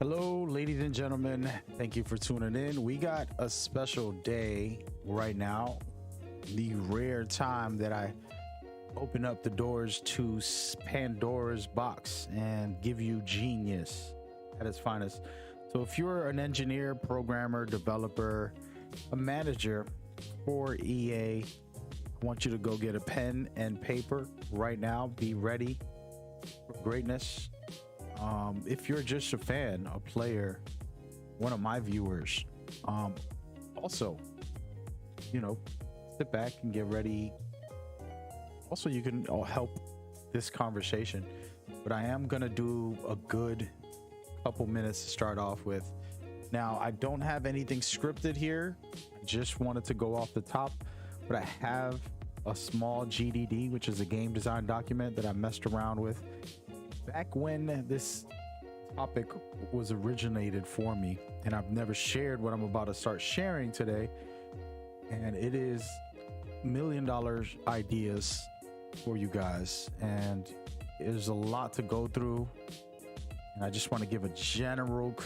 Hello, ladies and gentlemen. Thank you for tuning in. We got a special day right now. The rare time that I open up the doors to Pandora's box and give you genius at its finest. So, if you're an engineer, programmer, developer, a manager for EA, I want you to go get a pen and paper right now. Be ready for greatness. If you're just a fan, a player, one of my viewers, also, you know, sit back and get ready. Also, you can help this conversation, but I am going to do a good couple minutes to start off with. Now, I don't have anything scripted here. I just wanted to go off the top, but I have a small GDD, which is a game design document that I messed around with back when this topic was originated for me, and I've never shared what I'm about to start sharing today. And it is $1 million ideas for you guys, and there's a lot to go through, and I just want to give a general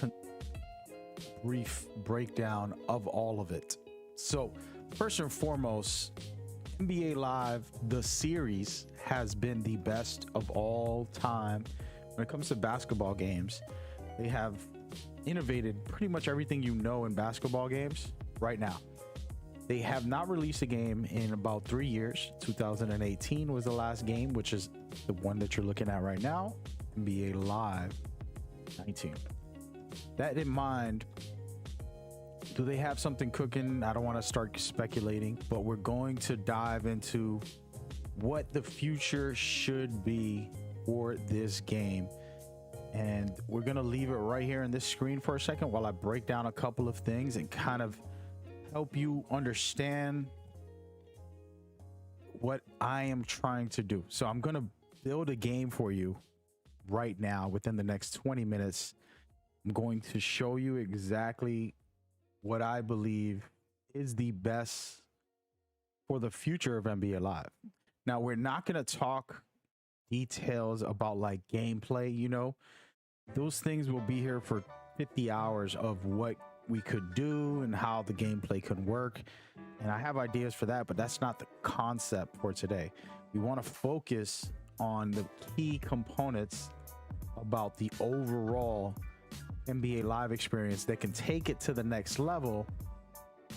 brief breakdown of all of it. So first and foremost, NBA Live, the series, has been the best of all time when it comes to basketball games. They have innovated pretty much everything you know in basketball games right now. They have not released a game in about 3 years. 2018 was the last game, which is the one that you're looking at right now, NBA Live 19. That in mind, do they have something cooking? I don't want to start speculating, but we're going to dive into what the future should be for this game. And we're going to leave it right here on this screen for a second while I break down a couple of things and kind of help you understand what I am trying to do. So I'm going to build a game for you right now within the next 20 minutes. I'm going to show you exactly what I believe is the best for the future of NBA Live. Now, we're not going to talk details about like gameplay, you know, those things will be here for 50 hours of what we could do and how the gameplay could work. And I have ideas for that, but that's not the concept for today. We want to focus on the key components about the overall NBA Live experience that can take it to the next level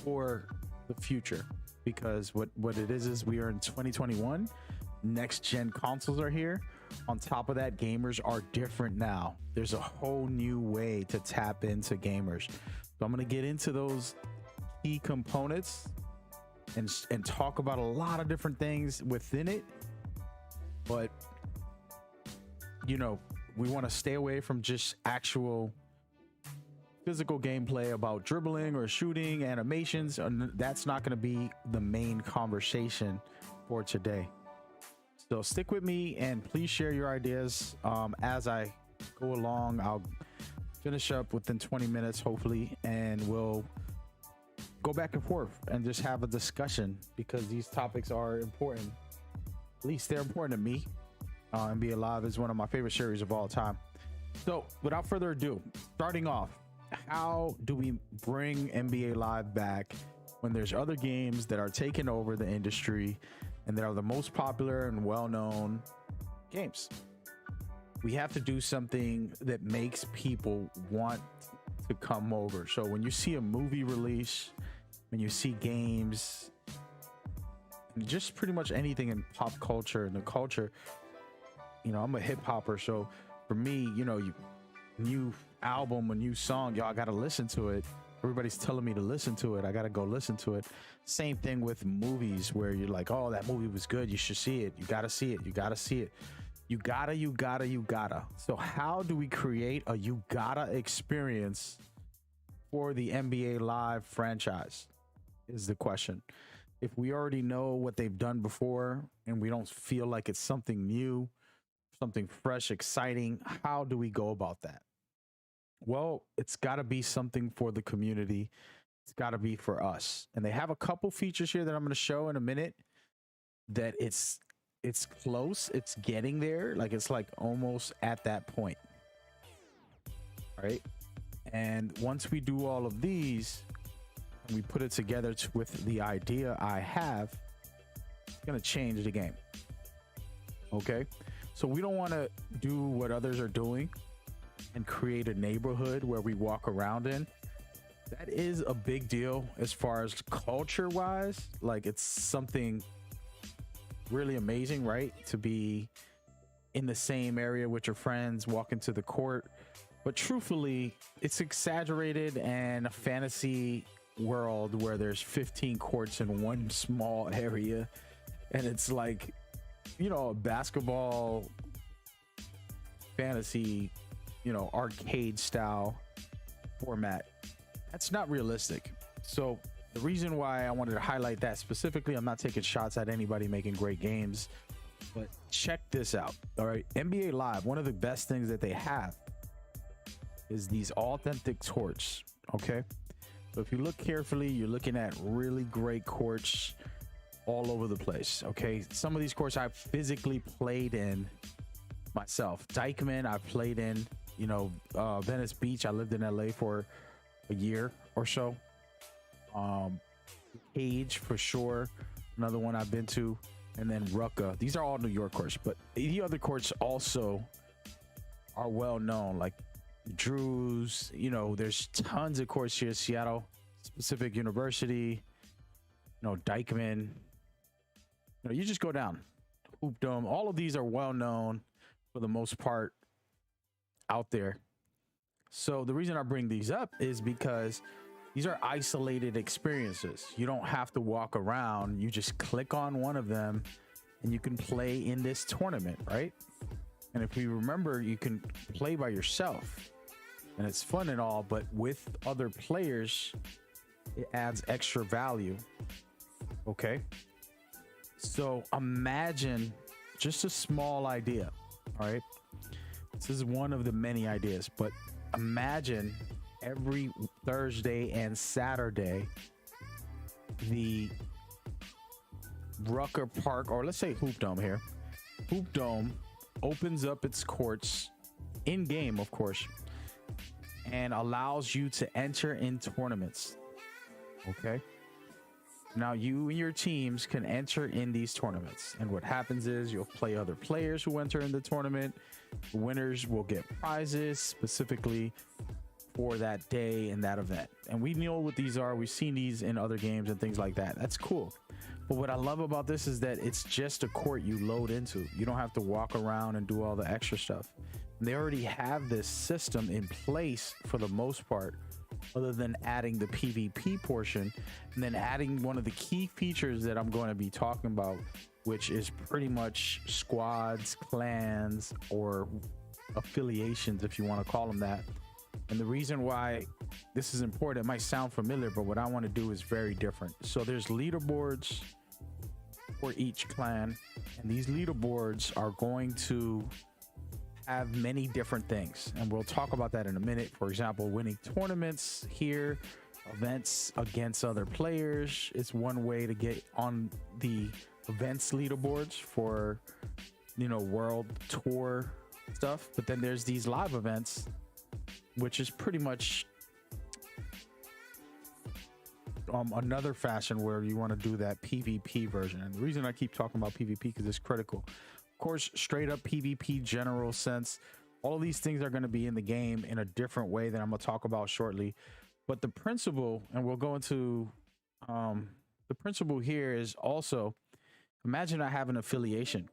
for the future. Because what it is we are in 2021. Next gen consoles are here. On top of that, gamers are different now. There's a whole new way to tap into gamers. So I'm going to get into those key components and talk about a lot of different things within it. But, you know, we want to stay away from just actual physical gameplay about dribbling or shooting, animations, and that's not going to be the main conversation for today. So stick with me and please share your ideas as I go along. I'll finish up within 20 minutes, hopefully, and we'll go back and forth and just have a discussion because these topics are important. At least they're important to me. NBA Live is one of my favorite series of all time. So without further ado, starting off, how do we bring NBA Live back when there's other games that are taking over the industry and that are the most popular and well-known games? We have to do something that makes people want to come over. So when you see a movie release, when you see games, and just pretty much anything in pop culture and the culture, you know, I'm a hip hopper, so for me, you know, new album, a new song, y'all gotta listen to it. Everybody's telling me to listen to it. I gotta go listen to it. Same thing with movies where you're like, oh, that movie was good, you should see it. You gotta see it. You gotta see it. You gotta. So how do we create a you gotta experience for the NBA Live franchise is the question. If we already know what they've done before and we don't feel like it's something new, something fresh, exciting, how do we go about that? Well, it's got to be something for the community. It's got to be for us. And they have a couple features here that I'm going to show in a minute that it's close. It's getting there. Like it's like almost at that point. Right? And once we do all of these and we put it together with the idea I have, it's going to change the game. Okay. So we don't want to do what others are doing and create a neighborhood where we walk around in. That is a big deal as far as culture wise. Like, it's something really amazing, right? To be in the same area with your friends, walk into the court. But truthfully, it's exaggerated and a fantasy world where there's 15 courts in one small area. And it's like, you know, a basketball fantasy, you know, arcade style format. That's not realistic. So the reason why I wanted to highlight that specifically, I'm not taking shots at anybody making great games, but check this out. All right. NBA Live, one of the best things that they have is these authentic courts. Okay. So if you look carefully, you're looking at really great courts all over the place. Okay. Some of these courts I've physically played in myself. Dyckman, I've played in, you know, Venice Beach. I lived in LA for a year or so. Cage for sure, another one I've been to, and then Rucka. These are all New York courts, but the other courts also are well known, like Drew's. You know, there's tons of courts here. Seattle Pacific University, you know, Dyckman. You know, you just go down. Hoop Dome. All of these are well known for the most part out there. So the reason I bring these up is because these are isolated experiences. You don't have to walk around. You just click on one of them and you can play in this tournament, right? And if we remember, you can play by yourself and it's fun and all, but with other players, it adds extra value. Okay. So imagine just a small idea. All right. This is one of the many ideas, but imagine every Thursday and Saturday, the Rucker Park, or let's say Hoop Dome here. Hoop Dome opens up its courts in game, of course, and allows you to enter in tournaments. Okay. Now you and your teams can enter in these tournaments. And what happens is you'll play other players who enter in the tournament. The winners will get prizes specifically for that day and that event. And we know what these are. We've seen these in other games and things like that. That's cool. But what I love about this is that it's just a court you load into. You don't have to walk around and do all the extra stuff. And they already have this system in place for the most part, other than adding the PvP portion and then adding one of the key features that I'm going to be talking about, which is pretty much squads, clans, or affiliations, if you want to call them that. And the reason why this is important, it might sound familiar, but what I want to do is very different. So there's leaderboards for each clan, and these leaderboards are going to have many different things, and we'll talk about that in a minute. For example, winning tournaments here, events against other players is one way to get on the events leaderboards for, you know, world tour stuff. But then there's these live events, which is pretty much another fashion where you want to do that PvP version. And the reason I keep talking about PvP because it's critical. Of course, straight up PvP general sense, all of these things are going to be in the game in a different way that I'm going to talk about shortly. But the principle, and we'll go into the principle here, is also imagine I have an affiliation,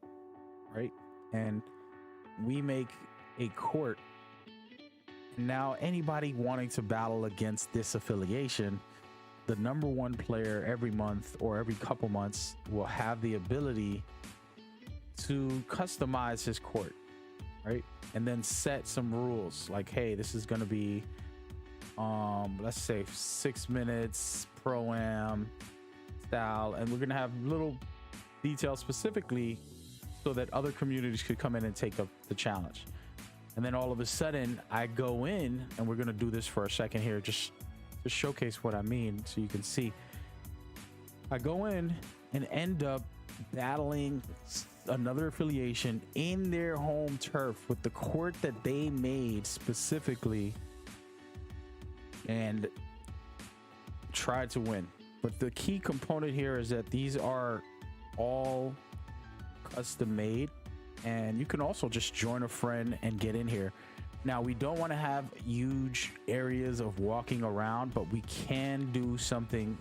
right? And we make a court. Now anybody wanting to battle against this affiliation, the number one player every month or every couple months will have the ability to customize his court, right? And then set some rules like, hey, this is going to be let's say 6 minutes pro-am style, and we're going to have little details specifically so that other communities could come in and take up the challenge. And then all of a sudden I go in, and we're going to do this for a second here just to showcase what I mean so you can see. I go in and end up battling another affiliation in their home turf with the court that they made specifically and try to win. But the key component here is that these are all custom made, and you can also just join a friend and get in here. Now, we don't want to have huge areas of walking around, but we can do something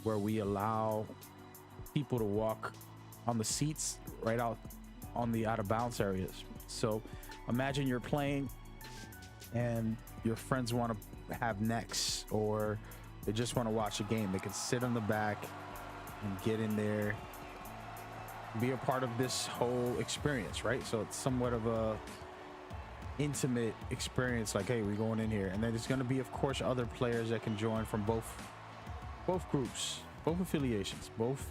where we allow people to walk on the seats right out on the out of bounds areas. So imagine you're playing and your friends want to have necks, or they just want to watch a game. They can sit on the back and get in there, be a part of this whole experience, right? So it's somewhat of a intimate experience, like, hey, we're going in here. And then there's going to be, of course, other players that can join from both groups, both affiliations, both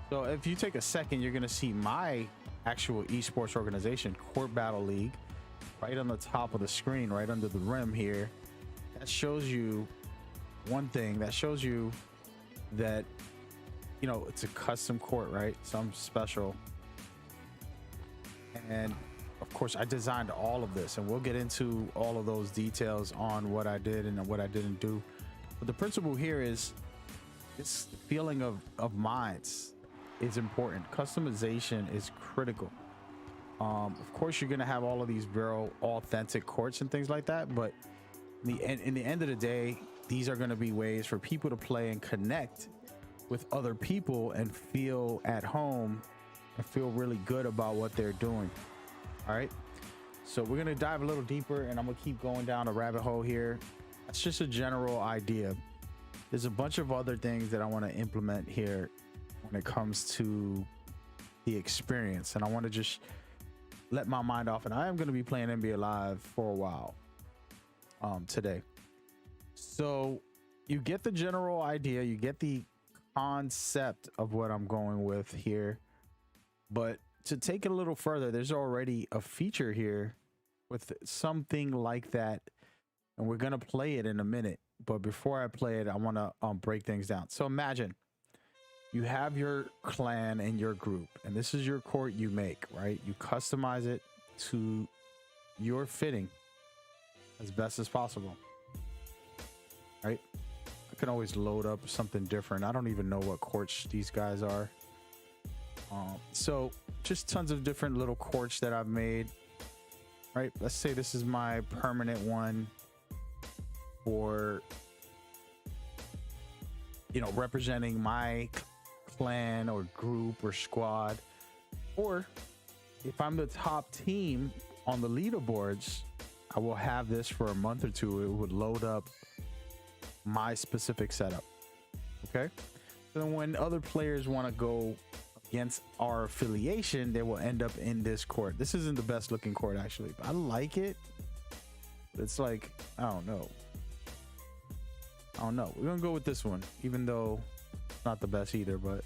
so if you take a second, you're going to see my actual esports organization, Court Battle League, right on the top of the screen, right under the rim here. That shows you one thing. That shows you that, you know, it's a custom court, right? Some special. And of course, I designed all of this, and we'll get into all of those details on what I did and what I didn't do. But the principle here is this feeling of minds is important. Customization is critical. Of course, you're going to have all of these very authentic courts and things like that, but in the end of the day, these are going to be ways for people to play and connect with other people and feel at home and feel really good about what they're doing. All right, so we're going to dive a little deeper, and I'm going to keep going down a rabbit hole here. That's just a general idea. There's a bunch of other things that I want to implement here when it comes to the experience, and I want to just let my mind off. And I am going to be playing NBA Live for a while today. So you get the general idea, you get the concept of what I'm going with here, but to take it a little further, there's already a feature here with something like that, and we're going to play it in a minute. But before I play it, I want to break things down. So imagine you have your clan and your group, and this is your court you make, right? You customize it to your fitting as best as possible, right? I can always load up something different. I don't even know what courts these guys are. So just tons of different little courts that I've made, right? Let's say this is my permanent one for, you know, representing my clan or group or squad. Or if I'm the top team on the leaderboards, I will have this for a month or two. It would load up my specific setup. Okay, so then when other players want to go against our affiliation, they will end up in this court. This isn't the best looking court, actually, but I like it. It's like, I don't know. We're gonna go with this one, even though it's not the best either, but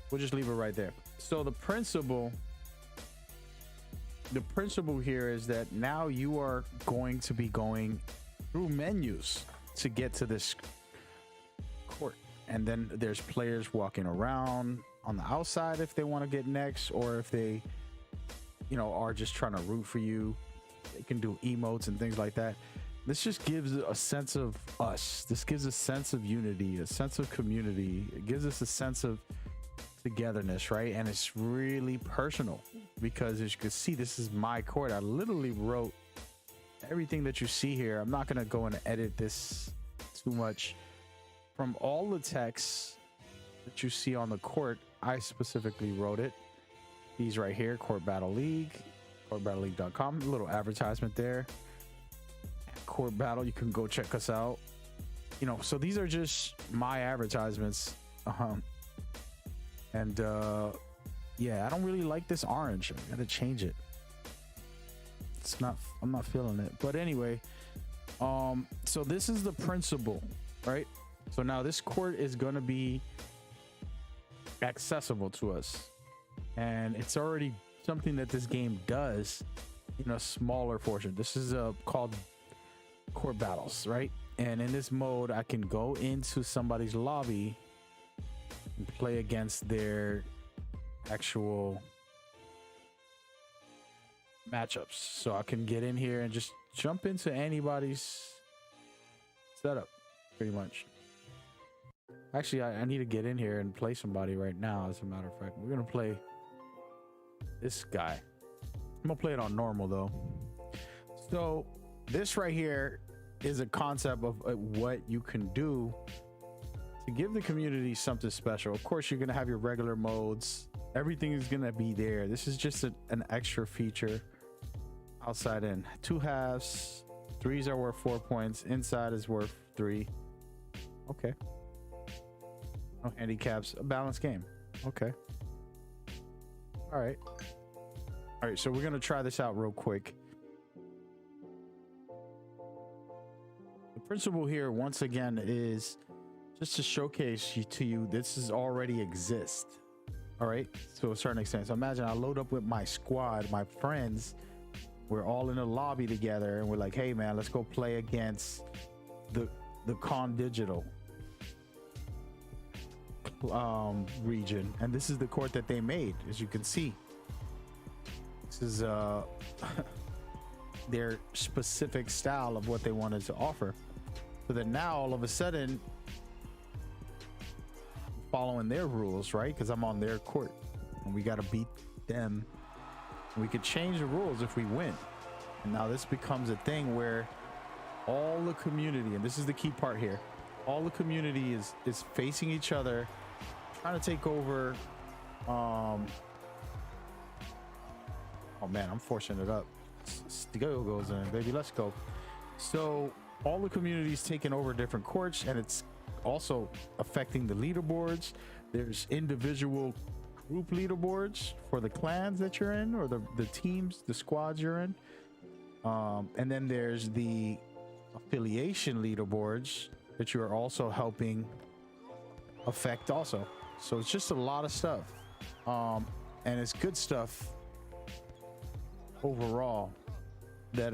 we'll just leave it right there. So the principle here is that now you are going to be going through menus to get to this court, and then there's players walking around on the outside if they want to get next, or if they, you know, are just trying to root for you. They can do emotes and things like that. This just gives a sense of us. This gives a sense of unity, a sense of community. It gives us a sense of togetherness, right? And it's really personal, because as you can see, this is my court. I literally wrote everything that you see here. I'm not going to go and edit this too much. From all the text that you see on the court, I specifically wrote it. These right here, Court Battle League, courtbattleleague.com, a little advertisement there. Court Battle, you can go check us out. You know, so these are just my advertisements. And yeah, I don't really like this orange. I gotta change it. It's not, I'm not feeling it. But anyway, so this is the principle, right? So now this court is gonna be accessible to us, and it's already something that this game does in a smaller portion. This is called Court Battles, right? And in this mode, I can go into somebody's lobby and play against their actual matchups. So I can get in here and just jump into anybody's setup, pretty much. Actually, I need to get in here and play somebody right now. As a matter of fact, we're gonna play this guy. I'm gonna play it on normal though. So this right here is a concept of what you can do to give the community something special. Of course, you're gonna have your regular modes. Everything is gonna be there. This is just an extra feature. Outside in 2 halves, 3s are worth 4 points. Inside is worth 3. Okay. No handicaps. A balanced game. Okay. All right. All right. So we're gonna try this out real quick. The principle here, once again, is just to showcase to you this is already exist. All right. To a certain extent. So imagine I load up with my squad, my friends. We're all in a lobby together, and we're like, "Hey, man, let's go play against the Con Digital region." And this is the court that they made, as you can see. This is their specific style of what they wanted to offer. So that now all of a sudden, following their rules, right? Because I'm on their court, and we got to beat them. We could change the rules if we win. And now this becomes a thing where all the community, and this is the key part here, all the community is facing each other, trying to take over. Oh man, I'm forcing it up. Stigo goes in, baby. Let's go. So all the communities taking over different courts, and it's also affecting the leaderboards. There's individual group leaderboards for the clans that you're in, or the teams, the squads you're in. And then there's the affiliation leaderboards that you are also helping affect also. So it's just a lot of stuff. And it's good stuff overall that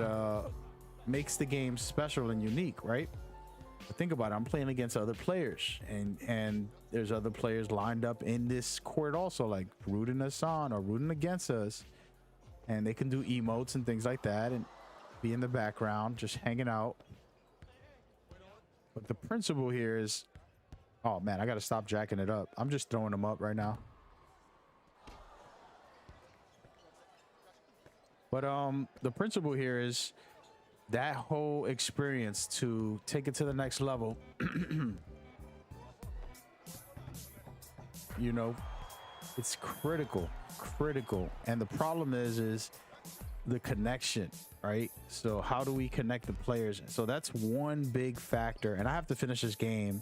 makes the game special and unique, right? But think about it, I'm playing against other players, and there's other players lined up in this court also, like rooting us on or rooting against us, and they can do emotes and things like that and be in the background just hanging out. But the principle here is, oh man, I gotta stop jacking it up. I'm just throwing them up right now. But the principle here is that whole experience, to take it to the next level. You know, it's critical. And the problem is the connection, right? So how do we connect the players? So that's one big factor. And I have to finish this game.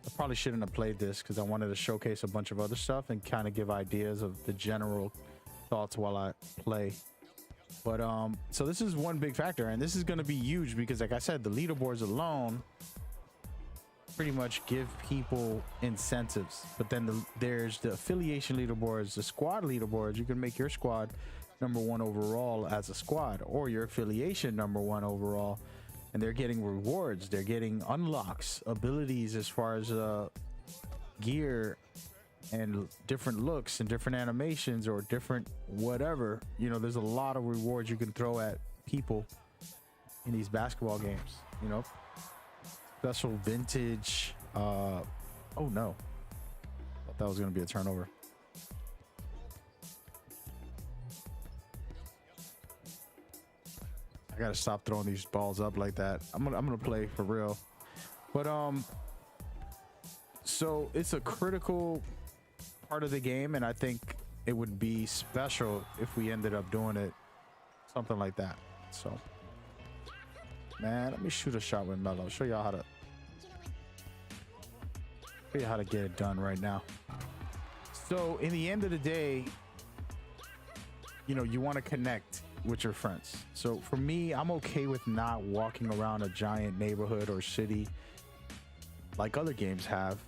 I probably shouldn't have played this because I wanted to showcase a bunch of other stuff and kind of give ideas of the general thoughts while I play. But so this is one big factor, and this is going to be huge because, like I said, the leaderboards alone pretty much give people incentives. But then there's the affiliation leaderboards, the squad leaderboards. You can make your squad #1 overall as a squad, or your affiliation #1 overall, and they're getting rewards. They're getting unlocks, abilities as far as gear and different looks and different animations or different whatever. You know, there's a lot of rewards you can throw at people in these basketball games, you know. Special vintage oh no, thought that was going to be a turnover. I gotta stop throwing these balls up like that. I'm gonna play for real. But so it's a critical part of the game, and I think it would be special if we ended up doing it something like that. So man, let me shoot a shot with Melo, show y'all how to get it done right now. So in the end of the day, you know, you want to connect with your friends. So for me, I'm okay with not walking around a giant neighborhood or city like other games have.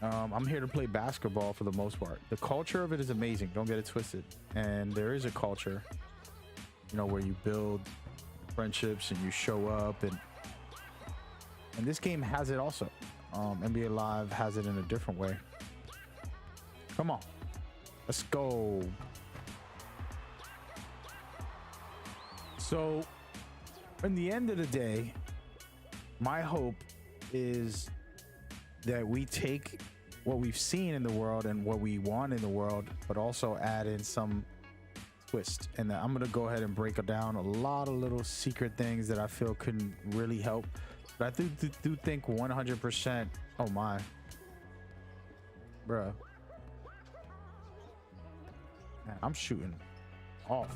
I'm here to play basketball for the most part. The culture of it is amazing, don't get it twisted, and there is a culture, you know, where you build friendships and you show up, and this game has it also. NBA Live has it in a different way. Come on, let's go. So in the end of the day, my hope is that we take what we've seen in the world and what we want in the world, but also add in some twist. And I'm gonna go ahead and break down a lot of little secret things that I feel can really help. But I do think 100%. Oh my, bruh, man, I'm shooting off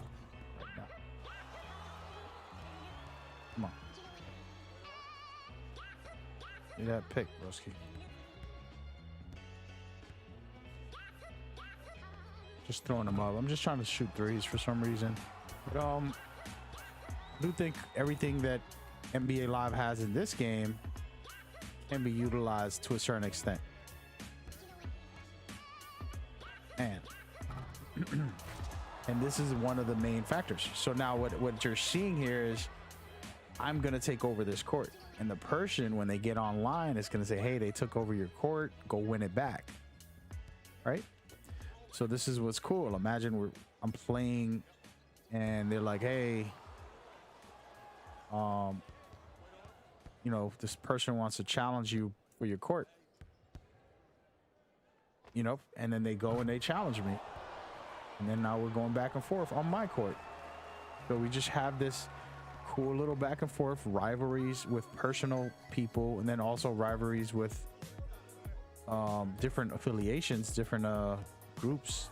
right now. Come on, get that pick, broski. Just throwing them up. I'm just trying to shoot threes for some reason. But I do think everything that NBA Live has in this game can be utilized to a certain extent. And and this is one of the main factors. So now what you're seeing here is I'm gonna take over this court. And the person, when they get online, is gonna say, hey, they took over your court, go win it back. Right? So this is what's cool. Imagine I'm playing and they're like, hey, you know, this person wants to challenge you for your court, you know, and then they go and they challenge me. And then now we're going back and forth on my court. So we just have this cool little back and forth rivalries with personal people, and then also rivalries with different affiliations, different groups.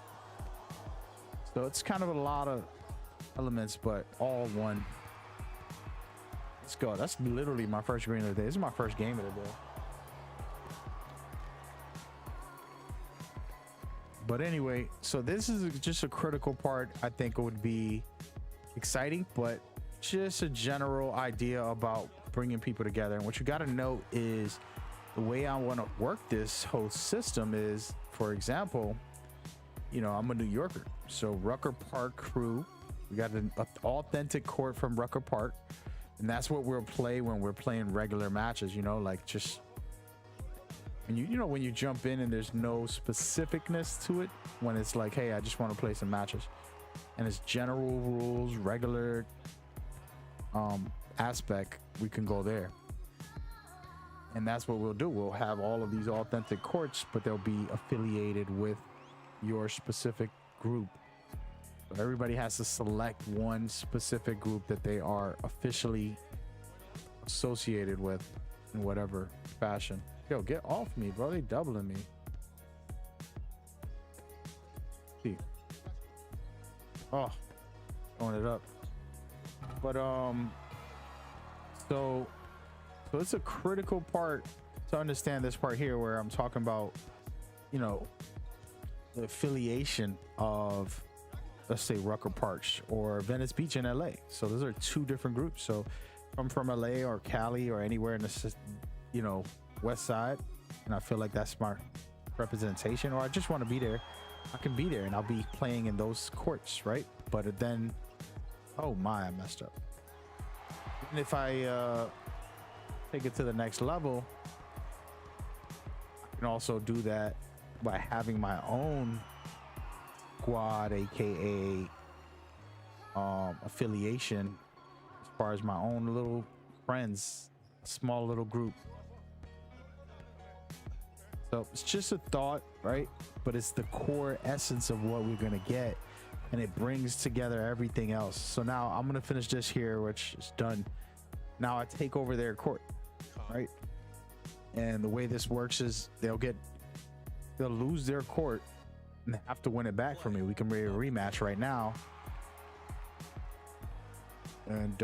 So it's kind of a lot of elements, but all one. Let's go. That's literally my first green of the day. This is my first game of the day. But anyway, so this is just a critical part. I think it would be exciting, but just a general idea about bringing people together. And what you got to know is the way I want to work this whole system is, for example, you know, I'm a New Yorker, so Rucker Park crew, we got an authentic court from Rucker Park, and that's what we'll play when we're playing regular matches, you know, like just, and you know, when you jump in and there's no specificness to it, when it's like, hey, I just want to play some matches, and it's general rules, regular aspect, we can go there. And that's what we'll do. We'll have all of these authentic courts, but they'll be affiliated with your specific group. So everybody has to select one specific group that they are officially associated with in whatever fashion. Yo, get off me, bro. They doubling me. See. Oh, throwing it up. But so it's a critical part to understand this part here, where I'm talking about, you know, the affiliation of, let's say, Rucker Parks or Venice Beach in LA. So those are two different groups. So if I'm from LA or Cali or anywhere in the, you know, West Side, and I feel like that's my representation, or I just want to be there, I can be there and I'll be playing in those courts, right? But then, oh my, I messed up. And if I take it to the next level, I can also do that by having my own squad, aka affiliation, as far as my own little friends, small little group. So it's just a thought, right? But it's the core essence of what we're gonna get, and it brings together everything else. So now I'm gonna finish this here, which is done. Now I take over their court, right? And the way this works is they'll lose their court and they have to win it back for me. We can make a rematch right now, and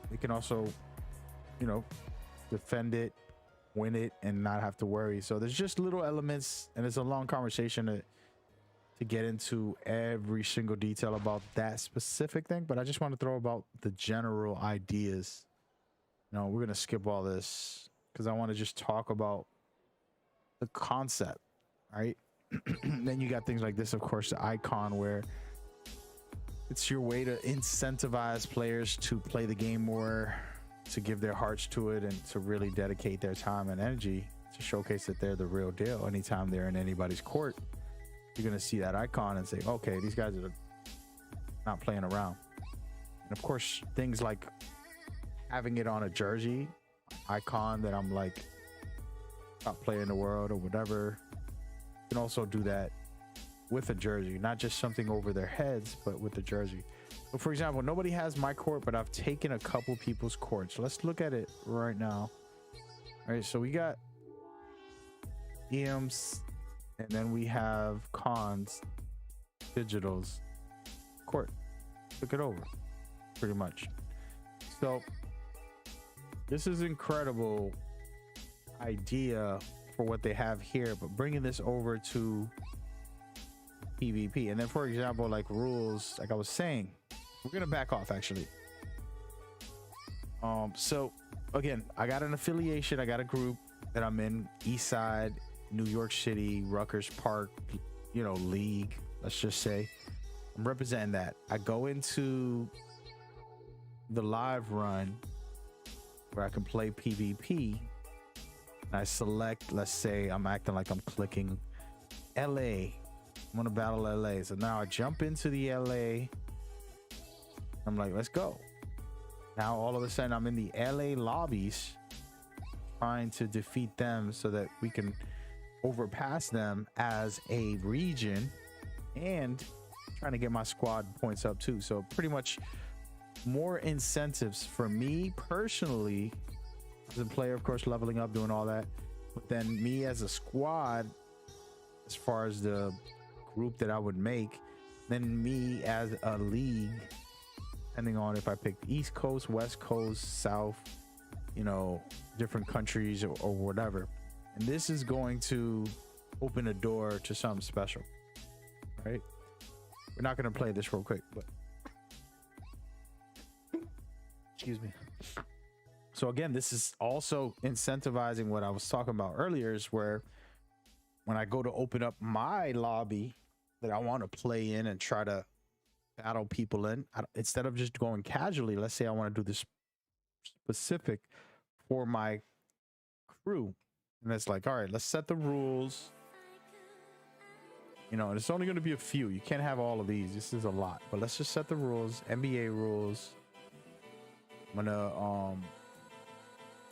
we can also, you know, defend it, win it, and not have to worry. So there's just little elements, and it's a long conversation to get into every single detail about that specific thing, but I just want to throw about the general ideas. No, we're gonna skip all this because I want to just talk about the concept, right? Then you got things like this, of course, the icon, where it's your way to incentivize players to play the game more, to give their hearts to it, and to really dedicate their time and energy to showcase that they're the real deal. Anytime they're in anybody's court, you're gonna see that icon and say, okay, these guys are not playing around. And of course, things like having it on a jersey, icon that I'm like top player in the world or whatever. You can also do that with a jersey, not just something over their heads, but with the jersey. So for example, nobody has my court, but I've taken a couple people's courts. Let's look at it right now. All right, so we got EMs, and then we have Cons Digital's court. Look it over, pretty much. So this is incredible idea for what they have here, but bringing this over to PvP. And then for example, like rules, like I was saying, we're gonna back off actually. So again, I got an affiliation, I got a group that I'm in, East Side, New York City, Rutgers Park, you know, league, let's just say. I'm representing that. I go into the live run where I can play PvP, and I select, let's say I'm acting like I'm clicking LA. I'm gonna battle LA. So now I jump into the LA. I'm like, let's go. Now all of a sudden I'm in the LA lobbies trying to defeat them so that we can overpass them as a region, and trying to get my squad points up too. So pretty much more incentives for me personally as a player, of course, leveling up, doing all that, but then me as a squad, as far as the group that I would make, then me as a league, depending on if I pick East Coast, West Coast, South, you know, different countries or whatever. And this is going to open a door to something special, right? We're not going to play this real quick, but excuse me. So again, this is also incentivizing what I was talking about earlier, is where when I go to open up my lobby that I want to play in and try to battle people in, instead of just going casually, let's say I want to do this specific for my crew, and it's like, all right, let's set the rules, you know, and it's only going to be a few. You can't have all of these, this is a lot, but let's just set the rules, NBA rules. I'm gonna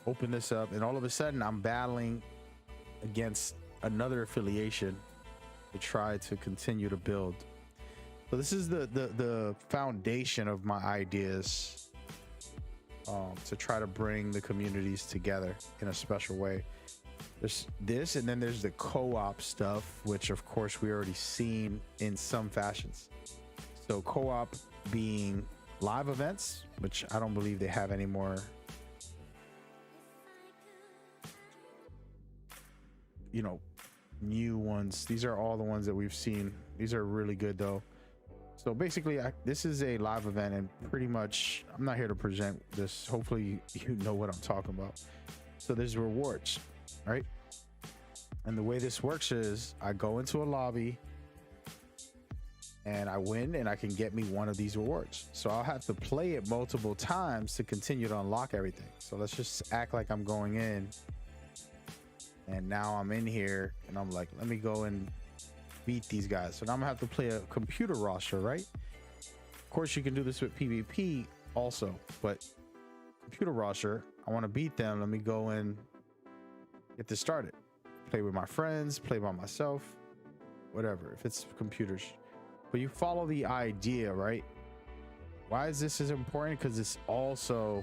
open this up, and all of a sudden I'm battling against another affiliation to try to continue to build. So this is the foundation of my ideas, to try to bring the communities together in a special way. There's this, and then there's the co-op stuff, which of course we already seen in some fashions. So co-op being live events, which I don't believe they have anymore. You know, new ones. These are all the ones that we've seen. These are really good though. So basically, this is a live event, and pretty much I'm not here to present this. Hopefully you know what I'm talking about. So there's rewards, right? And the way this works is I go into a lobby and I win, and I can get me one of these rewards. So I'll have to play it multiple times to continue to unlock everything. So let's just act like I'm going in, and now I'm in here and I'm like, let me go and beat these guys. So now I'm gonna have to play a computer roster, right? Of course you can do this with PvP also, but computer roster, I want to beat them. Let me go and get this started. Play with my friends, play by myself, whatever, if it's computers. But you follow the idea, right? Why is this as important? Because it's also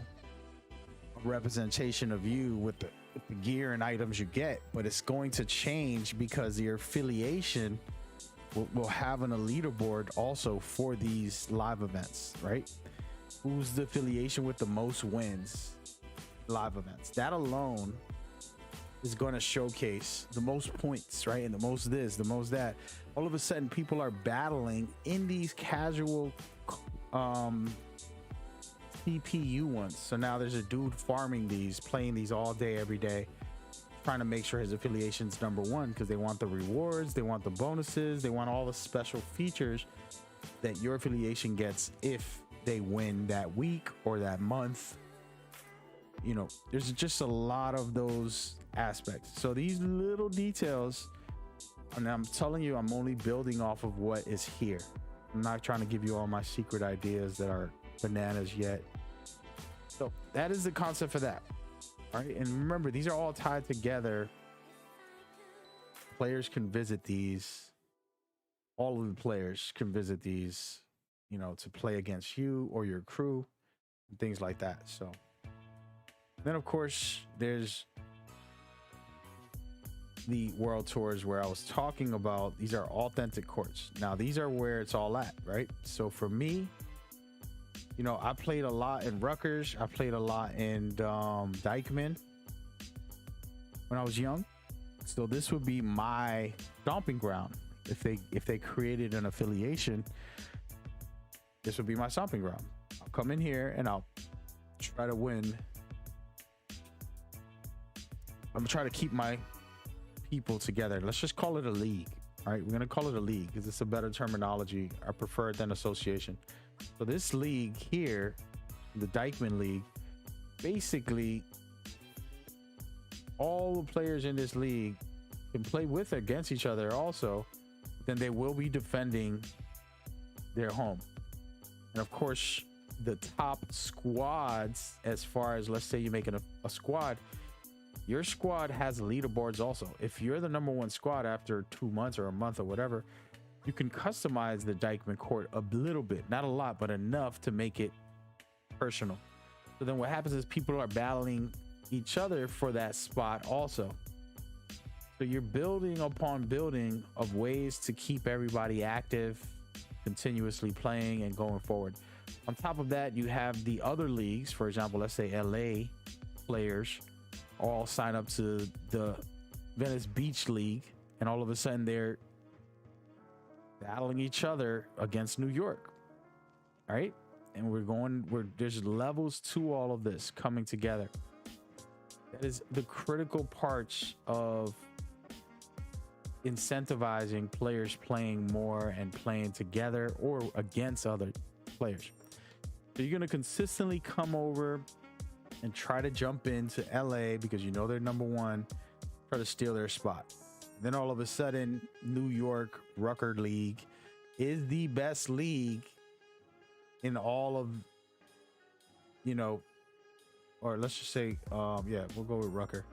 a representation of you with the gear and items you get, but it's going to change because your affiliation will have a leaderboard also for these live events, right? Who's the affiliation with the most wins live events? That alone is going to showcase the most points, right? And the most this, the most that. All of a sudden people are battling in these casual CPU ones. So now there's a dude farming these, playing these all day, every day, trying to make sure his affiliation's number one, because they want the rewards, they want the bonuses, they want all the special features that your affiliation gets if they win that week or that month. You know, there's just a lot of those aspects. So these little details, and I'm telling you, I'm only building off of what is here. I'm not trying to give you all my secret ideas that are bananas yet. So that is the concept for that. All right, and remember, these are all tied together. Players can visit these. All of the players can visit these, you know, to play against you or your crew and things like that. So then, of course, there's the world tours where I was talking about. These are authentic courts. Now, these are where it's all at, right? So for me, you know, I played a lot in Rutgers. I played a lot in Dyckman when I was young. So this would be my stomping ground. If they created an affiliation, this would be my stomping ground. I'll come in here and I'll try to win. I'm gonna try to keep my people together. Let's just call it a league. All right, we're gonna call it a league because it's a better terminology. I prefer it than association. So this league here, the Dyckman League, basically all the players in this league can play with or against each other also. Then they will be defending their home. And of course, the top squads, as far as, let's say you're making a squad, your squad has leaderboards also. If you're the #1 squad after 2 months or a month or whatever, you can customize the Dyckman court a little bit, not a lot, but enough to make it personal. So then what happens is people are battling each other for that spot also. So you're building upon building of ways to keep everybody active, continuously playing and going forward. On top of that, you have the other leagues. For example, let's say LA players all sign up to the Venice Beach League, and all of a sudden they're battling each other against New York. All right. And there's levels to all of this coming together. That is the critical parts of incentivizing players playing more and playing together or against other players. So you're going to consistently come over and try to jump into LA because you know they're #1, try to steal their spot. Then all of a sudden, New York Rutgers League is the best league in all of, you know, or let's just say, yeah, we'll go with Rutgers.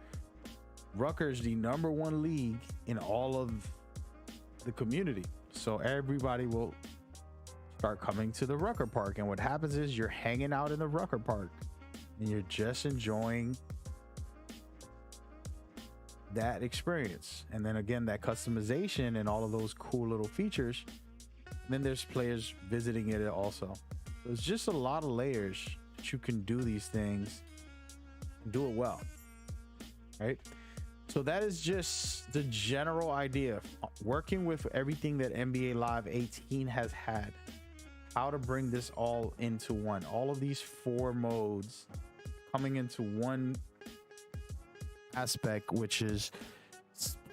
Rutgers is the #1 league in all of the community. So everybody will start coming to the Rutgers Park. And what happens is you're hanging out in the Rutgers Park and you're just enjoying that experience. And then again, that customization and all of those cool little features. And then there's players visiting it also. There's just a lot of layers that you can do these things and do it well, right? So that is just the general idea, working with everything that NBA Live 18 has had, how to bring this all into one, all of these 4 modes coming into one aspect, which is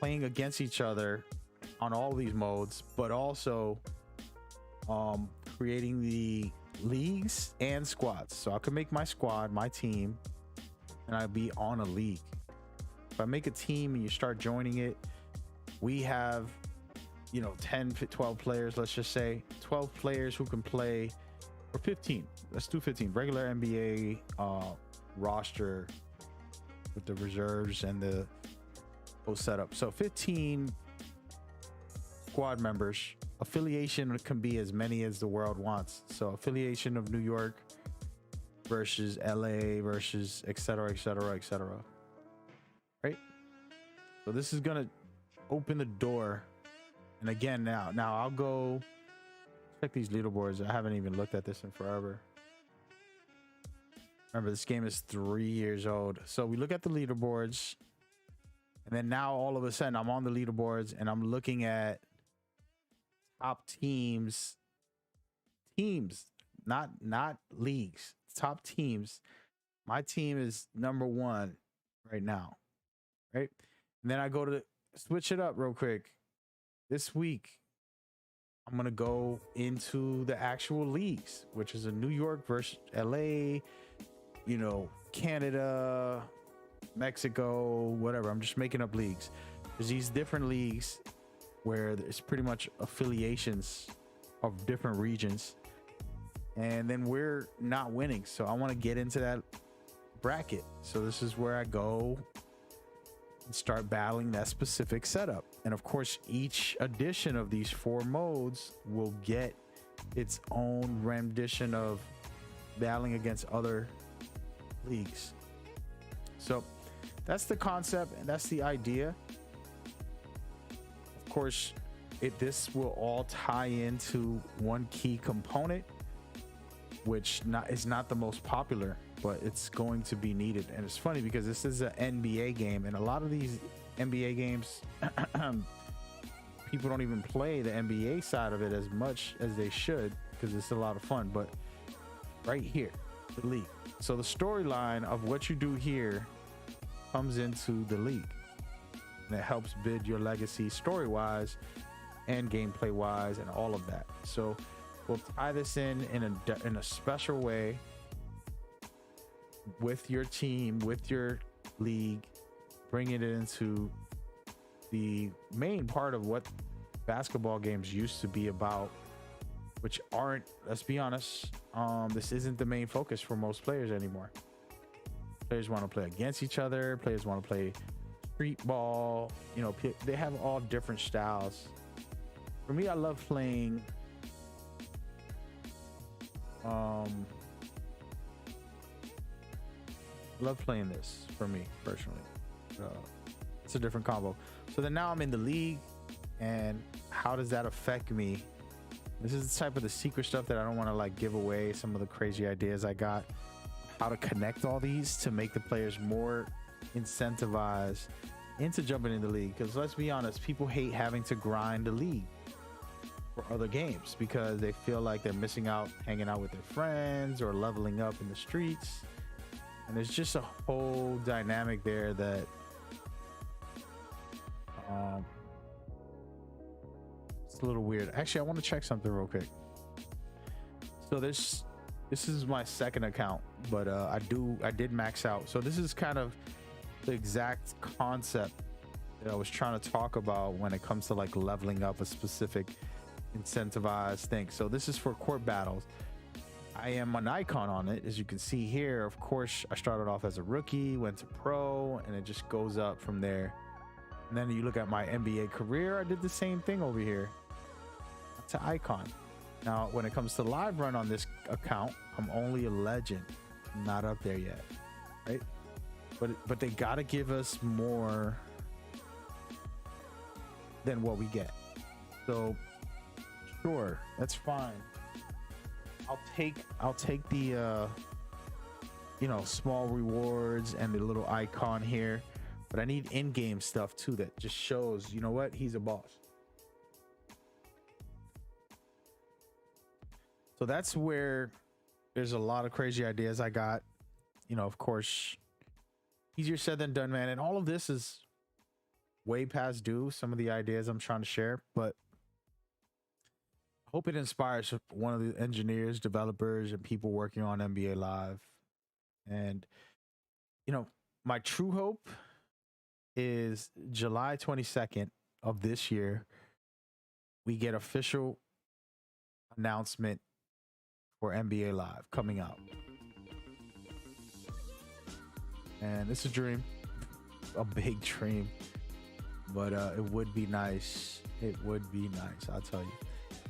playing against each other on all these modes, but also creating the leagues and squads. So I can make my squad, my team, and I'd be on a league. If I make a team and you start joining it, we have, you know, 10, 12 players, let's just say 12 players who can play, or 15. Let's do 15. Regular NBA roster with the reserves and the whole setup. So 15 squad members. Affiliation can be as many as the world wants. So affiliation of New York versus LA versus et cetera, et cetera, et cetera. Right? So this is gonna open the door. And again, now I'll go check these leaderboards. I haven't even looked at this in forever. Remember, this game is 3 years old. So we look at the leaderboards, and then now all of a sudden I'm on the leaderboards and I'm looking at top teams, not leagues, top teams. My team is #1 right now, right? And then I go to switch it up real quick. This week, I'm going to go into the actual leagues, which is a New York versus LA, you know, Canada, Mexico, whatever. I'm just making up leagues. There's these different leagues where it's pretty much affiliations of different regions. And then we're not winning. So I want to get into that bracket. So this is where I go and start battling that specific setup. And of course, each edition of these 4 modes will get its own rendition of battling against other leagues. So that's the concept and that's the idea. Of course, this will all tie into one key component, which is not the most popular, but it's going to be needed. And it's funny because this is an NBA game, and a lot of these NBA games people don't even play the NBA side of it as much as they should, because it's a lot of fun. But right here, the league. So the storyline of what you do here comes into the league, and it helps build your legacy story-wise and gameplay-wise and all of that. So we'll tie this in a special way with your team, with your league, bringing it into the main part of what basketball games used to be about, which aren't, let's be honest, this isn't the main focus for most players anymore. Players want to play against each other. Players want to play street ball. You know, they have all different styles. For me, I love playing this for me personally. It's a different combo. So then now I'm in the league, and how does that affect me? This is the type of the secret stuff that I don't want to like give away. Some of the crazy ideas I got, how to connect all these to make the players more incentivized into jumping in the league. Because let's be honest, people hate having to grind the league for other games because they feel like they're missing out hanging out with their friends or leveling up in the streets. And there's just a whole dynamic there that it's a little weird. Actually, I want to check something real quick. So this is my second account, but I did max out. So this is kind of the exact concept that I was trying to talk about when it comes to like leveling up a specific incentivized thing. So this is for court battles. I am an icon on it, as you can see here. Of course, I started off as a rookie, went to pro, and it just goes up from there. And then you look at my NBA career, I did the same thing over here to icon. Now, when it comes to live run on this account, I'm only a legend, I'm not up there yet, right? But they gotta give us more than what we get. So sure, that's fine. I'll take the you know, small rewards and the little icon here, but I need in-game stuff too that just shows, you know what, he's a boss. So that's where there's a lot of crazy ideas I got. You know, of course, easier said than done, man. And all of this is way past due, some of the ideas I'm trying to share, but I hope it inspires one of the engineers, developers, and people working on NBA Live. And, you know, my true hope is July 22nd of this year, we get official announcement for NBA Live coming out. And it's a dream, a big dream, but it would be nice. It would be nice, I'll tell you.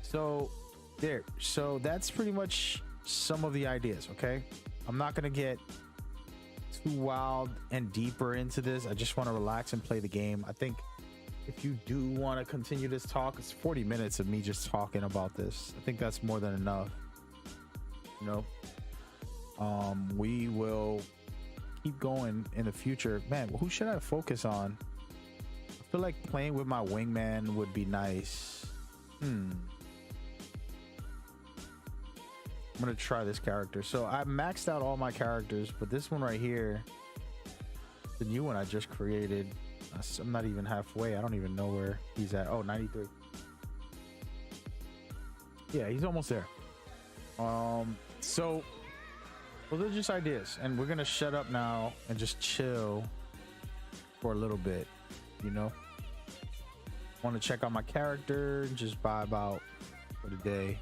So there, so that's pretty much some of the ideas. Okay, I'm not gonna get too wild and deeper into this. I just want to relax and play the game. I think if you do want to continue this talk, it's 40 minutes of me just talking about this. I think that's more than enough. You know, we will keep going in the future. Man, who should I focus on? I feel like playing with my wingman would be nice. I'm gonna try this character. So I maxed out all my characters, but this one right here, the new one I just created, I'm not even halfway. I don't even know where he's at. Oh, 93. Yeah, he's almost there. So well, they're just ideas, and we're gonna shut up now and just chill for a little bit. You know, want to check out my character and just vibe out for the day.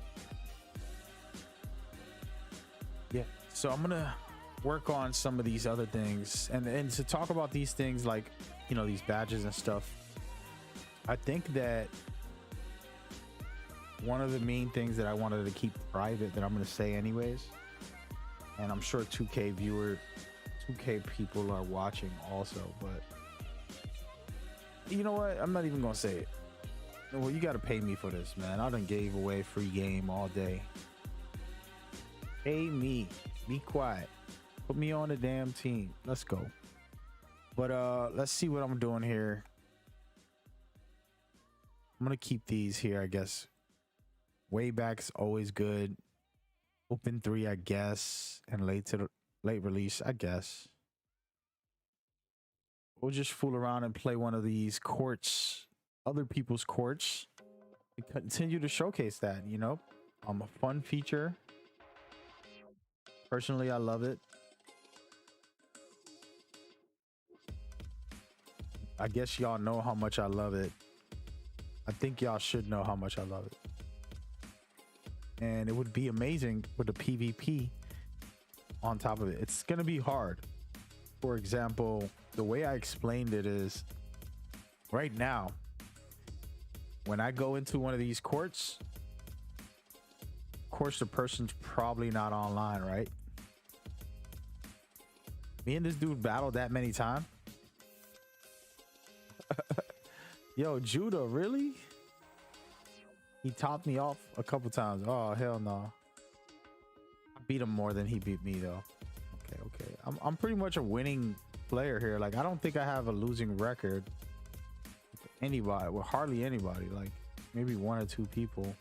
Yeah, so I'm gonna work on some of these other things, and to talk about these things, like, you know, these badges and stuff. I think that one of the main things that I wanted to keep private, that I'm going to say anyways, and I'm sure 2K people are watching also, but you know what, I'm not even gonna say it. Well, you gotta pay me for this, man. I done gave away free game all day. Pay me. Be quiet. Put me on the damn team. Let's go. But let's see what I'm doing here. I'm gonna keep these here, I guess. Way back's always good. Open 3, I guess, and late release, I guess. We'll just fool around and play one of these courts, other people's courts, and continue to showcase that, you know. A fun feature. Personally, I love it. I guess y'all know how much I love it. I think y'all should know how much I love it. And it would be amazing with the PvP on top of it. It's gonna be hard. For example, the way I explained it is, right now, when I go into one of these courts, of course the person's probably not online, right? Me and this dude battled that many times. Yo, Judah, really? He topped me off a couple times. Oh, hell no. I beat him more than he beat me, though. Okay. I'm pretty much a winning player here. Like, I don't think I have a losing record with anybody. Well, hardly anybody. Like, maybe 1 or 2 people.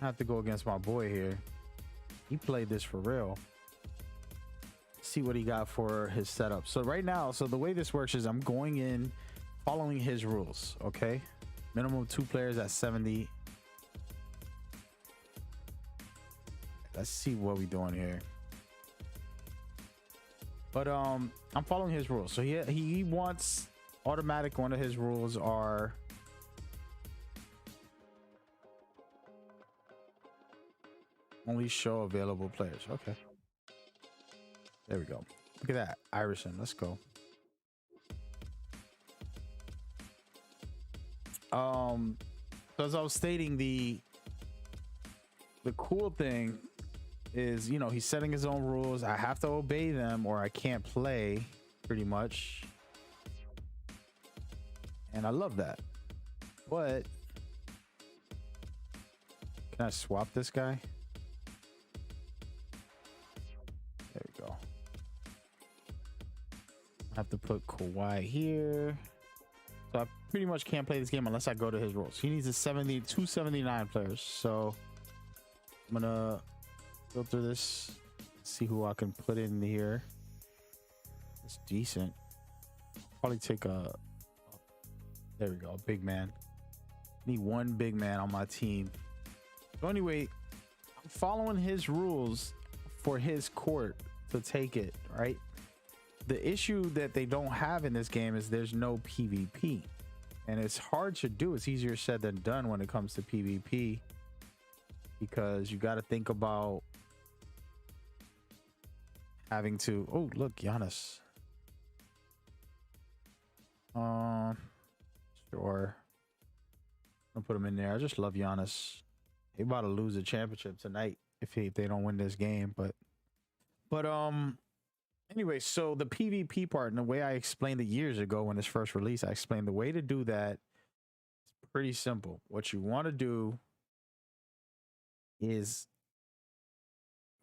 I have to go against my boy here. He played this for real. See what he got for his setup. So right now, so the way this works is I'm going in, following his rules, okay? Minimum 2 players at 70. Let's see what we doing here. But I'm following his rules. So he wants automatic. One of his rules are only show available players. Okay. There we go. Look at that. Iverson. Let's go. So as I was stating, the cool thing is, you know, he's setting his own rules. I have to obey them or I can't play, pretty much. And I love that. But can I swap this guy? There we go. I have to put Kawhi here. So I pretty much can't play this game unless I go to his rules. He needs a 279 players. So I'm gonna filter this, see who I can put in here. It's decent. Probably take a, there we go, big man. Need 1 big man on my team. So anyway, I'm following his rules for his court to take it, right? The issue that they don't have in this game is there's no PvP, and it's hard to do. It's easier said than done when it comes to PvP, because you got to think about having to, oh look, Giannis. Sure, I'll put him in there. I just love Giannis. They about to lose the championship tonight if they don't win this game, but anyway, so the PvP part, and the way I explained it years ago when it's first released, I explained the way to do that. It's pretty simple. What you want to do is,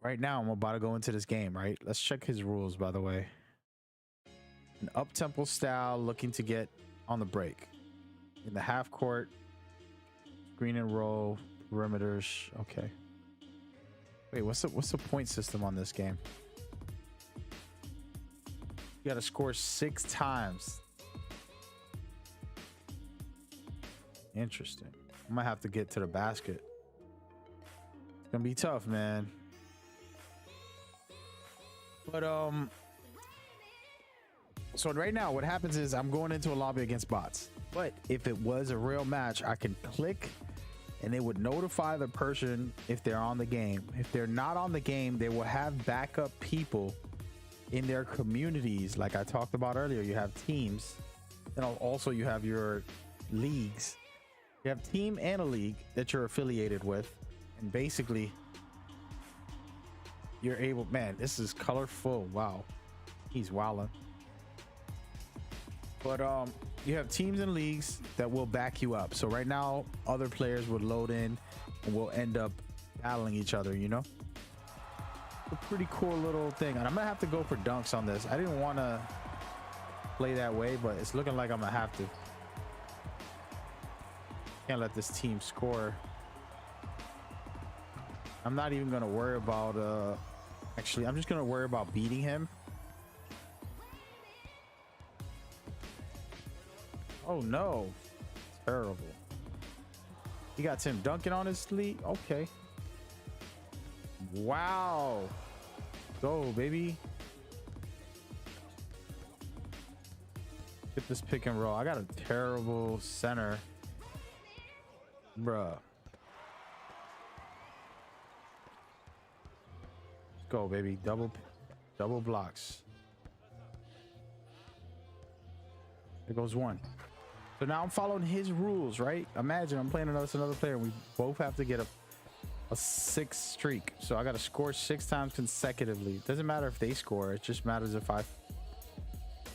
right now I'm about to go into this game, right? Let's check his rules, by the way. An up-tempo style, looking to get on the break. In the half court, screen and roll, perimeters. Okay. Wait, what's the point system on this game? You gotta score 6 times. Interesting. I might have to get to the basket. It's gonna be tough, man. But so right now what happens is I'm going into a lobby against bots. But if it was a real match, I can click and they would notify the person if they're on the game. If they're not on the game, they will have backup people in their communities. Like I talked about earlier, you have teams, and also you have your leagues. You have team and a league that you're affiliated with, and basically you're able, man, this is colorful. Wow, he's wilding. But you have teams and leagues that will back you up. So right now other players would load in and we'll end up battling each other, you know. A pretty cool little thing, and I'm gonna have to go for dunks on this. I didn't want to play that way, but it's looking like I'm gonna have to. Can't let this team score. I'm not even gonna worry about actually I'm just gonna worry about beating him. Oh no, terrible. He got Tim Duncan on his lead. Okay, wow, go baby. Get this pick and roll. I got a terrible center, bruh. Go baby, double blocks. There goes one. So now I'm following his rules, right? Imagine I'm playing another player and we both have to get a 6 streak. So I got to score 6 times consecutively. It doesn't matter if they score, it just matters if I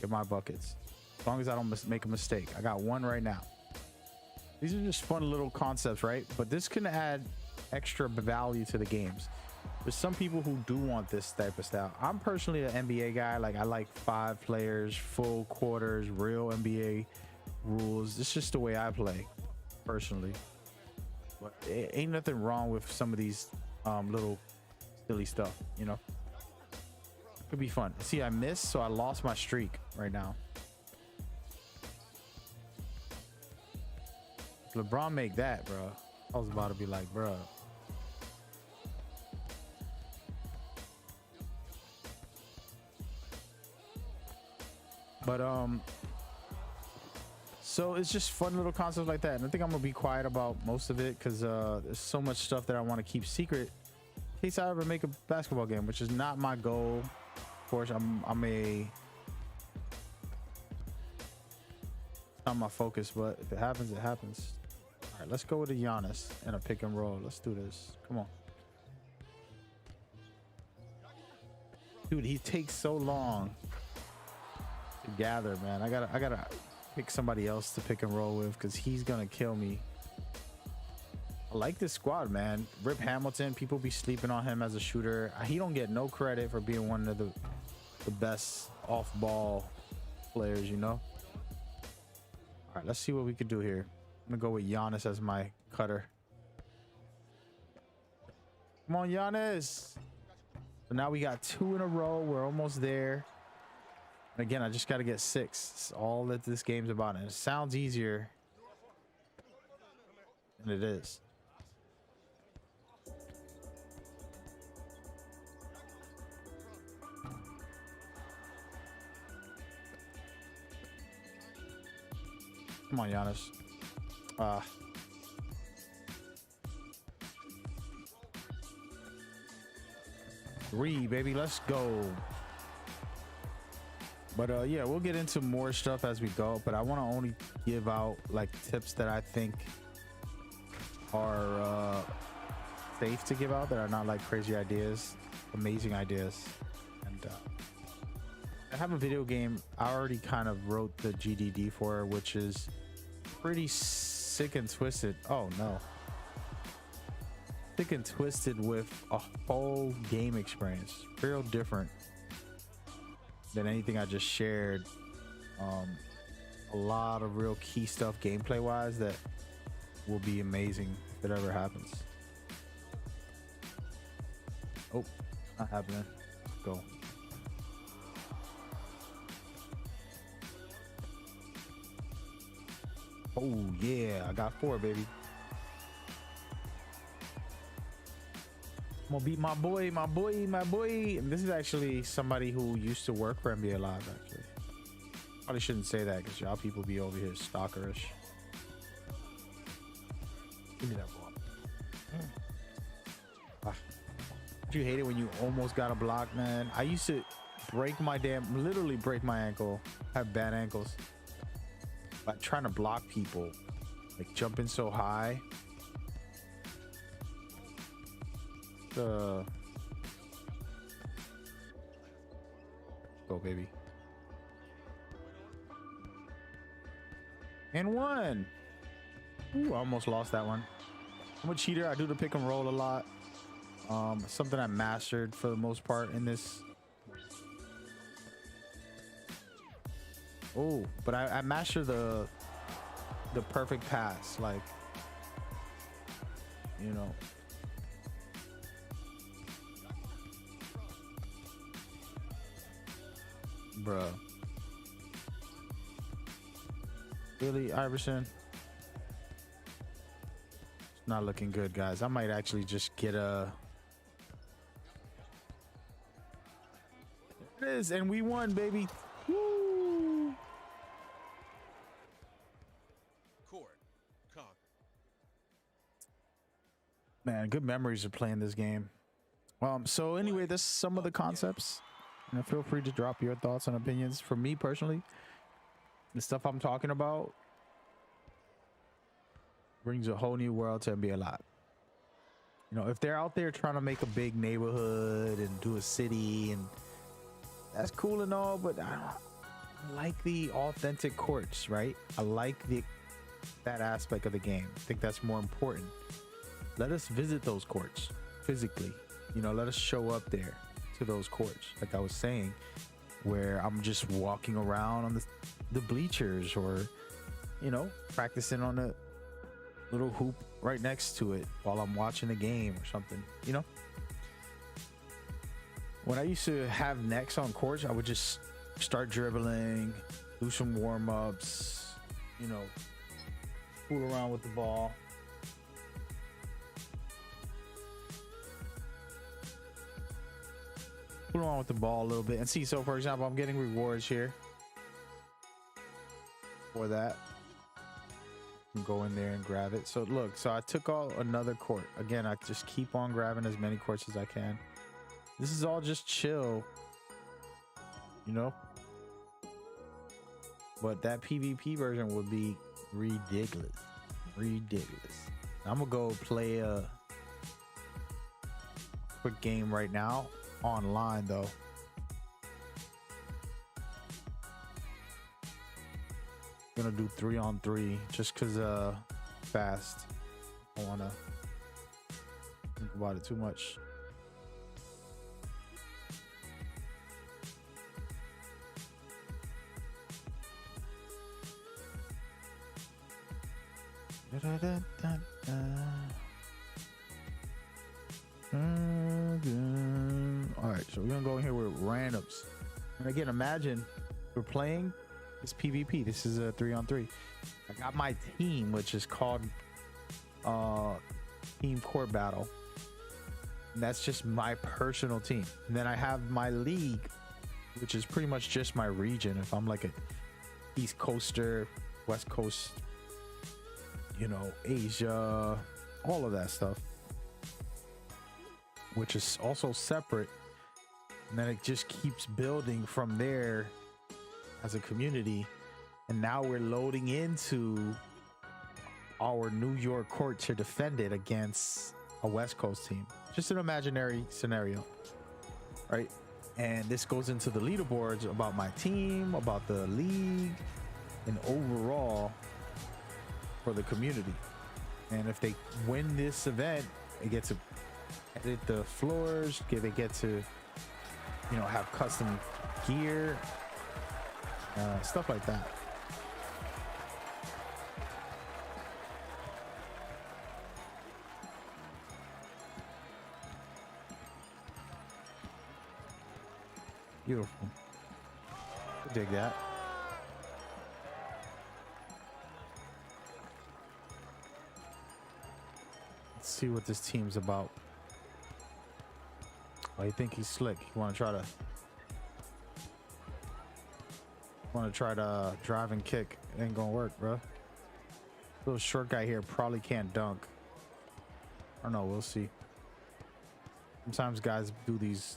get my buckets, as long as I don't make a mistake. I got 1 right now. These are just fun little concepts, right? But this can add extra value to the games. There's some people who do want this type of style. I'm personally an NBA guy. Like I like 5 players, full quarters, real NBA rules. It's just the way I play personally. But it ain't nothing wrong with some of these little silly stuff, you know. Could be fun. See, I missed, so I lost my streak right now. LeBron make that, bro. I was about to be like, bro. But so it's just fun little concepts like that, and I think I'm gonna be quiet about most of it because there's so much stuff that I want to keep secret in case I ever make a basketball game, which is not my goal. Of course, I'm it's not my focus, but if it happens, it happens. All right, let's go with a Giannis and a pick and roll. Let's do this. Come on, dude. He takes so long to gather, man. I gotta pick somebody else to pick and roll with because he's gonna kill me. I like this squad, man. Rip Hamilton, people be sleeping on him as a shooter. He don't get no credit for being one of the best off-ball players, you know. All right, let's see what we could do here. I'm gonna go with Giannis as my cutter. Come on, Giannis. So now we got 2 in a row. We're almost there. And again, I just got to get 6. It's all that this game's about, and it sounds easier than it is. Come on, Giannis. 3, baby. Let's go. But yeah, we'll get into more stuff as we go, but I want to only give out like tips that I think are safe to give out, that are not like crazy ideas, amazing ideas. And I have a video game I already kind of wrote the GDD for, which is pretty sick and twisted. Oh no, sick and twisted with a whole game experience, real different than anything I just shared. A lot of real key stuff gameplay wise that will be amazing if it ever happens. Oh, not happening. Let's go. Oh yeah, I got 4, baby. I'm gonna beat my boy. And this is actually somebody who used to work for NBA Live, actually. Probably shouldn't say that because y'all people be over here stalkerish. Give me that ball. Ah, do you hate it when you almost got a block, man? I used to literally break my ankle, have bad ankles, like trying to block people, like jumping so high. Go, baby. And one. Ooh, I almost lost that one. I'm a cheater. I do the pick and roll a lot. Something I mastered for the most part in this. Oh, but I mastered the perfect pass, like, you know. Bruh. Really, Iverson? It's not looking good, guys. I might actually just get a... It is, and we won, baby. Woo! Court conquered. Man, good memories of playing this game. So anyway, that's some of the concepts. And feel free to drop your thoughts and opinions. For me personally, the stuff I'm talking about brings a whole new world to NBA Live. You know, if they're out there trying to make a big neighborhood and do a city, and that's cool and all, but I like the authentic courts, right? I like that aspect of the game. I think that's more important. Let us visit those courts physically. You know, let us show up there to those courts, like I was saying, where I'm just walking around on the bleachers, or, you know, practicing on a little hoop right next to it while I'm watching the game or something. You know, when I used to have necks on courts, I would just start dribbling, do some warm-ups, you know, fool around with the ball. On with the ball a little bit and see. So for example, I'm getting rewards here for that. You can go in there and grab it. So look, so I took all another court. Again, I just keep on grabbing as many courts as I can. This is all just chill, you know, but that PvP version would be ridiculous. I'm gonna go play a quick game right now. Online though. Gonna do 3-on-3 just cause fast. I don't wanna think about it too much. All right, so we're gonna go in here with randoms, and again, imagine we're playing this PvP. This is a 3-on-3. I got my team, which is called Team Court Battle, and that's just my personal team. And then I have my league, which is pretty much just my region. If I'm like a East Coaster, West Coast, you know, Asia, all of that stuff, which is also separate. And then it just keeps building from there as a community. And now we're loading into our New York court to defend it against a West Coast team. Just an imaginary scenario, right? And this goes into the leaderboards about my team, about the league, and overall for the community. And if they win this event, they get to edit the floors, they get to, you know, have custom gear, stuff like that. Beautiful. Dig that. Let's see what this team's about. Oh, you think he's slick? You want to try to drive and kick? It ain't gonna work, bro. Little short guy here probably can't dunk. I don't know. We'll see. Sometimes guys do these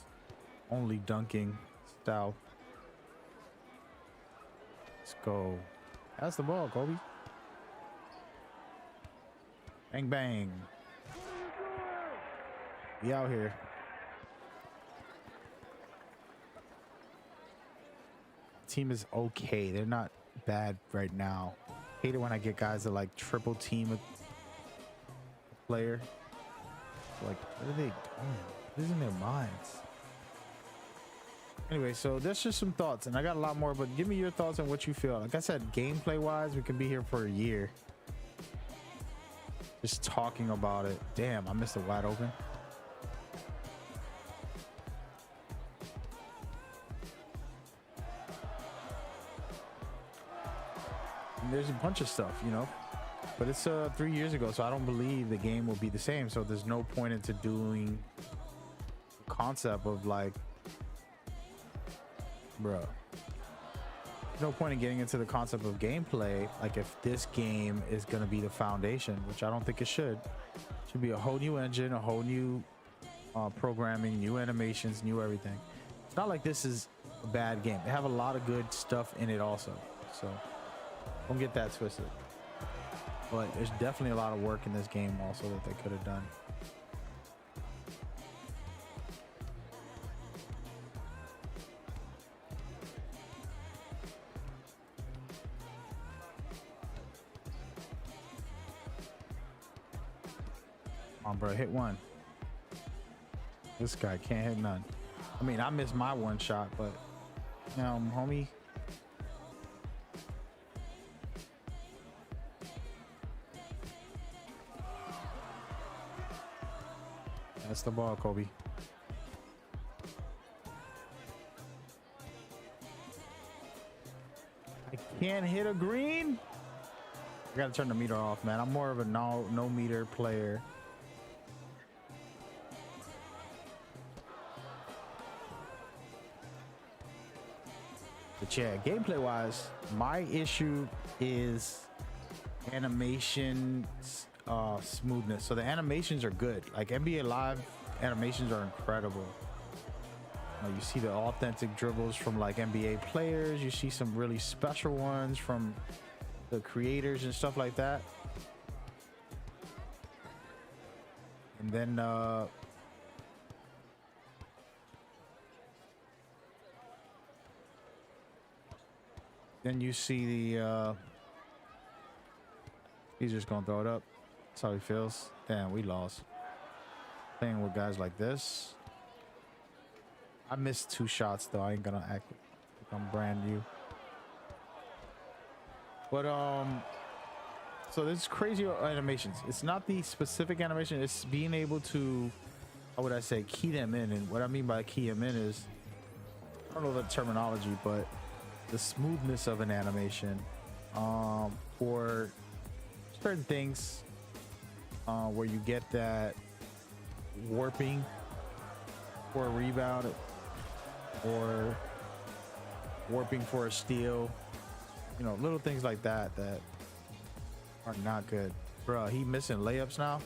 only dunking style. Let's go. That's the ball, Kobe. Bang, bang. We out here. Team is okay. They're not bad right now. Hate it when I get guys that like triple team a player. Like, what are they doing? What is in their minds? Anyway, so that's just some thoughts, and I got a lot more, but give me your thoughts on what you feel. Like I said, gameplay wise, we can be here for a year just talking about it. Damn, I missed it wide open. And there's a bunch of stuff, you know, but it's 3 years ago, so I don't believe the game will be the same. So there's no point into doing the concept of like, bro, there's no point in getting into the concept of gameplay. Like if this game is going to be the foundation, which I don't think it should be a whole new engine, a whole new programming, new animations, new everything. It's not like this is a bad game. They have a lot of good stuff in it also, so don't get that twisted. But there's definitely a lot of work in this game also that they could have done. Come on, bro, hit one. This guy can't hit none. I mean, I missed my one shot, but homie. That's the ball, Kobe. I can't hit a green. I gotta turn the meter off, man. I'm more of a no meter player. But yeah, gameplay wise, my issue is animation smoothness. So the animations are good. Like NBA Live animations are incredible. You see the authentic dribbles from like NBA players. You see some really special ones from the creators and stuff like that. And then you see the he's just gonna throw it up. That's how he feels. Damn, we lost. Playing with guys like this. I missed 2 shots though. I ain't gonna act like I'm brand new. But so there's crazy animations. It's not the specific animation, it's being able to, how would I say, key them in. And what I mean by key them in is, I don't know the terminology, but the smoothness of an animation for certain things where you get that warping for a rebound or warping for a steal, you know, little things like that that are not good. Bro, he missing layups now.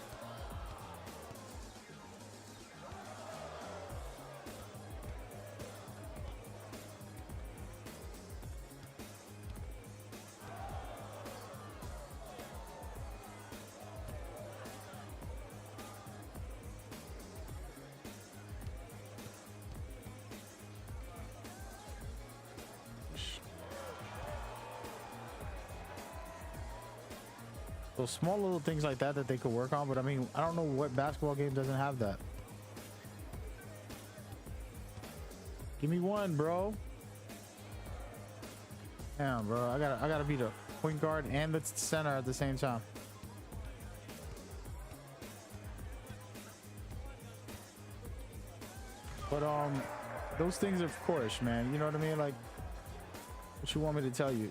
So small little things like that that they could work on, but I mean, I don't know what basketball game doesn't have that. Give me one, bro. Damn, bro. I gotta be the point guard and the center at the same time. But those things, of course, man. You know what I mean? Like, what you want me to tell you?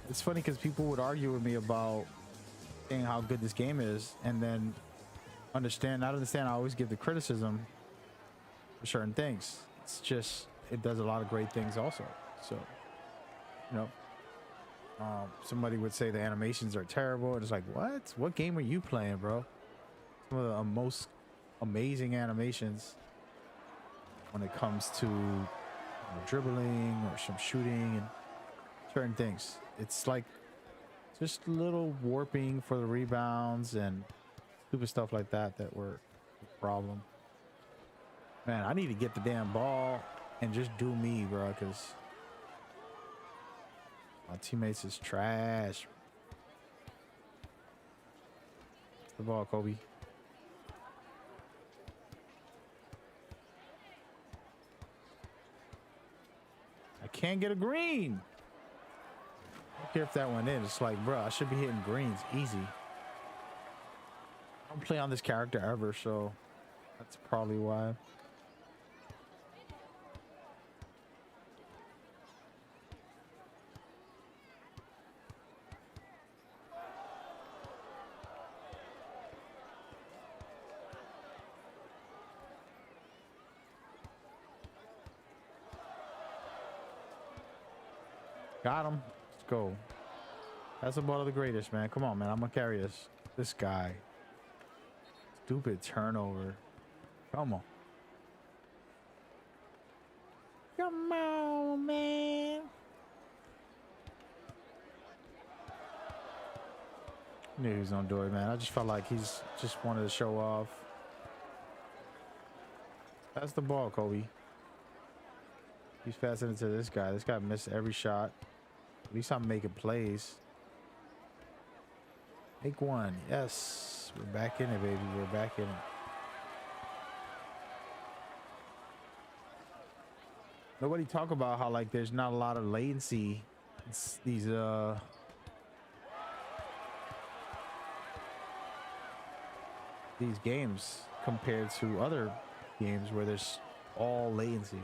It's funny because people would argue with me about saying how good this game is, and then not understand. I always give the criticism for certain things. It's just it does a lot of great things also. So, you know, somebody would say the animations are terrible, and it's like, what game are you playing, bro? some of the most amazing animations when it comes to dribbling or some shooting and certain things. It's like just little warping for the rebounds and stupid stuff like that that were a problem. Man, I need to get the damn ball and just do me, bro, because my teammates is trash. It's the ball, Kobe. I can't get a green. I don't care if that went in. It's like, bro, I should be hitting greens easy. I don't play on this character ever, so that's probably why. Got him. Let's go. That's the ball of the greatest, man. Come on, man. I'm gonna carry this. This guy. Stupid turnover. Come on. Come on, man. Knew he was gonna do it, man. I just felt like he's just wanted to show off. That's the ball, Kobe. He's passing it to this guy. This guy missed every shot. At least I'm making plays. Make one. Yes. We're back in it, baby. We're back in it. Nobody talk about how like there's not a lot of latency. It's these games compared to other games where there's all latency.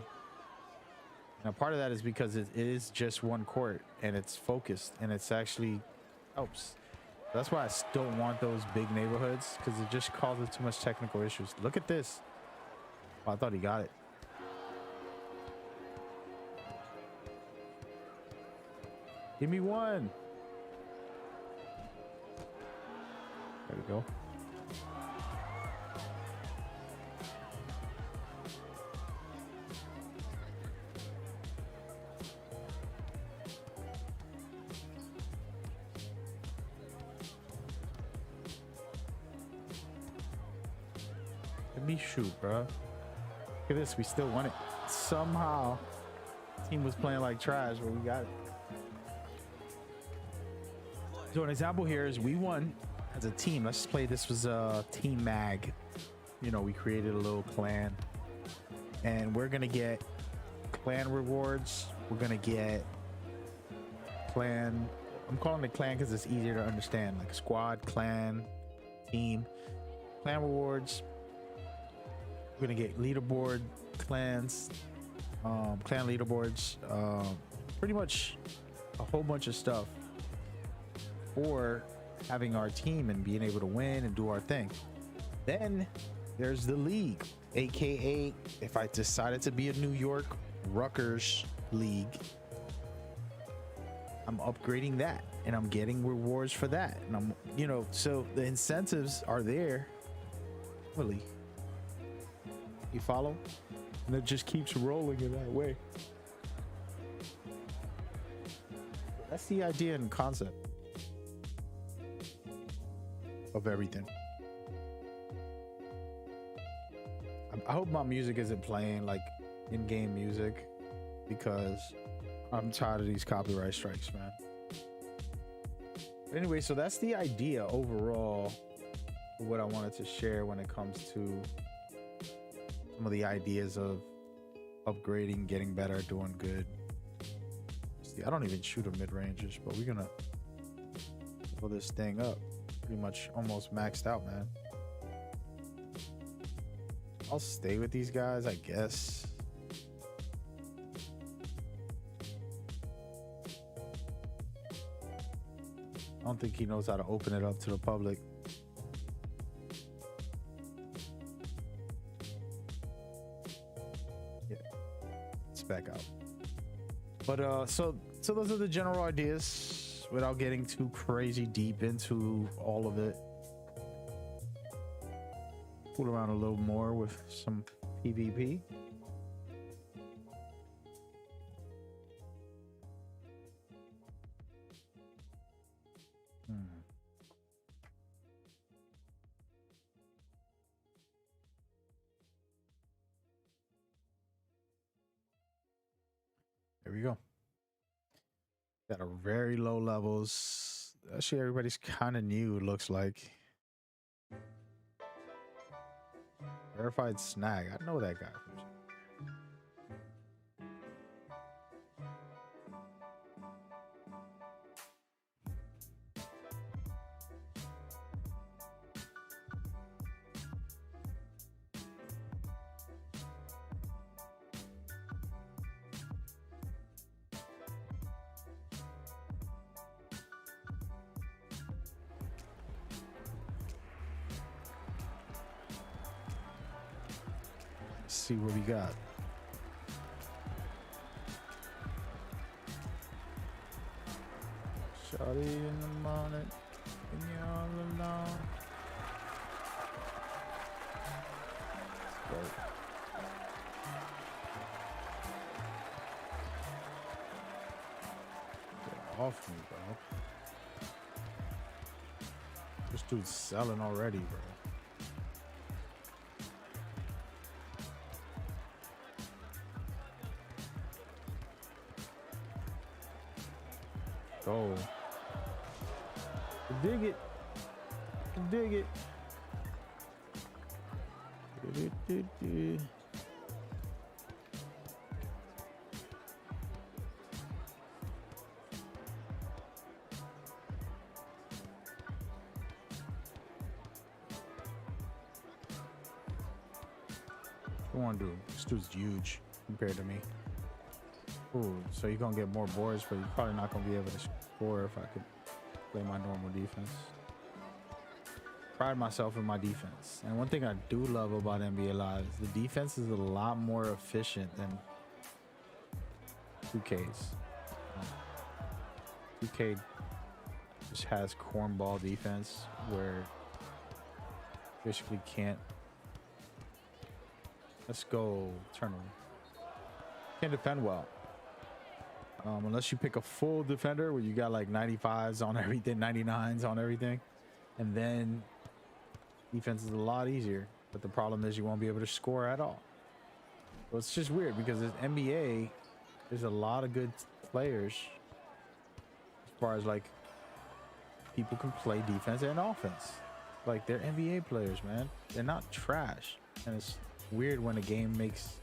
Now, part of that is because it is just one court and it's focused and it's actually helps. That's why I don't want those big neighborhoods, because it just causes too much technical issues. Look at this. Oh, I thought he got it. Give me one. There we go. Let me shoot, bro. Look at this. We still won it. Somehow, the team was playing like trash, but we got it. So an example here is we won as a team. Let's play. This was a team mag. You know, we created a little clan, and we're gonna get clan rewards. We're gonna get clan. I'm calling it clan because it's easier to understand. Like squad, clan, team, clan rewards. We're gonna get leaderboard clans, clan leaderboards, pretty much a whole bunch of stuff for having our team and being able to win and do our thing. Then there's the league, aka if I decided to be a New York Rutgers league, I'm upgrading that and I'm getting rewards for that. And I'm, you know, so the incentives are there. Really. You follow? And it just keeps rolling in that way. That's the idea and concept of everything. I hope my music isn't playing like in-game music, because I'm tired of these copyright strikes, man. But anyway, so that's the idea overall of what I wanted to share when it comes to some of the ideas of upgrading, getting better, doing good. See, I don't even shoot a mid-ranges, but we're gonna pull this thing up. Pretty much almost maxed out, man. I'll stay with these guys, I guess. I don't think he knows how to open it up to the public. Yeah, it's back out. But so those are the general ideas without getting too crazy deep into all of it. Fool around a little more with some PvP. There we go. Got a very low levels. Actually, everybody's kind of new, it looks like. Verified snag. I know that guy. See what we got. Shawty in the morning, and you're all alone. Let's go. Get off me, bro. This dude's selling already, bro. Go. Dig it. Dig it. What want to do? This dude's huge compared to me. Ooh, so you're gonna get more boards, but you're probably not gonna be able to score if I could play my normal defense. Pride myself in my defense, and one thing I do love about NBA Live is the defense is a lot more efficient than 2K's. 2K just has cornball defense where basically can't. Let's go turnover. Can't defend well. Unless you pick a full defender where you got like 95s on everything, 99s on everything, and then defense is a lot easier. But the problem is you won't be able to score at all. So it's just weird because in NBA, there's a lot of good players as far as like people can play defense and offense. Like they're NBA players, man. They're not trash. And it's weird when a game makes.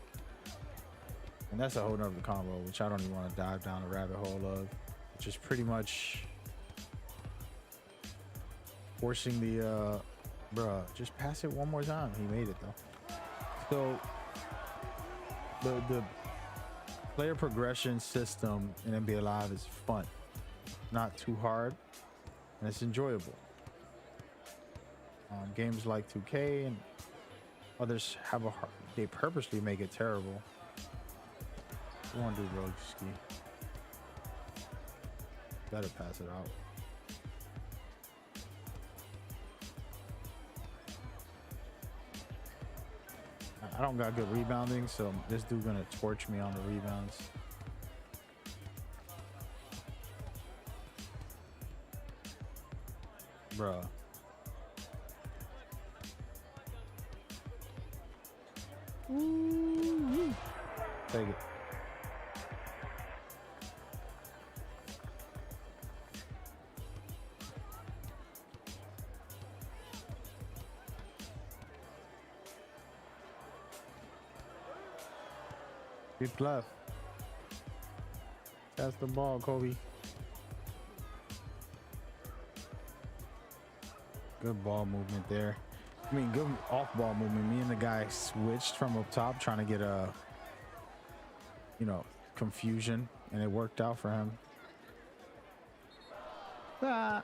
And that's a whole nother combo, which I don't even want to dive down the rabbit hole of, which is pretty much forcing the, bruh, just pass it one more time. He made it though. So the player progression system in NBA Live is fun, not too hard, and it's enjoyable. Games like 2K and others have a hard, they purposely make it terrible. I want to do rogue ski. Better pass it out. I don't got good rebounding, so this dude gonna torch me on the rebounds. Bruh. Ooh. Take it. Deep left. That's the ball, Kobe. Good ball movement there. I mean, good off-ball movement. Me and the guy switched from up top, trying to get a, you know, confusion, and it worked out for him. Ah,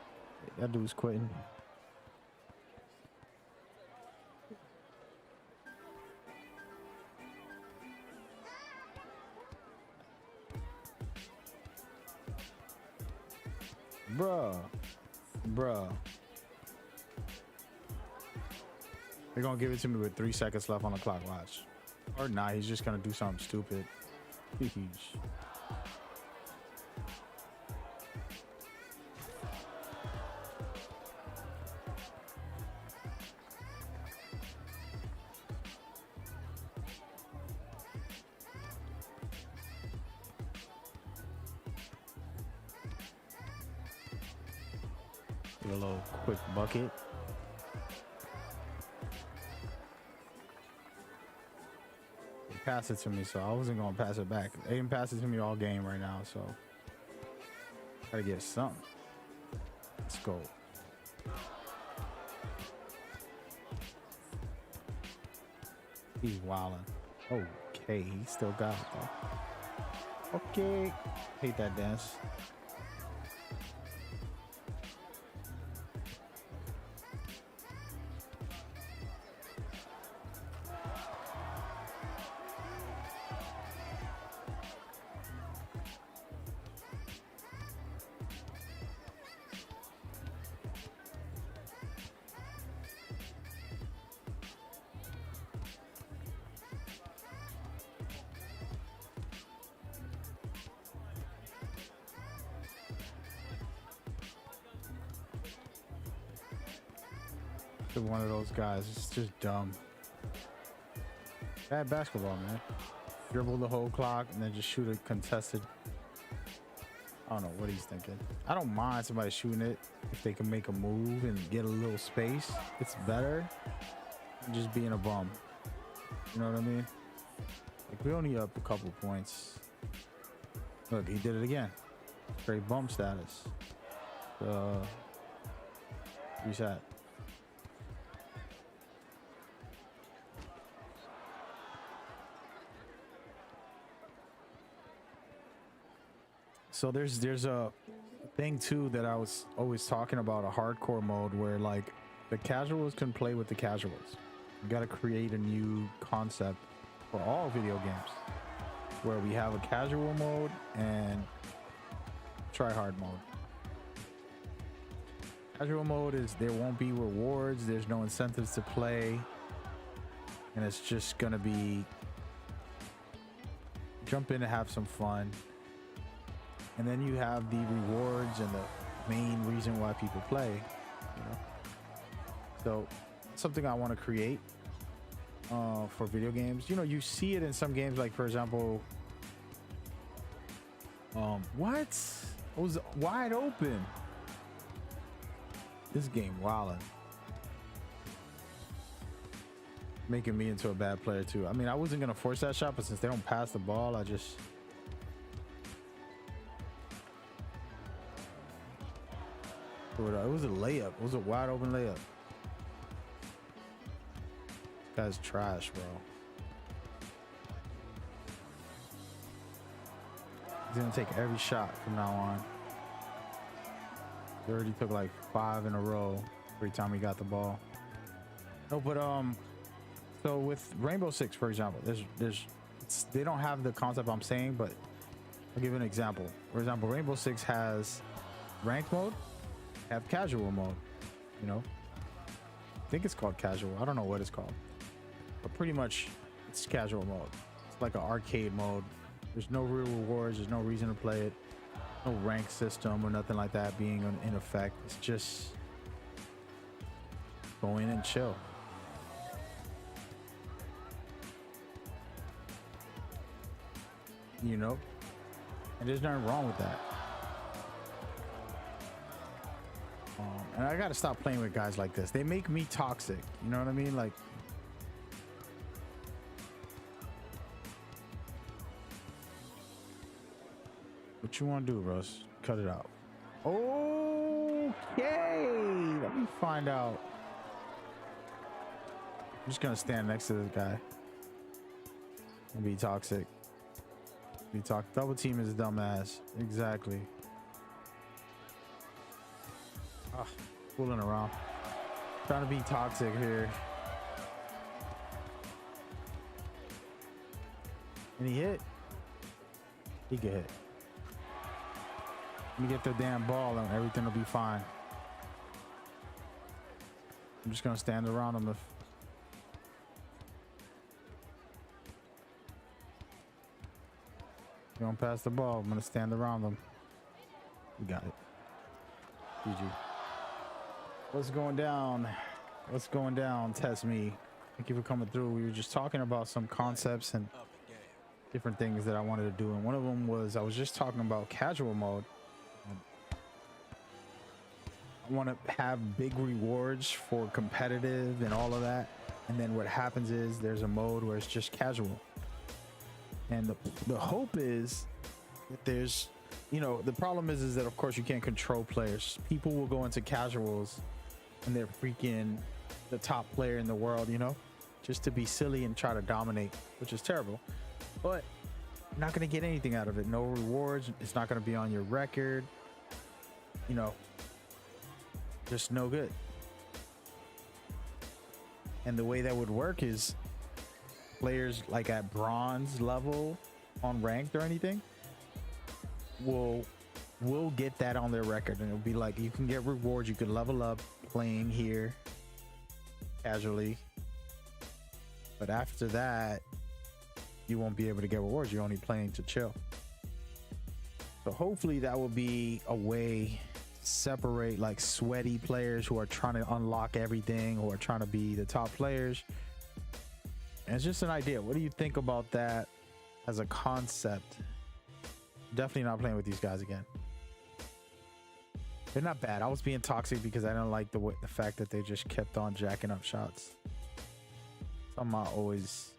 that dude's quitting. Bruh. They're gonna give it to me with 3 seconds left on the clock. Watch. Or not, he's just gonna do something stupid. Huge. Get a little quick bucket. He passed it to me, so I wasn't gonna pass it back. They didn't pass it to me all game right now, so gotta get something. Let's go. He's wilding. Okay, he still got it though. Okay, hate that dance. One of those guys. It's just dumb. Bad basketball, man. Dribble the whole clock and then just shoot a contested. I don't know what he's thinking. I don't mind somebody shooting it if they can make a move and get a little space. It's better than just being a bum. You know what I mean? Like, we only up a couple points. Look, he did it again. Straight bum status. Reset. So there's a thing too that I was always talking about, a hardcore mode where like the casuals can play with the casuals. You got to create a new concept for all video games where we have a casual mode and try hard mode. Casual mode is there won't be rewards, there's no incentives to play, and it's just gonna be jump in and have some fun. And then you have the rewards and the main reason why people play, you know. So something I want to create for video games. You know, you see it in some games, like for example, what? It was wide open. This game wildin'. Making me into a bad player too. I mean, I wasn't gonna force that shot, but since they don't pass the ball, I just. It was a layup. It was a wide open layup. This guy's trash, bro. He's gonna take every shot from now on. He already took like 5 in a row every time he got the ball. No, but so with Rainbow Six, for example, they don't have the concept I'm saying, but I'll give you an example. For example, Rainbow Six has ranked mode, have casual mode, you know. I think it's called casual. I don't know what it's called, but pretty much it's casual mode. It's like an arcade mode. There's no real rewards. There's no reason to play it. No rank system or nothing like that being in effect. It's just go in and chill. You know, and there's nothing wrong with that. And I gotta stop playing with guys like this. They make me toxic. You know what I mean? Like, what you want to do, Russ? Cut it out. Okay, let me find out. I'm just gonna stand next to this guy and be toxic. Double team is a dumbass. Exactly. Fooling around. Trying to be toxic here. And he hit. He can hit. Let me get the damn ball and everything will be fine. I'm just gonna stand around him gonna pass the ball. I'm gonna stand around them. We got it. GG. What's going down? What's going down? Test me. Thank you for coming through. We were just talking about some concepts and Of the game. different things that I wanted to do, and one of them was I was just talking about casual mode. I want to have big rewards for competitive and all of that, and then what happens is there's a mode where it's just casual, and the hope is that there's, you know, the problem is that of course you can't control players. People will go into casuals and they're freaking the top player in the world, you know, just to be silly and try to dominate, which is terrible. But you're not going to get anything out of it. No rewards. It's not going to be on your record. You know, just no good. And the way that would work is players like at bronze level on ranked or anything will get that on their record, and it'll be like you can get rewards, you can level up playing here casually, but after that you won't be able to get rewards. You're only playing to chill. So hopefully that will be a way to separate like sweaty players who are trying to unlock everything or trying to be the top players. And it's just an idea. What do you think about that as a concept? Definitely not playing with these guys again. They're not bad. I was being toxic because I don't like the fact that they just kept on jacking up shots. Something I always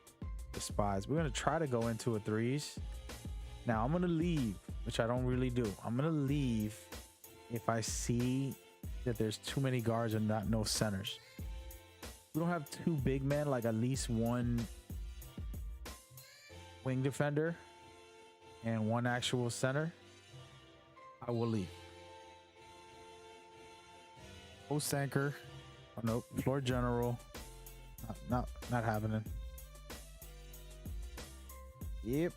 despise. We're gonna try to go into a threes. Now I'm gonna leave, which I don't really do. I'm gonna leave if I see that there's too many guards and no centers. We don't have two big men, like at least one wing defender and one actual center. I will leave. Post anchor. Oh, nope. Floor general. Not happening. Yep.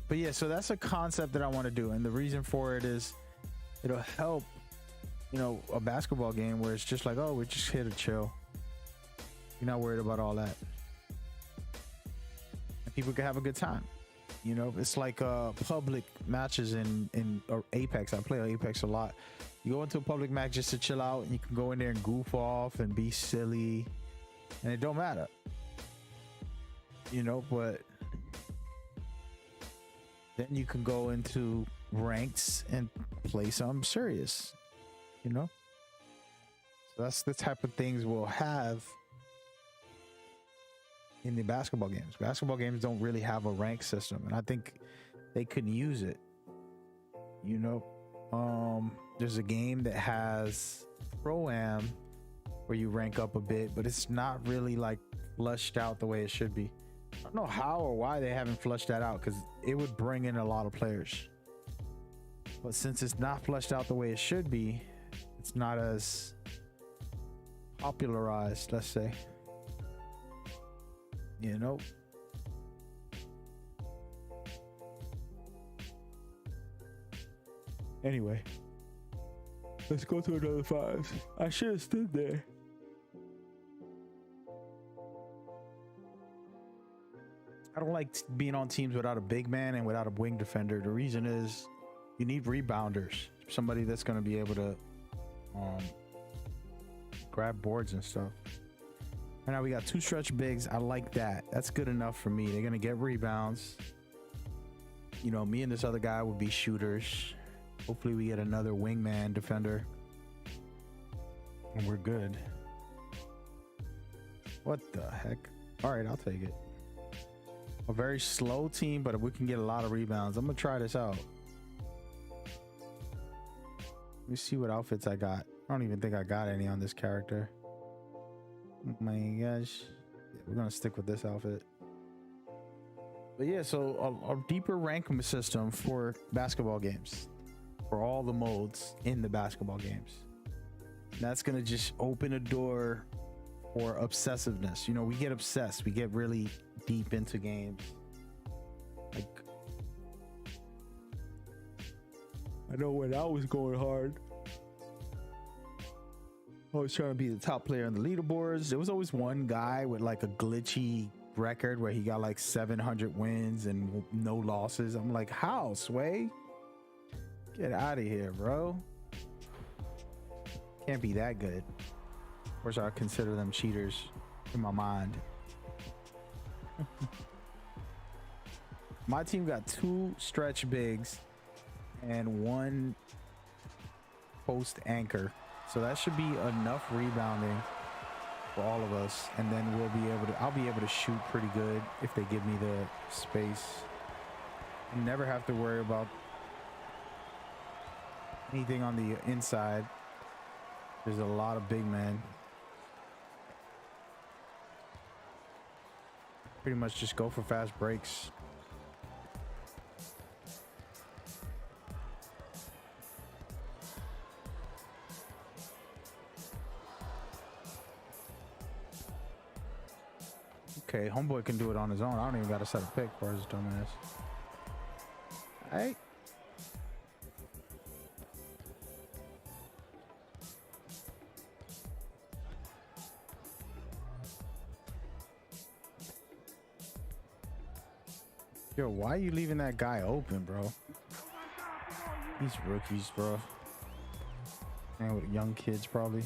But yeah, so that's a concept that I want to do, and the reason for it is it'll help, you know, a basketball game where it's just like, oh, we're just here to chill. You're not worried about all that, and people can have a good time. You know, it's like public matches in or Apex. I play Apex a lot. You go into a public match just to chill out, and you can go in there and goof off and be silly, and it don't matter. You know, but then you can go into ranks and play something serious. You know, so that's the type of things we'll have in the basketball games. Basketball games don't really have a rank system, and I think they could use it. You know, there's a game that has Pro-Am where you rank up a bit, but it's not really like flushed out the way it should be. I don't know how or why they haven't flushed that out, because it would bring in a lot of players. But since it's not flushed out the way it should be, it's not as popularized, let's say. You know, anyway, let's go to another five. I should have stood there. I don't like being on teams without a big man and without a wing defender. The reason is you need rebounders, somebody that's going to be able to grab boards and stuff. Right now we got two stretch bigs. I like that. That's good enough for me. They're gonna get rebounds. You know, me and this other guy will be shooters. Hopefully we get another wingman defender, and we're good. What the heck? All right, I'll take it. A very slow team, but if we can get a lot of rebounds, I'm gonna try this out. Let me see what outfits I got. I don't even think I got any on this character. Oh my gosh, yeah, we're gonna stick with this outfit. But yeah, so a deeper ranking system for basketball games, for all the modes in the basketball games. That's gonna just open a door for obsessiveness. You know, we get obsessed, we get really deep into games. Like, I know when I was going hard, I was trying to be the top player on the leaderboards. There was always one guy with like a glitchy record where he got like 700 wins and no losses. I'm like, how, Sway? Get out of here, bro. Can't be that good. Or should I consider them cheaters in my mind? My team got 2 stretch bigs and 1 post anchor. So that should be enough rebounding for all of us, and then I'll be able to shoot pretty good if they give me the space. I never have to worry about anything on the inside. There's a lot of big men. Pretty much just go for fast breaks. Okay, homeboy can do it on his own. I don't even got to set a pick for his dumbass. Hey. Yo, why are you leaving that guy open, bro? These rookies, bro. And with young kids, probably.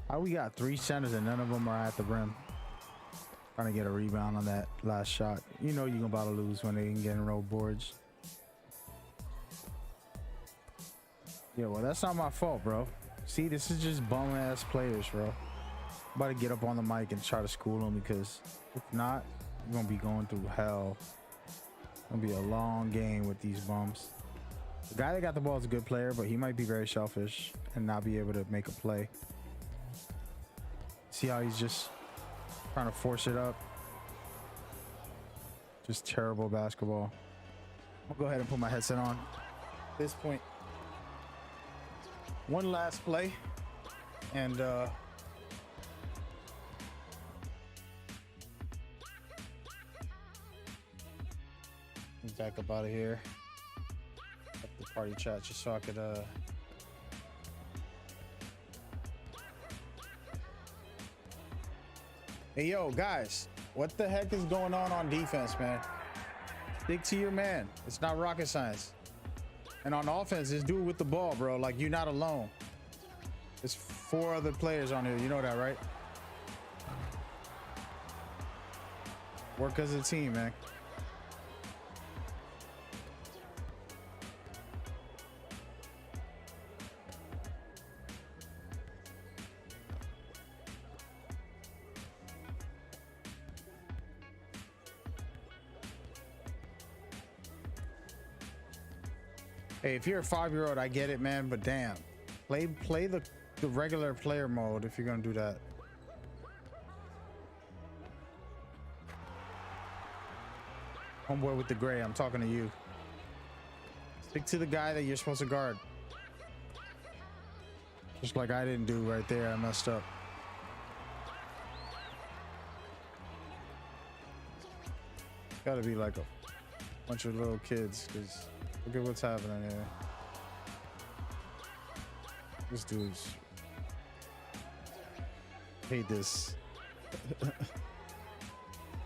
How we got 3 centers and none of them are at the rim? Trying to get a rebound on that last shot. You know you're about to lose when they can get in roll boards. Yeah, well, that's not my fault, bro. See, this is just bum ass players, bro. I'm about to get up on the mic and try to school them, because if not, you're gonna be going through hell. It's gonna be a long game with these bums. The guy that got the ball is a good player, but he might be very selfish and not be able to make a play. See how he's just trying to force it up? Just terrible basketball. I'll go ahead and put my headset on at this point. One last play, and back up out of here. Up the party chat just so I could Hey yo, guys, what the heck is going on defense, man? Stick to your man. It's not rocket science. And on offense, just do it with the ball, bro. Like, you're not alone. There's 4 other players on here. You know that, right? Work as a team, man. Hey, if you're a 5-year-old, I get it, man, but damn. Play the regular player mode if you're gonna do that. Homeboy with the gray, I'm talking to you. Stick to the guy that you're supposed to guard. Just like I didn't do right there, I messed up. Gotta be like a bunch of little kids, because look at what's happening here. This dude's... hate this.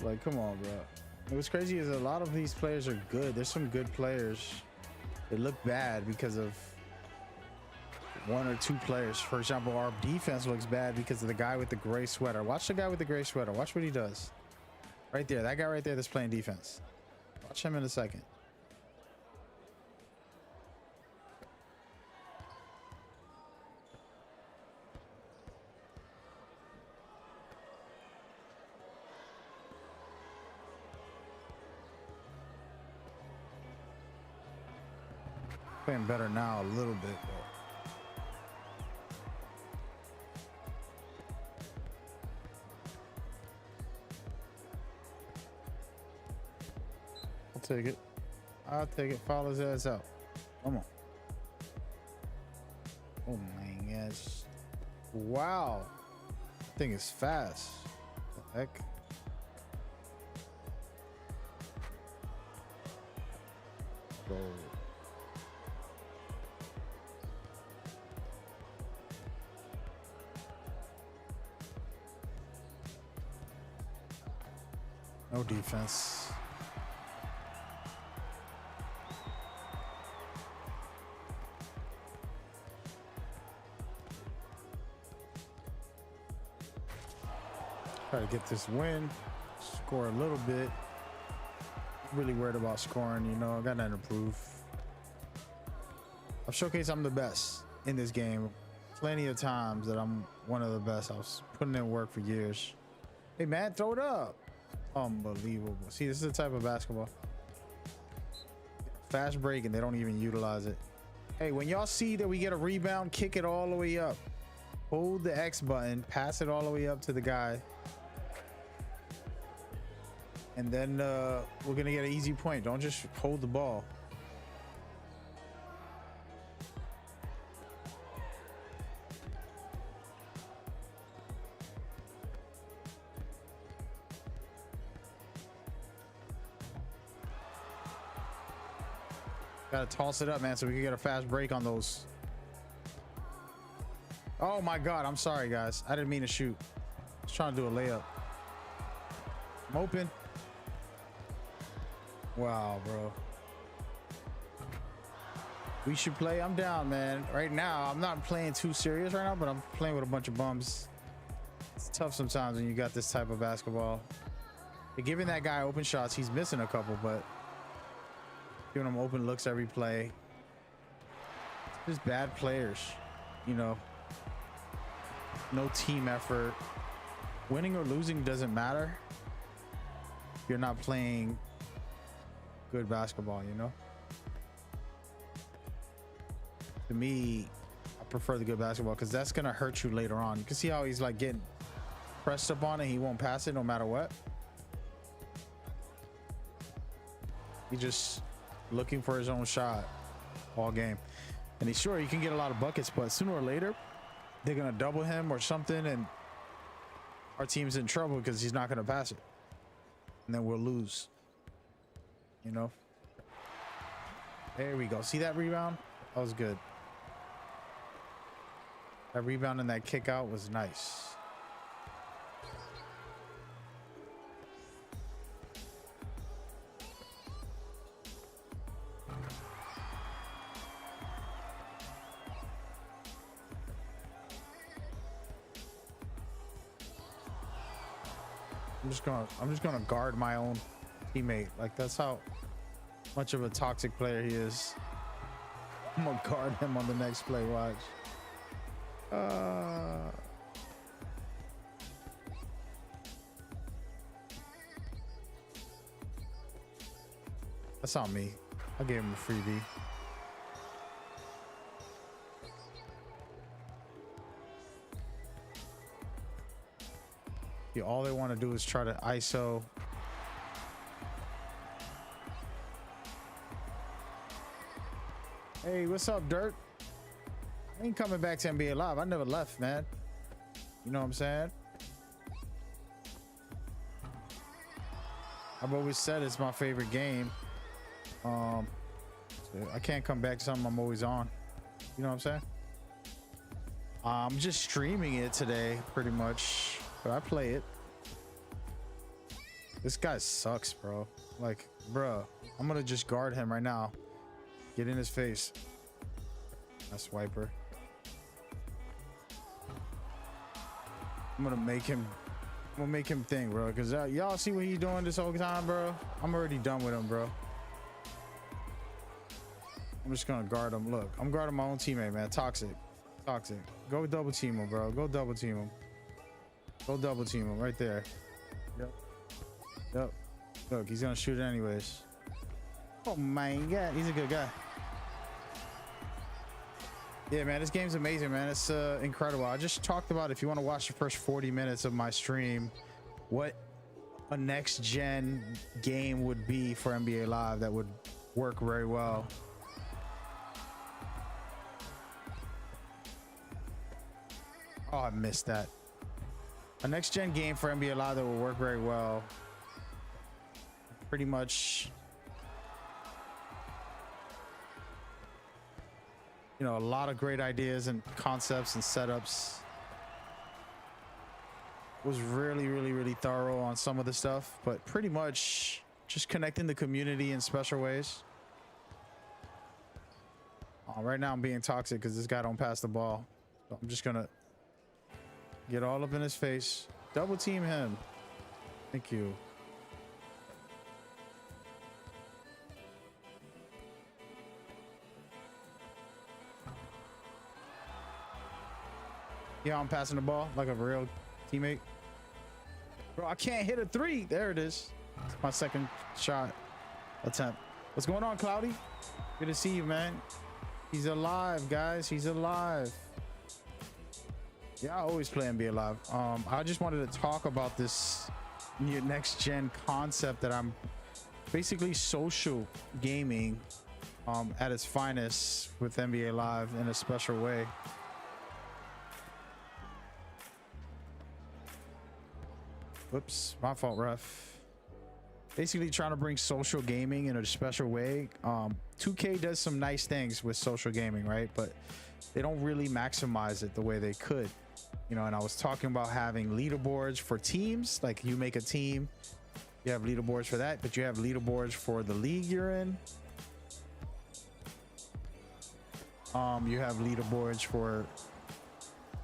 Like, come on, bro. And what's crazy is a lot of these players are good. There's some good players. They look bad because of 1 or 2 players. For example, our defense looks bad because of the guy with the gray sweater. Watch the guy with the gray sweater. Watch what he does. Right there. That guy right there that's playing defense. Watch him in a second. Playing better now a little bit, but I'll take it. I'll take it. Foul his ass out. Come on. Oh my gosh. Wow. Thing is fast. What the heck? Go. No defense. Try to get this win, score a little bit. Really worried about scoring, you know. I got nothing to prove. I've showcased I'm the best in this game plenty of times, that I'm one of the best. I was putting in work for years. Hey man, throw it up. Unbelievable. See, this is the type of basketball. Fast break and they don't even utilize it. Hey, when y'all see that we get a rebound, kick it all the way up. Hold the X button, pass it all the way up to the guy. And then we're gonna get an easy point. Don't just hold the ball. Gotta toss it up, man, so we can get a fast break on those. Oh my God, I'm sorry, guys. I didn't mean to shoot. I was trying to do a layup. I'm open. Wow, bro. We should play. I'm down, man. Right now, I'm not playing too serious right now, but I'm playing with a bunch of bums. It's tough sometimes when you got this type of basketball. You're giving that guy open shots. He's missing a couple, but giving him open looks every play. It's just bad players, you know. No team effort. Winning or losing doesn't matter. You're not playing good basketball, you know. To me, I prefer the good basketball because that's gonna hurt you later on. You can see how he's like getting pressed up on it. He won't pass it no matter what. He just looking for his own shot all game, and he's sure he can get a lot of buckets, but sooner or later they're gonna double him or something, and our team's in trouble because he's not gonna pass it, and then we'll lose, you know. There we go. See that rebound? That was good. That rebound and that kick out was nice. I'm just gonna guard my own teammate. Like, that's how much of a toxic player he is. I'm gonna guard him on the next play. Watch. That's on me. I gave him a freebie. Yeah, all they want to do is try to ISO. Hey, what's up, Dirt? I ain't coming back to NBA Live. I never left, man. You know what I'm saying? I've always said it's my favorite game. So I can't come back to something I'm always on. You know what I'm saying? I'm just streaming it today, pretty much. But I play it. This guy sucks, bro. Like, bro, I'm gonna just guard him right now. Get in his face. That's Swiper. I'm gonna make him think, bro, because y'all see what he's doing this whole time, bro. I'm already done with him, bro. I'm just gonna guard him. Look, I'm guarding my own teammate, man. Toxic. Go double team him, bro. Go double team him. Go double team him right there. Yep. Look, he's gonna shoot it anyways. Oh my God, he's a good guy. Yeah, man, this game's amazing, man. It's incredible. I just talked about, if you want to watch the first 40 minutes of my stream, what a next gen game would be for NBA Live that would work very well. Oh, I missed that. A next gen game for NBA Live that will work very well. Pretty much, you know, a lot of great ideas and concepts and setups. was really thorough on some of the stuff, but pretty much just connecting the community in special ways. Right now I'm being toxic because this guy don't pass the ball. So I'm just gonna get all up in his face. Double team him. Thank you. Yeah, I'm passing the ball like a real teammate. Bro, I can't hit a three. There it is. It's my second shot attempt. What's going on, Cloudy? Good to see you, man. He's alive, guys. He's alive. Yeah, I always play NBA Live. I just wanted to talk about this new next gen concept that I'm basically social gaming at its finest with NBA Live in a special way. Whoops, my fault, ref. Basically trying to bring social gaming in a special way. 2K does some nice things with social gaming, right? But they don't really maximize it the way they could. You know, and I was talking about having leaderboards for teams. Like you make a team, you have leaderboards for that, but you have leaderboards for the league you're in. You have leaderboards for,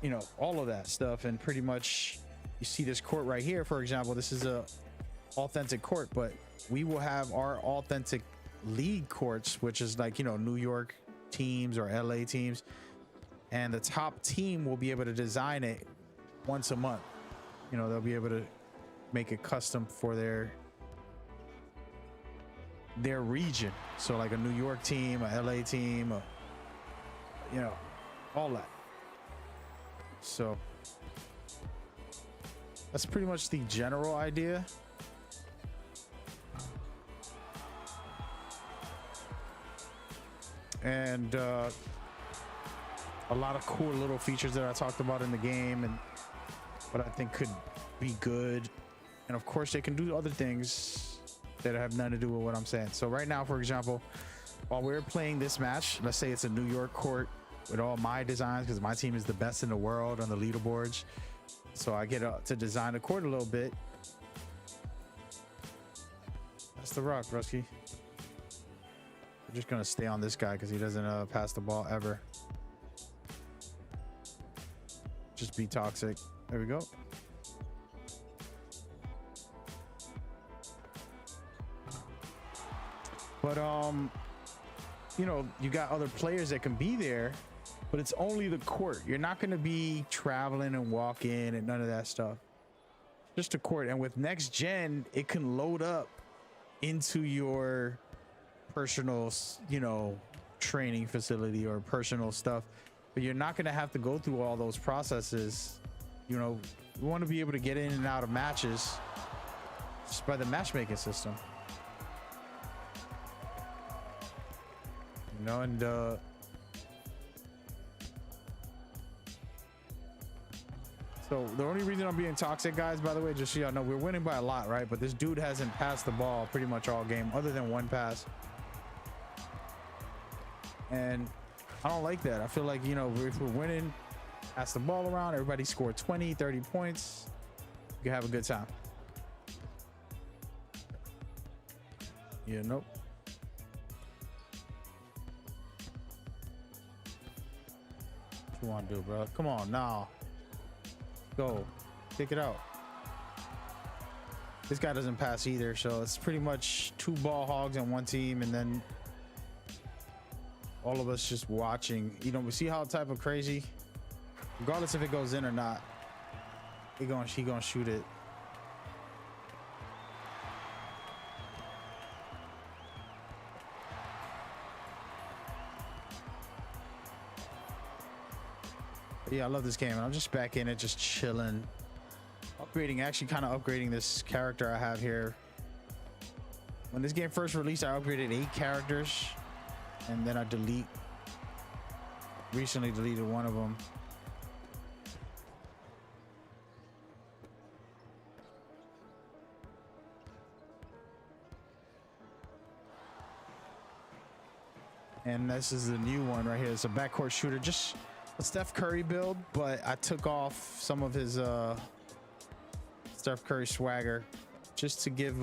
you know, all of that stuff. And pretty much you see this court right here, for example. This is a authentic court, but we will have our authentic league courts, which is like, you know, New York teams or LA teams, and the top team will be able to design it once a month. You know, they'll be able to make it custom for their region. So like a New York team, a LA team, you know, all that. So that's pretty much the general idea. And a lot of cool little features that I talked about in the game and what I think could be good. And of course they can do other things that have nothing to do with what I'm saying. So right now, for example, while we're playing this match, let's say it's a New York court with all my designs, because my team is the best in the world on the leaderboards. So I get to design the court a little bit. That's the rock, Rusky. I'm just gonna stay on this guy because he doesn't pass the ball ever. Just be toxic. There we go. But you know, you got other players that can be there, but it's only the court. You're not going to be traveling and walking and none of that stuff. Just a court. And with next gen, it can load up into your personal, you know, training facility or personal stuff, but you're not going to have to go through all those processes. You know, we want to be able to get in and out of matches just by the matchmaking system. You know, and so the only reason I'm being toxic, guys, by the way, just so y'all know, we're winning by a lot, right? But this dude hasn't passed the ball pretty much all game other than one pass. And I don't like that. I feel like, you know, if we're winning, pass the ball around, everybody score 20, 30 points, you can have a good time. Yeah, nope. What you want to do, bro? Come on, now. Go. Take it out. This guy doesn't pass either, so it's pretty much two ball hogs on one team, and then all of us just watching. You know, we see how type of crazy, regardless if it goes in or not, he gonna shoot it. Yeah, I love this game. I'm just back in it, just chilling, upgrading, actually kind of upgrading this character I have here. When this game first released, I upgraded 8 characters, and then I recently deleted one of them. And this is the new one right here. It's a backcourt shooter, just a Steph Curry build, but I took off some of his Steph Curry swagger, just to give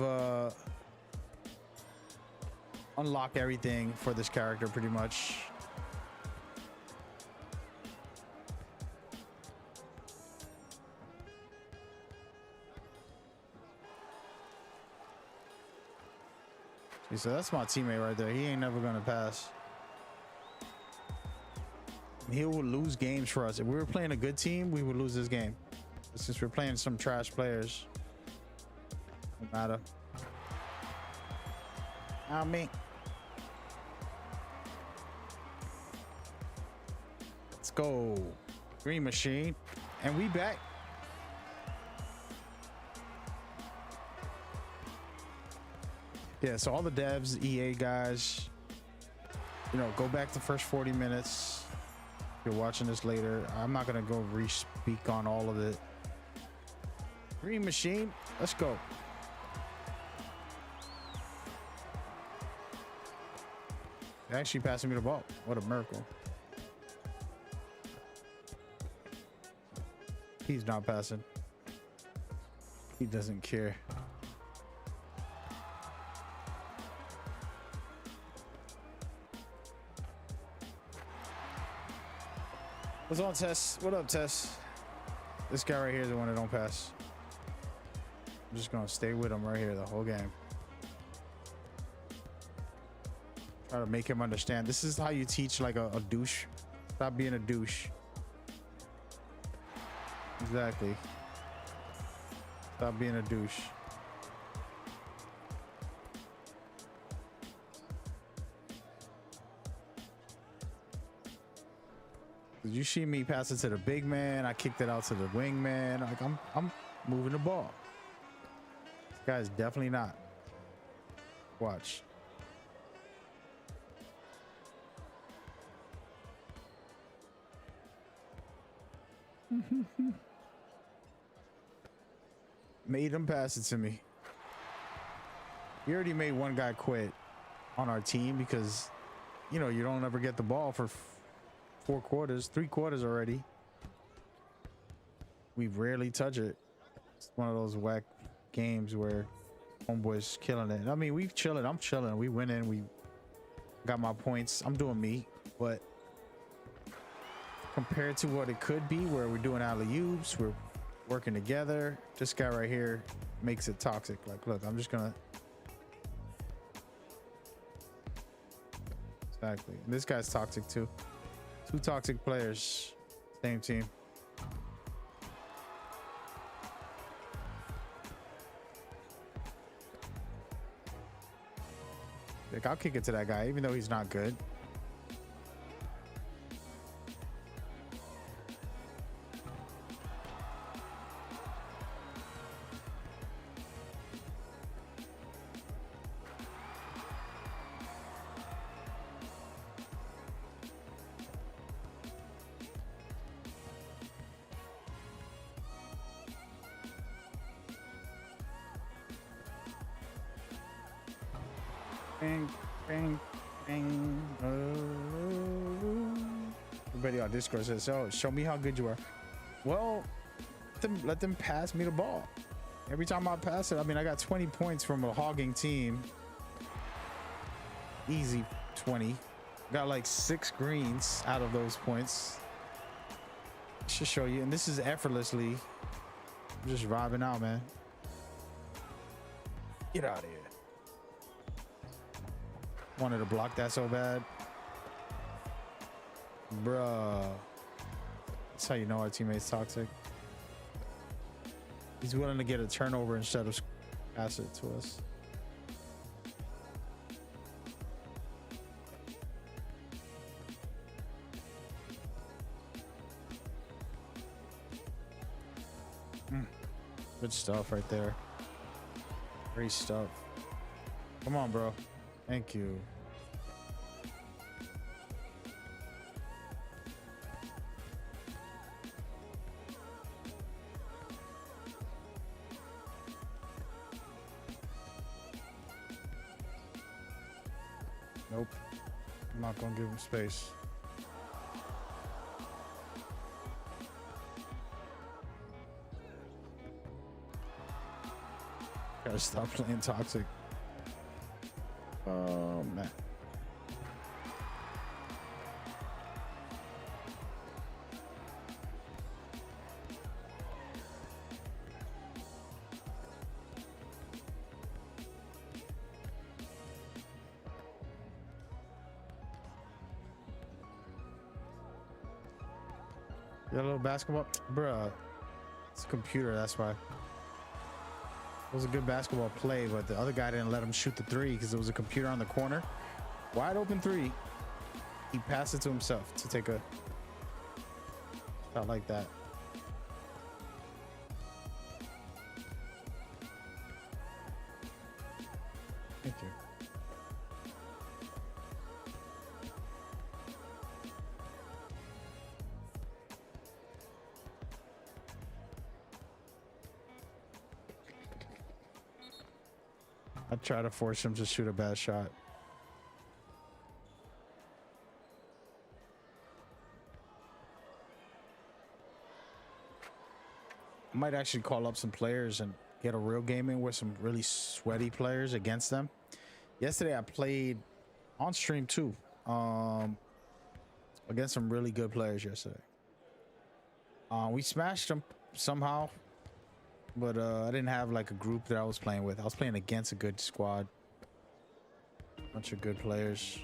unlock everything for this character pretty much. See, so that's my teammate right there. He ain't never gonna pass. He will lose games for us. If we were playing a good team, we would lose this game. But since we're playing some trash players, no matter. I mean, let's go. Green machine. And we back. Yeah, so all the devs, EA guys, you know, go back the first 40 minutes. If you're watching this later, I'm not gonna go re-speak on all of it. Green machine, let's go. They're actually passing me the ball. What a miracle. He's not passing. He doesn't care. What's on, Tess? What up, Tess? This guy right here is the one that don't pass. I'm just gonna stay with him right here the whole game. Try to make him understand. This is how you teach like a douche. Stop being a douche. Exactly. Stop being a douche. Did you see me pass it to the big man? I kicked it out to the wing man. Like I'm moving the ball. This guy's definitely not. Watch. Made him pass it to me. We already made one guy quit on our team because, you know, you don't ever get the ball for 4 quarters, 3 quarters already. We rarely touch it. It's one of those whack games where homeboy's killing it. I mean, we chilling. I'm chilling. We winning. We got my points. I'm doing me, but compared to what it could be, where we're doing alley-oops, we're working together. This guy right here makes it toxic. Like, look, I'm just gonna. Exactly. And this guy's toxic too. 2 toxic players, same team. Like, I'll kick it to that guy, even though he's not good. Bang, bang, bang. Everybody on Discord says, "Oh, show me how good you are." Well, let them pass me the ball. Every time I pass it, I mean, I got 20 points from a hogging team. Easy 20. Got like 6 greens out of those points. Should show you, and this is effortlessly. I'm just vibing out, man. Get out of here. Wanted to block that so bad. Bruh. That's how you know our teammate's toxic. He's willing to get a turnover instead of pass it to us. Good stuff right there. Great stuff. Come on, bro. Thank you. Nope. I'm not gonna give him space. Gotta stop playing toxic. Oh man. You got a little basketball? Bruh. It's a computer, that's why. It was a good basketball play, but the other guy didn't let him shoot the three because it was a computer on the corner. Wide open three. He passed it to himself to take a shot like that. Thank you. I try to force him to shoot a bad shot. I might actually call up some players and get a real game in with some really sweaty players against them. Yesterday I played on stream too, against some really good players yesterday. We smashed them somehow. But I didn't have like a group that I was playing with. I was playing against a good squad. Bunch of good players.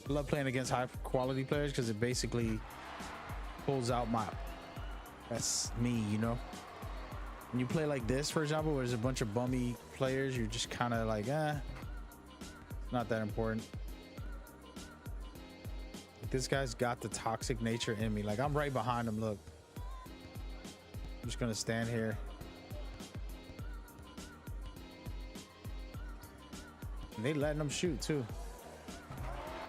I love playing against high quality players because it basically pulls out that's me, you know? When you play like this, for example, where there's a bunch of bummy players, you're just kind of like, it's not that important. Like, this guy's got the toxic nature in me. Like, I'm right behind him, look. I'm just gonna stand here. And they letting them shoot too.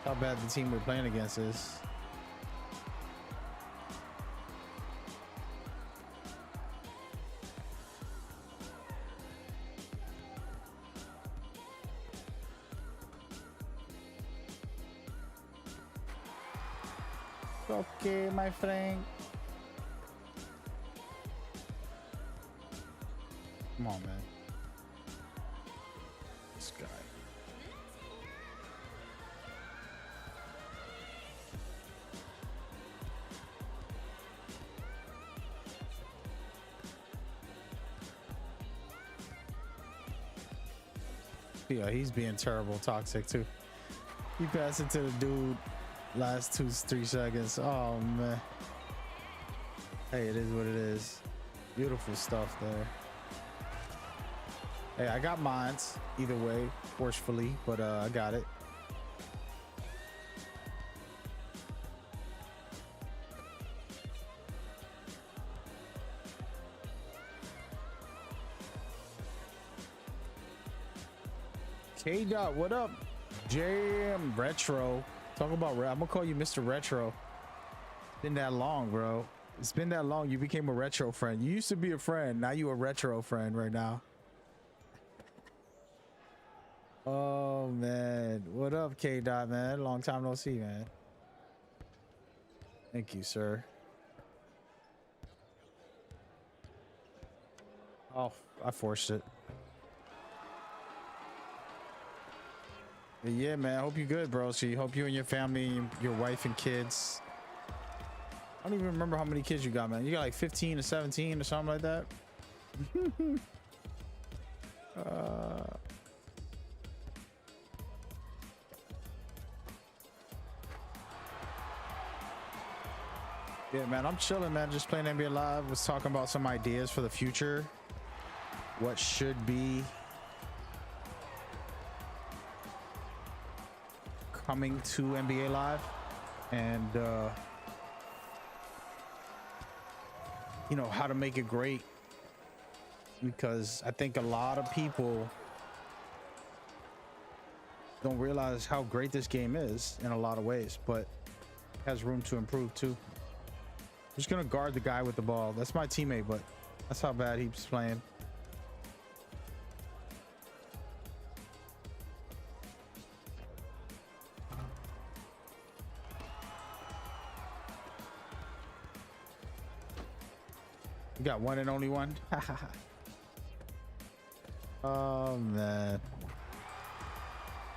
How bad the team we're playing against is. Okay, my friend. Come on, man. This guy. Yeah, he's being terrible toxic too. He passed it to the dude last 2-3 seconds. Oh man. Hey, it is what it is. Beautiful stuff there. Hey, I got mines either way, forcefully, but I got it. K-Dot, what up? Jam Retro. Talk about, I'm gonna call you Mr. Retro. Been that long, bro. It's been that long. You became a retro friend. You used to be a friend. Now you a retro friend right now. Oh man, what up, K-Dot, man? Long time no see, man. Thank you, sir. Oh, I forced it. But yeah, man, I hope you're good, bro. So you hope you and your family, your wife and kids. I don't even remember how many kids you got, man. You got like 15 or 17 or something like that. Yeah, man, I'm chilling, man. Just playing NBA Live. Was talking about some ideas for the future. What should be coming to NBA Live, and you know, how to make it great, because I think a lot of people don't realize how great this game is in a lot of ways, but has room to improve too. I'm just gonna guard the guy with the ball. That's my teammate, but that's how bad he's playing. You got one and only one. Oh man.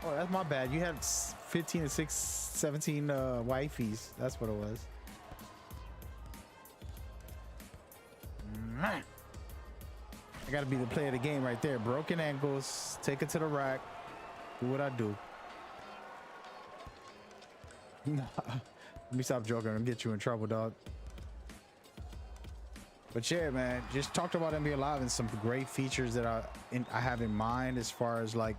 Oh, that's my bad. You had 15 and 6, 17 wifeys. That's what it was. I gotta be the player of the game right there. Broken ankles, take it to the rack, do what I do. Nah, let me stop joking. I'm get you in trouble, dog. But yeah, man, just talked about NBA Live and some great features that I have in mind, as far as like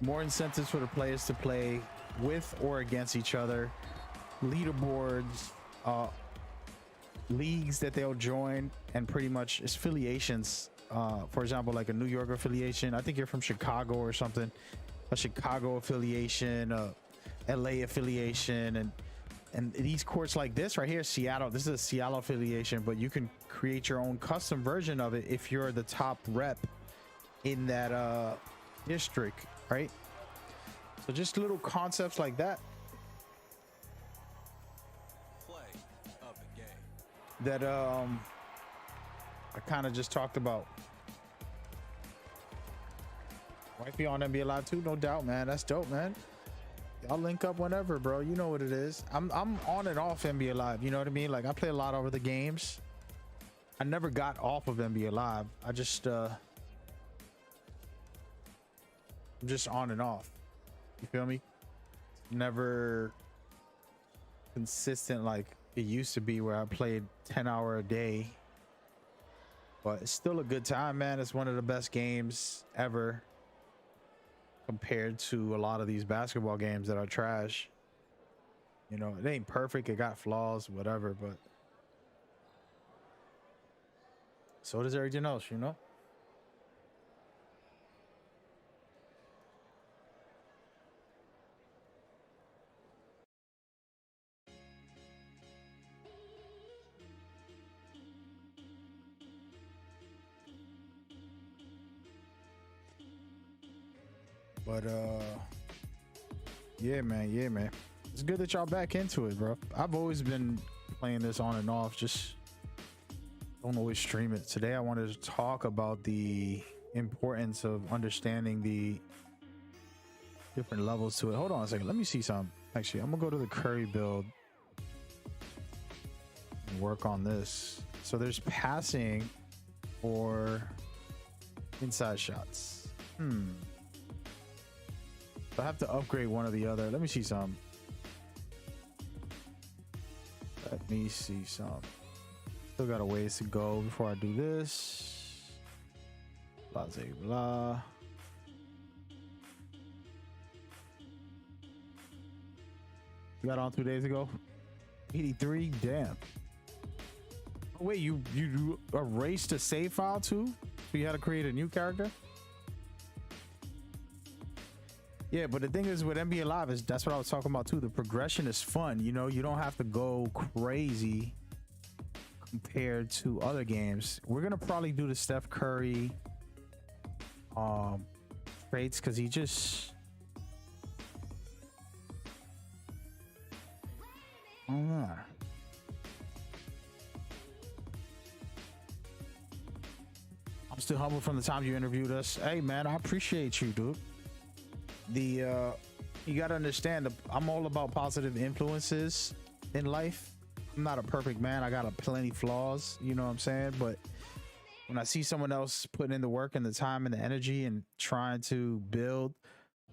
more incentives for the players to play with or against each other, leaderboards, leagues that they'll join, and pretty much affiliations. For example, like a New York affiliation. I think you're from Chicago or something. A Chicago affiliation, LA affiliation, and these courts like this right here, Seattle. This is a Seattle affiliation, but you can create your own custom version of it if you're the top rep in that district, right? So just little concepts like that Play of the game. that I kind of just talked about. Might be on NBA Live too, no doubt, man. That's dope, man. Y'all link up whenever, bro. You know what it is. I'm on and off NBA Live. You know what I mean? Like, I play a lot over the games. I never got off of NBA Live. I just I'm just on and off. You feel me? Never consistent like it used to be, where I played 10-hour a day. But it's still a good time, man. It's one of the best games ever, compared to a lot of these basketball games that are trash. You know, it ain't perfect. It got flaws, whatever, but so does everything else, you know? But yeah, man. It's good that y'all back into it, bro. I've always been playing this on and off, just don't always stream it. Today I wanted to talk about the importance of understanding the different levels to it. Hold on a second. Let me see something. Actually, I'm gonna go to the Curry build and work on this. So there's passing or inside shots. I have to upgrade one or the other. Let me see some. Still got a ways to go before I do this. Blah, blah, blah. You got on 2 days ago? 83? Damn. Oh, wait, you erased a save file too? So you had to create a new character? Yeah, but the thing is with NBA Live is that's what I was talking about too. The progression is fun. You know, you don't have to go crazy compared to other games. We're gonna probably do the Steph Curry traits because he just I'm still humble from the time you interviewed us. Hey man, I appreciate you, dude. You gotta understand, I'm all about positive influences in life. I'm not a perfect man. I got plenty flaws, you know what I'm saying? But when I see someone else putting in the work and the time and the energy and trying to build,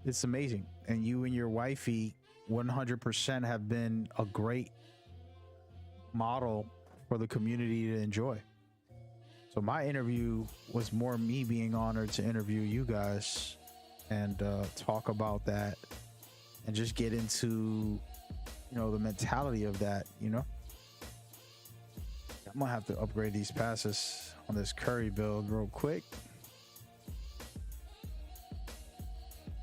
it's amazing. And you and your wifey 100% have been a great model for the community to enjoy. So my interview was more me being honored to interview you guys and talk about that and just get into, you know, the mentality of that, you know. I'm gonna have to upgrade these passes on this Curry build real quick.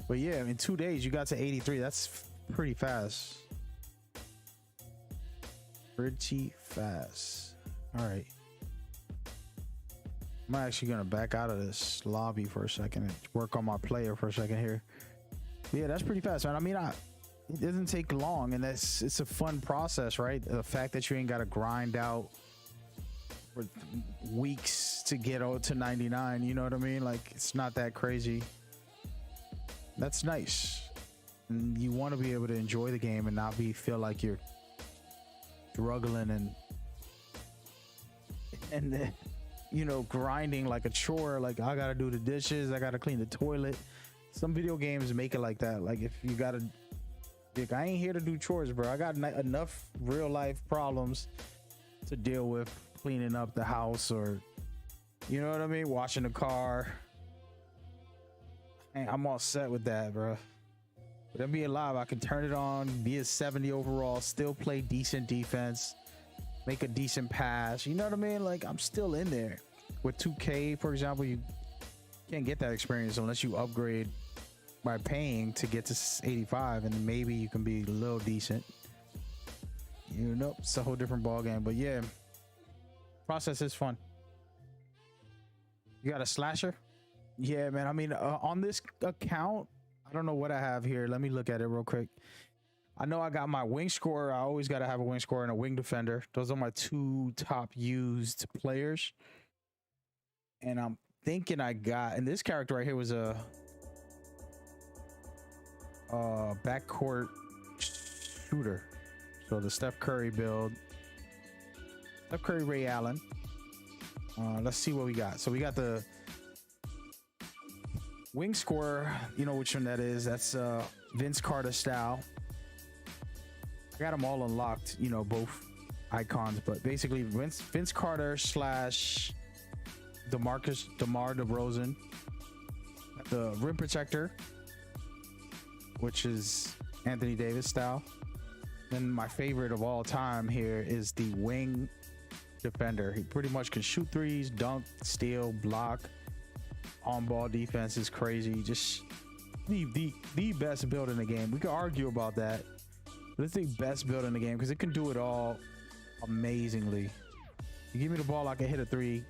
But yeah, in 2 days you got to 83. That's pretty fast. Pretty fast. All right. I'm actually gonna back out of this lobby for a second and work on my player for a second here. Yeah, that's pretty fast, man. I mean, it doesn't take long, and it's a fun process, right? The fact that you ain't gotta grind out for weeks to get out to 99. You know what I mean? Like, it's not that crazy. That's nice. And you want to be able to enjoy the game and not feel like you're struggling and you know, grinding like a chore. Like, I gotta do the dishes, I gotta clean the toilet. Some video games make it like that. Like, if you gotta, like, I ain't here to do chores, bro. I got enough real life problems to deal with, cleaning up the house, or, you know what I mean, washing the car. Hey, I'm all set with that, bro. But NBA Live, I can turn it on, be a 70 overall, still play decent defense, make a decent pass. You know what I mean? Like, I'm still in there. With 2K, for example, you can't get that experience unless you upgrade by paying to get to 85, and maybe you can be a little decent. You know, it's a whole different ball game. But yeah, process is fun. You got a slasher? Yeah, man. I mean, on this account, I don't know what I have here. Let me look at it real quick. I know I got my wing scorer. I always got to have a wing scorer and a wing defender. Those are my two top used players. And I'm thinking I got, and this character right here was a backcourt shooter. So the Steph Curry build. Steph Curry, Ray Allen. Let's see what we got. So we got the wing scorer, you know which one that is. That's Vince Carter style. I got them all unlocked, you know, both icons, but basically Vince Carter slash DeMar DeRozan. The rim protector, which is Anthony Davis style. Then my favorite of all time here is the wing defender. He pretty much can shoot threes, dunk, steal, block. On ball defense is crazy. Just the best build in the game. We could argue about that, but it's the best build in the game because it can do it all amazingly. You give me the ball, I can hit a three.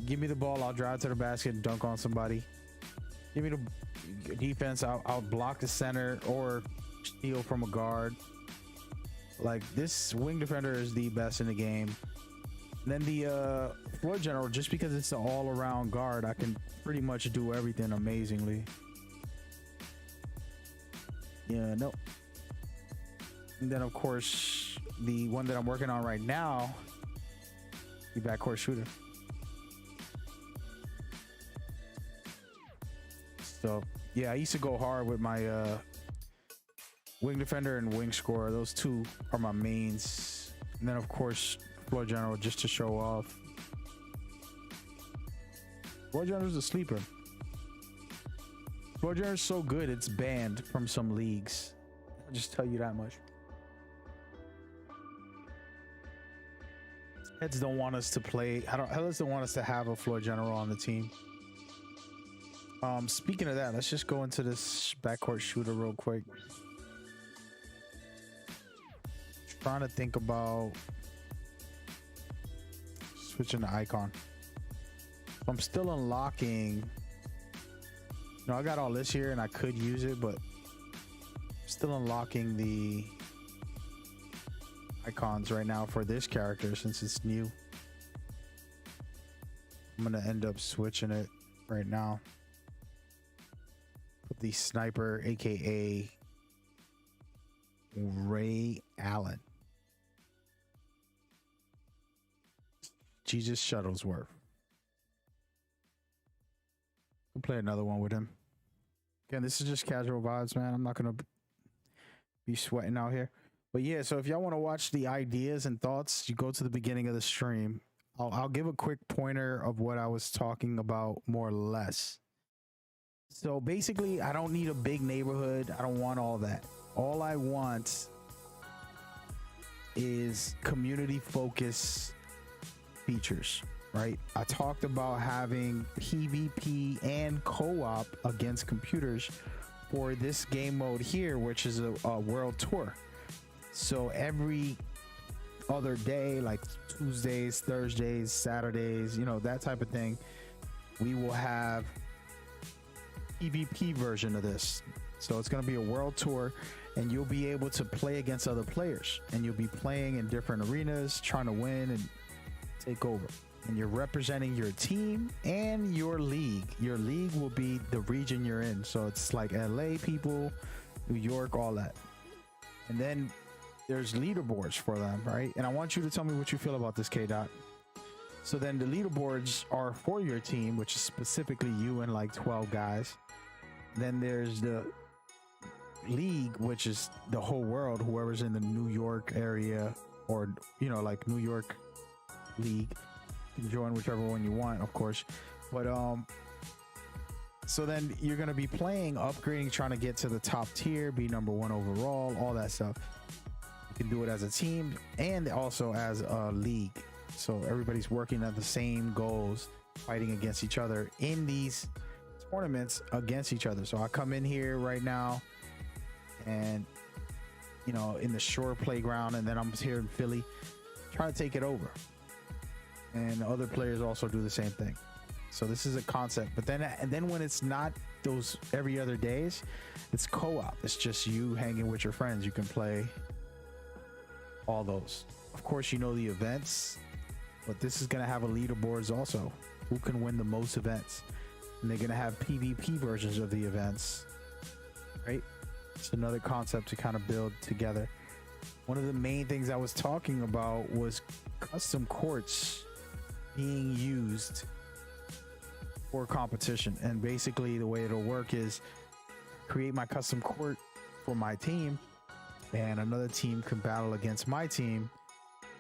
Give me the ball, I'll drive to the basket and dunk on somebody. Give me the defense, I'll block the center or steal from a guard. Like, this wing defender is the best in the game. And then the floor general, just because it's an all-around guard, I can pretty much do everything amazingly. Yeah, no. And then of course the one that I'm working on right now, the backcourt shooter. So yeah, I used to go hard with my wing defender and wing scorer. Those two are my mains. And then of course floor general, just to show off. Floor general is a sleeper. Floor general is so good it's banned from some leagues. I'll just tell you that much. Heads don't want us to play. Heads don't want us to have a floor general on the team. Speaking of that, let's just go into this backcourt shooter real quick. Trying to think about switching the icon. I'm still unlocking. You know, I got all this here and I could use it, but I'm still unlocking the icons right now for this character since it's new. I'm gonna end up switching it right now. Put the sniper, aka Ray Allen. Jesus Shuttlesworth. We'll play another one with him. Again, this is just casual vibes, man. I'm not gonna be sweating out here. But yeah, so if y'all want to watch the ideas and thoughts, you go to the beginning of the stream. I'll give a quick pointer of what I was talking about, more or less. So basically, I don't need a big neighborhood. I don't want all that. All I want is community focus features, right? I talked about having PvP and co-op against computers for this game mode here, which is a world tour. So every other day, like Tuesdays, Thursdays, Saturdays, you know, that type of thing, we will have PvP version of this. So it's going to be a world tour and you'll be able to play against other players and you'll be playing in different arenas, trying to win and take over. And you're representing your team and your league. Your league will be the region you're in. So it's like LA people, New York, all that. And then there's leaderboards for them, right? And I want you to tell me what you feel about this, K Dot. So then the leaderboards are for your team, which is specifically you and like 12 guys. Then there's the league, which is the whole world, whoever's in the New York area, or you know, like New York league. You can join whichever one you want, of course. But so then you're going to be playing, upgrading, trying to get to the top tier, be number 1 overall, all that stuff. You can do it as a team and also as a league. So everybody's working at the same goals, fighting against each other in these tournaments against each other. So I come in here right now and, you know, in the Shore Playground, and then I'm here in Philly trying to take it over. And other players also do the same thing. So this is a concept. But then when it's not those every other days, it's co-op. It's just you hanging with your friends. You can play all those. Of course, you know the events, but this is going to have a leaderboards also. Who can win the most events? And they're going to have PvP versions of the events, right? It's another concept to kind of build together. One of the main things I was talking about was custom courts being used for competition. And basically the way it'll work is create my custom court for my team, and another team can battle against my team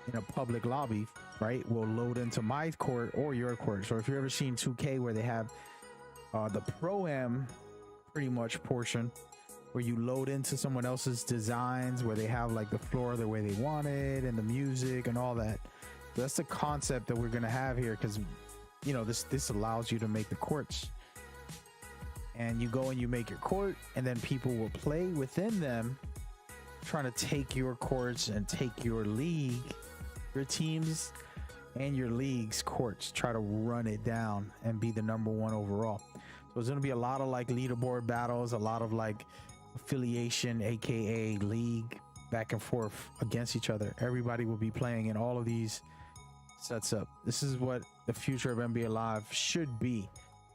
in a public lobby, right? We'll load into my court or your court. So if you've ever seen 2K where they have the Pro-Am pretty much portion where you load into someone else's designs, where they have like the floor the way they want it and the music and all that. So that's the concept that we're going to have here, because you know this allows you to make the courts, and you go and you make your court, and then people will play within them, trying to take your courts and take your league, your teams and your league's courts, try to run it down and be the number 1 overall. So there's going to be a lot of like leaderboard battles, a lot of like affiliation, aka league, back and forth against each other. Everybody will be playing in all of these sets up. This is what the future of NBA Live should be.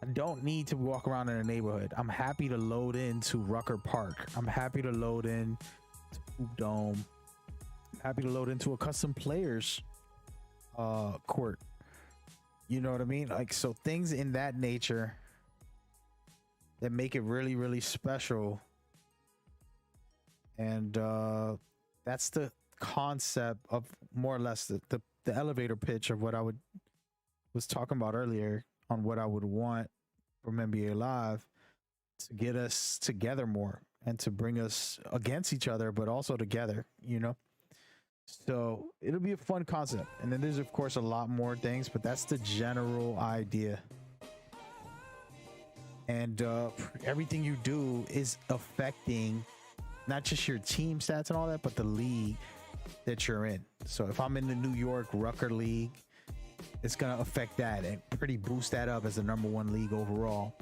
I don't need to walk around in a neighborhood. I'm happy to load into Rucker Park. I'm happy to load in to Hoop Dome. I'm happy to load into a custom players court. You know what I mean? Like, so things in that nature that make it really, really special. And that's the concept of more or less the elevator pitch of what I was talking about earlier on what I would want from NBA Live to get us together more and to bring us against each other, but also together, you know? So it'll be a fun concept. And then there's of course a lot more things, but that's the general idea. And everything you do is affecting not just your team stats and all that, but the league that you're in. So if I'm in the New York Rucker League, it's going to affect that and pretty boost that up as the number 1 league overall,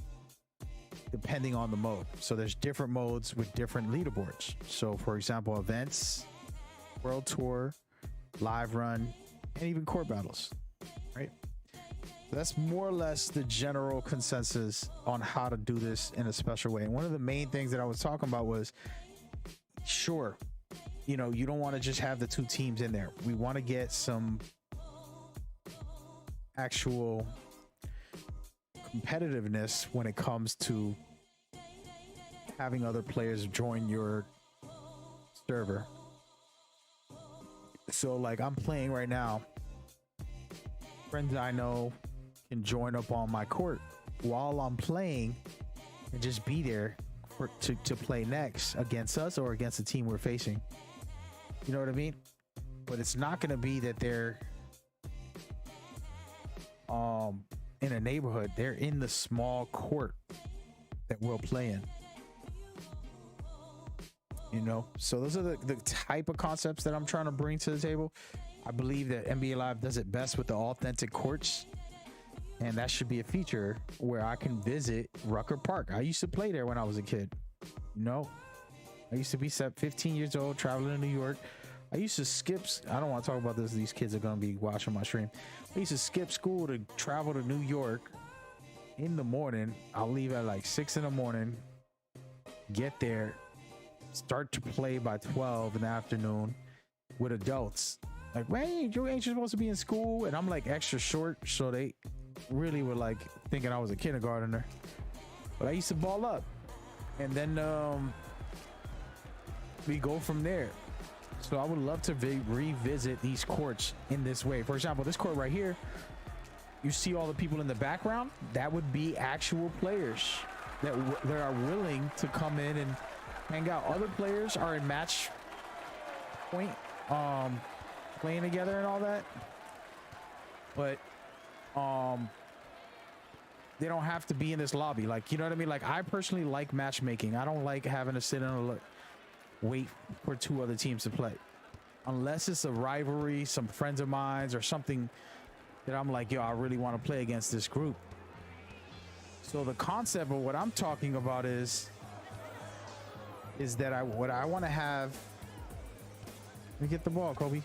depending on the mode. So there's different modes with different leaderboards. So for example, events, World Tour, Live Run, and even court battles, right? So that's more or less the general consensus on how to do this in a special way. And one of the main things that I was talking about was, sure, you know, you don't want to just have the 2 teams in there. We want to get some actual competitiveness when it comes to having other players join your server. So like I'm playing right now, friends I know can join up on my court while I'm playing and just be there to play next against us or against the team we're facing. You know what I mean? But it's not going to be that they're in a neighborhood. They're in the small court that we'll play in. You know, so those are the type of concepts that I'm trying to bring to the table. I believe that NBA Live does it best with the authentic courts, and that should be a feature where I can visit Rucker Park. I used to play there when I was a kid. You know, I used to be 15 years old, traveling to New York, I used to skip. I don't want to talk about this. These kids are going to be watching my stream. I used to skip school to travel to New York in the morning. I'll leave at like 6 in the morning, get there, start to play by 12 in the afternoon with adults. Like, man, you ain't supposed to be in school. And I'm like extra short. So they really were like thinking I was a kindergartner. But I used to ball up. And then we go from there. So I would love to revisit these courts in this way. For example, this court right here, you see all the people in the background. That would be actual players that are willing to come in and hang out. Other players are in match point, playing together and all that. But they don't have to be in this lobby. Like, you know what I mean? Like, I personally like matchmaking. I don't like having to sit and wait for 2 other teams to play, unless it's a rivalry, some friends of mine or something that I'm like, yo, I really want to play against this group. So the concept of what I'm talking about is that what I want to have. Let me get the ball, Kobe.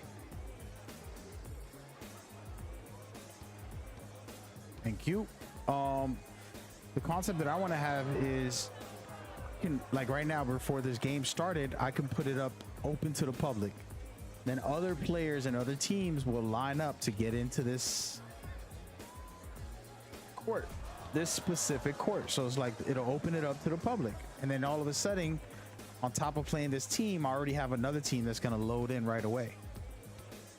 Thank you. The concept that I want to have is, like right now, before this game started, I can put it up open to the public. Then other players and other teams will line up to get into this court, this specific court. So it's like it'll open it up to the public. And then all of a sudden, on top of playing this team, I already have another team that's going to load in right away.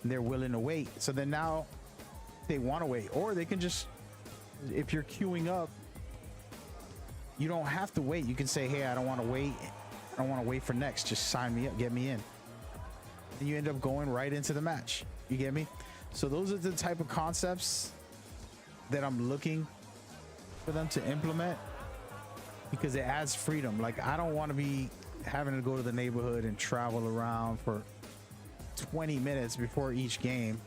And they're willing to wait. So then now they want to wait, or they can just, if you're queuing up, you don't have to wait. You can say, hey, I don't want to wait. I don't want to wait for next. Just sign me up, get me in. And you end up going right into the match. You get me? So those are the type of concepts that I'm looking for them to implement, because it adds freedom. Like, I don't want to be having to go to the neighborhood and travel around for 20 minutes before each game.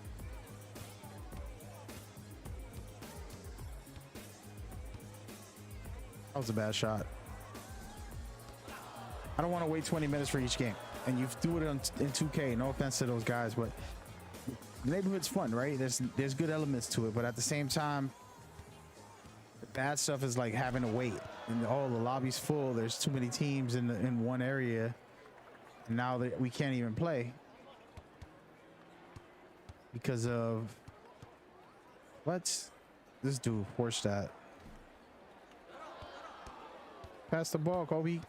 That was a bad shot. I don't want to wait 20 minutes for each game. And you do it in 2K. No offense to those guys, but the neighborhood's fun, right? There's good elements to it, but at the same time, the bad stuff is like having to wait. And the lobby's full. There's too many teams in one area, and now that we can't even play because of what? This dude forced that. Pass the ball, Kobe.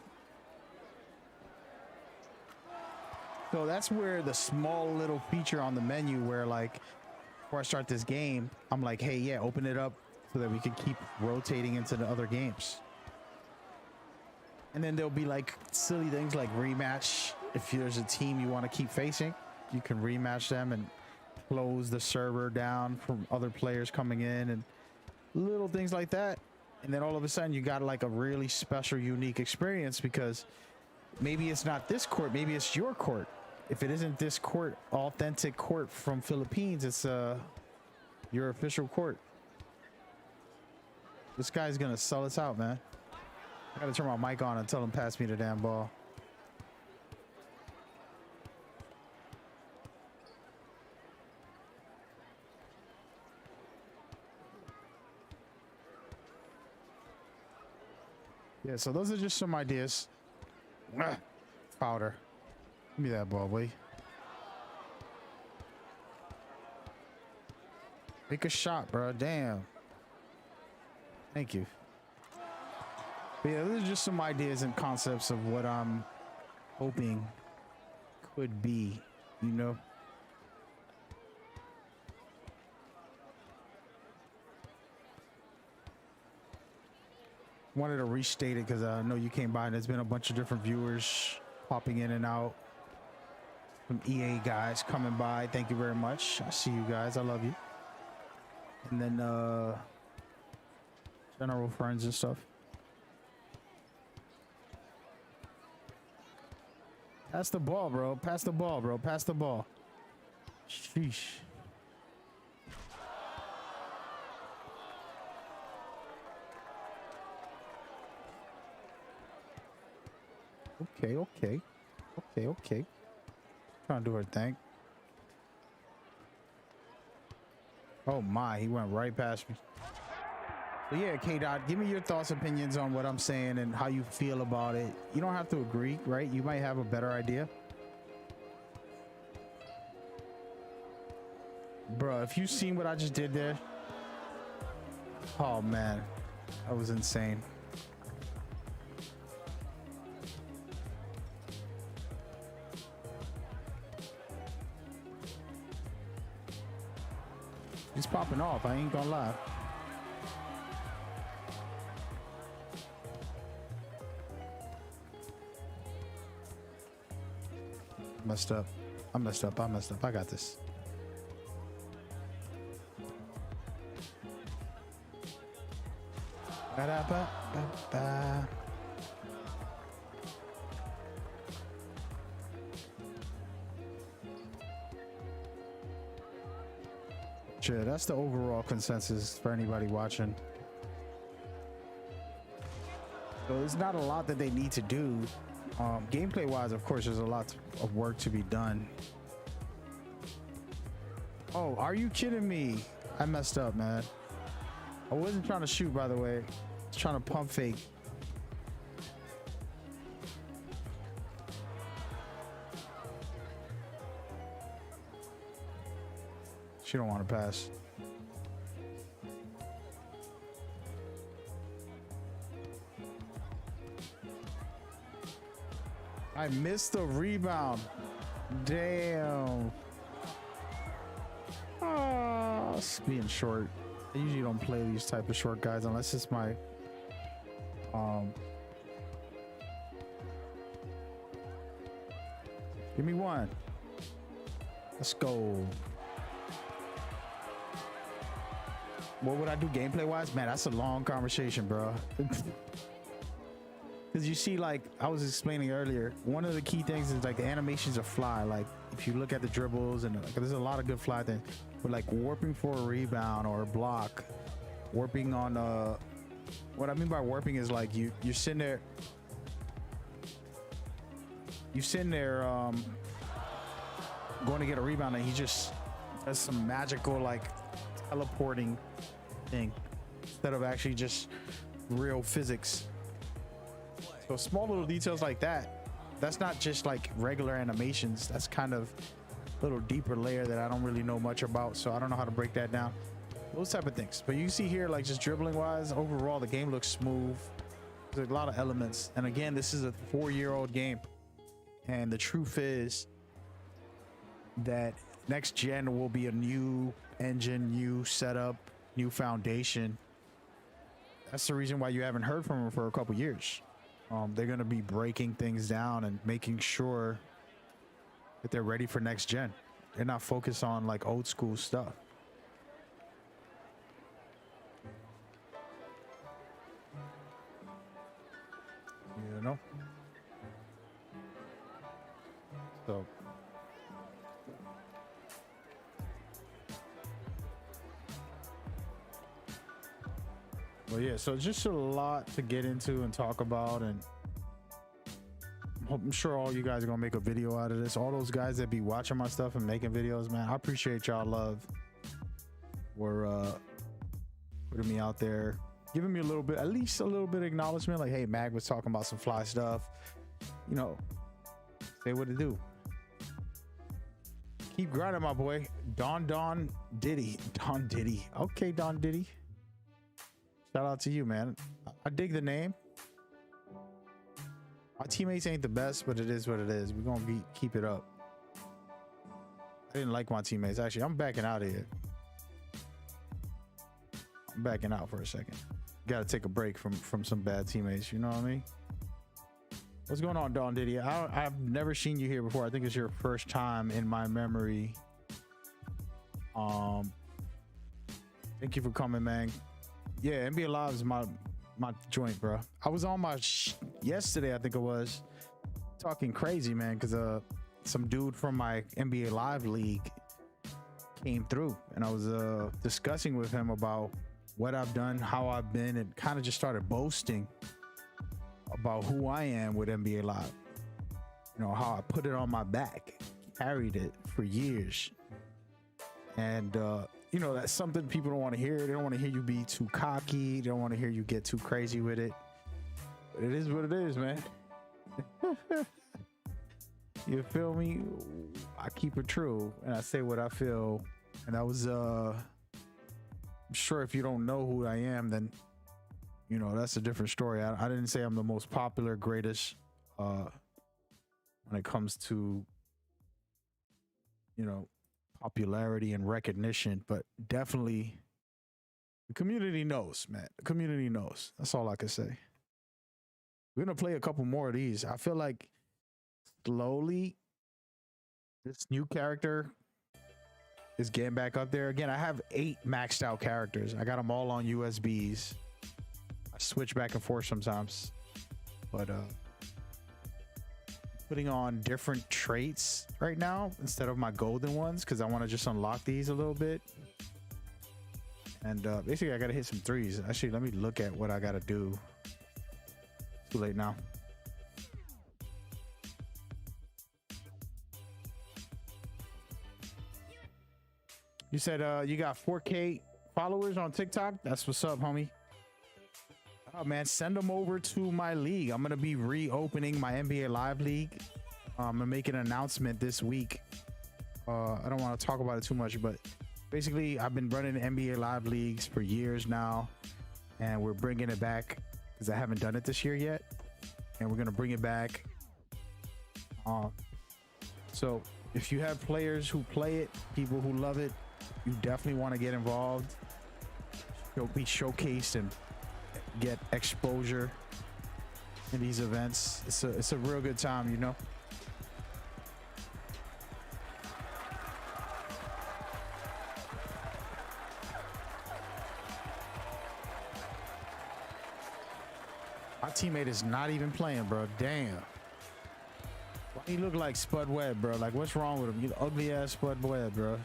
So that's where the small little feature on the menu where, like, before I start this game, I'm like, hey, yeah, open it up so that we can keep rotating into the other games. And then there'll be like silly things like rematch. If there's a team you want to keep facing, you can rematch them and close the server down from other players coming in and little things like that. And then all of a sudden you got like a really special, unique experience, because maybe it's not this court, maybe it's your court. If it isn't this court, authentic court from Philippines, it's your official court. This guy's gonna sell us out, man. I gotta turn my mic on and tell him pass me the damn ball. Yeah, so those are just some ideas. Powder. Give me that ball, boy. Make a shot, bro. Damn. Thank you. But yeah, those are just some ideas and concepts of what I'm hoping could be, you know? Wanted to restate it because I know you came by and there's been a bunch of different viewers popping in and out. Some EA guys coming by. Thank you very much. I see you guys. I love you. And then general friends and stuff. Pass the ball, bro. Pass the ball, bro. Pass the ball. Sheesh. Okay. Trying to do her thing. Oh my, he went right past me. But yeah, K-Dot, give me your thoughts, opinions on what I'm saying and how you feel about it. You don't have to agree, right? You might have a better idea. Bro, if you seen what I just did there. Oh man, that was insane. He's popping off, I ain't gonna lie. Messed up. I messed up. I got this. Ba-da-ba-ba-ba. Sure, that's the overall consensus for anybody watching. So there's not a lot that they need to do. Gameplay wise, of course, there's a lot of work to be done. Oh, are you kidding me? I messed up, man. I wasn't trying to shoot, by the way. I was trying to pump fake. She don't want to pass. I missed the rebound. Damn. Ah, it's being short. I usually don't play these type of short guys unless it's my give me one. Let's go. What would I do gameplay wise? Man, that's a long conversation, bro. Because you see, like I was explaining earlier, one of the key things is like the animations of fly. Like if you look at the dribbles and like, there's a lot of good fly things, but like warping for a rebound or a block, warping on what I mean by warping is like you're sitting there going to get a rebound and he just does some magical like teleporting thing instead of actually just real physics. So small little details like that, that's not just like regular animations. That's kind of a little deeper layer that I don't really know much about. So I don't know how to break that down. Those type of things. But you see here, like just dribbling wise, overall, the game looks smooth. There's a lot of elements. And again, this is a 4-year-old game. And the truth is that next gen will be a new engine, new setup, new foundation. That's the reason why you haven't heard from them for a couple years. They're going to be breaking things down and making sure that they're ready for next gen. They're not focused on like old school stuff. You know? So well, yeah, so just a lot to get into and talk about, and I'm sure all you guys are gonna make a video out of this. All those guys that be watching my stuff and making videos, man, I appreciate y'all love for putting me out there, giving me a little bit, at least a little bit of acknowledgement, like, hey, Mag was talking about some fly stuff, you know, say what to do. Keep grinding, my boy. Don Diddy. Okay, Don Diddy. Shout out to you, man. I dig the name. My teammates ain't the best, but it is what it is. We're gonna keep it up. I didn't like my teammates. Actually, I'm backing out of here. I'm backing out for a second. Gotta take a break from some bad teammates, you know what I mean? What's going on, Don Diddy? I've never seen you here before. I think it's your first time in my memory. Thank you for coming, man. Yeah, NBA Live is my joint, bro. I was on my yesterday, I think it was, talking crazy, man, because some dude from my NBA Live league came through, and I was discussing with him about what I've done, how I've been, and kind of just started boasting about who I am with NBA Live. You know, how I put it on my back. carried it for years. And you know, that's something people don't want to hear. They don't want to hear you be too cocky. They don't want to hear you get too crazy with it. But it is what it is, man. You feel me? I keep it true and I say what I feel. And I was I'm sure if you don't know who I am, then you know that's a different story. I didn't say I'm the most popular, greatest when it comes to, you know, popularity and recognition, but definitely the community knows, man. The community knows. That's all I can say. We're gonna play a couple more of these. I feel like slowly this new character is getting back up there again. I have 8 maxed out characters. I got them all on USBs. I switch back and forth sometimes, but putting on different traits right now instead of my golden ones because I want to just unlock these a little bit. And basically I gotta hit some 3s. Actually, let me look at what I gotta do. Too late now. You said you got 4K followers on TikTok. That's what's up, homie. Oh man, send them over to my league. I'm gonna be reopening my NBA Live League. I'm gonna make an announcement this week. I don't want to talk about it too much, but basically I've been running NBA Live Leagues for years now, and we're bringing it back because I haven't done it this year yet, and we're gonna bring it back. So if you have players who play it, people who love it, you definitely want to get involved. You'll be showcased and get exposure in these events. It's a real good time, you know. My teammate is not even playing, bro. Damn. Why he look like Spud Webb, bro? Like, what's wrong with him? You ugly ass Spud Webb, bro.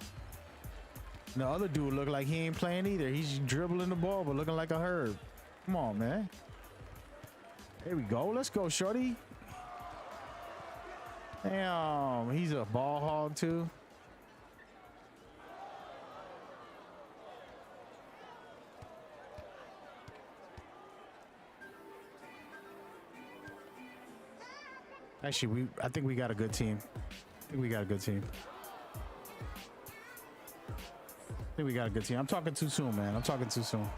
And the other dude look like he ain't playing either. He's dribbling the ball, but looking like a herb. Come on, man. There we go. Let's go, shorty. Damn, he's a ball hog too. Actually, I think we got a good team. I think we got a good team. I'm talking too soon, man. I'm talking too soon.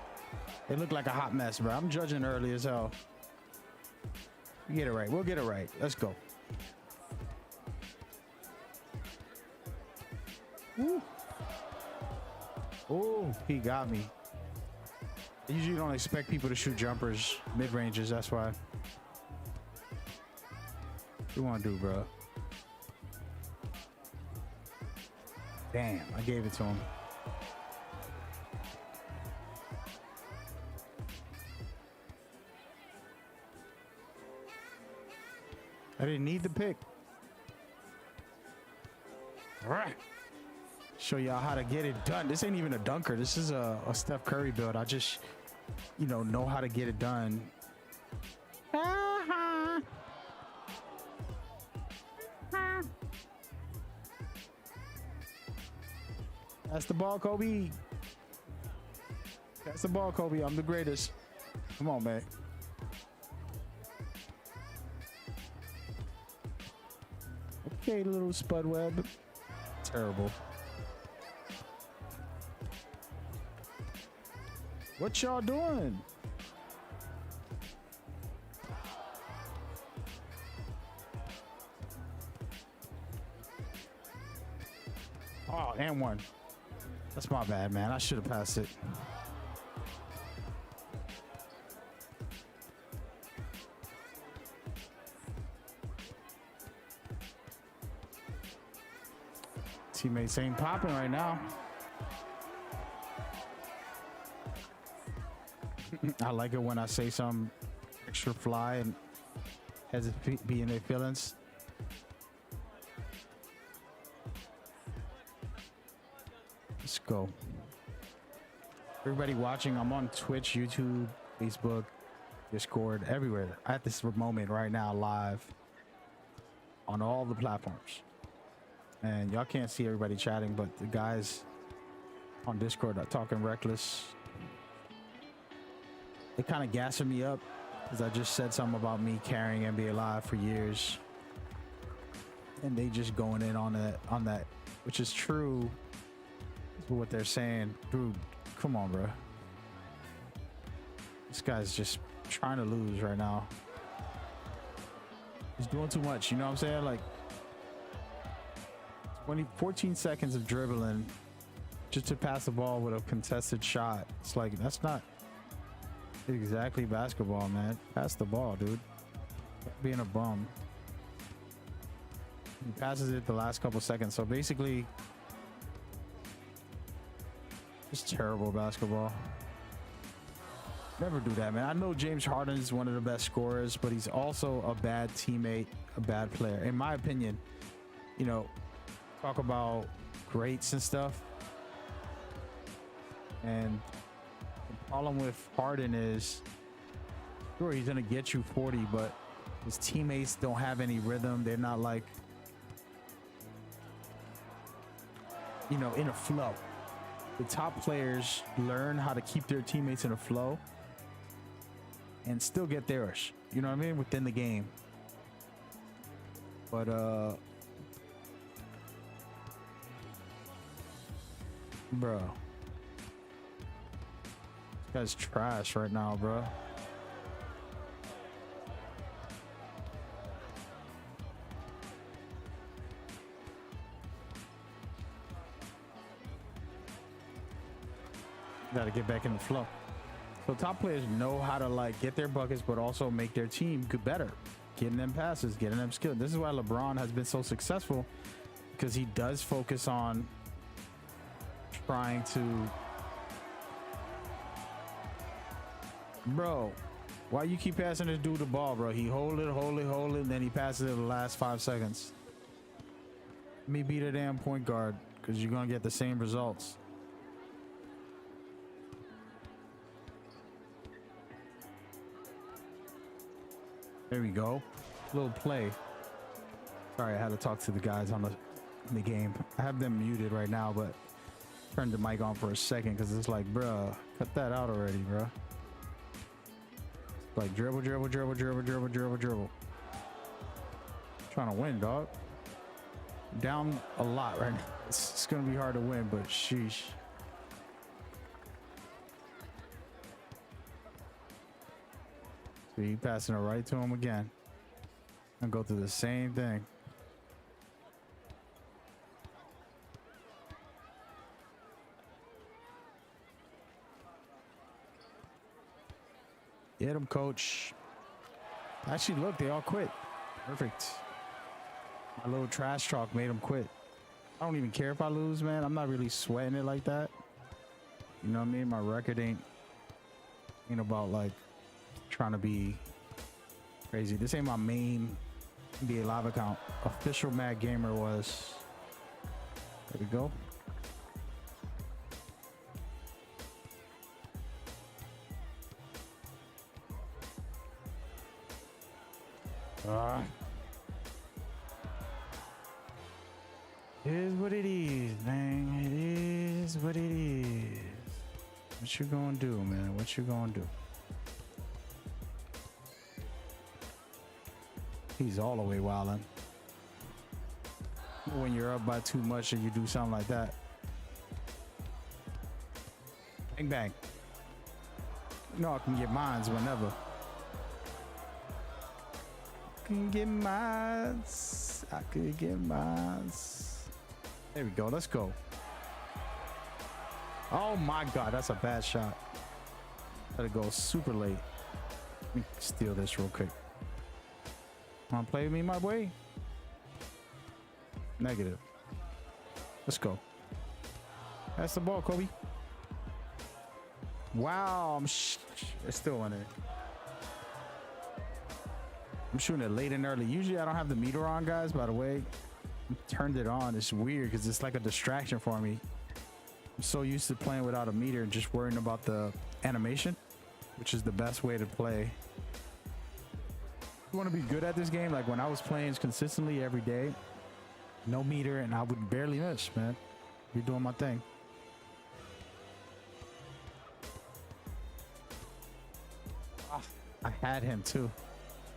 It looked like a hot mess, bro. I'm judging early as hell. We get it right. We'll get it right. Let's go. Woo. Oh, he got me. I usually don't expect people to shoot jumpers, mid-ranges. That's why. What you want to do, bro? Damn, I gave it to him. I didn't need the pick. All right. Show y'all how to get it done. This ain't even a dunker. This is a Steph Curry build. I just, you know how to get it done. That's the ball, Kobe. That's the ball, Kobe. I'm the greatest. Come on, man. Okay, little Spud Webb. Terrible. What y'all doing? Oh, and one. That's my bad, man. I should have passed it. Teammates ain't popping right now. I like it when I say some extra fly and has it be in their feelings. Let's go. Everybody watching, I'm on Twitch, YouTube, Facebook, Discord, everywhere. At this moment right now, live on all the platforms. And y'all can't see everybody chatting, but the guys on Discord are talking reckless. They kind of gassing me up because I just said something about me carrying NBA Live for years, and they just going in on that, which is true. Is what they're saying, dude. Come on, bro. This guy's just trying to lose right now. He's doing too much. You know what I'm saying? Like 14 seconds of dribbling just to pass the ball with a contested shot. It's like, that's not exactly basketball, man. Pass the ball, dude. Stop being a bum. He passes it the last couple seconds. So basically, it's terrible basketball. Never do that, man. I know James Harden is one of the best scorers, but he's also a bad teammate, a bad player. In my opinion, you know, talk about greats and stuff. And the problem with Harden is, sure, he's going to get you 40, but his teammates don't have any rhythm. They're not like, you know, in a flow. The top players learn how to keep their teammates in a flow and still get theirs, you know what I mean, within the game. But bro, this guy's trash right now, bro. Gotta get back in the flow. So top players know how to like get their buckets, but also make their team good, better, getting them passes, getting them skilled. This is why LeBron has been so successful, because he does focus on trying to, bro, why you keep passing this dude the ball, bro? He hold it, and then he passes it in the last 5 seconds. Let me be the damn point guard, because you're gonna get the same results. There we go. Little play. Sorry, I had to talk to the guys on the game. I have them muted right now, but turned the mic on for a second because it's like, bruh, cut that out already, bruh. Like dribble. Trying to win, dog. Down a lot right now. It's gonna be hard to win, but sheesh. See, passing it right to him again. And go through the same thing. Get him, coach. Actually, look, they all quit. Perfect. My little trash talk made them quit. I don't even care if I lose, man. I'm not really sweating it like that. You know what I mean? My record ain't about like trying to be crazy. This ain't my main NBA Live account. Official Mad Gamer was. There we go. It is what it is, man. It is what it is. What you gonna do, man? What you gonna do? He's all the way wildin'. When you're up by too much and you do something like that. Bang, bang. You know I can get mines whenever. I can get mines. I could get mines. There we go. Let's go. Oh my God, that's a bad shot. Gotta go super late. Let me steal this real quick. Wanna play with me, my boy? Negative. Let's go. That's the ball, Kobe. Wow, it's still in it. I'm shooting it late and early. Usually I don't have the meter on, guys, by the way. I turned it on. It's weird because it's like a distraction for me. I'm so used to playing without a meter and just worrying about the animation, which is the best way to play. You want to be good at this game? Like when I was playing consistently every day, no meter, and I would barely miss, man. You're doing my thing. Ah, I had him too.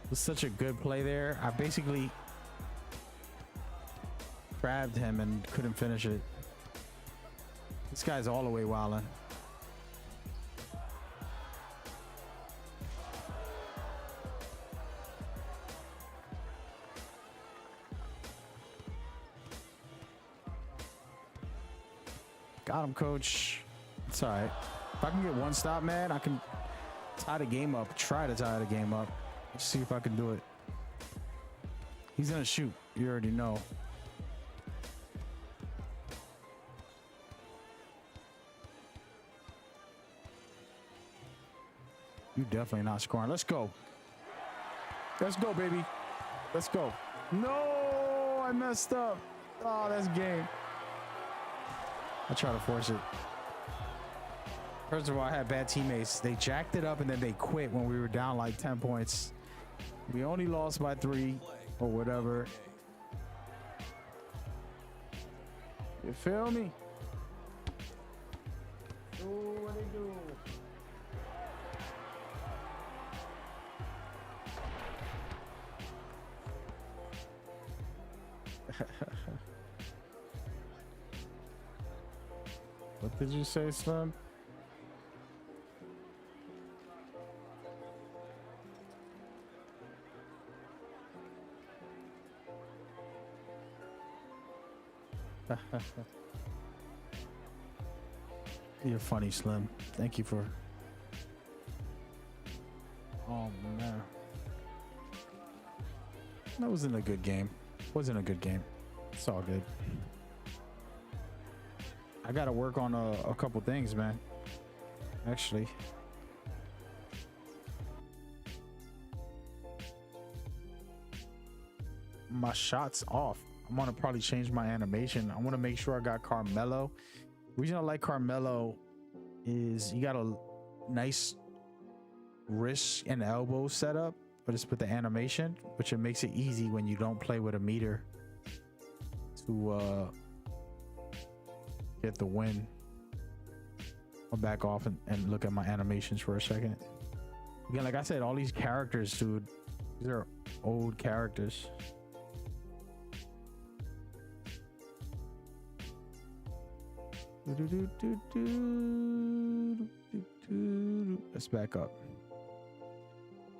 It was such a good play there. I basically grabbed him and couldn't finish it. This guy's all the way wilding. Got him, coach. It's all right. If I can get one stop, man, I can tie the game up. Try to tie the game up. Let's see if I can do it. He's gonna shoot. You already know. You definitely not scoring. Let's go. Let's go, baby. Let's go. No, I messed up. Oh, that's game. I try to force it. First of all, I had bad teammates. They jacked it up and then they quit when we were down like 10 points. We only lost by 3 or whatever. You feel me? Oh, what they do? What did you say, Slim? You're funny, Slim. Thank you for... Oh, man. That wasn't a good game. Wasn't a good game. It's all good. I gotta work on a couple things, man. Actually. My shot's off. I'm gonna probably change my animation. I want to make sure I got Carmelo. The reason I like Carmelo is you got a nice wrist and elbow setup, but it's with the animation, which it makes it easy when you don't play with a meter to get the win. I'll back off and look at my animations for a second. Again, like I said, all these characters, dude, these are old characters. Let's back up.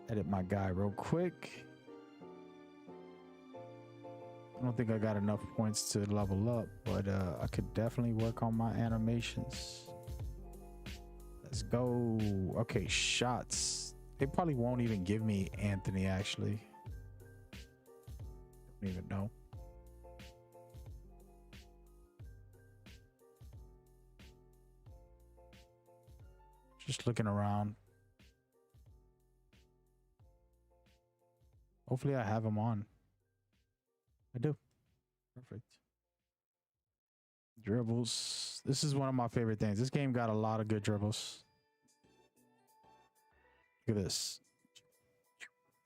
Edit my guy real quick. I don't think I got enough points to level up, but I could definitely work on my animations. Let's go. Okay, shots. They probably won't even give me Anthony, actually. Don't even know. Just looking around. Hopefully I have him on. I do. Perfect. Dribbles. This is one of my favorite things. This game got a lot of good dribbles. Look at this.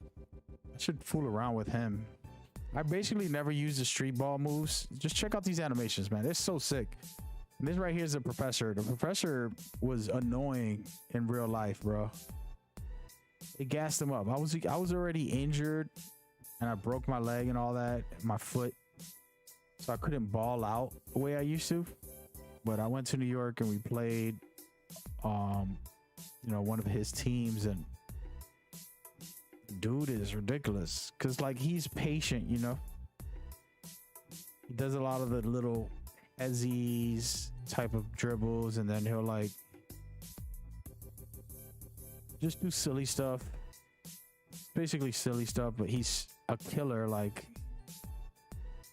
I should fool around with him. I basically never use the street ball moves. Just check out these animations, man. They're so sick. And this right here is the professor. The professor was annoying in real life, bro. It gassed him up. I was already injured and I broke my leg and all that, my foot. So I couldn't ball out the way I used to. But I went to New York and we played you know, one of his teams, and dude is ridiculous because like he's patient, you know. He does a lot of the little hezzies type of dribbles, and then he'll like just do silly stuff, basically silly stuff, but he's a killer. Like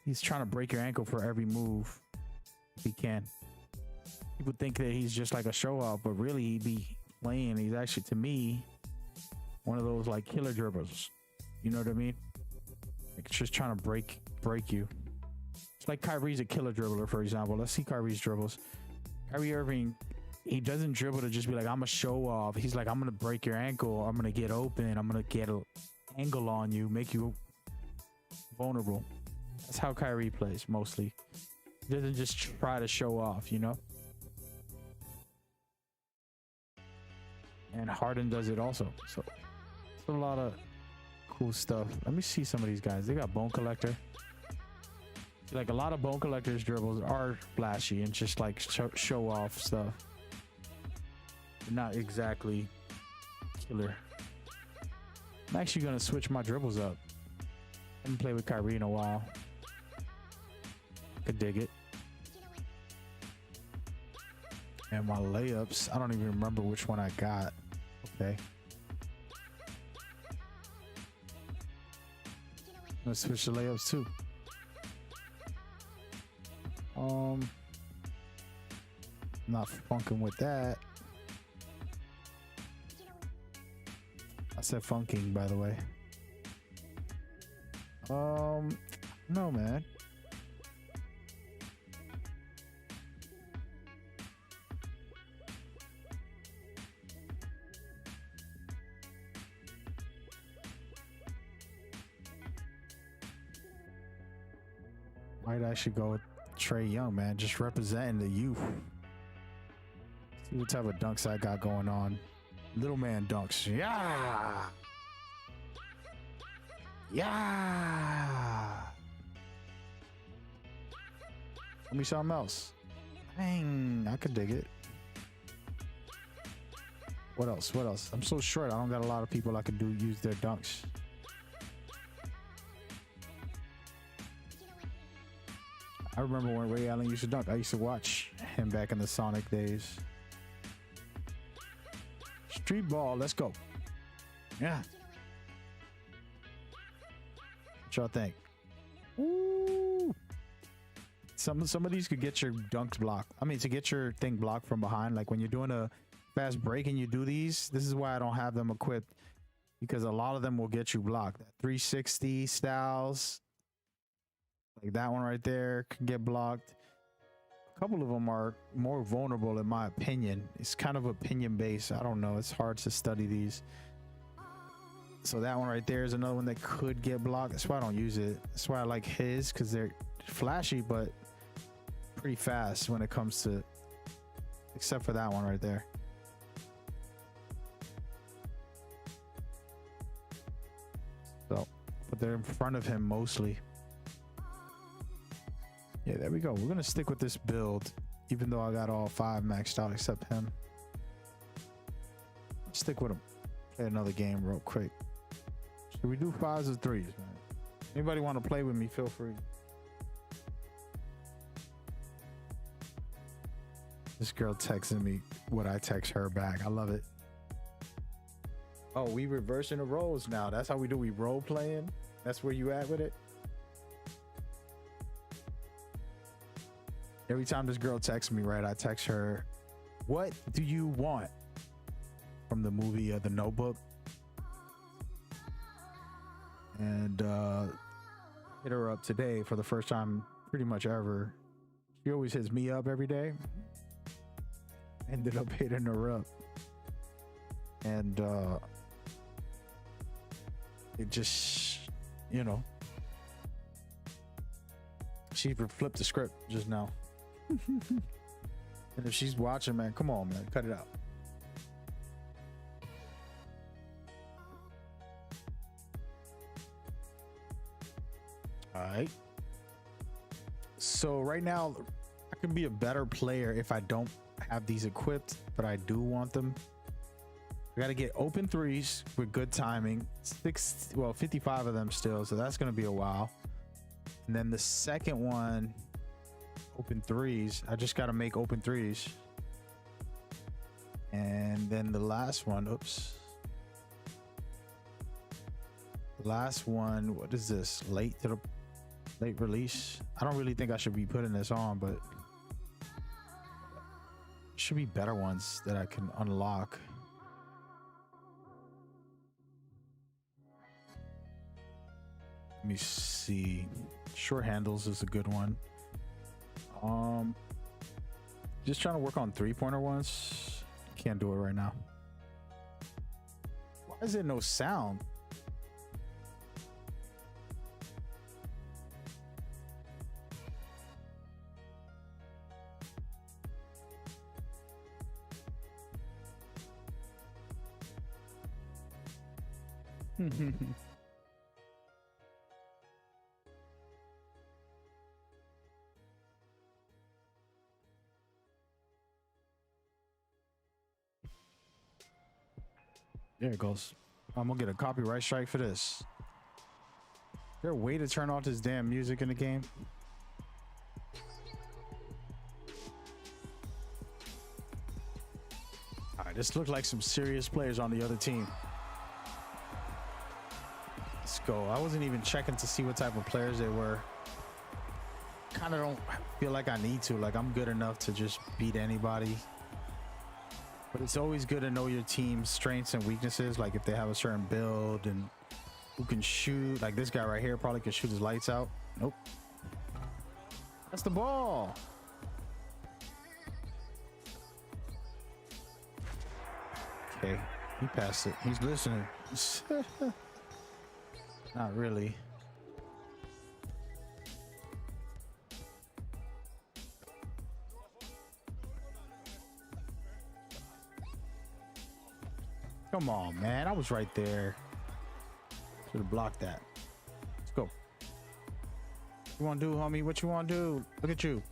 he's trying to break your ankle for every move if he can. People think that he's just like a show off, but really he'd be playing. He's actually, to me, one of those like killer dribblers. You know what I mean? Like just trying to break you. It's like Kyrie's a killer dribbler, for example. Let's see Kyrie's dribbles. Kyrie Irving, he doesn't dribble to just be like, I'm a show off. He's like, I'm gonna break your ankle. I'm gonna get open. I'm gonna get an angle on you, make you vulnerable. That's how Kyrie plays mostly. He doesn't just try to show off, you know? And Harden does it also. So it's a lot of cool stuff. Let me see some of these guys. They got Bone Collector. Like a lot of Bone Collector's dribbles are flashy and just like show off stuff. Not exactly killer. I'm actually gonna switch my dribbles up. I haven't played with Kyrie in a while. Could dig it. And my layups, I don't even remember which one I got. Okay. Let's switch the layups too. Not funking with that. I said funking, by the way. No, man. Might actually go with Trey Young, man. Just representing the youth. See what type of dunks I got going on. Little man dunks. Yeah. Yeah. Let me something else. Dang, I could dig it. What else? What else? I'm so short. I don't got a lot of people I could use their dunks. I remember when Ray Allen used to dunk. I used to watch him back in the Sonic days. Street ball, let's go. Yeah. What y'all think? Ooh. Some of these could get your dunks blocked. I mean, to get your thing blocked from behind. Like when you're doing a fast break and you do these, this is why I don't have them equipped, because a lot of them will get you blocked. 360 styles, like that one right there, can get blocked. A couple of them are more vulnerable in my opinion. It's kind of opinion based. I don't know. It's hard to study these. So that one right there is another one that could get blocked. That's why I don't use it. That's why I like his, because they're flashy but pretty fast when it comes to, except for that one right there. So, but they're in front of him mostly. Yeah, there we go. We're gonna stick with this build, even though I got all 5 maxed out except him. Stick with him. Play another game real quick. Should we do 5s or 3s, man? Anybody want to play with me, feel free. This girl texting me what I text her back. I love it. Oh, we reversing the roles now. That's how we do. We role playing. That's where you at with it. Every time this girl texts me, right, I text her, "What do you want?" From the movie The Notebook. And hit her up today for the first time pretty much ever. She always hits me up every day. Ended up hitting her up. And it just, you know, she flipped the script just now. And if she's watching, man, come on, man, cut it out. All right. So right now, I can be a better player if I don't have these equipped, but I do want them. I got to get open threes with good timing. 55 of them still, so that's going to be a while. And then the second one, open threes. I just got to make open threes. And then the last one, oops. The last one, what is this? Late release. I don't really think I should be putting this on, but should be better ones that I can unlock. Let me see. Short handles is a good one. Just trying to work on 3-pointer ones. Can't do it right now. Why is there no sound? There it goes. I'm gonna get a copyright strike for this. Is there a way to turn off this damn music in the game? All right, this looked like some serious players on the other team. Let's go. I wasn't even checking to see what type of players they were. Kind of don't feel like I need to. Like, I'm good enough to just beat anybody. But it's always good to know your team's strengths and weaknesses. Like if they have a certain build and who can shoot. Like this guy right here probably can shoot his lights out. Nope. That's the ball. Okay, he passed it. He's listening. Not really. Come on, man. I was right there. Should have blocked that. Let's go. What you want to do, homie? What you want to do? Look at you.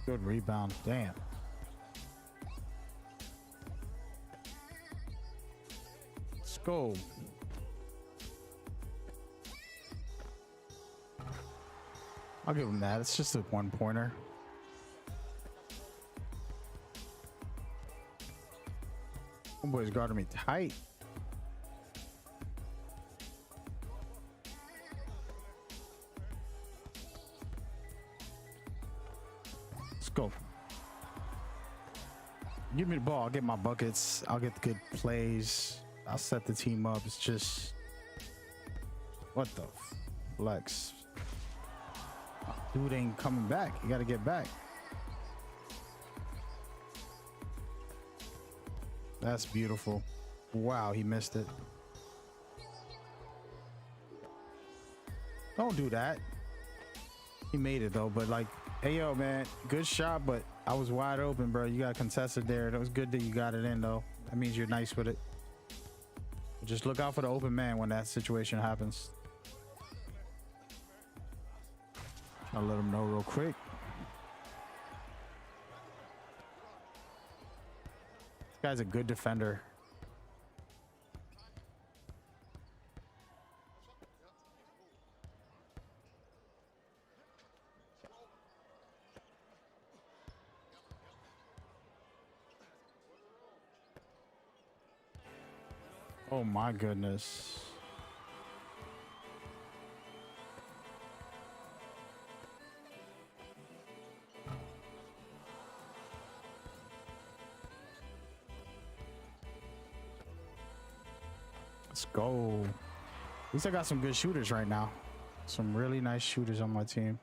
Good rebound. Damn. Let's go. I'll give him that. It's just a one-pointer. Homeboy's guarding me tight. Let's go. Give me the ball. I'll get my buckets. I'll get the good plays. I'll set the team up. It's just... What the flex? Dude ain't coming back. You got to get back. That's beautiful. Wow, he missed it. Don't do that. He made it though, but like, hey yo, man, good shot, but I was wide open, bro. You got contested there. That was good that you got it in though. That means you're nice with it. Just look out for the open man when that situation happens. I'll let him know real quick. This guy's a good defender. Oh my goodness. Let's go. At least I got some good shooters right now. Some really nice shooters on my team.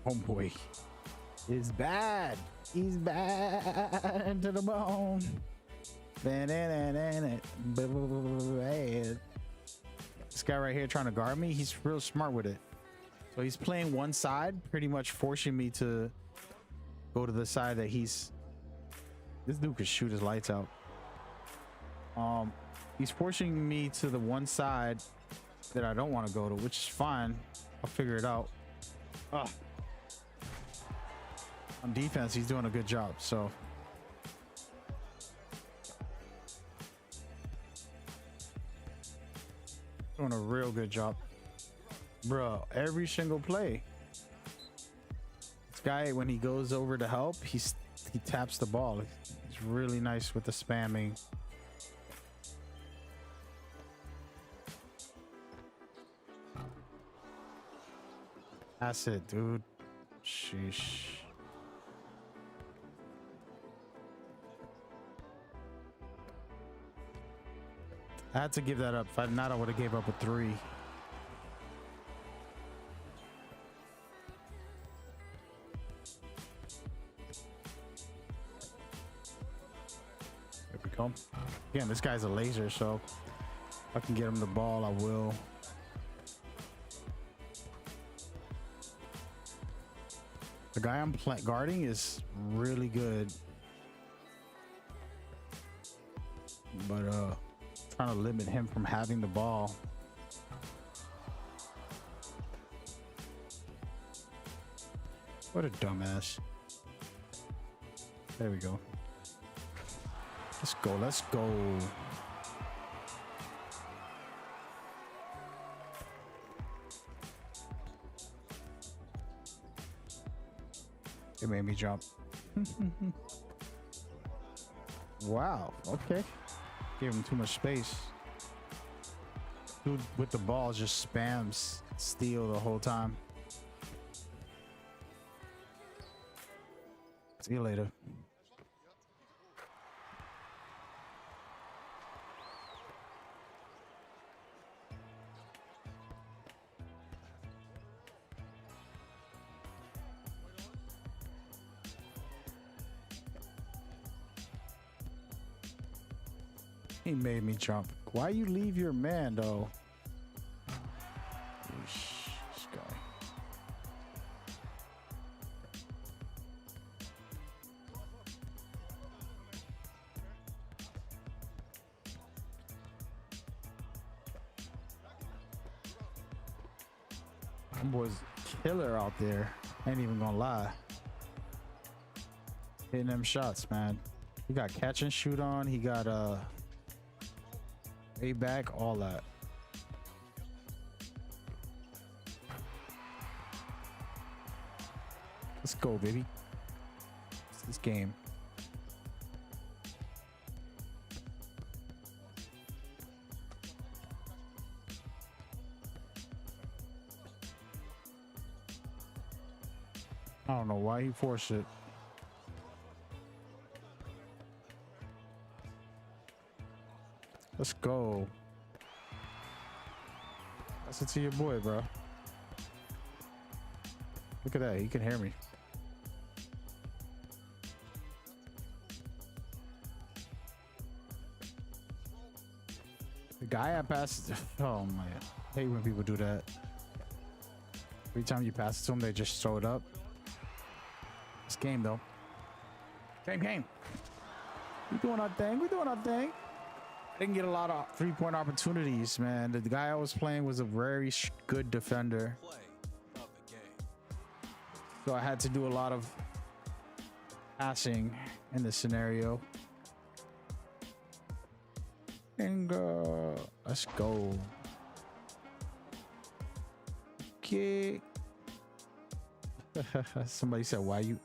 Homeboy is bad. He's bad to the bone. Bad. This guy right here trying to guard me, he's real smart with it. So he's playing one side, pretty much forcing me to go to the side that he's... This dude could shoot his lights out. He's forcing me to the one side that I don't want to go to, which is fine. I'll figure it out. On defense, he's doing a good job, so... Doing a real good job. Bro, every single play. This guy, when he goes over to help, he taps the ball. He's really nice with the spamming. That's it, dude. Sheesh. I had to give that up. If I not, I would have gave up a 3. There we go. Again, this guy's a laser, so if I can get him the ball, I will. The guy I'm guarding is really good, but trying to limit him from having the ball. What a dumbass. There we go. Let's go. Let's go. It made me jump. Wow. Okay. Gave him too much space. Dude with the ball just spams steal the whole time. See you later. He made me jump. Why you leave your man though? This guy. That boy's killer out there. Ain't even gonna lie. Hitting them shots, man. He got catch and shoot on. He got way back, all that. Let's go, baby. It's this game. I don't know why he forced it. Let's go. That's it to your boy, bro. Look at that. He can hear me. The guy I passed. Oh man, I hate when people do that. Every time you pass it to them, they just throw it up. This game though. Game. We doing our thing. We doing our thing. Didn't get a lot of 3-point opportunities, man. The guy I was playing was a very good defender. Play of the game. So I had to do a lot of passing in this scenario. And let's go. Okay. Somebody said, why you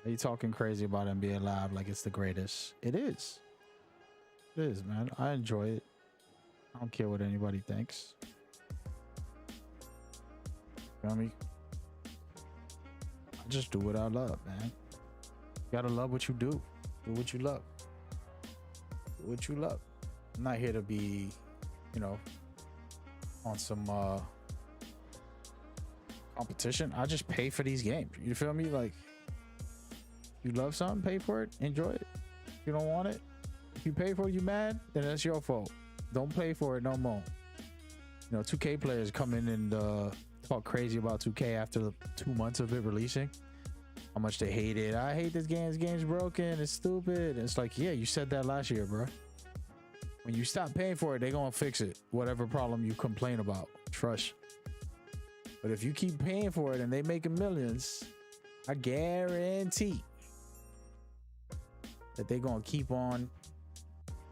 are you talking crazy about NBA Live like it's the greatest? It is. It is, man. I enjoy it. I don't care what anybody thinks. Feel me? I just do what I love, man. You gotta love what you do. Do what you love. Do what you love. I'm not here to be, you know, on some competition. I just pay for these games. You feel me? Like, you love something, pay for it, enjoy it. If you don't want it, if you pay for it, you mad, then that's your fault. Don't pay for it no more. You know, 2K players come in and talk crazy about 2K after the 2 months of it releasing. How much they hate it. I hate this game. This game's broken. It's stupid. It's like, yeah, you said that last year, bro. When you stop paying for it, they're gonna fix it. Whatever problem you complain about. Trust. But if you keep paying for it and they making millions, I guarantee that they're gonna keep on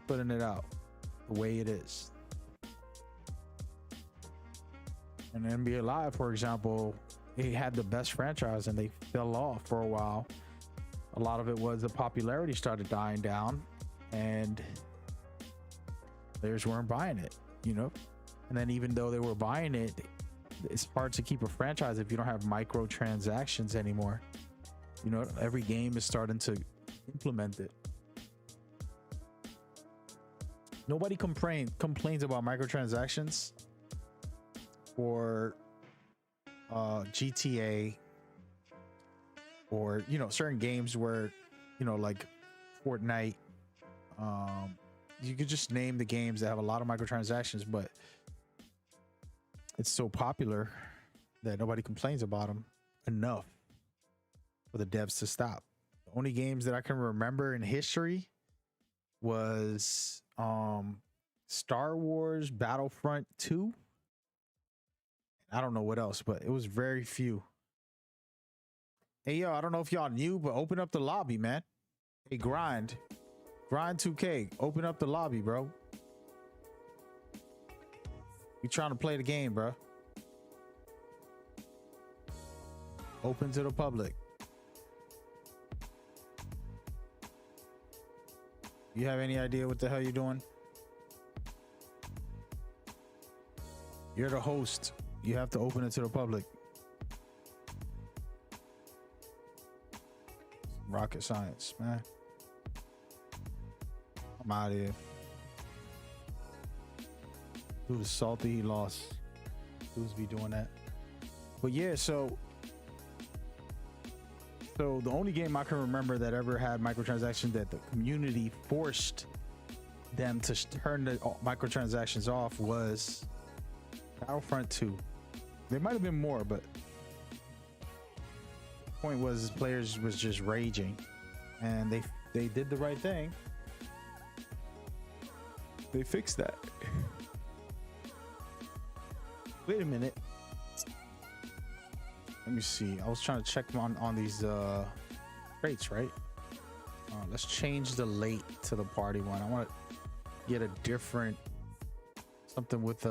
putting it out the way it is. And NBA Live, for example, it had the best franchise and they fell off for a while. A lot of it was the popularity started dying down and players weren't buying it, you know? And then even though they were buying it, it's hard to keep a franchise if you don't have microtransactions anymore. You know, every game is starting to implement it. Nobody complains about microtransactions for GTA or, you know, certain games where, you know, like Fortnite. You could just name the games that have a lot of microtransactions, but it's so popular that nobody complains about them. enough for the devs to stop. The only games that I can remember in history was Star Wars Battlefront 2. I don't know what else, but it was very few. Hey, yo, I don't know if y'all knew, but open up the lobby, man. Hey, Grind 2K, open up the lobby, bro. We trying to play the game, bro. Open to the public. You have any idea what the hell you're doing? You're the host. You have to open it to the public. Rocket science, man. I'm out of here. Dude is salty, he lost. Dudes be doing that. But yeah, so the only game I can remember that ever had microtransactions that the community forced them to turn the microtransactions off was Battlefront 2. There might have been more, but the point was players was just raging, and they did the right thing. They fixed that. Wait a minute. Let me see. I was trying to check on these rates, right? Let's change the late to the party one. I want to get a different something with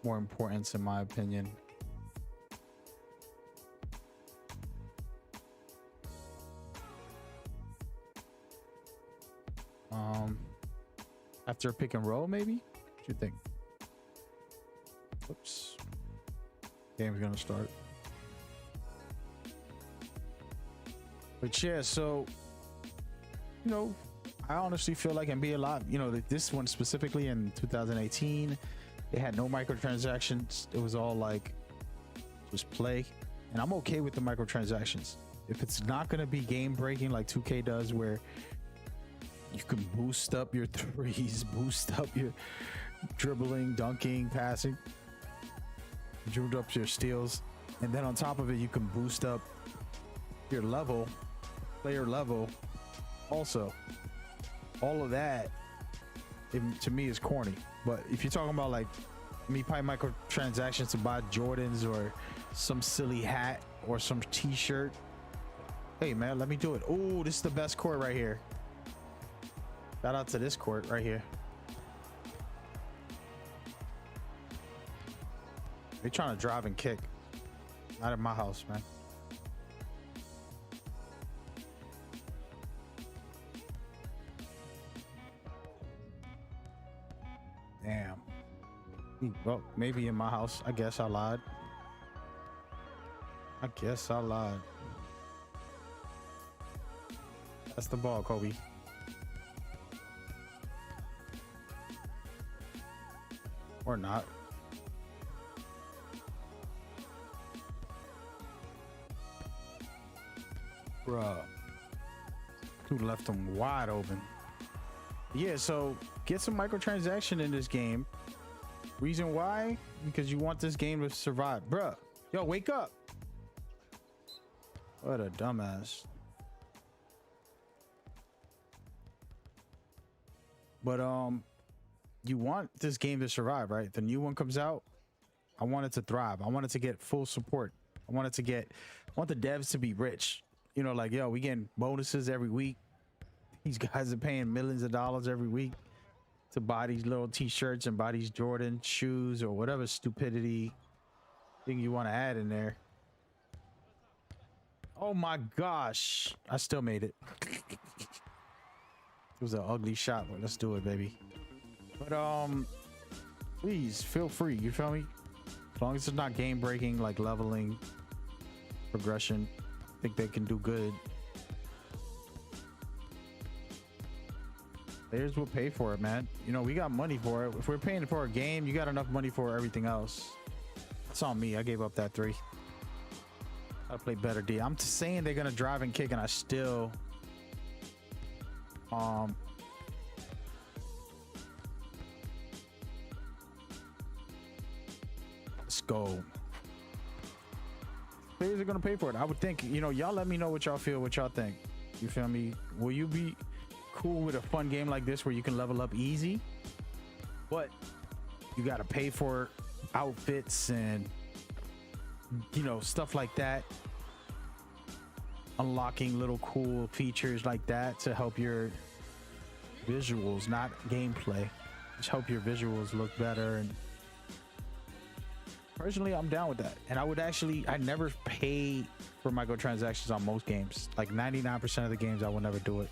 more importance, in my opinion. After a pick and roll, maybe? What you think? Oops. Game's gonna start. But yeah, so you know, I honestly feel like NBA Live, you know, this one specifically in 2018, they had no microtransactions. It was all like just play, and I'm okay with the microtransactions if it's not gonna be game breaking like 2K does, where you can boost up your threes, boost up your dribbling, dunking, passing, dribbled up your steals, and then on top of it you can boost up your level, player level also. All of that to me is corny. But if you're talking about like me buying microtransactions to buy Jordans or some silly hat or some t-shirt, hey man, let me do it. Oh, this is the best court right here. Shout out to this court right here. They trying to drive and kick. Not at my house, man. Damn. Well, maybe in my house. I guess I lied. That's the ball, Kobe. Or not. Bruh. Dude left them wide open. Yeah, so get some microtransaction in this game. Reason why? Because you want this game to survive. Bruh. Yo, wake up. What a dumbass. But you want this game to survive, right? The new one comes out. I want it to thrive. I want it to get full support. I want the devs to be rich. You know, like, yo, we getting bonuses every week. These guys are paying millions of dollars every week to buy these little t-shirts and buy these Jordan shoes or whatever stupidity thing you want to add in there. Oh my gosh. I still made it. It was an ugly shot, but let's do it, baby. But please feel free, you feel me? As long as it's not game breaking, like leveling, progression, I think they can do good. Players will pay for it, man. You know, we got money for it. If we're paying for a game, you got enough money for everything else. That's on me. I gave up that 3. Gotta play better D. I'm just saying they're gonna drive and kick, and I still let's go. players are gonna pay for it. I would think, you know, y'all let me know what y'all feel, what y'all think. You feel me? Will you be cool with a fun game like this where you can level up easy, but you gotta pay for outfits and, you know, stuff like that, unlocking little cool features like that to help your visuals, not gameplay, just help your visuals look better. And personally, I'm down with that. And I would actually, I never pay for microtransactions on most games. Like 99% of the games I will never do it.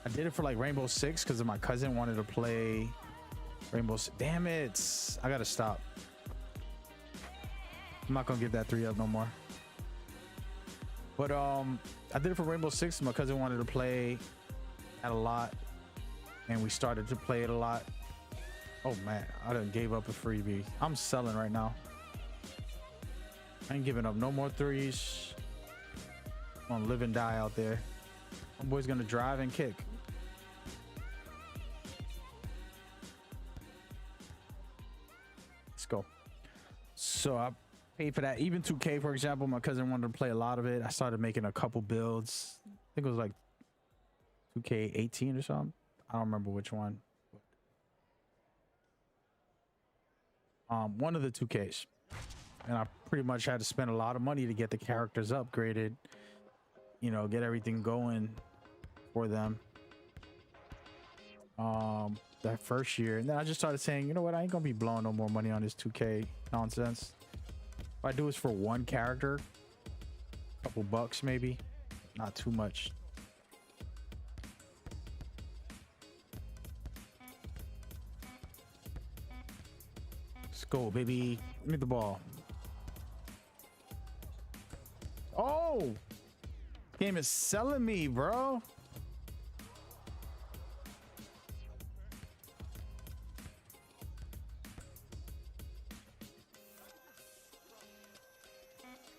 I did it for like Rainbow Six because my cousin wanted to play Rainbow Six. Damn it, I gotta stop. I'm not gonna give that 3 up no more. But I did it for Rainbow Six. My cousin wanted to play at a lot, and we started to play it a lot. Oh man, I done gave up a freebie. I'm selling right now. I ain't giving up no more threes. I'm gonna live and die out there. My boy's gonna drive and kick. Let's go. So I paid for that. Even 2K, for example, my cousin wanted to play a lot of it. I started making a couple builds. I think it was like 2K18 or something. I don't remember which one. One of the 2Ks. And I pretty much had to spend a lot of money to get the characters upgraded, you know, get everything going for them that first year. And then I just started saying, you know what, I ain't gonna be blowing no more money on this 2K nonsense. If I do this for one character, a couple bucks maybe, not too much. Let's go, baby. Give me the ball. Oh, game is selling me, bro.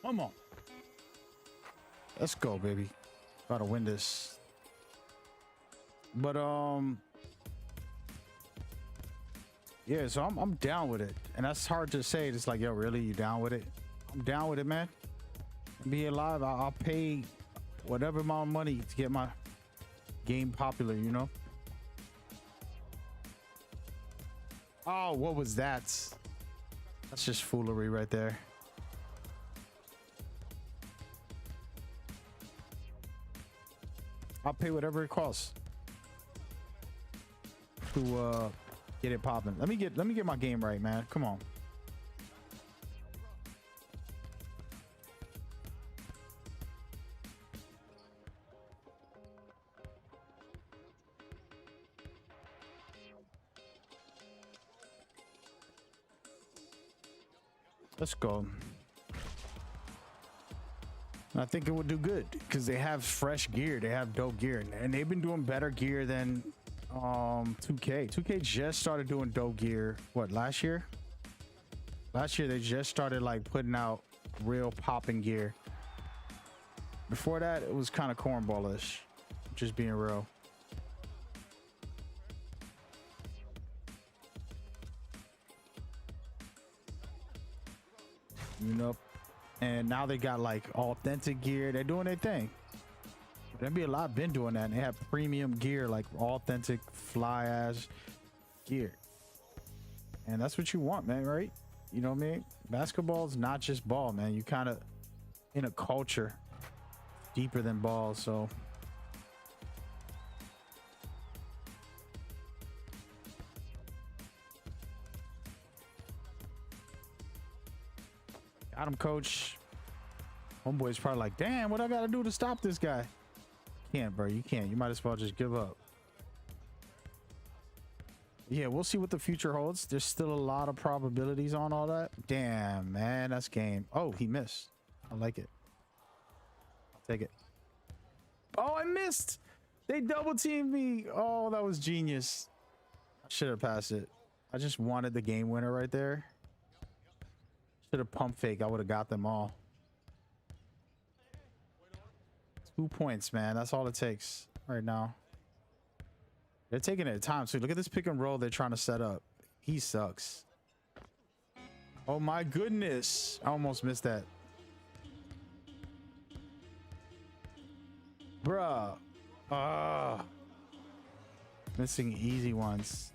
Come on. Let's go, baby. About to win this. But yeah, so I'm down with it. And that's hard to say. It's like, yo, really? You down with it? I'm down with it, man. Be alive. I'll pay whatever amount of money to get my game popular, you know? Oh, what was that? That's just foolery right there. I'll pay whatever it costs to get it popping. Let me get my game right, man. Come on. Let's go. I think it would do good because they have fresh gear. They have dope gear, and they've been doing better gear than 2K. 2K just started doing dope gear. What, last year? Last year they just started like putting out real popping gear. Before that, it was kind of cornballish. Just being real. You know, and now they got like authentic gear. They're doing their thing. NBA been doing that, and they have premium gear, like authentic fly ass gear. And that's what you want, man, right? You know what I mean? Basketball's not just ball, man. You kind of in a culture deeper than ball, so got him, coach. Homeboy's probably like, damn, what I gotta do to stop this guy? Can't, bro. You can't. You might as well just give up. Yeah, we'll see what the future holds. There's still a lot of probabilities on all that. Damn, man, that's game. Oh, he missed. I like it. I'll take it. Oh, I missed. They double teamed me. Oh, that was genius. I should have passed it. I just wanted the game winner right there. Should have pump fake. I would have got them all. 2 points, man. That's all it takes right now. They're taking their time. So look at this pick and roll they're trying to set up. He sucks. Oh my goodness. I almost missed that. Bruh. Missing easy ones.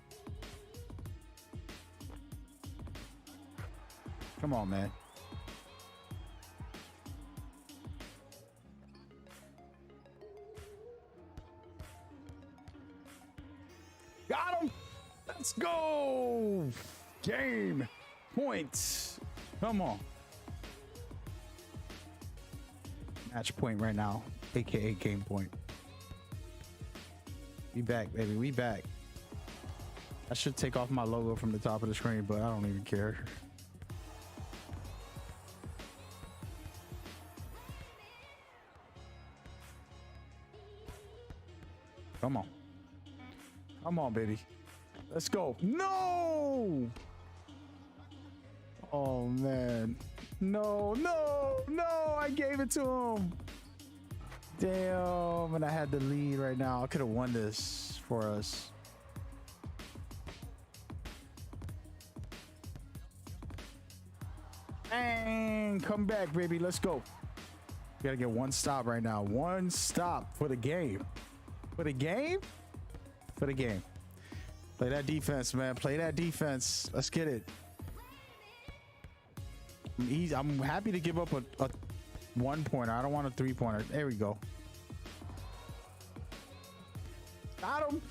Come on, man. Got him. Let's go. Game points. Come on. Match point right now, aka game point. We back, baby. We back. I should take off my logo from the top of the screen, but I don't even care. Come on. Come on, baby. Let's go. No! Oh, man. No, no, no. I gave it to him. Damn. And I had the lead right now. I could have won this for us. And come back, baby. Let's go. We got to get one stop right now. One stop for the game. For the game? For the game. Play that defense, man. Play that defense. Let's get it. I'm happy to give up a 1-pointer. I don't want a 3-pointer. There we go. Got him.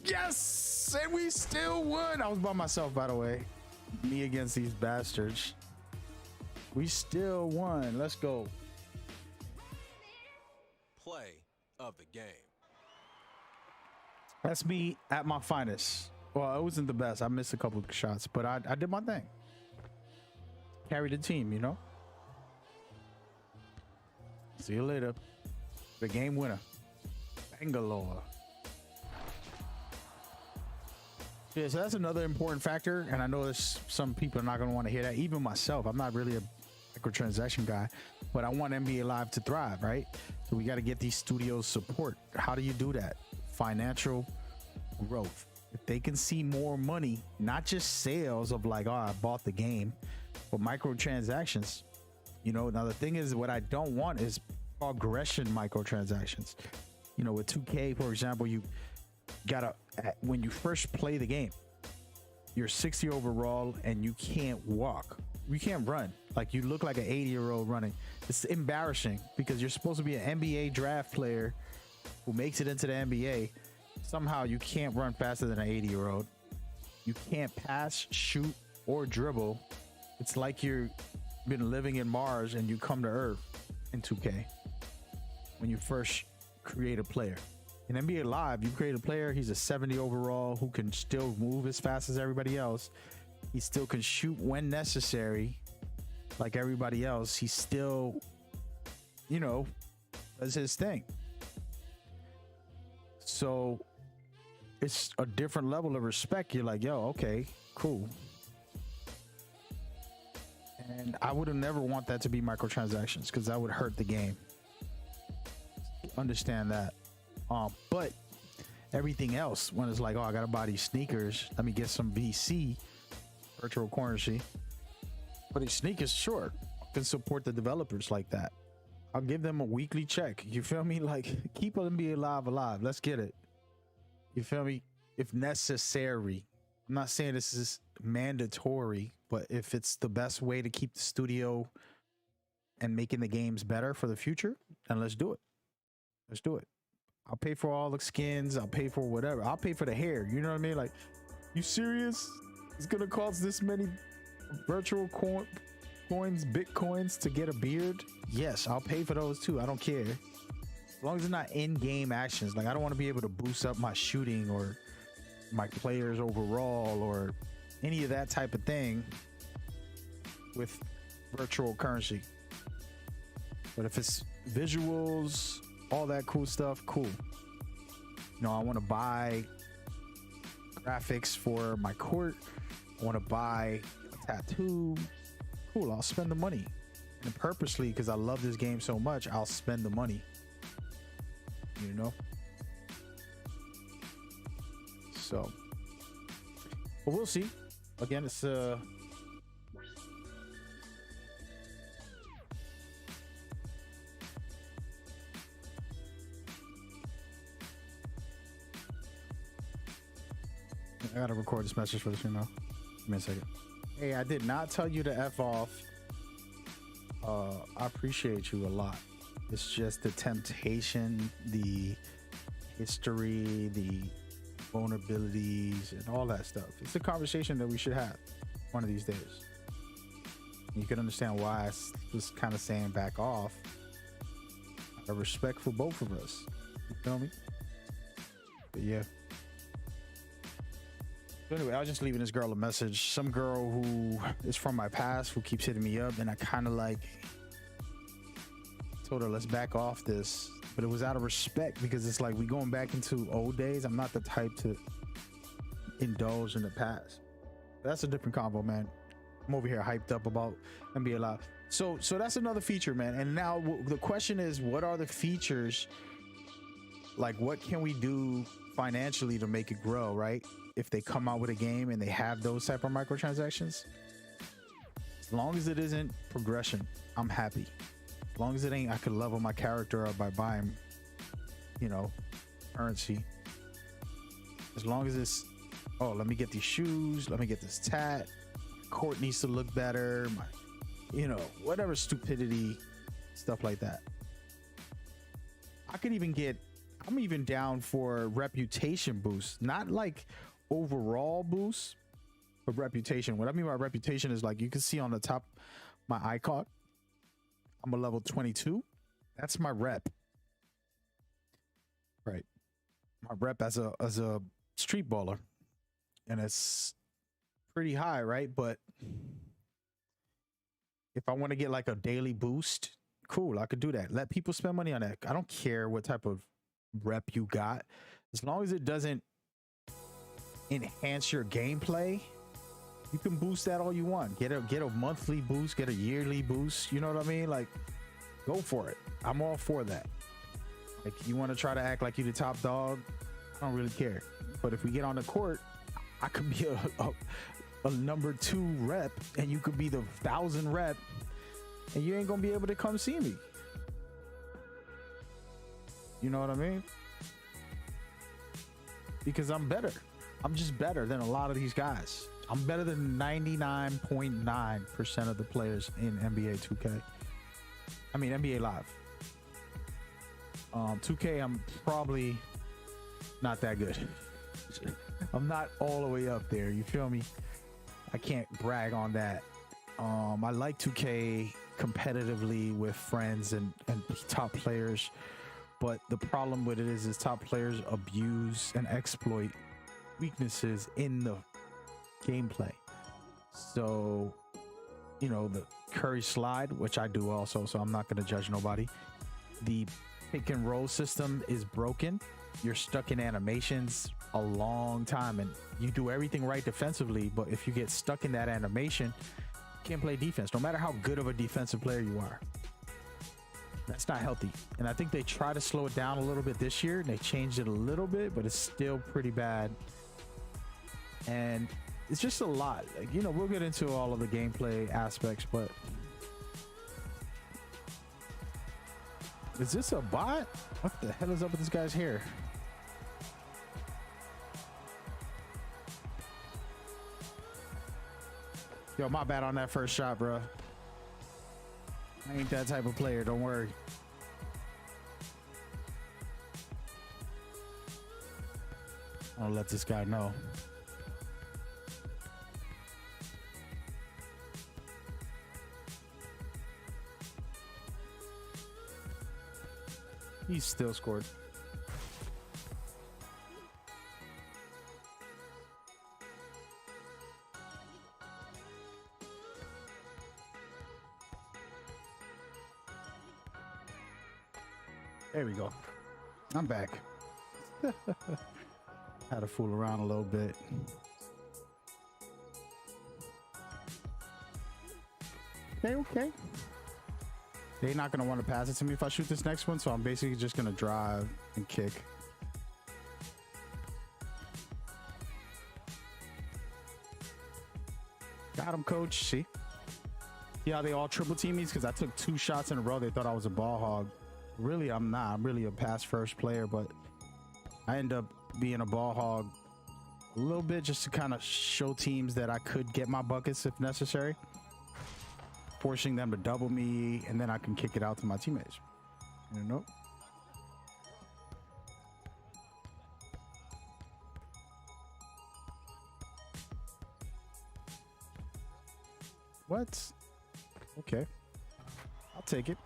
Yes! And we still won. I was by myself, by the way. Me against these bastards. We still won. Let's go. Play of the game. That's me at my finest. Well, it wasn't the best. I missed a couple of shots, but I did my thing. Carried the team, you know? See you later. The game winner. Bangalore. Yeah, so that's another important factor. And I know there's some people are not going to want to hear that. Even myself, I'm not really a microtransaction guy, but I want NBA Live to thrive, right? So we got to get these studios support. How do you do that? Financial growth. If they can see more money, not just sales of like, oh, I bought the game, but microtransactions. You know, now the thing is, what I don't want is progression microtransactions. You know, with 2K, for example, you gotta, when you first play the game, you're 60 overall and you can't walk. You can't run. Like, you look like an 80-year-old running. It's embarrassing because you're supposed to be an NBA draft player who makes it into the NBA. Somehow you can't run faster than an 80-year-old. You can't pass, shoot, or dribble. It's like you've been living in Mars and you come to Earth in 2K when you first create a player. In NBA Live, you create a player, he's a 70 overall who can still move as fast as everybody else. He still can shoot when necessary, like everybody else. He still, you know, does his thing. So it's a different level of respect. You're like, yo, okay, cool. And I would have never want that to be microtransactions because that would hurt the game. Understand that. But everything else, when it's like, oh, I gotta buy these sneakers, let me get some VC, virtual currency. But these sneakers, sure, I can support the developers like that. I'll give them a weekly check. You feel me? Like, keep NBA Live alive. Let's get it. You feel me? If necessary. I'm not saying this is mandatory, but if it's the best way to keep the studio and making the games better for the future, then let's do it. Let's do it. I'll pay for all the skins. I'll pay for whatever. I'll pay for the hair. You know what I mean? Like, you serious? It's going to cost this many virtual coins, Bitcoins to get a beard? Yes, I'll pay for those too. I don't care. As long as it's not in-game actions. Like, I don't want to be able to boost up my shooting or my players overall or any of that type of thing with virtual currency. But if it's visuals, all that cool stuff, cool. You know, I want to buy graphics for my court. I want to buy a tattoo. Cool, I'll spend the money. And purposely, because I love this game so much, I'll spend the money. You know? So, but we'll see. Again, it's I gotta record this message for the stream now. Give me a second. Hey, I did not tell you to F off. I appreciate you a lot. It's just the temptation, the history, the vulnerabilities, and all that stuff. It's a conversation that we should have one of these days. You can understand why I was kind of saying back off. Out of respect for both of us. You feel me? But yeah. So anyway, I was just leaving this girl a message. Some girl who is from my past who keeps hitting me up, and I kind of like told her, let's back off this. But it was out of respect because it's like we going back into old days. I'm not the type to indulge in the past. That's a different combo, man. I'm over here hyped up about NBA Live. So that's another feature, man. And now the question is, what are the features? Like, what can we do financially to make it grow, right? If they come out with a game and they have those type of microtransactions, as long as it isn't progression, I'm happy. As long as it ain't, I could level my character up by buying, you know, currency. As long as it's, oh, let me get these shoes, let me get this tat, court needs to look better, my, you know, whatever stupidity, stuff like that. I'm even down for reputation boost, not like overall boost, but reputation. What I mean by reputation is, like, you can see on the top my icon, I'm a level 22. That's my rep, right? My rep as a street baller, and it's pretty high, right? But if I want to get like a daily boost, cool, I could do that. Let people spend money on that. I don't care what type of rep you got, as long as it doesn't enhance your gameplay. You can boost that all you want. Get a monthly boost, get a yearly boost, you know what I mean? Like, go for it. I'm all for that. Like, you want to try to act like you're the top dog, I don't really care. But if we get on the court, I could be a number 2 rep, and you could be the 1,000 rep, and you ain't gonna be able to come see me. You know what I mean? Because I'm better. I'm just better than a lot of these guys. I'm better than 99.9% of the players in NBA 2K. I mean, NBA Live. 2K, I'm probably not that good. I'm not all the way up there. You feel me? I can't brag on that. I like 2K competitively with friends and top players. But the problem with it is top players abuse and exploit weaknesses in the gameplay. So, you know, the Curry slide, which I do also, so I'm not going to judge nobody. The pick and roll system is broken. You're stuck in animations a long time, and you do everything right defensively, but if you get stuck in that animation, you can't play defense, no matter how good of a defensive player you are. That's not healthy. And I think they try to slow it down a little bit this year, and they changed it a little bit, but it's still pretty bad. And it's just a lot. Like, you know, we'll get into all of the gameplay aspects, but is this a bot? What the hell is up with this guy's hair? Yo, my bad on that first shot, bro. I ain't that type of player, don't worry. I'll let this guy know. He's still scored. There we go. I'm back. Had to fool around a little bit. Okay. They're not going to want to pass it to me if I shoot this next one, so I'm basically just going to drive and kick. Got him, coach. See? See how they all triple team me? Because I took 2 shots in a row. They thought I was a ball hog. Really, I'm not. I'm really a pass first player, but I end up being a ball hog a little bit just to kind of show teams that I could get my buckets if necessary, forcing them to double me, and then I can kick it out to my teammates. You know? What? Okay. I'll take it.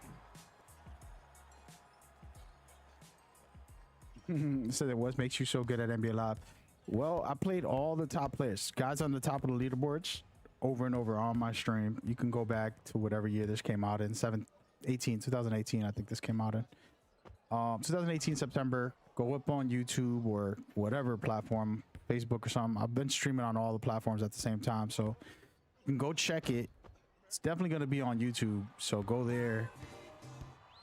So that what makes you so good at NBA Live? Well, I played all the top players, guys on the top of the leaderboards over and over on my stream. You can go back to whatever year this came out in, 2018, I think this came out in. 2018 September. Go up on YouTube or whatever platform, Facebook or something. I've been streaming on all the platforms at the same time, so you can go check it. It's definitely going to be on YouTube, so go there.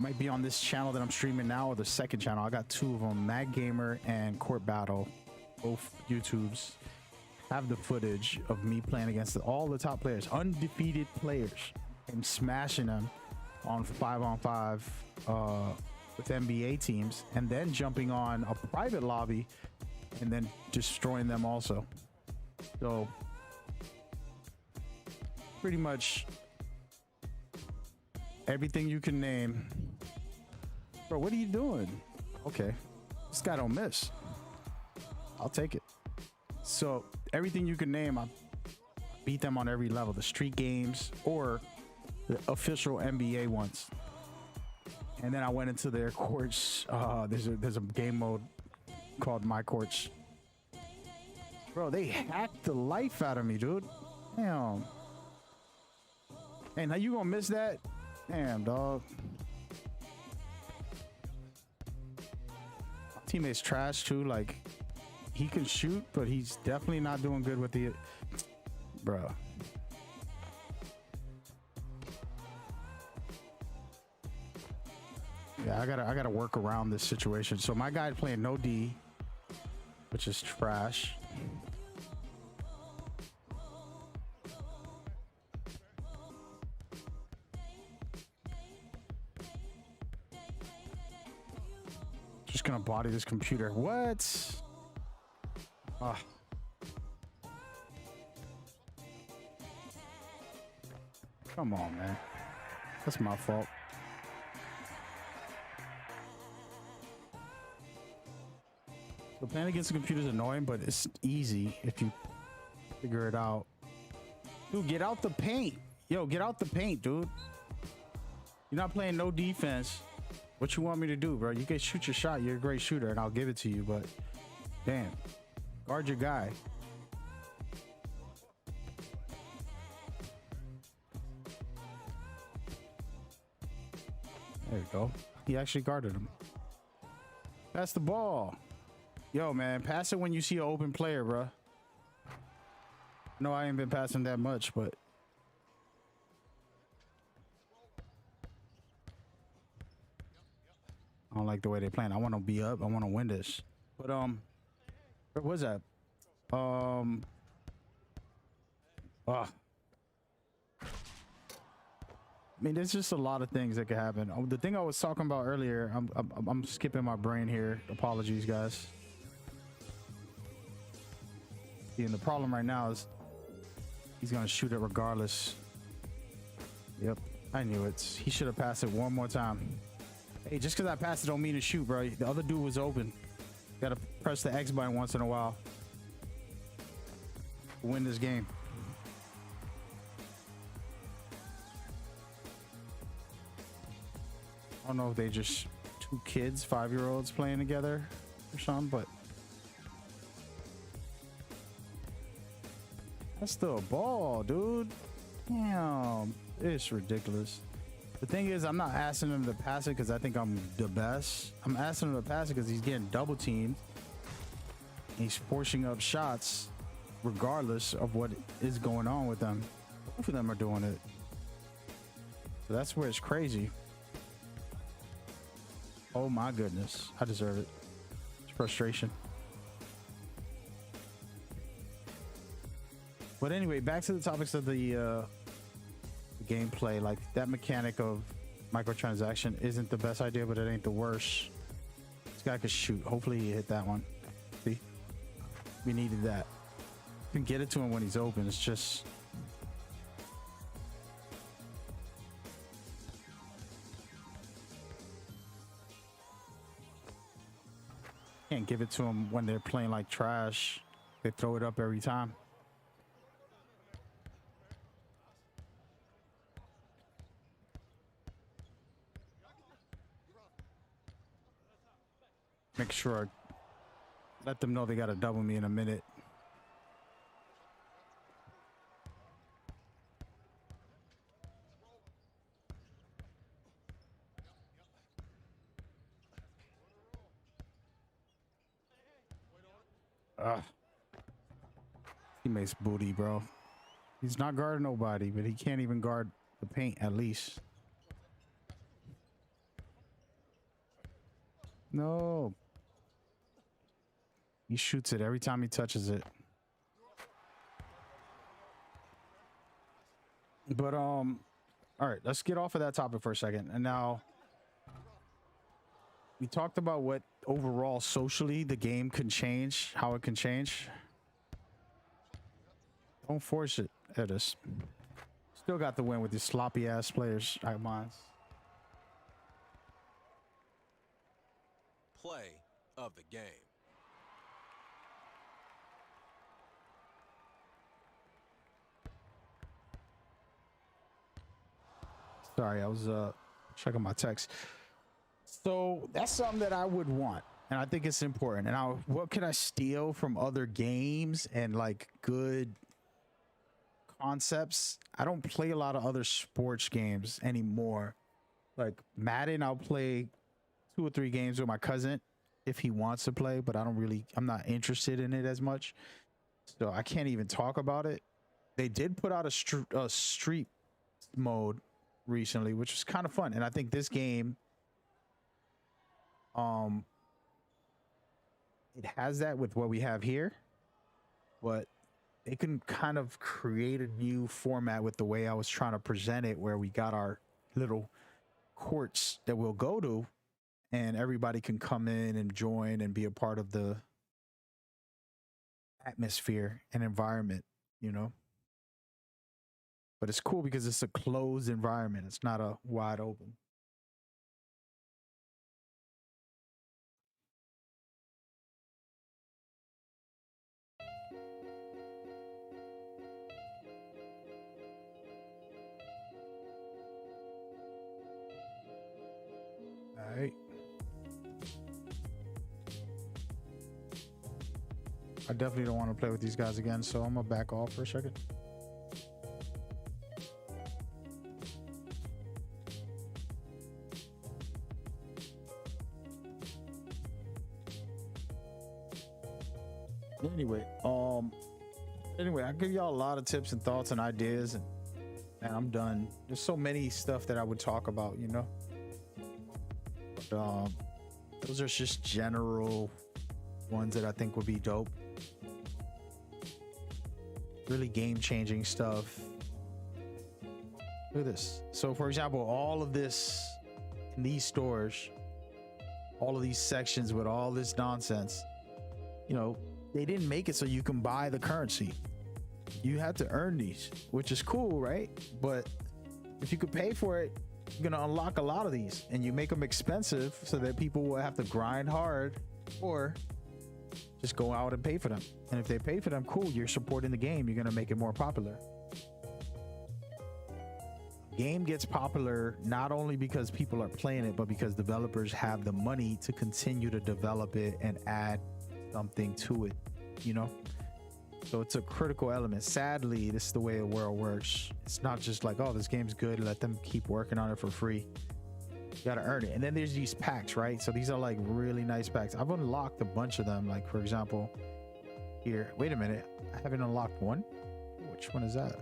Might be on this channel that I'm streaming now or the second channel. I got two of them, Mad Gamer and Court Battle. Both YouTubes have the footage of me playing against all the top players, undefeated players, and smashing them on 5-on-5 with NBA teams, and then jumping on a private lobby and then destroying them also. So pretty much everything you can name. Bro, what are you doing? Okay, this guy don't miss. I'll take it. So everything you can name, I beat them on every level, the street games or the official NBA ones. And then I went into their courts. There's a game mode called My Courts. Bro, they hacked the life out of me, dude. Damn. Hey, now you gonna miss that? Damn, dog. My teammate's trash too. Like, he can shoot, but he's definitely not doing good with the, bro. Yeah, I gotta work around this situation. So my guy playing no D, which is trash. Just gonna body this computer. What? Ah. Come on, man. That's my fault. So playing against the computer is annoying, but it's easy if you figure it out. Dude, get out the paint. Yo, get out the paint, dude. You're not playing no defense. What you want me to do, bro? You can shoot your shot. You're a great shooter, and I'll give it to you, but damn. Guard your guy. There you go. He actually guarded him. Pass the ball. Yo, man, pass it when you see an open player, bro. No, I ain't been passing that much, but I don't like the way they playing. I want to be up. I want to win this. But what was that? I mean, there's just a lot of things that could happen. The thing I was talking about earlier, I'm skipping my brain here. Apologies, guys. And the problem right now is he's gonna shoot it regardless. Yep, I knew it. He should have passed it one more time. Hey, just because I passed it don't mean to shoot, bro. The other dude was open. Gotta press the X button once in a while to win this game. I don't know if they just two kids, 5-year-olds playing together or something, but that's still a ball, dude. Damn, it's ridiculous. The thing is, I'm not asking him to pass it because I think I'm the best. I'm asking him to pass it because he's getting double teamed. He's forcing up shots regardless of what is going on with them. Both of them are doing it. So that's where it's crazy. Oh my goodness, I deserve it. It's frustration. But anyway, back to the topics of the gameplay. Like, that mechanic of microtransaction isn't the best idea, but it ain't the worst. This guy could shoot. Hopefully he hit that one. See? We needed that. Can get it to him when he's open. It's just can't give it to him when they're playing like trash. They throw it up every time. Make sure I let them know they got to double me in a minute. Teammate's booty, bro. He's not guarding nobody, but he can't even guard the paint at least. No. He shoots it every time he touches it. But all right, let's get off of that topic for a second. And now we talked about what overall socially the game can change, how it can change. Don't force it at us. Still got the win with these sloppy ass players. I mind. Play of the game. Sorry, I was checking my text. So that's something that I would want, and I think it's important. And what can I steal from other games and like good concepts? I don't play a lot of other sports games anymore. Like Madden, I'll play 2 or 3 games with my cousin if he wants to play, but I'm not interested in it as much. So I can't even talk about it. They did put out a street mode recently, which was kind of fun, and I think this game it has that with what we have here, but they can kind of create a new format with the way I was trying to present it, where we got our little courts that we'll go to and everybody can come in and join and be a part of the atmosphere and environment, you know. But it's cool because it's a closed environment. It's not a wide open. All right. I definitely don't want to play with these guys again, so I'm gonna back off for a second. Anyway, I give y'all a lot of tips and thoughts and ideas, and I'm done. There's so many stuff that I would talk about, you know. But, those are just general ones that I think would be dope. Really game-changing stuff. Look at this. So, for example, all of this in these stores, all of these sections with all this nonsense, you know, they didn't make it so you can buy the currency. You had to earn these, which is cool, right? But if you could pay for it, you're gonna unlock a lot of these, and you make them expensive so that people will have to grind hard or just go out and pay for them. And if they pay for them, cool, you're supporting the game. You're gonna make it more popular. Game gets popular not only because people are playing it, but because developers have the money to continue to develop it and add something to it, you know. So it's a critical element. Sadly, this is the way the world works. It's not just like, oh, this game's good, let them keep working on it for free. You gotta earn it. And then there's these packs, right? So these are like really nice packs. I've unlocked a bunch of them. Like, for example, here, wait a minute, I haven't unlocked one. Which one is that?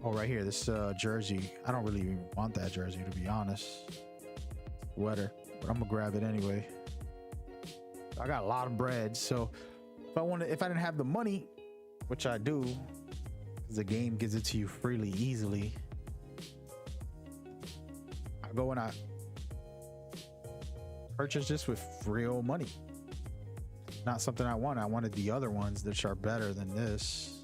Oh, right here, this jersey. I don't really even want that jersey, to be honest. Sweater, but I'm gonna grab it anyway. I got a lot of bread, so if I didn't have the money, which I do, because the game gives it to you freely, easily, I go and I purchase this with real money. not something I want. I wanted the other ones that are better than this.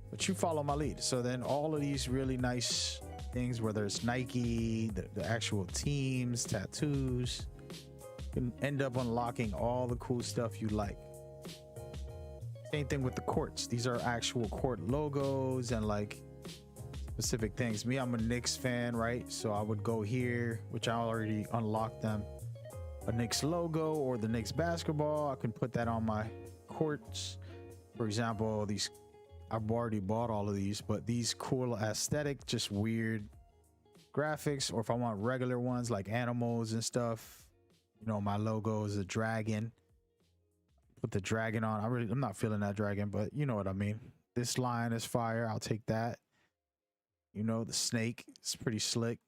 But you follow my lead. So then all of these really nice things, whether it's Nike, the actual teams, tattoos, you can end up unlocking all the cool stuff you like. Same thing with the courts. These are actual court logos and like specific things. Me, I'm a Knicks fan, right? So I would go here, which I already unlocked them. A Knicks logo or the Knicks basketball, I can put that on my courts. For example, these, I've already bought all of these, but these cool aesthetic, just weird graphics, or if I want regular ones like animals and stuff, you know, my logo is a dragon. Put the dragon on. I'm not feeling that dragon, but you know what I mean. This lion is fire. I'll take that. You know, the snake is pretty slick.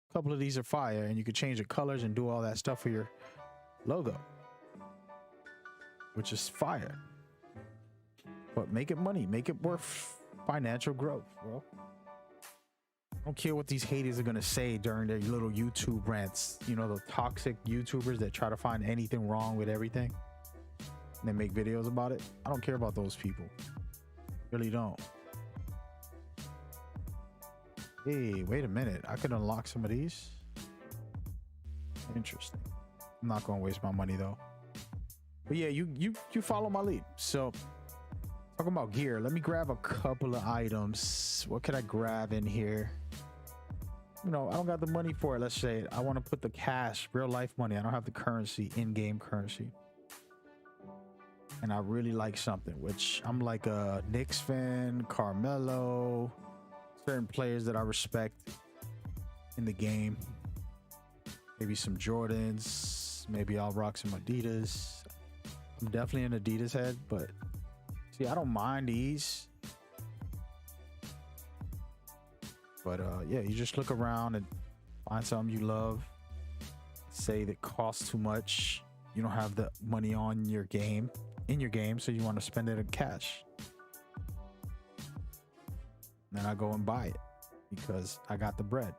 A couple of these are fire, and you can change the colors and do all that stuff for your logo, which is fire. But make it money, make it worth financial growth, bro. I don't care what these haters are gonna say during their little YouTube rants. You know, the toxic YouTubers that try to find anything wrong with everything and they make videos about it. I don't care about those people. Really don't. Hey, wait a minute. I could unlock some of these. Interesting. I'm not gonna waste my money though. But yeah, you follow my lead. So talking about gear, let me grab a couple of items. What could I grab in here? You know, I don't got the money for it. Let's say I want to put the cash, real life money. I don't have the currency, in-game currency. And I really like something, which I'm like a Knicks fan, Carmelo, certain players that I respect in the game. Maybe some Jordans. Maybe I'll rock some Adidas. I'm definitely an Adidas head, but see, I don't mind these. But yeah, you just look around and find something you love. Say that costs too much. You don't have the money on your game, in your game, so you want to spend it in cash. Then I go and buy it because I got the bread.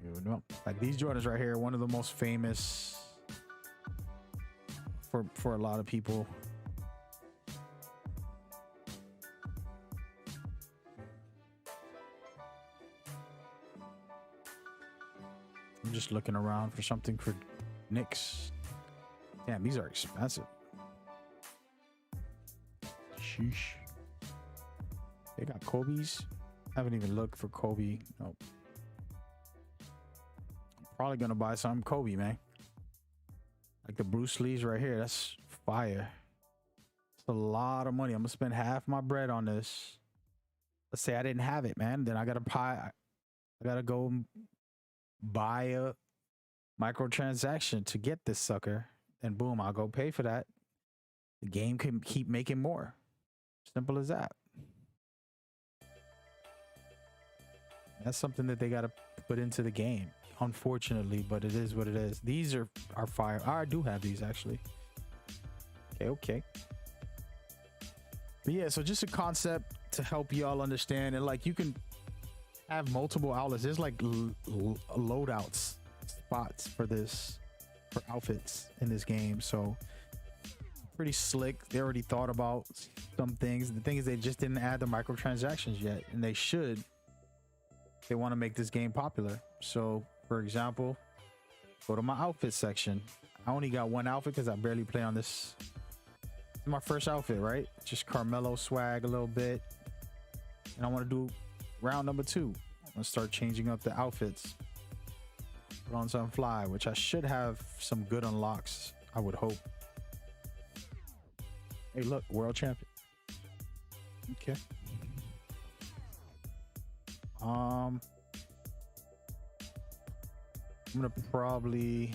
You know, like these Jordans right here, one of the most famous for a lot of people. I'm just looking around for something for Knicks. Damn, these are expensive. Sheesh. They got Kobe's. I haven't even looked for Kobe. Nope. I'm probably gonna buy some Kobe, man. Like the Bruce Lee's right here. That's fire. It's a lot of money. I'm gonna spend half my bread on this. Let's say I didn't have it, man. Then I gotta go buy a microtransaction to get this sucker, and boom, I'll go pay for that. The game can keep making more. Simple as that. That's something that they got to put into the game, unfortunately, but it is what it is. These are fire. I do have these actually. Okay. But yeah, so just a concept to help y'all understand, and like you can have multiple outlets. There's like loadouts spots for this, for outfits in this game. So pretty slick. They already thought about some things. The thing is, they just didn't add the microtransactions yet, and they should. They want to make this game popular. So for example, go to my outfit section. I only got one outfit because I barely play on this. It's my first outfit, right? Just Carmelo swag a little bit, and I want to do round number 2. I'm gonna start changing up the outfits. Put on some fly, which I should have some good unlocks, I would hope. Hey, look, world champion. Okay. I'm gonna probably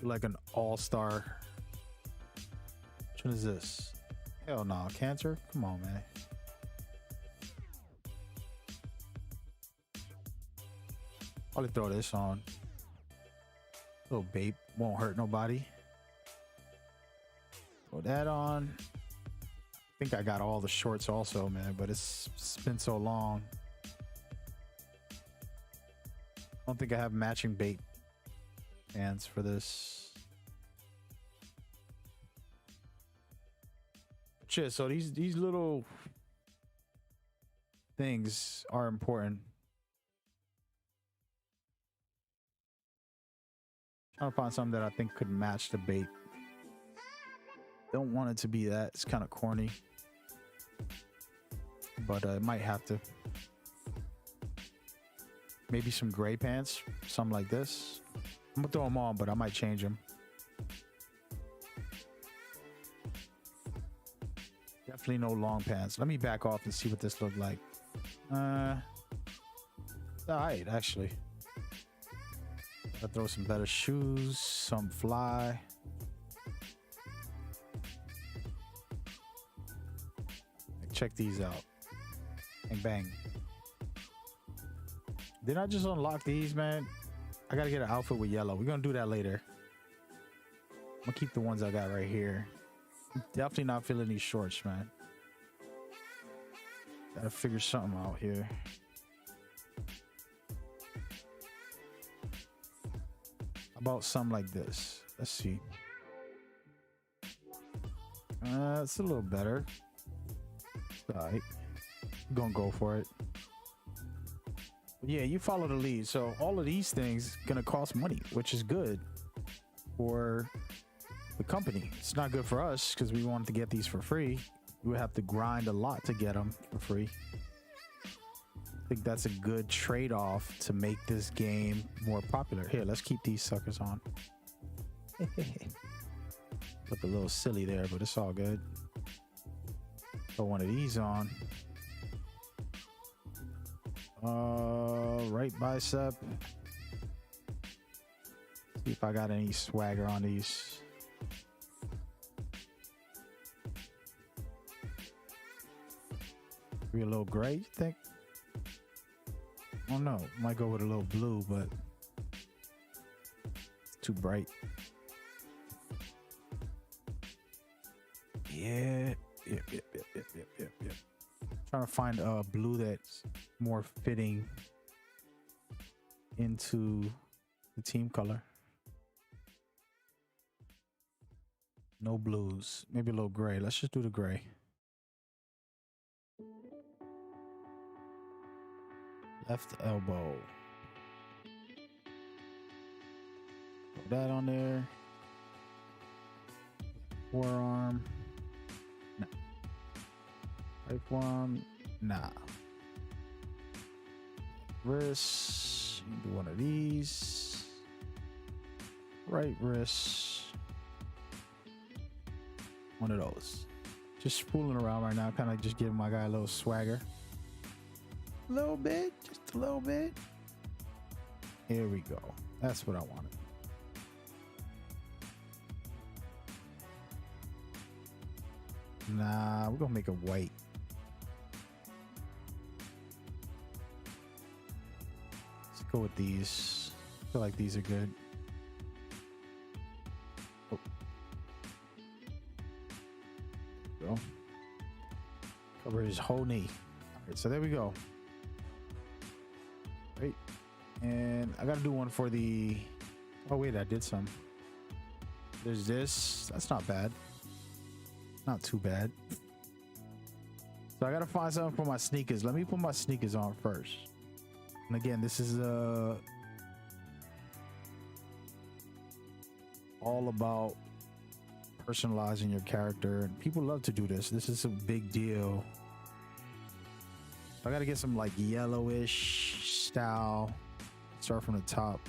do like an all-star. Which one is this? Hell no, Cancer? Come on, man. Probably throw this on. Little babe, won't hurt nobody. Throw that on. I think I got all the shorts also, man, but it's been so long. I don't think I have matching bait. pants for this. Shit, so these little things are important. Trying to find something that I think could match the bait. Don't want it to be that. It's kind of corny, but it might have to. Maybe some gray pants, something like this. I'm gonna throw them on, but I might change them. Definitely no long pants. Let me back off and see what this looked like. All right, actually. I'll throw some better shoes, some fly. Check these out. Bang, bang. Did I just unlock these, man? I gotta get an outfit with yellow. We're gonna do that later. I'm gonna keep the ones I got right here. Definitely not feeling these shorts, man. Gotta figure something out here. How about something like this? Let's see. It's a little better. All right. Gonna go for it. But yeah, you follow the lead. So all of these things gonna cost money, which is good for the company. It's not good for us because we wanted to get these for free. We would have to grind a lot to get them for free. I think that's a good trade-off to make this game more popular. Here, let's keep these suckers on. Look a little silly there, but it's all good. Put one of these on. Right bicep. See if I got any swagger on these. Be a little gray, you think? I don't know. Might go with a little blue, but it's too bright. Yeah. Yep. Trying to find a blue that's more fitting into the team color. No blues. Maybe a little gray. Let's just do the gray. Left elbow. Put that on there. Forearm. No. Right forearm. Nah. Wrist. You can do one of these. Right wrist. One of those. Just fooling around right now. Kind of just giving my guy a little swagger. A little bit. Just a little bit. Here we go. That's what I wanted. Nah, we're gonna make it white. Let's go with these. I feel like these are good. Oh. There we go. Cover his whole knee. All right, so there we go. Right. And I gotta do one for the... Oh wait, I did some. There's this. That's not bad. Not too bad. So I gotta find something for my sneakers. Let me put my sneakers on first. And again, this is all about personalizing your character, and people love to do this. This is a big deal. I gotta get some like yellowish style. Start from the top.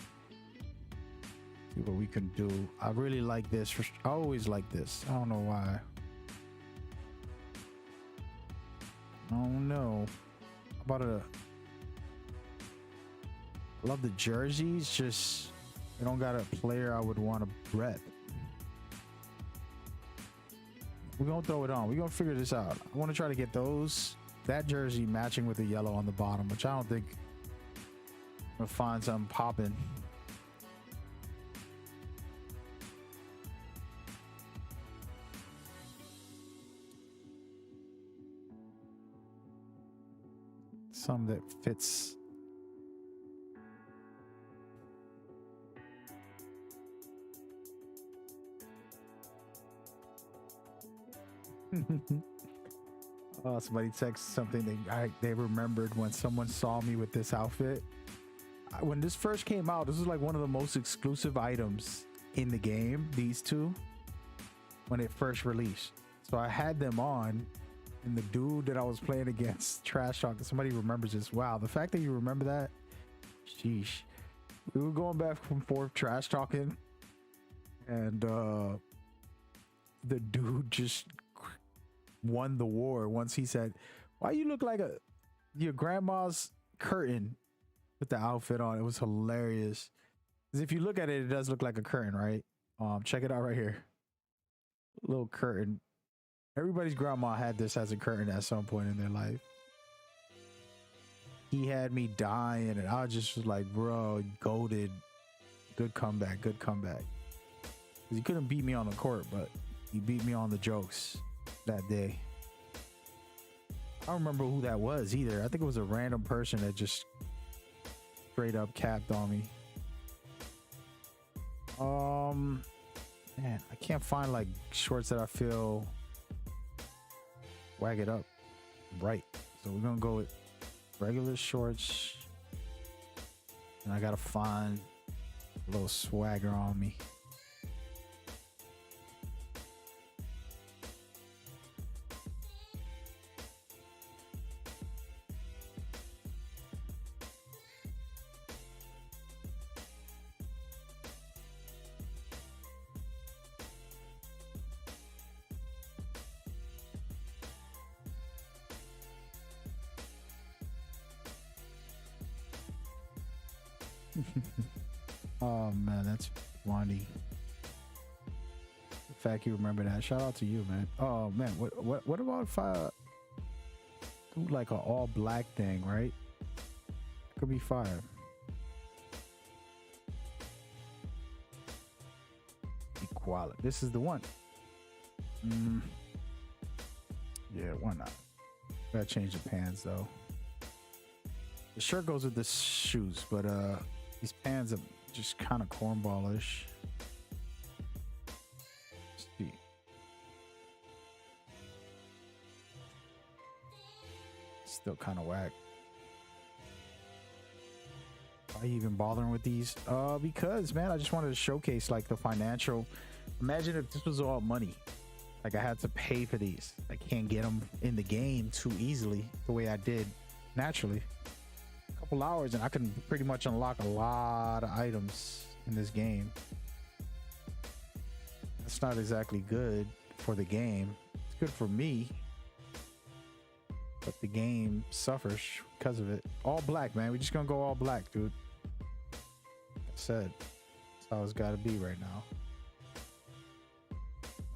See what we can do. I really like this. I always like this. I don't know why. Oh no. How about I love the jerseys, just I don't got a player I would want to rep. We're gonna throw it on. We're gonna figure this out. I want to try to get that jersey matching with the yellow on the bottom, which I don't think I'm gonna find something popping. Some that fits. Oh, somebody texted something they remembered when someone saw me with this outfit. When this first came out, this was like one of the most exclusive items in the game, these two, when it first released. So I had them on, and the dude that I was playing against, trash talking, somebody remembers this. Wow, the fact that you remember that, sheesh. We were going back and forth trash talking, and the dude just won the war once he said, "Why you look like your grandma's curtain with the outfit on?" It was hilarious. Because if you look at it, it does look like a curtain, right? Check it out right here. Little curtain. Everybody's grandma had this as a curtain at some point in their life. He had me dying, and I just was like, bro, goated. Good comeback, good comeback. Because he couldn't beat me on the court, but he beat me on the jokes that day. I don't remember who that was either. I think it was a random person that just straight up capped on me. Man, I can't find like shorts that I feel wag it up right. So we're gonna go with regular shorts, and I gotta find a little swagger on me. Oh man, that's funny. The fact you remember that. Shout out to you, man. Oh man, what about if I do like an all black thing, right? Could be fire. Equality. This is the one. Yeah, why not? Gotta change the pants though. The shirt goes with the shoes, but these pants are just kind of cornballish. Let's see. Still kind of whack. Why are you even bothering with these? Because man, I just wanted to showcase like the financial. Imagine if this was all money. Like I had to pay for these. I can't get them in the game too easily the way I did naturally. Couple hours and I can pretty much unlock a lot of items in this game. That's not exactly good for the game. It's good for me, but the game suffers because of it. All black, man. We're just gonna go all black, dude. Like I said, that's how it's gotta be right now.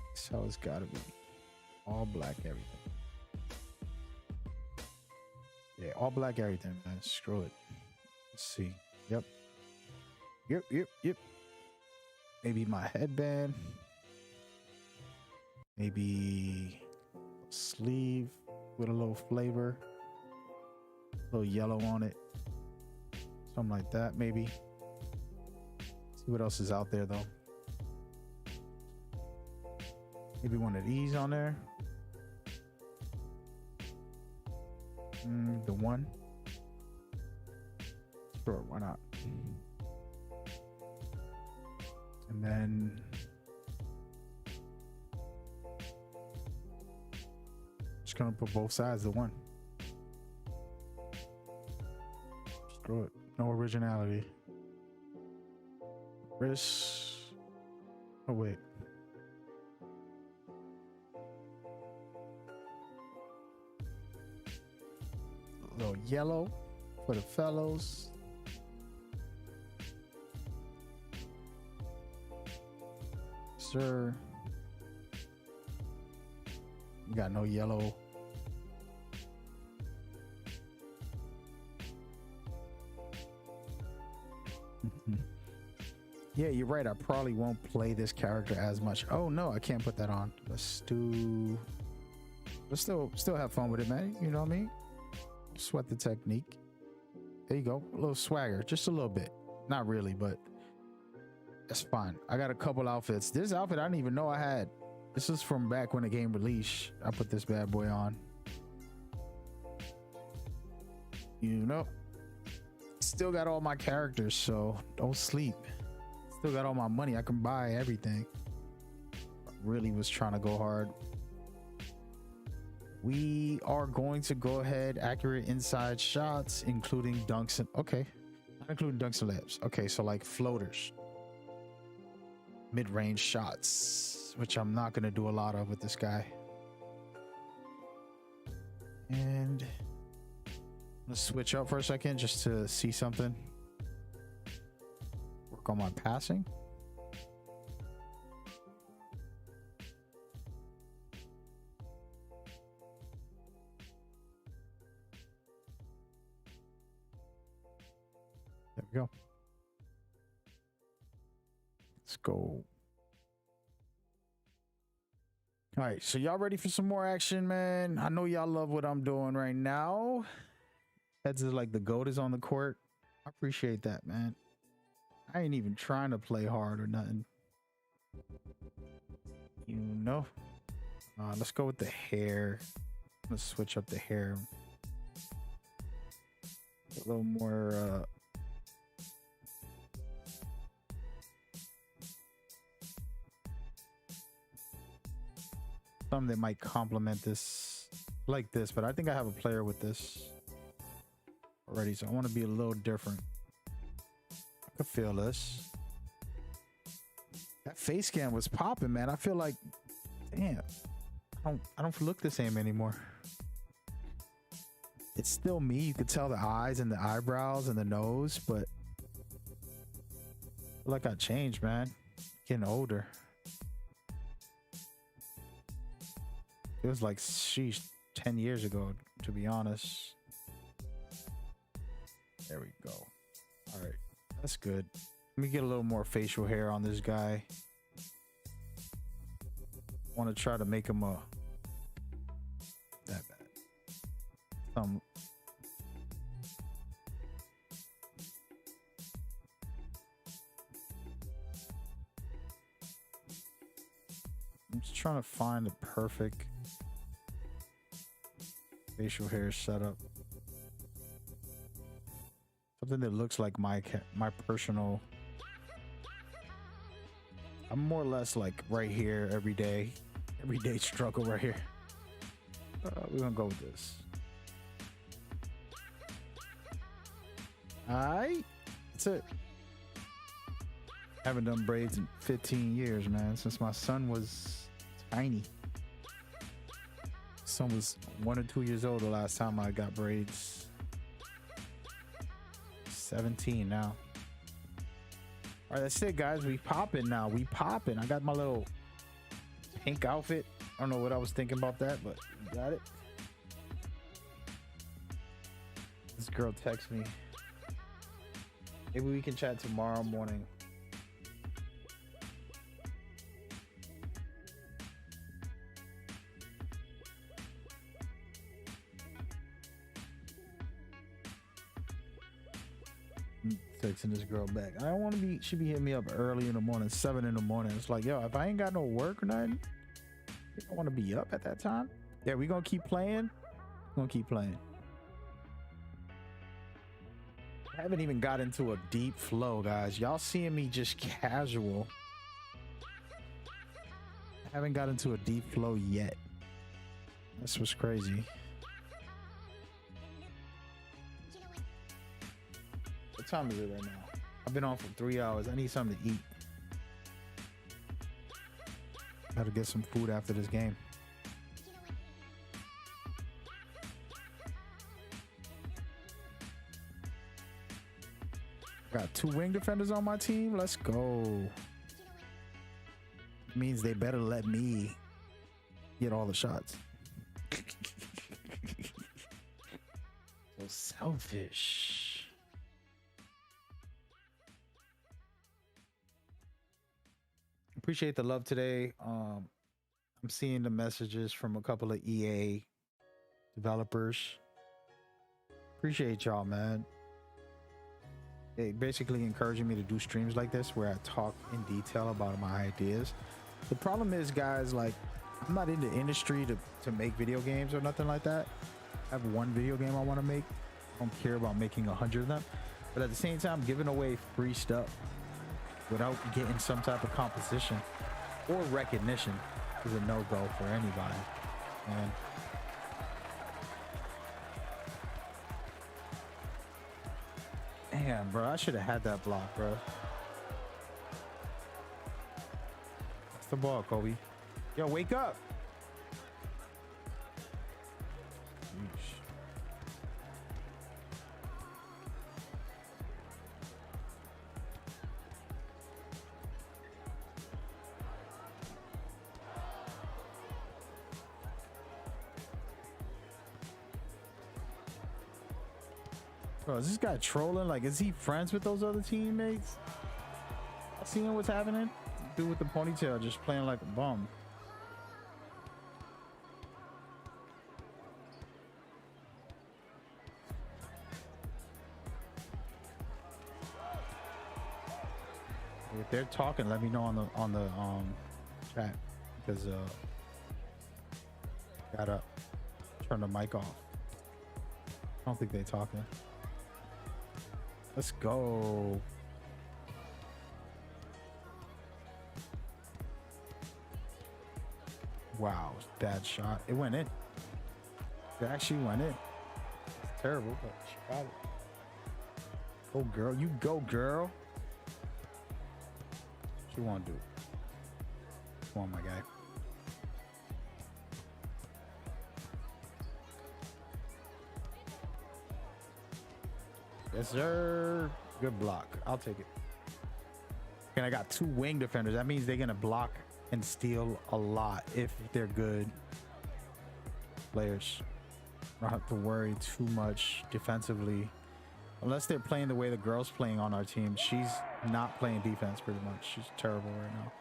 That's how it's gotta be. All black everything. Yeah, all black everything, man. Screw it. Let's see. Yep. Maybe my headband. Maybe a sleeve with a little flavor. A little yellow on it. Something like that, maybe. See what else is out there, though. Maybe one of these on there. The one. Sure, why not? And then just gonna put both sides the one. Screw it. No originality. Wrist. Oh wait. A little yellow for the fellows. Sir. You got no yellow. Yeah, you're right. I probably won't play this character as much. Oh no, I can't put that on. Let's still have fun with it, man. You know what I mean? Sweat the technique. There you go. A little swagger, just a little bit. Not really, but that's fine. I got a couple outfits. This outfit I didn't even know I had. This is from back when the game released. I put this bad boy on. You know, still got all my characters, so don't sleep. Still got all my money. I can buy everything. Really was trying to go hard. We are going to go ahead, accurate inside shots, including dunks and okay, not including dunks and layups. Okay, so like floaters, mid-range shots, which I'm not going to do a lot of with this guy. And let's switch up for a second just to see something. Work on my passing. There we go. Let's go. All right, so y'all ready for some more action, man? I know y'all love what I'm doing right now. Heads is like the GOAT is on the court. I appreciate that, man. I ain't even trying to play hard or nothing. You know? Let's go with the hair. Let's switch up the hair. A little more something that might complement this like this, but I think I have a player with this already, so I want to be a little different. I can feel this. That face cam was popping, man. I feel like, damn, I don't look the same anymore. It's still me. You could tell the eyes and the eyebrows and the nose, but I feel like I changed, man. Getting older. It was like, sheesh, 10 years ago, to be honest. There we go. All right, that's good. Let me get a little more facial hair on this guy. Want to try to make him that bad. I'm just trying to find the perfect facial hair setup. Something that looks like my personal. I'm more or less like right here everyday struggle right here. We're gonna go with this. Alright, that's it. Haven't done braids in 15 years, man, since my son was tiny. Son was 1 or 2 years old the last time I got braids. 17 now. All right, that's it, guys. We popping now. We popping. I got my little pink outfit. I don't know what I was thinking about that, but we got it. This girl texts me. Maybe we can chat tomorrow morning. Texting this girl back. I don't want to be. She be hitting me up early in the morning, 7 in the morning. It's like, yo, if I ain't got no work or nothing, I don't want to be up at that time. Yeah, we gonna keep playing. We're gonna keep playing. I haven't even got into a deep flow, guys. Y'all seeing me just casual. I haven't got into a deep flow yet. This was crazy. What time is it right now? I've been on for 3 hours. I need something to eat. Gotta get some food after this game. Got 2 wing defenders on my team. Let's go. Means they better let me get all the shots. So selfish. Appreciate the love today. I'm seeing the messages from a couple of EA developers. Appreciate y'all, man. They basically encouraging me to do streams like this where I talk in detail about my ideas. The problem is, guys, like, I'm not in the industry to make video games or nothing like that. I have one video game I want to make. I don't care about making 100 of them. But at the same time, giving away free stuff without getting some type of competition or recognition is a no-go for anybody. And damn, bro, I should have had that block, bro. That's the ball, Kobe. Yo, wake up. Yeesh. Bro, is this guy trolling? Like, is he friends with those other teammates? I seen what's happening. Dude with the ponytail just playing like a bum. If they're talking, let me know on the chat, because gotta turn the mic off. I don't think they talking. Let's go. Wow, bad shot. It went in. It actually went in. It's terrible, but she got it. Go, girl. You go, girl. What you want to do? Come on, my guy. Yes, sir. Good block. I'll take it. And I got 2 wing defenders. That means they're going to block and steal a lot if they're good players. Don't have to worry too much defensively. Unless they're playing the way the girl's playing on our team. She's not playing defense pretty much. She's terrible right now.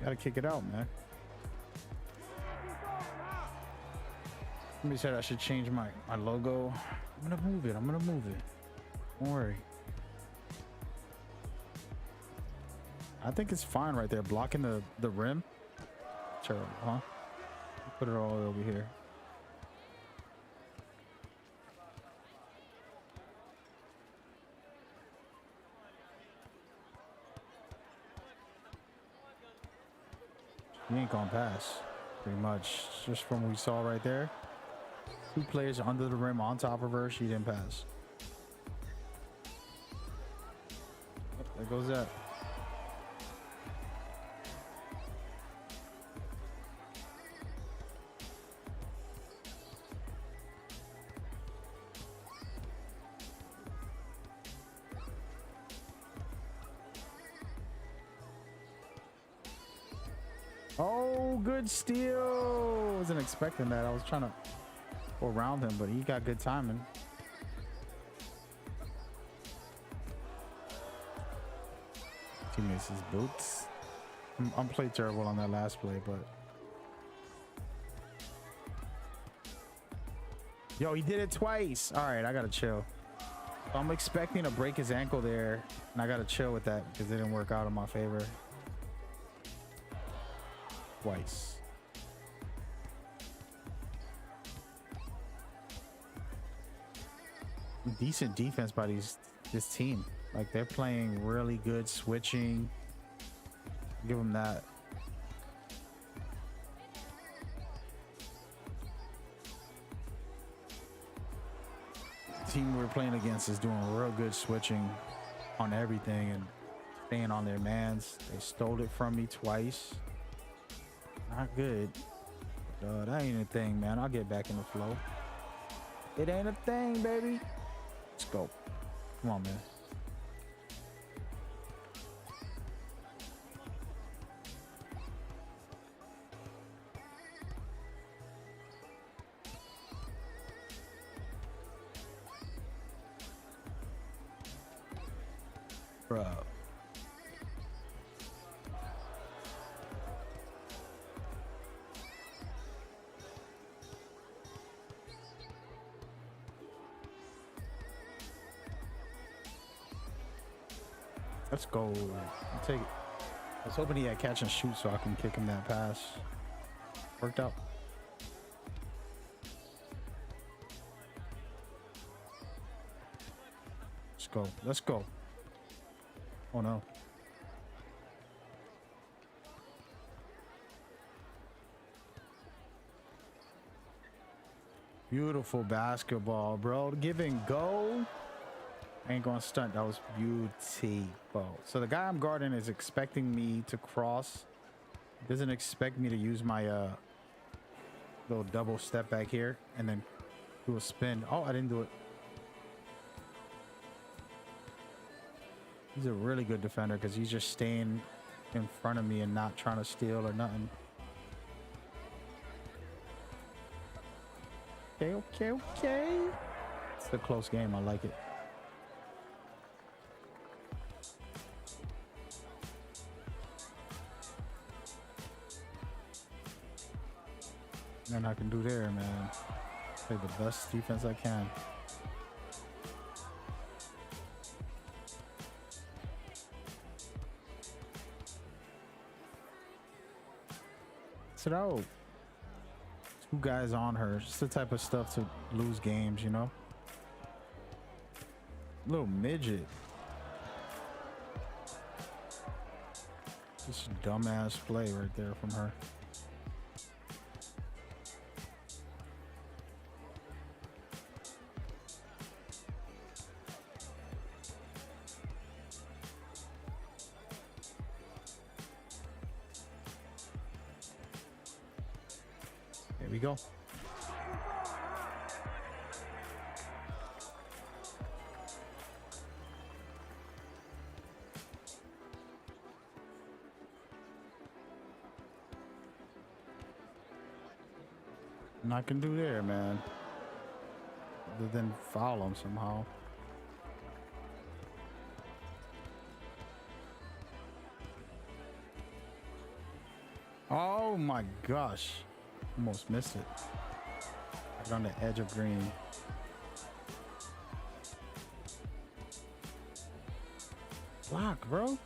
Gotta kick it out, man. Somebody said I should change my logo. I'm gonna move it. I'm gonna move it. Don't worry. I think it's fine right there. Blocking the rim. Terrible, huh? Put it all over here. He ain't gonna pass, pretty much. Just from what we saw right there. 2 players under the rim on top of her. She didn't pass. Yep, there goes that. Oh, good steal. Wasn't expecting that. I was trying to go around him, but he got good timing. Teammates his boots. I'm played terrible on that last play, but yo, he did it twice. All right, I gotta chill. So I'm expecting to break his ankle there, and I gotta chill with that because it didn't work out in my favor. Twice. Decent defense by this team. Like, they're playing really good switching. Give them that. The team we're playing against is doing real good switching on everything and staying on their mans. They stole it from me twice. Not good. That ain't a thing, man. I'll get back in the flow. It ain't a thing, baby. Let's go. Come on, man. Bro. Let's go. I'll take it. I was hoping he had catch and shoot so I can kick him that pass. Worked out. Let's go. Let's go. Oh no. Beautiful basketball, bro. Give and go. I ain't gonna stunt. That was beautiful. So the guy I'm guarding is expecting me to cross. Doesn't expect me to use my little double step back here and then do a spin. Oh, I didn't do it. He's a really good defender because he's just staying in front of me and not trying to steal or nothing. Okay. It's a close game. I like it. Nothing I can do there, man. Play the best defense I can. Sit out. Two guys on her. Just the type of stuff to lose games, you know? Little midget. Just dumbass play right there from her. There we go. Nothing I can do there, man. Other than foul him somehow. Oh my gosh. Almost missed it. Right on the edge of green. Block, bro.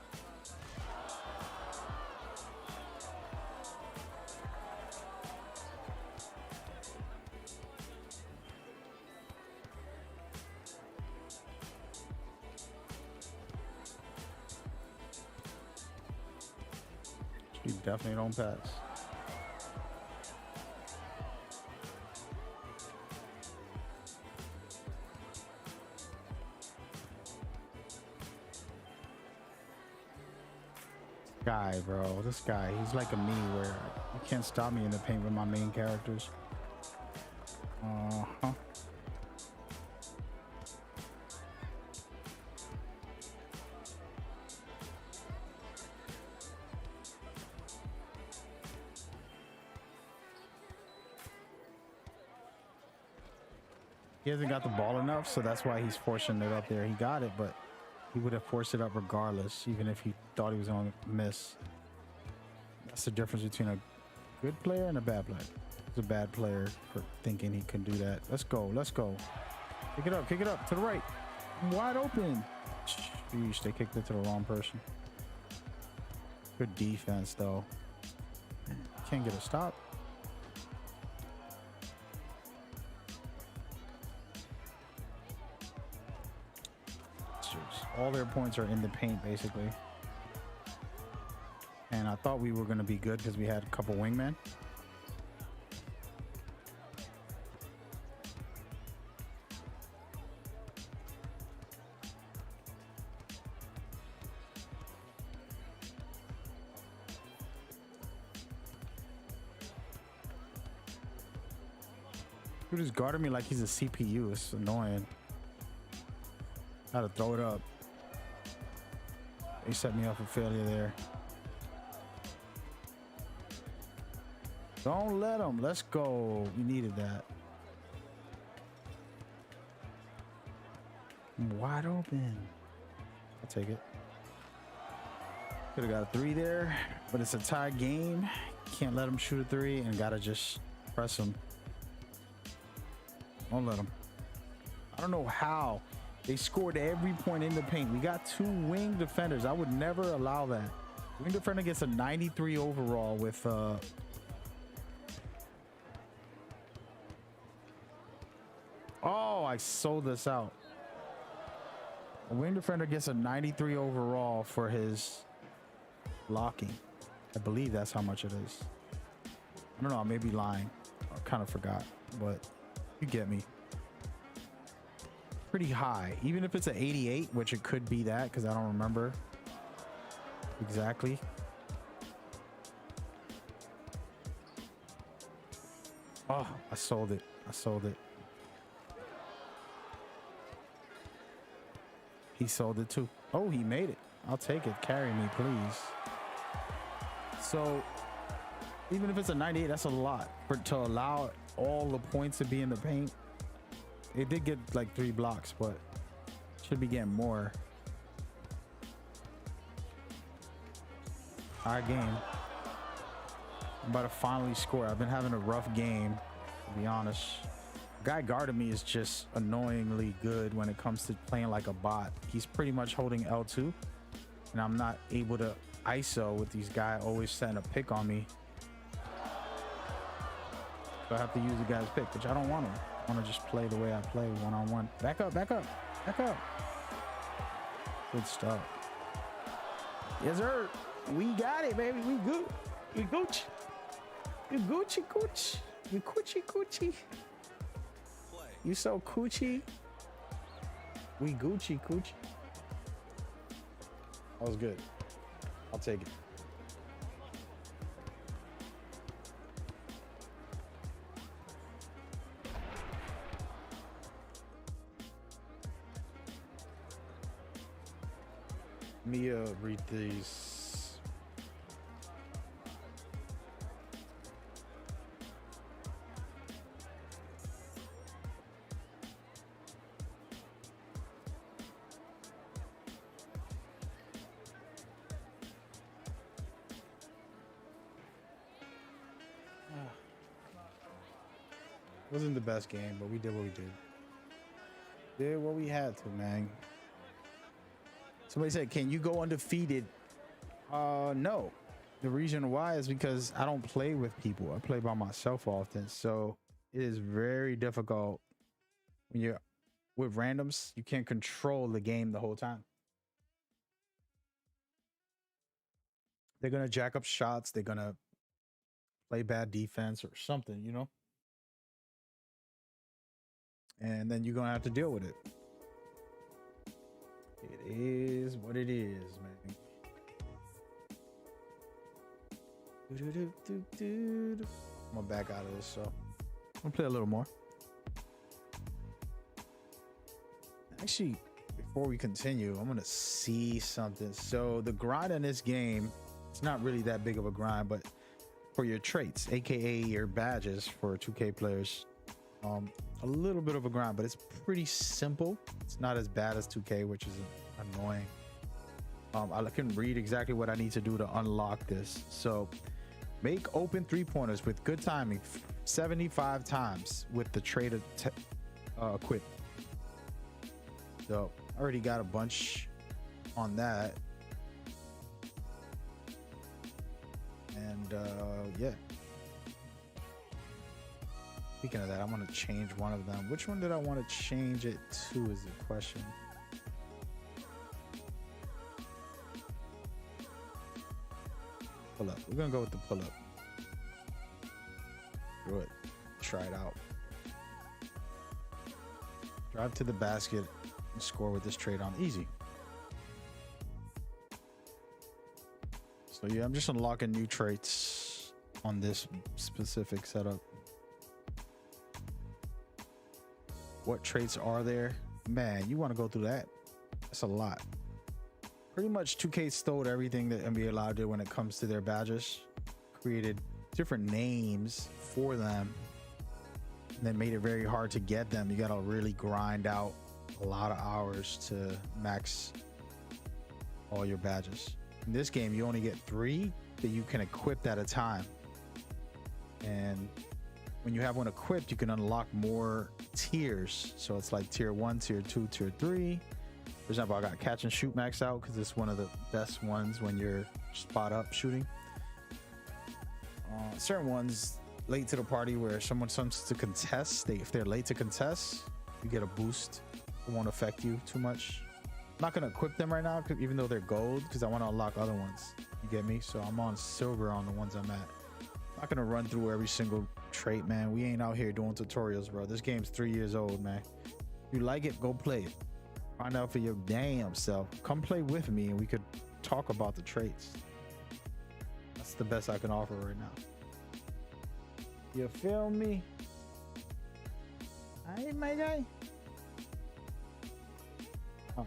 You definitely don't pass. Guy, bro, this guy, he's like a me where you can't stop me in the paint with my main characters. He hasn't got the ball enough, so that's why he's forcing it up there. He got it, but he would have forced it up regardless, even if he thought he was going to miss. That's the difference between a good player and a bad player. He's a bad player for thinking he can do that. Let's go. Let's go. Kick it up to the right. Wide open. Sheesh, they kicked it to the wrong person. Good defense, though. Can't get a stop. All their points are in the paint, basically. And I thought we were going to be good because we had a couple wingmen. Dude is guarding me like he's a CPU. It's annoying. Gotta throw it up. He set me up for failure there. Don't let him. Let's go. We needed that. I'm wide open. I'll take it. Could have got a 3 there, but it's a tie game. Can't let him shoot a 3 and gotta just press him. Don't let him. I don't know how They scored every point in the paint. We got 2 wing defenders. I would never allow that. Wing defender gets a 93 overall with oh, I sold this out. A wing defender gets a 93 overall for his blocking. I believe that's how much it is. I don't know, I may be lying. I kind of forgot, but you get me. Pretty high, even if it's an 88, which it could be that because I don't remember exactly. Oh, I sold it. I sold it. He sold it too. Oh, he made it. I'll take it. Carry me, please. So even if it's a 98, that's a lot to allow all the points to be in the paint. It did get like 3 blocks, but should be getting more. Our game. I'm about to finally score. I've been having a rough game, to be honest. The guy guarding me is just annoyingly good when it comes to playing like a bot. He's pretty much holding L2, and I'm not able to ISO with these guys always setting a pick on me. So I have to use the guy's pick, which I don't want to. I want to just play the way I play, one-on-one. Back up, back up, back up. Good stuff. Yes, sir. We got it, baby. We good. We Gucci. You Gucci, Gucci. You Gucci, Gucci. Play. You so Gucci. We Gucci, Gucci. That was good. I'll take it. Let me read these. Wasn't the best game, but we did what we did. Did what we had to, man. Somebody said, can you go undefeated? No. The reason why is because I don't play with people. I play by myself often. So it is very difficult when you're with randoms. You can't control the game the whole time. They're going to jack up shots. They're going to play bad defense or something, you know? And then you're going to have to deal with it. It is what it is, man. I'm gonna back out of this, so I'm gonna play a little more. Actually, before we continue, I'm gonna see something. So the grind in this game, it's not really that big of a grind, but for your traits, aka your badges for 2K players, a little bit of a grind, but it's pretty simple. It's not as bad as 2K, which is annoying. I can read exactly what I need to do to unlock this. So make open 3-pointers with good timing 75 times with the trait equipped. So I already got a bunch on that. And yeah. Speaking of that, I'm going to change one of them. Which one did I want to change it to is the question. Pull up. We're going to go with the pull up. Do it. Try it out. Drive to the basket and score with this trade on easy. So yeah, I'm just unlocking new traits on this specific setup. What traits are there? Man, you want to go through that? That's a lot. Pretty much 2K stole everything that NBA Live did when it comes to their badges. Created different names for them and then made it very hard to get them. You got to really grind out a lot of hours to max all your badges. In this game, you only get 3 that you can equip at a time. And when you have one equipped, you can unlock more tiers. So it's like tier 1, tier 2, tier 3. For example, I got catch and shoot maxed out because it's one of the best ones when you're spot up shooting. Certain ones late to the party where someone comes to contest, if they're late to contest, you get a boost. It won't affect you too much. I'm not gonna equip them right now, even though they're gold, because I want to unlock other ones. You get me? So I'm on silver on the ones I'm at. I'm not gonna run through every single trait, man. We ain't out here doing tutorials, bro. This game's 3 years old, man. If you like it, go play it. Find out for your damn self. Come play with me and we could talk about the traits. That's the best I can offer right now. You feel me? Hey, my guy. Oh.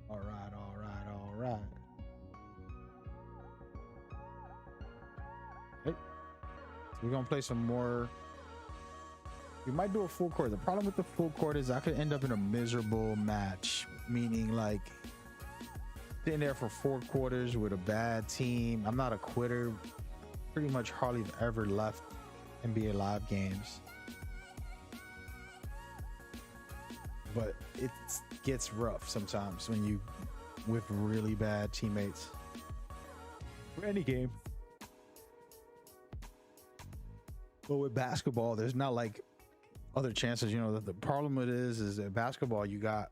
All right. Hey, so we're gonna play some more. We might do a full court. The problem with the full court is I could end up in a miserable match, meaning like sitting there for 4 quarters with a bad team. I'm not a quitter. Pretty much hardly ever left NBA Live games, but it gets rough sometimes when you with really bad teammates for any game. But with basketball, there's not like other chances. You know, the problem with it is that basketball, you got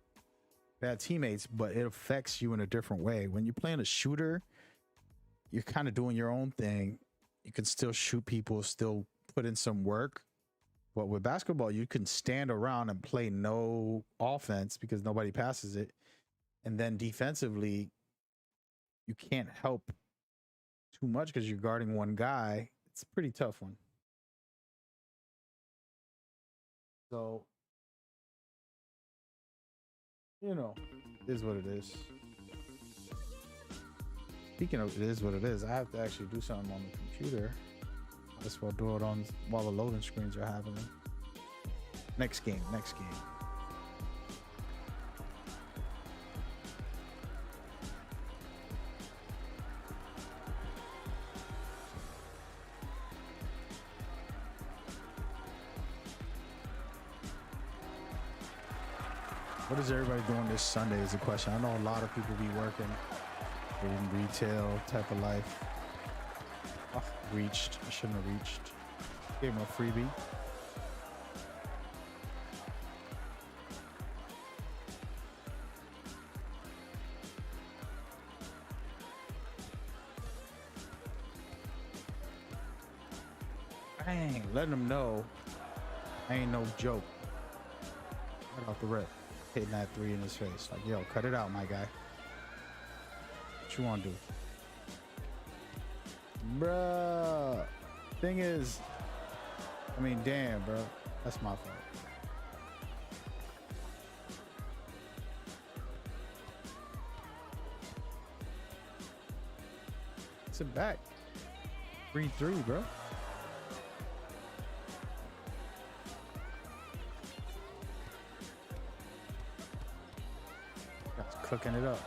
bad teammates, but it affects you in a different way. When you're playing a shooter, you're kind of doing your own thing. You can still shoot people, still put in some work. But with basketball, you can stand around and play no offense because nobody passes it. And then defensively, you can't help too much because you're guarding one guy. It's a pretty tough one. So, you know, it is what it is. Speaking of it is what it is, I have to actually do something on the computer. Might as well do it on while the loading screens are happening. Next game. What is everybody doing this Sunday is the question. I know a lot of people be working in retail type of life. Oh, reached. I shouldn't have reached. Gave him a freebie. Dang, letting them know I ain't no joke. Right off the rip. Hitting that 3 in his face. Like, yo, cut it out, my guy. What you want to do? Bruh. Thing is, I mean, damn, bro. That's my fault. Sit back. 3-3, bro. Cooking it up.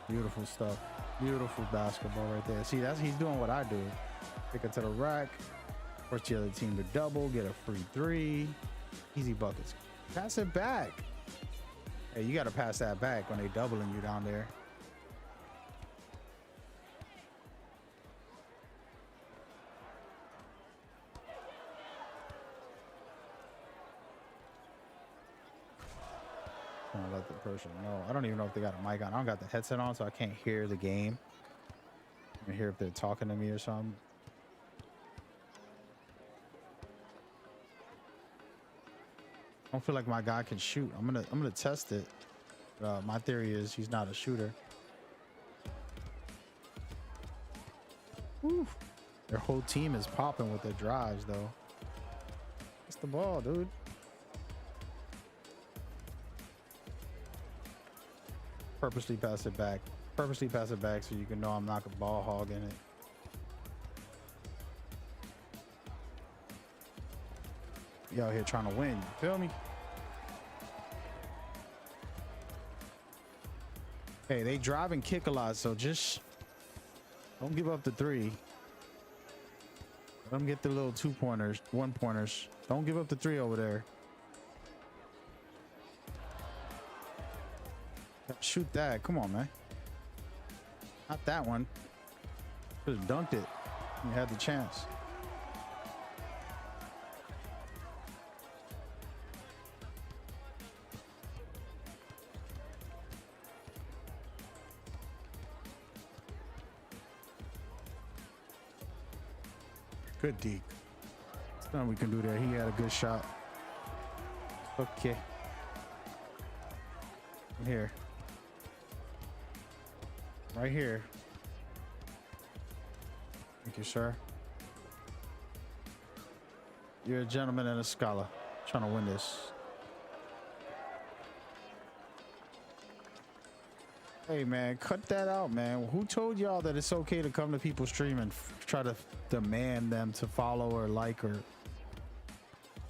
Beautiful stuff. Beautiful basketball right there. See, he's doing what I do. Pick it to the rack. Force the other team to double. Get a free 3. Easy buckets. Pass it back. Hey, you got to pass that back when they doubling you down there. Let the person know. I don't even know if they got a mic on. I don't got the headset on, so I can't hear the game. I can hear if they're talking to me or something. I don't feel like my guy can shoot. I'm gonna test it. My theory is he's not a shooter. Woo. Their whole team is popping with their drives, though. That's the ball, dude. Purposely pass it back. Purposely pass it back so you can know I'm not a ball hog in it. You out here trying to win. You feel me? Hey, they drive and kick a lot, so just don't give up the 3. Let them get the little 2-pointers, 1-pointers. Don't give up the 3 over there. Shoot that. Come on, man. Not that one. Just dunked it. You had the chance. Good deke. There's nothing we can do there. He had a good shot. Okay. Here. Right here. Thank you, sir. You're a gentleman and a scholar. Trying to win this. Hey, man, cut that out, man. Who told y'all that it's okay to come to people's stream and try to demand them to follow or like or...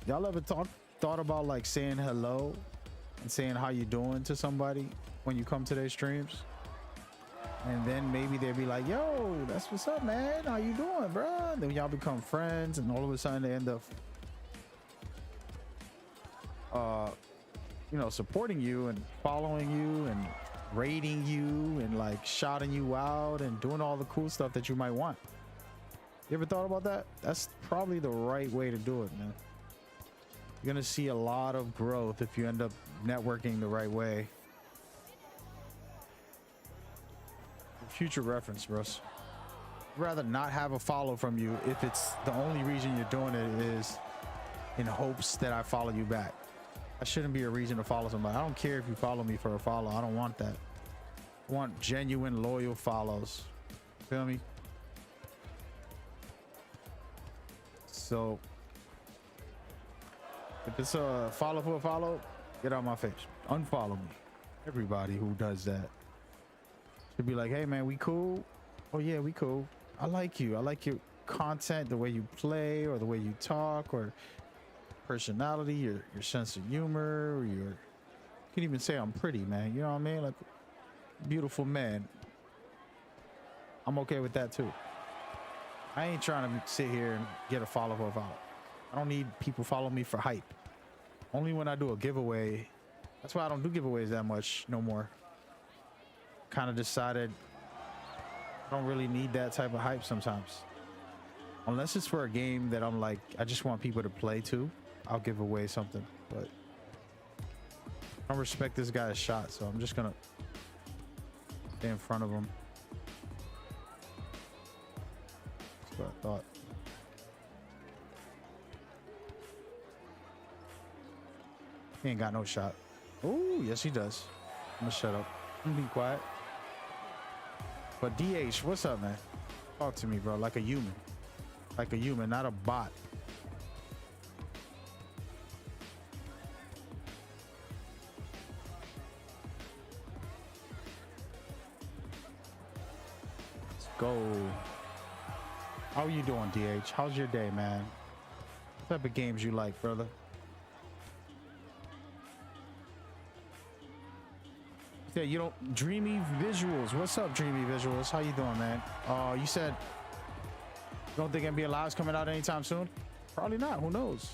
Y'all ever thought about like saying hello and saying how you doing to somebody when you come to their streams? And then maybe they'd be like, yo, that's what's up, man. How you doing, bro? And then y'all become friends and all of a sudden they end up, you know, supporting you and following you and rating you and like shouting you out and doing all the cool stuff that you might want. You ever thought about that? That's probably the right way to do it, man. You're gonna see a lot of growth if you end up networking the right way. Future reference, bros. I'd rather not have a follow from you if it's the only reason you're doing it is in hopes that I follow you back. That shouldn't be a reason to follow somebody. I don't care if you follow me for a follow. I don't want that. I want genuine, loyal follows. Feel me? So if it's a follow for a follow, get out my face. Unfollow me. Everybody who does that should be like, hey man, we cool? Oh yeah, we cool. I like you. I like your content, the way you play or the way you talk or personality, your sense of humor, or you can even say I'm pretty, man. You know what I mean? Like beautiful man. I'm okay with that too. I ain't trying to sit here and get a follow for a follow. I don't need people follow me for hype. Only when I do a giveaway. That's why I don't do giveaways that much no more. Kind of decided I don't really need that type of hype sometimes. Unless it's for a game that I'm like, I just want people to play too. I'll give away something, but I don't respect this guy's shot, so I'm just gonna stay in front of him. That's what I thought. He ain't got no shot. Oh, yes he does. I'm gonna shut up. I'm gonna be quiet. But DH, what's up, man? Talk to me, bro, like a human. Like a human, not a bot. Let's go. How are you doing, DH? How's your day, man? What type of games you like, brother? Yeah, you don't Dreamy Visuals. What's up, Dreamy Visuals? How you doing, man? You said you don't think NBA Live's coming out anytime soon? Probably not. Who knows?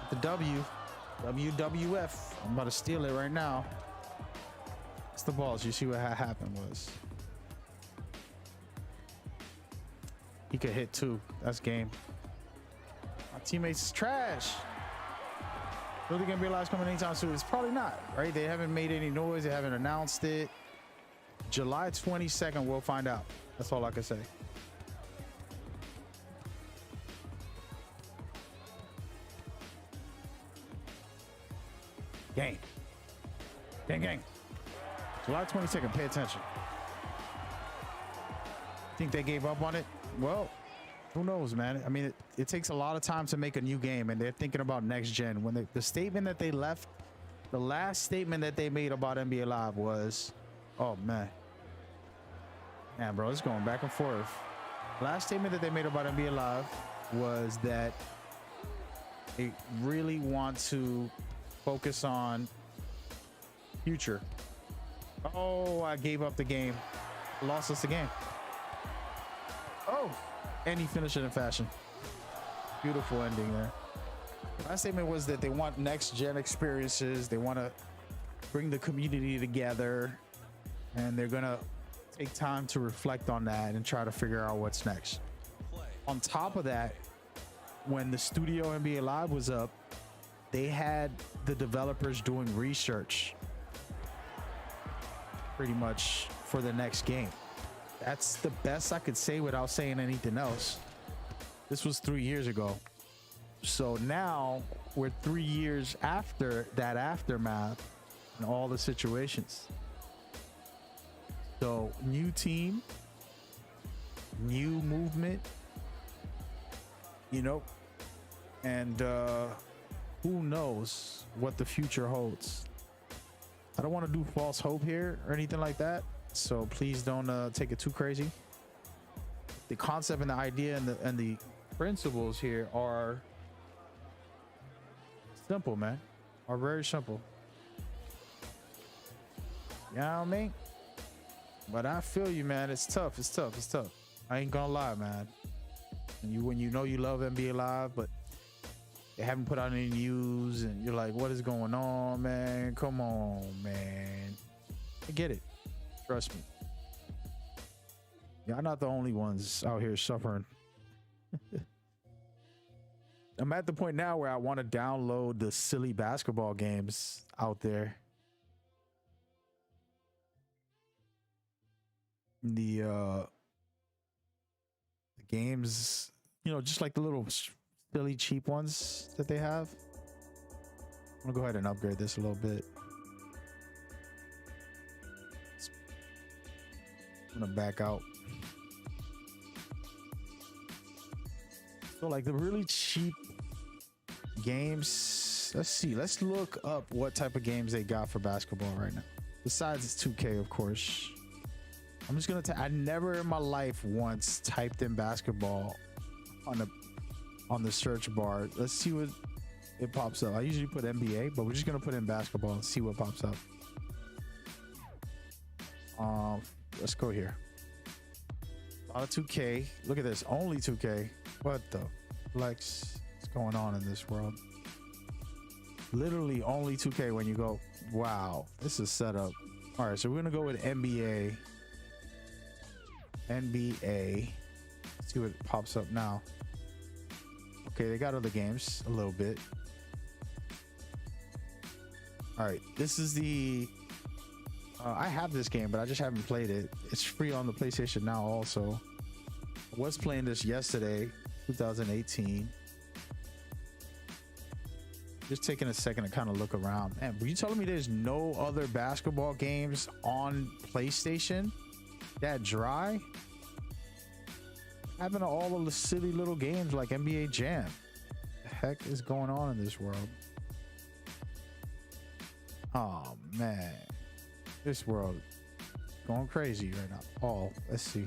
The WWF. I'm about to steal it right now. It's the balls. You see what happened was he could hit too. That's game. My teammates is trash. Really gonna be live coming anytime soon? It's probably not, right? They haven't made any noise. They haven't announced it. July 22nd, we'll find out. That's all I can say. Gang. Gang, gang. July 22nd, pay attention. Think they gave up on it? Well, who knows, man? I mean, it takes a lot of time to make a new game, and they're thinking about next gen. When the statement that they left, the last statement that they made about NBA Live was, oh man, bro, it's going back and forth. Last statement that they made about NBA Live was that they really want to focus on future. Oh, I gave up the game. Lost us the game. Oh. And he finished it in fashion. Beautiful ending there. My statement was that they want next gen experiences. They want to bring the community together, and they're going to take time to reflect on that and try to figure out what's next. On top of that, when the studio NBA Live was up, they had the developers doing research pretty much for the next game. That's the best I could say without saying anything else. This was 3 years ago. So now we're 3 years after that aftermath and all the situations. So new team, new movement, you know, and who knows what the future holds. I don't want to do false hope here or anything like that, so please don't take it too crazy. The concept and the idea and the principles here are simple, man. Are very simple. You know what I mean? But I feel you, man. It's tough. It's tough. It's tough. I ain't gonna lie, man. And when you know you love NBA Live, but they haven't put out any news, and you're like, what is going on, man? Come on, man. I get it. Trust me. Y'all not the only ones out here suffering. I'm at the point now where I want to download the silly basketball games out there. The games, you know, just like the little silly cheap ones that they have. I'm gonna go ahead and upgrade this a little bit. I'm gonna back out. So like the really cheap games, let's see, let's look up what type of games they got for basketball right now. Besides it's 2K, of course. I'm just gonna I never in my life once typed in basketball on the search bar. Let's see what it pops up. I usually put NBA, but we're just gonna put in basketball and see what pops up. Let's go here. A lot of 2K. Look at this, only 2K. What the flex is going on in this world? Literally only 2K. When you go, wow, this is set up. All right, so we're gonna go with NBA. See what pops up now. Okay, they got other games a little bit. All right, this is the I have this game, but I just haven't played it. It's free on the PlayStation Now also. I was playing this yesterday, 2018. Just taking a second to kind of look around. Man, were you telling me there's no other basketball games on PlayStation that dry? Having all of the silly little games like NBA Jam. What the heck is going on in this world? Oh man, this world going crazy right now. Oh, let's see.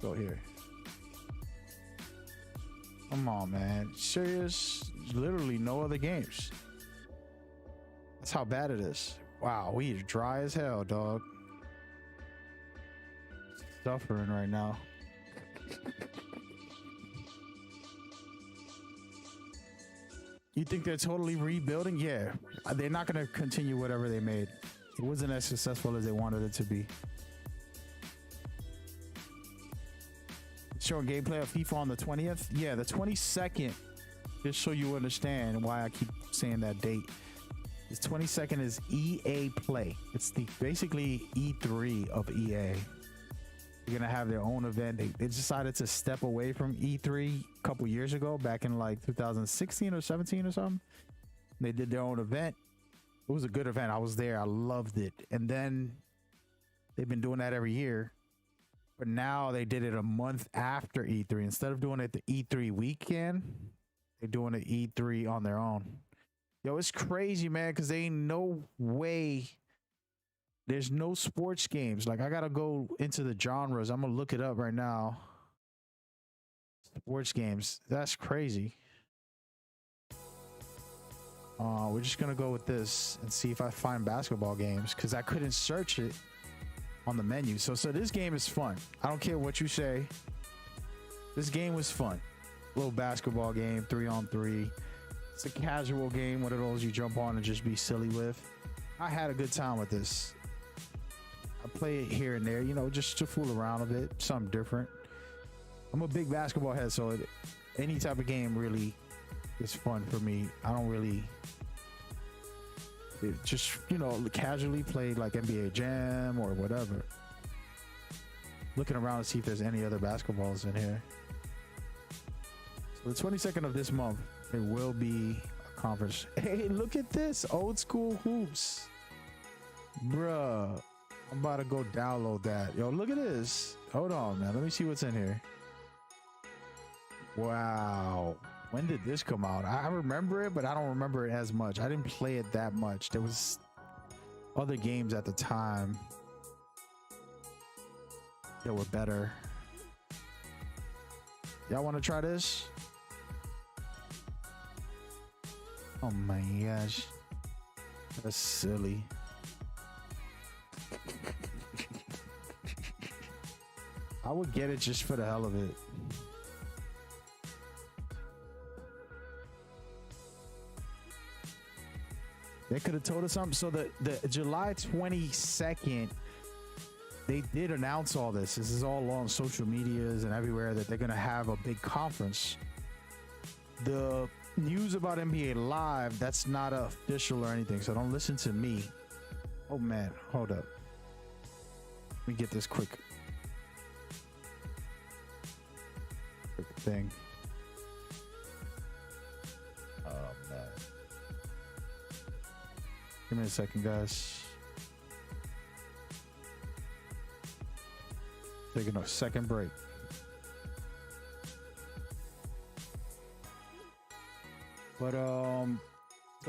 Go here. Come on, man. Serious? Literally no other games. That's how bad it is. Wow, we are dry as hell, dog. Suffering right now. You think they're totally rebuilding? Yeah, they're not going to continue whatever they made. It wasn't as successful as they wanted it to be. Showing gameplay of FIFA on the 20th. Yeah, the 22nd. Just so you understand why I keep saying that date. This 22nd is EA Play. It's the basically E3 of EA. They're gonna have their own event. They decided to step away from E3 a couple years ago, back in like 2016 or 17 or something. They did their own event. It was a good event. I was there. I loved it. And then they've been doing that every year. But now they did it a month after E3. Instead of doing it the E3 weekend, they're doing it E3 on their own. Yo, it's crazy, man, because there ain't no way. There's no sports games. Like, I gotta go into the genres. I'm gonna look it up right now. Sports games. That's crazy. We're just gonna go with this and see if I find basketball games, because I couldn't search it on the menu. So this game is fun. I don't care what you say. This game was fun. Little basketball game, 3-on-3. It's a casual game, one of those you jump on and just be silly with. I had a good time with this. I play it here and there, you know, just to fool around a bit, something different. I'm a big basketball head, so any type of game really is fun for me. I don't really just, you know, casually play like NBA Jam or whatever. Looking around to see if there's any other basketballs in here. So the 22nd of this month, there will be a conference. Hey, look at this old school hoops, bruh. I'm about to go download that. Yo, look at this. Hold on, man. Let me see what's in here. Wow. When did this come out? I remember it, but I don't remember it as much. I didn't play it that much. There was other games at the time that were better. Y'all want to try this? Oh my gosh. That's silly. I would get it just for the hell of it. They could have told us something. So the July 22nd, they did announce all this. This is all on social medias and everywhere that they're going to have a big conference. The news about NBA Live, that's not official or anything, so don't listen to me. Oh man, hold up. Let me get this quick thing. Oh man. Give me a second, guys. Taking a second break. But so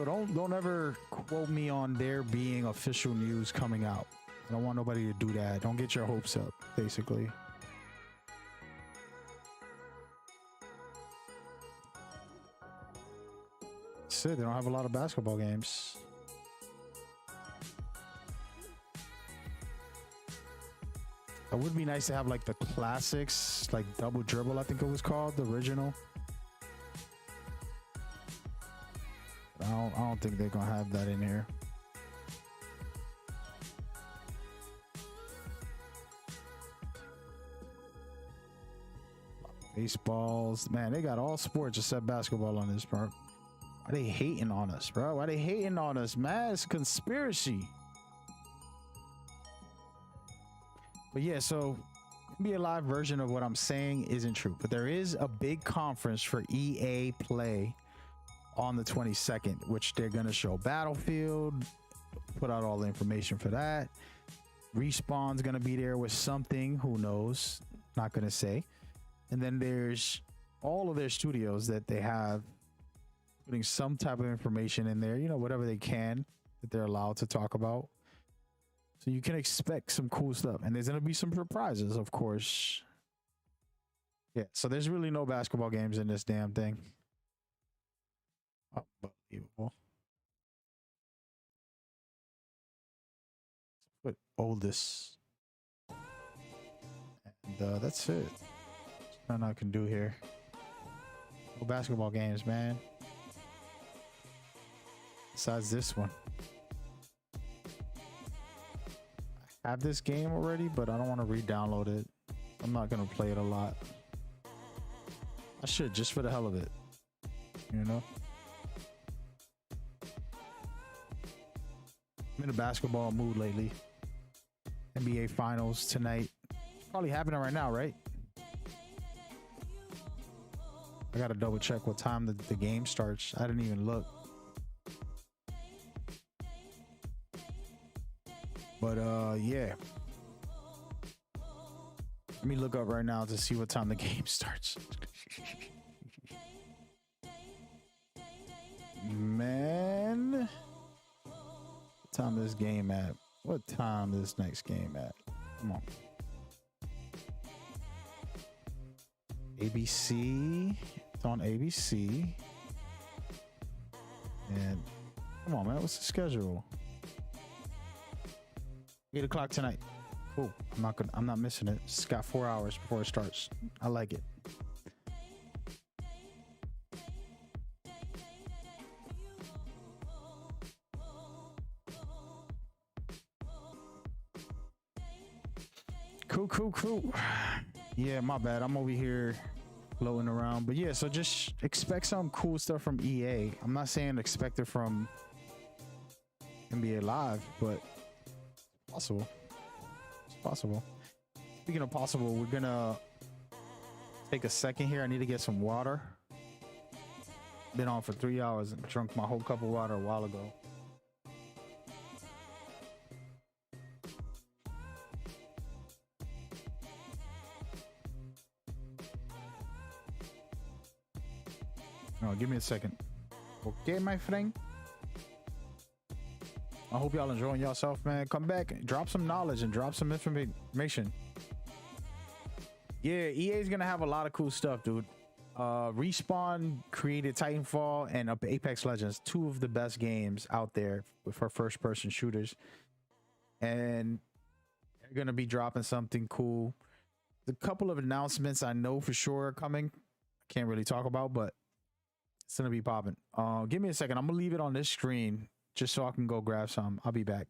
don't ever quote me on there being official news coming out. I don't want nobody to do that. Don't get your hopes up, basically. That's it. They don't have a lot of basketball games. It would be nice to have like the classics, like Double Dribble, I think it was called, the original. I don't think they're gonna have that in here. Baseballs, man, they got all sports except basketball on this part. Why they hating on us, bro? Why they hating on us, man? It's a conspiracy. But yeah, so NBA Live version of what I'm saying isn't true, but there is a big conference for EA Play on the 22nd, which they're going to show Battlefield, put out all the information for that. Respawn's going to be there with something, who knows, not going to say. And then there's all of their studios that they have putting some type of information in there, you know, whatever they can that they're allowed to talk about. So you can expect some cool stuff, and there's going to be some surprises, of course. Yeah, so there's really no basketball games in this damn thing. Unbelievable. Let's put oldest. And that's it. That's nothing I can do here. No basketball games, man. Besides this one. I have this game already, but I don't want to re-download it. I'm not going to play it a lot. I should, just for the hell of it. You know? I'm in a basketball mood lately. NBA Finals tonight. It's probably happening right now, right? I gotta double check what time the game starts. I didn't even look. But yeah. Let me look up right now to see what time the game starts. Man. What time this game at? What time this next game at? Come on. ABC. It's on ABC. And come on, man. What's the schedule? 8 o'clock tonight. Cool. I'm not missing it. It's got 4 hours before it starts. I like it. Cool. Yeah, my bad. I'm over here floating around. But yeah, so just expect some cool stuff from EA. I'm not saying expect it from NBA Live, but it's possible. It's possible. Speaking of possible, we're gonna take a second here. I need to get some water. Been on for 3 hours and drunk my whole cup of water a while ago. Oh, give me a second. Okay, my friend. I hope y'all enjoying yourself, man. Come back, drop some knowledge and drop some information. Yeah, EA is gonna have a lot of cool stuff, dude. Respawn created Titanfall and Apex Legends, two of the best games out there for first-person shooters, and they're gonna be dropping something cool. A couple of announcements I know for sure are coming. I can't really talk about, but it's gonna be popping. Give me a second. I'm gonna leave it on this screen just so I can go grab some. I'll be back.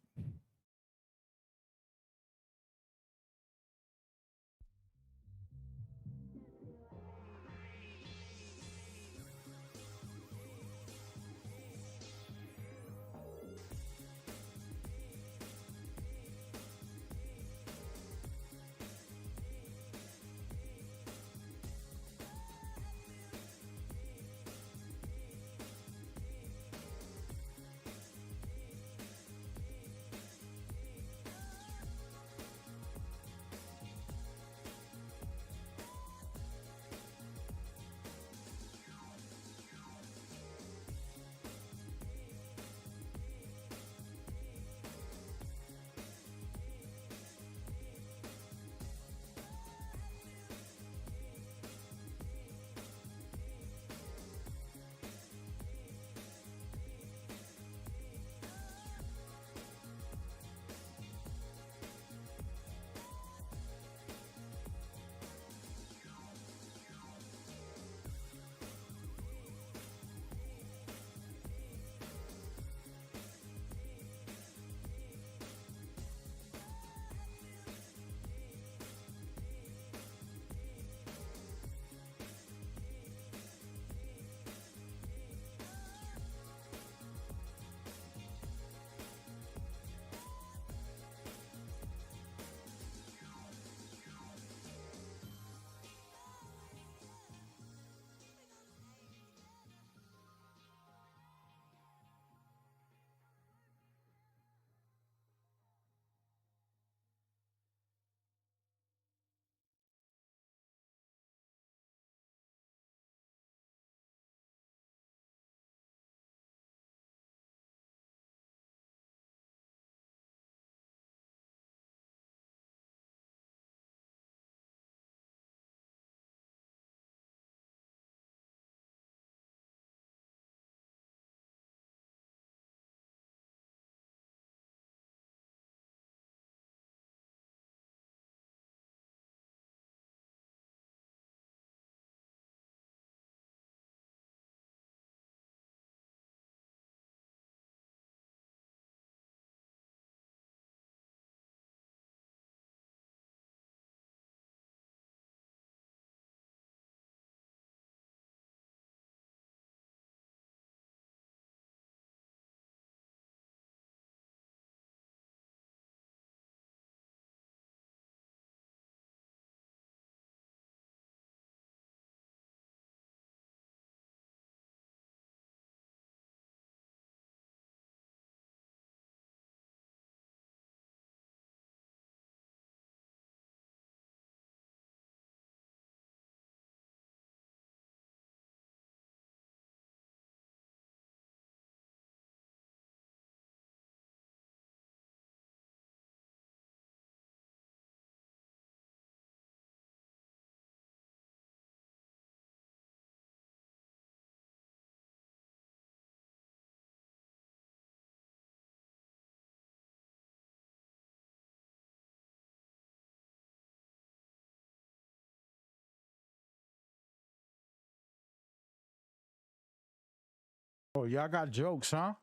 Oh, y'all got jokes, huh?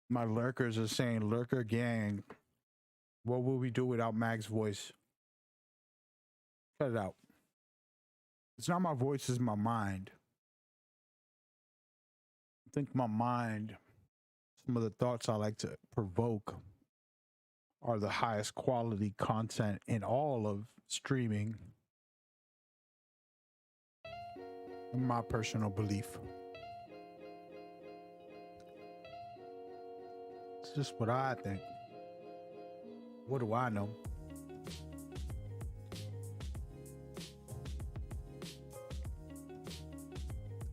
My lurkers are saying, "Lurker gang, what will we do without Mag's voice?" Cut it out. It's not my voice, it's my mind. I think my mind, some of the thoughts I like to provoke are the highest quality content in all of streaming. In my personal belief. It's just what I think. What do I know?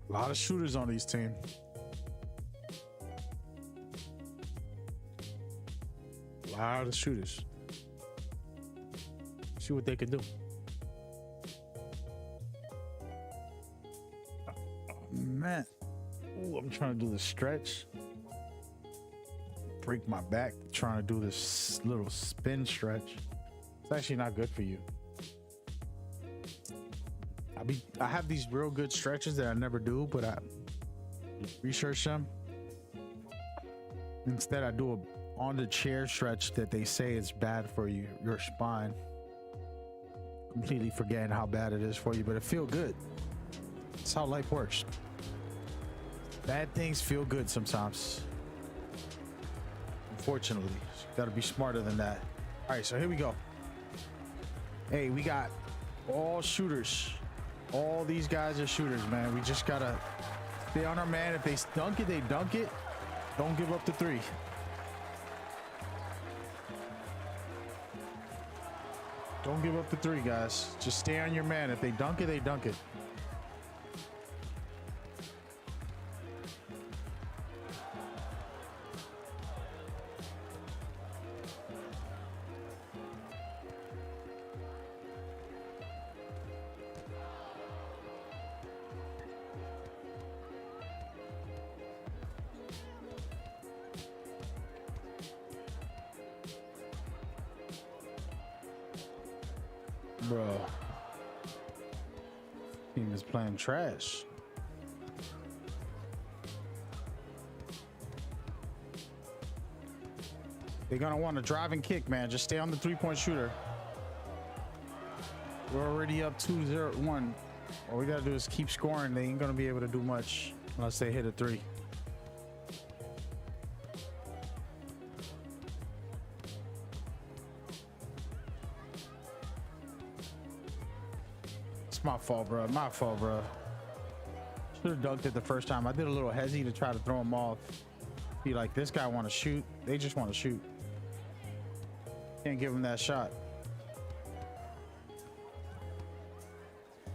A lot of shooters on these teams. A lot of shooters. See what they can do. Oh, man. Ooh, I'm trying to do the stretch. Break my back trying to do this little spin stretch. It's actually not good for you. I have these real good stretches that I never do, but I research them. Instead, I do a on the chair stretch that they say is bad for you, your spine. Completely forgetting how bad it is for you, but it feel good. That's how life works. Bad things feel good sometimes. Unfortunately, you gotta be smarter than that. All right, so here we go. Hey, we got all shooters. All these guys are shooters, man. We just gotta stay on our man. If they dunk it, they dunk it. Don't give up the three. Don't give up the three, guys. Just stay on your man. If they dunk it, they dunk it. Bro, team is playing trash. They're gonna want to drive and kick, man. Just stay on the three-point shooter. We're already up 2-0-1. All we gotta do is keep scoring. They ain't gonna be able to do much unless they hit a three. My fault, bro. My fault, bro. Should have dunked it the first time. I did a little hezzy to try to throw him off. Be like, this guy want to shoot. They just want to shoot. Can't give him that shot.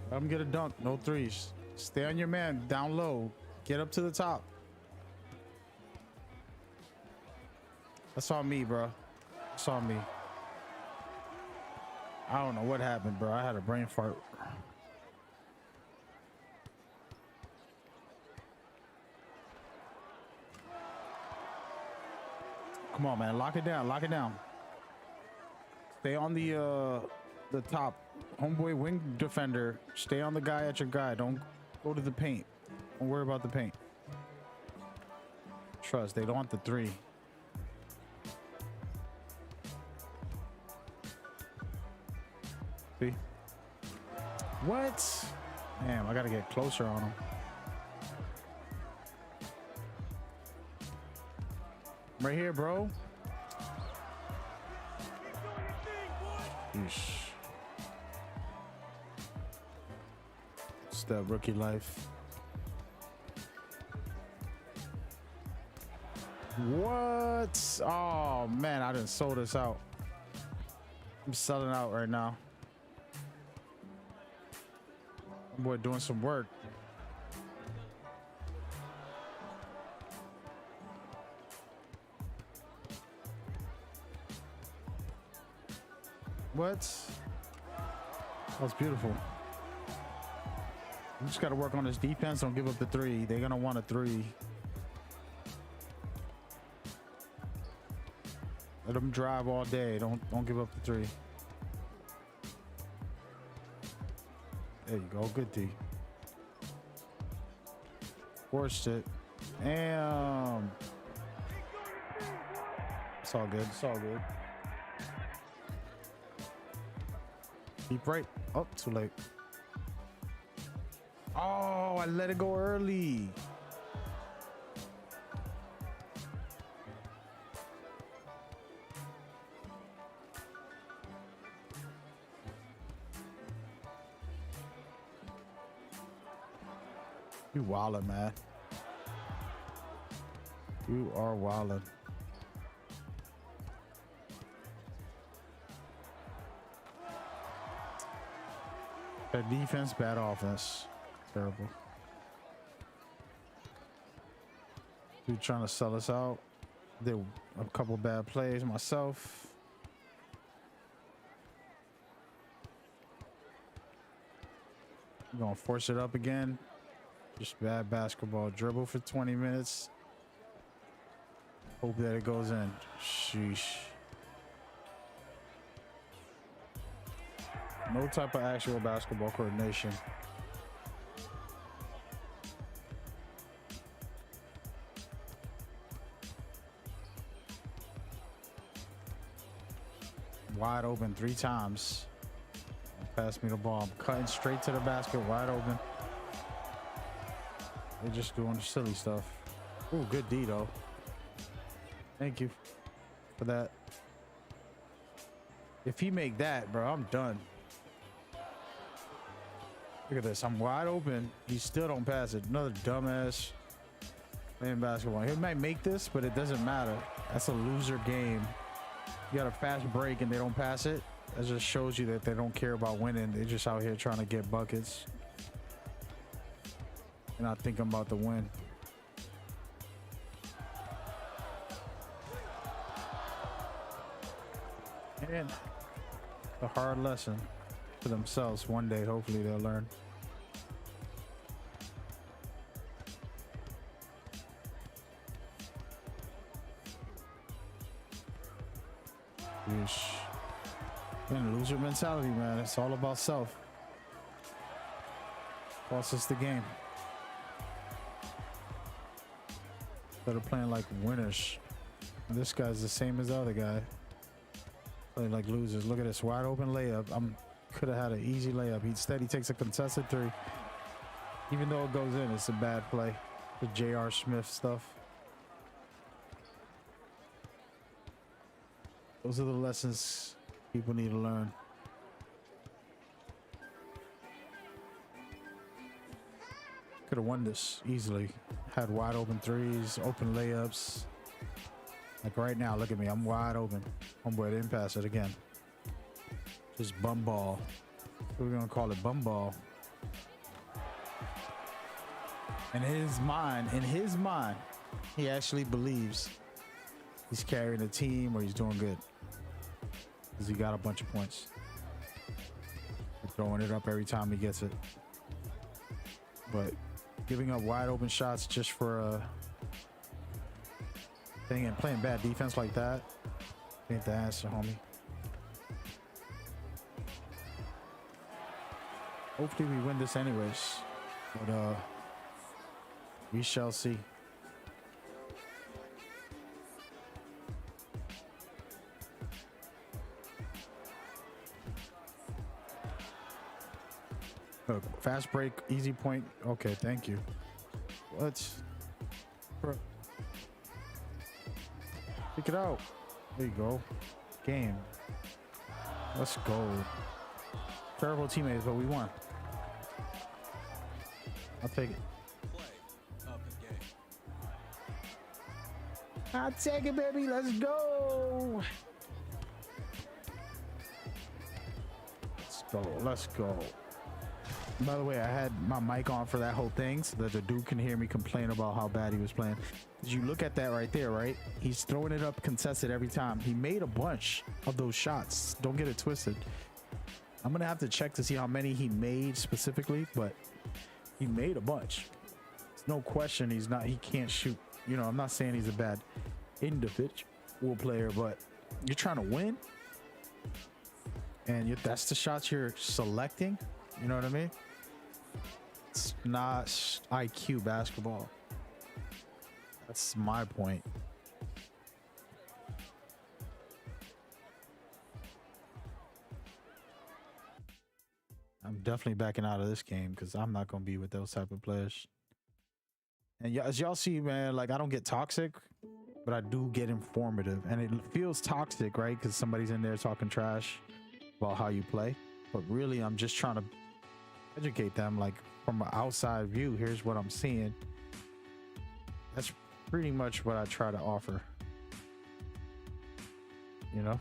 Let him get a dunk. No threes. Stay on your man. Down low. Get up to the top. That's on me, bro. That's on me. I don't know what happened, bro. I had a brain fart. Come on, man. Lock it down. Lock it down. Stay on the top. Homeboy wing defender. Stay on the guy at your guy. Don't go to the paint. Don't worry about the paint. Trust. They don't want the three. See? What? Damn, I gotta get closer on him. Right here, bro. Yeesh. It's that rookie life. What? Oh man, I didn't sold this out. I'm selling out right now. Boy, doing some work. What? That was beautiful. We just got to work on this defense. Don't give up the three. They're gonna want a three. Let them drive all day. Don't give up the three. There you go. Good D. Forced it. Damn. It's all good. It's all good. Deep right. Oh, too late. Oh, I let it go early. You wildin', man. You are wildin'. Bad defense, bad offense. Terrible. Dude trying to sell us out. Did a couple bad plays myself. I'm gonna force it up again. Just bad basketball. Dribble for 20 minutes. Hope that it goes in. Sheesh. No type of actual basketball coordination. Wide open 3 times. Pass me the ball. I'm cutting straight to the basket, wide open. They're just doing silly stuff. Ooh, good D though. Thank you for that. If he make that, bro, I'm done. Look at this. I'm wide open. He still don't pass it. Another dumbass playing basketball. He might make this, but it doesn't matter. That's a loser game. You got a fast break and they don't pass it. That just shows you that they don't care about winning. They're just out here trying to get buckets. They're not thinking about the win. And a hard lesson for themselves. One day, hopefully they'll learn. Yeesh. And loser mentality, man. It's all about self. Costs us the game. Instead of playing like winners. And this guy's the same as the other guy. Playing like losers. Look at this wide open layup. Could have had an easy layup. Instead, he takes a contested 3. Even though it goes in, it's a bad play. The J.R. Smith stuff. Those are the lessons people need to learn. Could have won this easily. Had wide open 3s, open layups. Like right now, look at me. I'm wide open. Homeboy didn't pass it again. Just bum ball. We're gonna call it bum ball. In his mind, he actually believes he's carrying a team or he's doing good. Because he got a bunch of points. He's throwing it up every time he gets it. But giving up wide open shots just for a thing and playing bad defense like that ain't the answer, homie. Hopefully we win this anyways. But we shall see. Fast break, easy point. Okay, thank you. What? Bro. Pick it out. There you go. Game. Let's go. Terrible teammates, but we won. I'll take it. Play of the game. I'll take it, baby. Let's go. Let's go. Let's go. By the way, I had my mic on for that whole thing so that the dude can hear me complain about how bad he was playing. Did you look at that right there, right? He's throwing it up contested every time. He made a bunch of those shots. Don't get it twisted. I'm going to have to check to see how many he made specifically, but he made a bunch. There's no question he can't shoot. You know, I'm not saying he's a bad individual player, but you're trying to win. And that's the shots you're selecting. You know what I mean? It's not IQ basketball. That's my point. I'm definitely backing out of this game because I'm not gonna be with those type of players. And as y'all see, man, like I don't get toxic, but I do get informative, and it feels toxic, right? Because somebody's in there talking trash about how you play, but really, I'm just trying to educate them, like from an outside view. Here's what I'm seeing. That's pretty much what I try to offer. You know.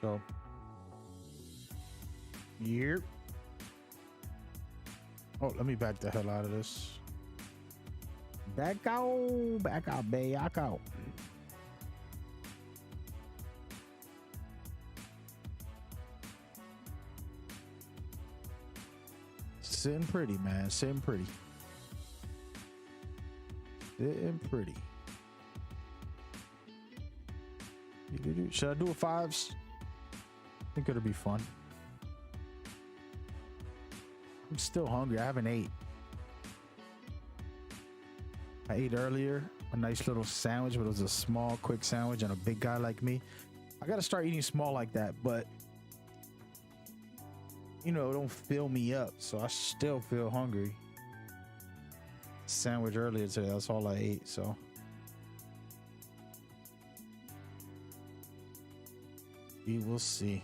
So, yep. Oh, let me back the hell out of this. Back out, back out. Sitting pretty, man. Sitting pretty. Sitting pretty. Should I do a fives? I think it'll be fun. I'm still hungry. I haven't ate. I ate earlier a nice little sandwich, but it was a small, quick sandwich, and a big guy like me, I gotta start eating small like that, but you know, don't fill me up, so I still feel hungry. Sandwich earlier today, that's all I ate, so we will see.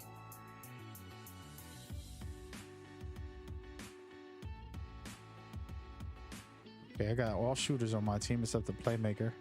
Okay, I got all shooters on my team except the playmaker.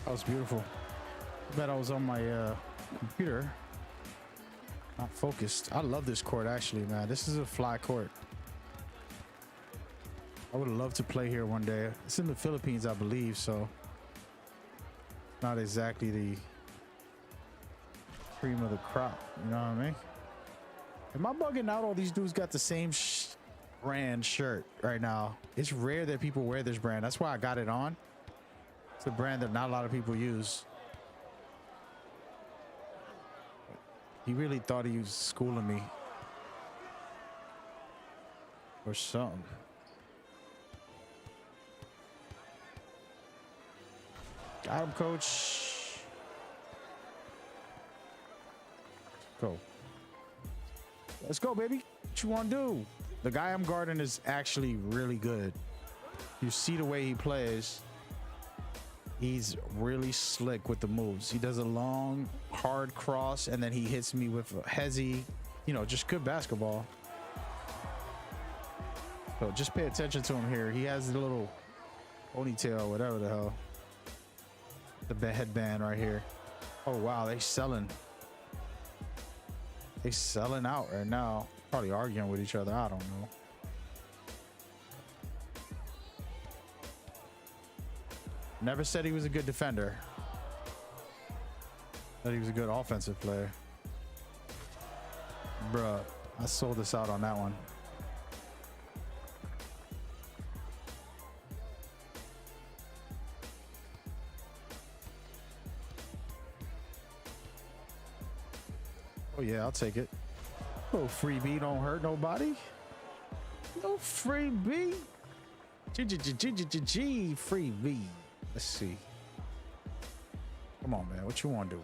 That was beautiful. I bet I was on my computer, not focused. I love this court, actually, man. This is a fly court. I would love to play here one day. It's in the Philippines, I believe, so not exactly the cream of the crop, you know what I mean? Am I bugging out? All these dudes got the same brand shirt right now. It's rare that people wear this brand. That's why I got it on. It's a brand that not a lot of people use. He really thought he was schooling me or something. Got him, coach. Go. Let's go, baby. What you want to do? The guy I'm guarding is actually really good. You see the way he plays. He's really slick with the moves. He does a long, hard cross, and then he hits me with a hezzy, you know, just good basketball. So just pay attention to him here. He has the little ponytail, whatever the hell. The headband right here. Oh, wow, they selling. They selling out right now. Probably arguing with each other. I don't know. Never said he was a good defender. Said he was a good offensive player. Bruh, I sold this out on that one. Oh yeah, I'll take it. No freebie, don't hurt nobody. No freebie. G freebie. Let's see. Come on, man. What you want to do?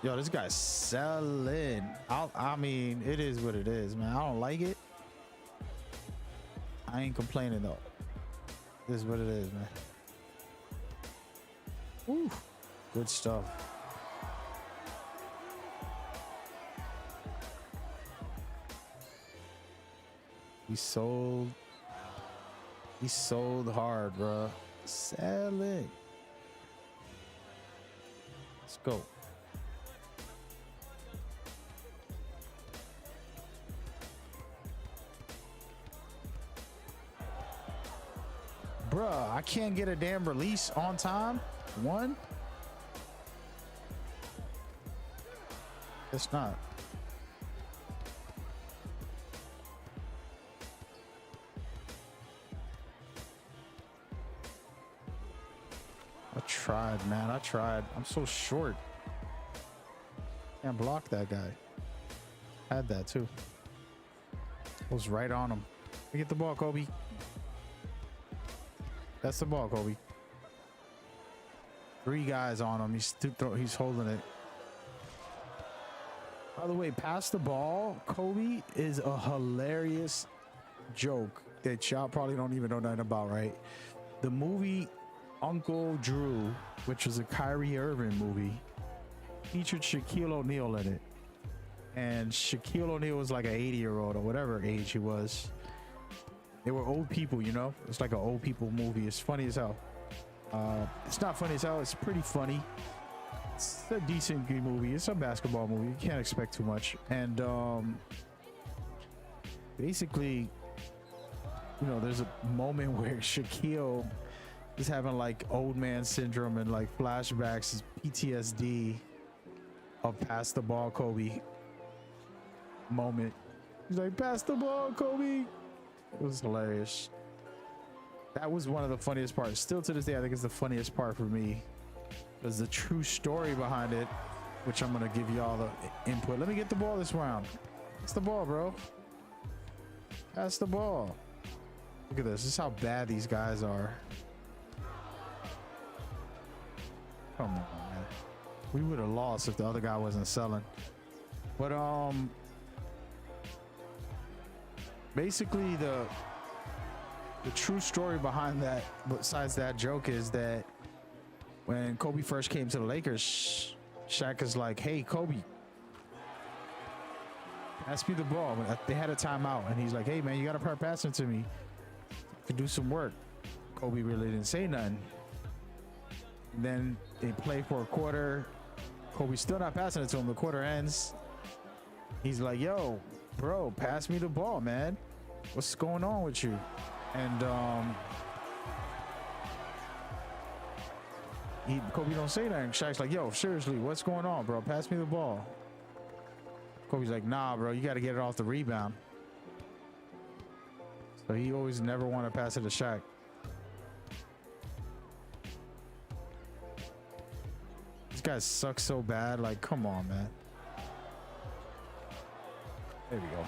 Yo, this guy's selling. I mean, it is what it is, man. I don't like it. I ain't complaining though. This is what it is, man. Woo. Good stuff. He sold hard, bro. Sell it. Let's go. Bruh, I can't get a damn release on time. One. It's not. I tried, man. I tried. I'm so short. Can't block that guy. Had that too. Was right on him. Get the ball, Kobe. That's the ball, Kobe. 3 guys on him. He's holding it. By the way, pass the ball, Kobe is a hilarious joke that y'all probably don't even know nothing about, right? The movie Uncle Drew, which was a Kyrie Irving movie, featured Shaquille O'Neal in it. And Shaquille O'Neal was like an 80-year-old or whatever age he was. They were old people, you know? It's like an old people movie. It's funny as hell. It's not funny as hell. It's pretty funny. It's a decent good movie. It's a basketball movie. You can't expect too much. And basically, you know, there's a moment where Shaquille is having like old man syndrome and like flashbacks, PTSD of pass the ball, Kobe moment. He's like, pass the ball, Kobe. It was hilarious. That was one of the funniest parts. Still to this day, I think it's the funniest part for me. There's the true story behind it, which I'm gonna give y'all the input. Let me get the ball this round. Pass the ball, bro. Pass the ball. Look at this. This is how bad these guys are. Come on, man. We would have lost if the other guy wasn't selling. But basically the true story behind that, besides that joke, is that when Kobe first came to the Lakers, Shaq is like, hey, Kobe, pass me the ball. They had a timeout, and he's like, hey, man, you got to start passing to me. You could do some work. Kobe really didn't say nothing. And then they play for a quarter. Kobe's still not passing it to him. The quarter ends. He's like, yo, bro, pass me the ball, man. What's going on with you? And Kobe don't say that. And Shaq's like, yo, seriously, what's going on, bro? Pass me the ball. Kobe's like, nah, bro, you got to get it off the rebound. So he always never want to pass it to Shaq. These guys suck so bad. Like, come on, man. There we go.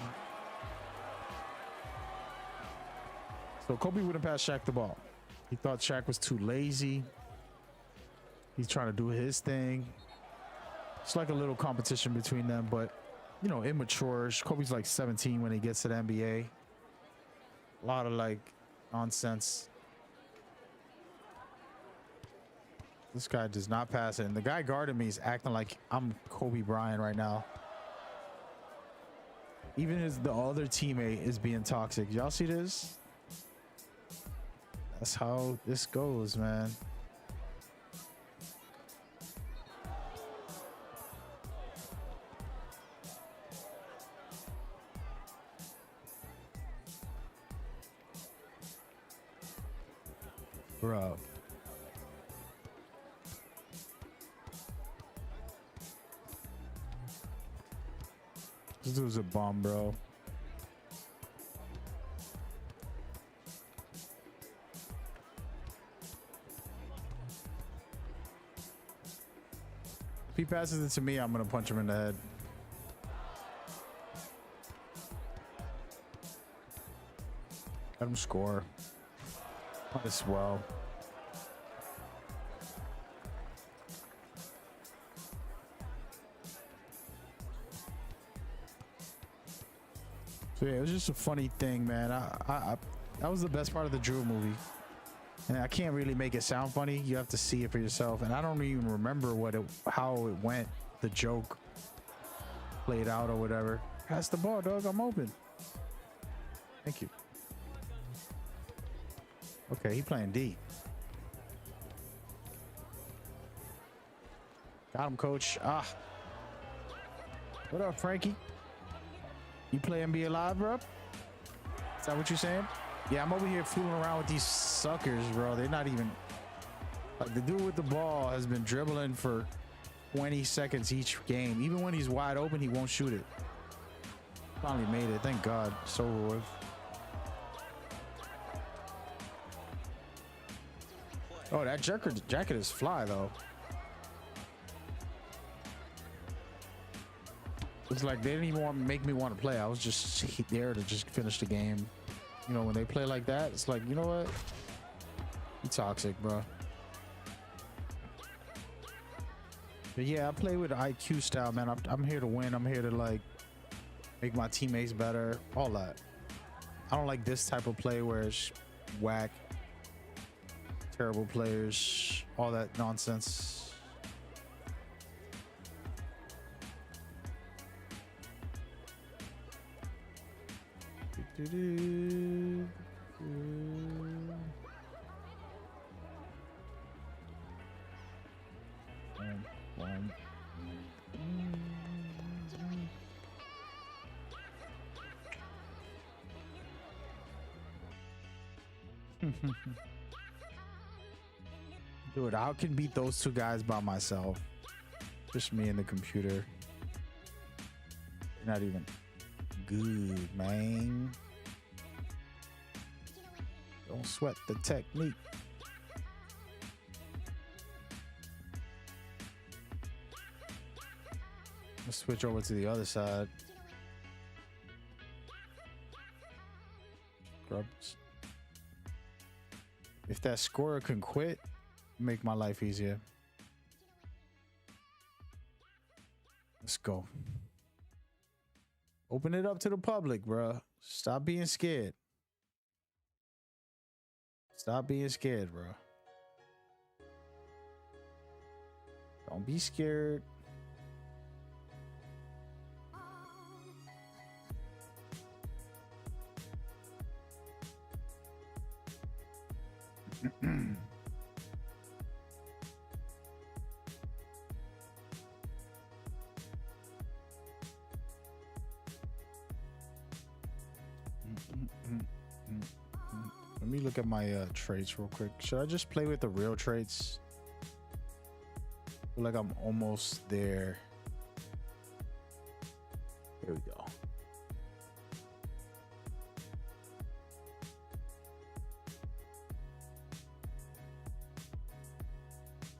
So Kobe wouldn't pass Shaq the ball. He thought Shaq was too lazy. He's trying to do his thing. It's like a little competition between them, but, you know, immature. Kobe's like 17 when he gets to the NBA. A lot of like nonsense. This guy does not pass it. And the guy guarding me is acting like I'm Kobe Bryant right now. Even as the other teammate is being toxic. Y'all see this? That's how this goes, man. Bro. This dude's a bomb, bro. If he passes it to me, I'm gonna punch him in the head. Let him score. Might as well. So yeah, it was just a funny thing, man. That was the best part of the Drew movie. And I can't really make it sound funny. You have to see it for yourself. And I don't even remember how it went. The joke played out or whatever. Pass the ball, dog. I'm open. Thank you. Okay, he playing D. Got him, coach. Ah. What up, Frankie? You play NBA Live, bro? Is that what you're saying? Yeah, I'm over here fooling around with these suckers, bro. They're not even... Like, the dude with the ball has been dribbling for 20 seconds each game. Even when he's wide open, he won't shoot it. Finally made it. Thank God. It's over with. Oh, that jacket is fly, though. It's like they didn't even want to make me want to play. I was just there to just finish the game. You know, when they play like that, it's like, you know what? You toxic, bro. But yeah, I play with IQ style, man. I'm here to win. I'm here to like make my teammates better. All that. I don't like this type of play where it's whack, terrible players, all that nonsense. Dude, I can beat those two guys by myself. Just me and the computer. Not even good, man. Don't sweat the technique. Let's switch over to the other side. Scrubs. If that scorer can quit, make my life easier. Let's go. Open it up to the public, bruh. Stop being scared. Stop being scared, bro. Don't be scared. Let me look at my traits real quick. Should I just play with the real traits? I feel like I'm almost there. Here we go.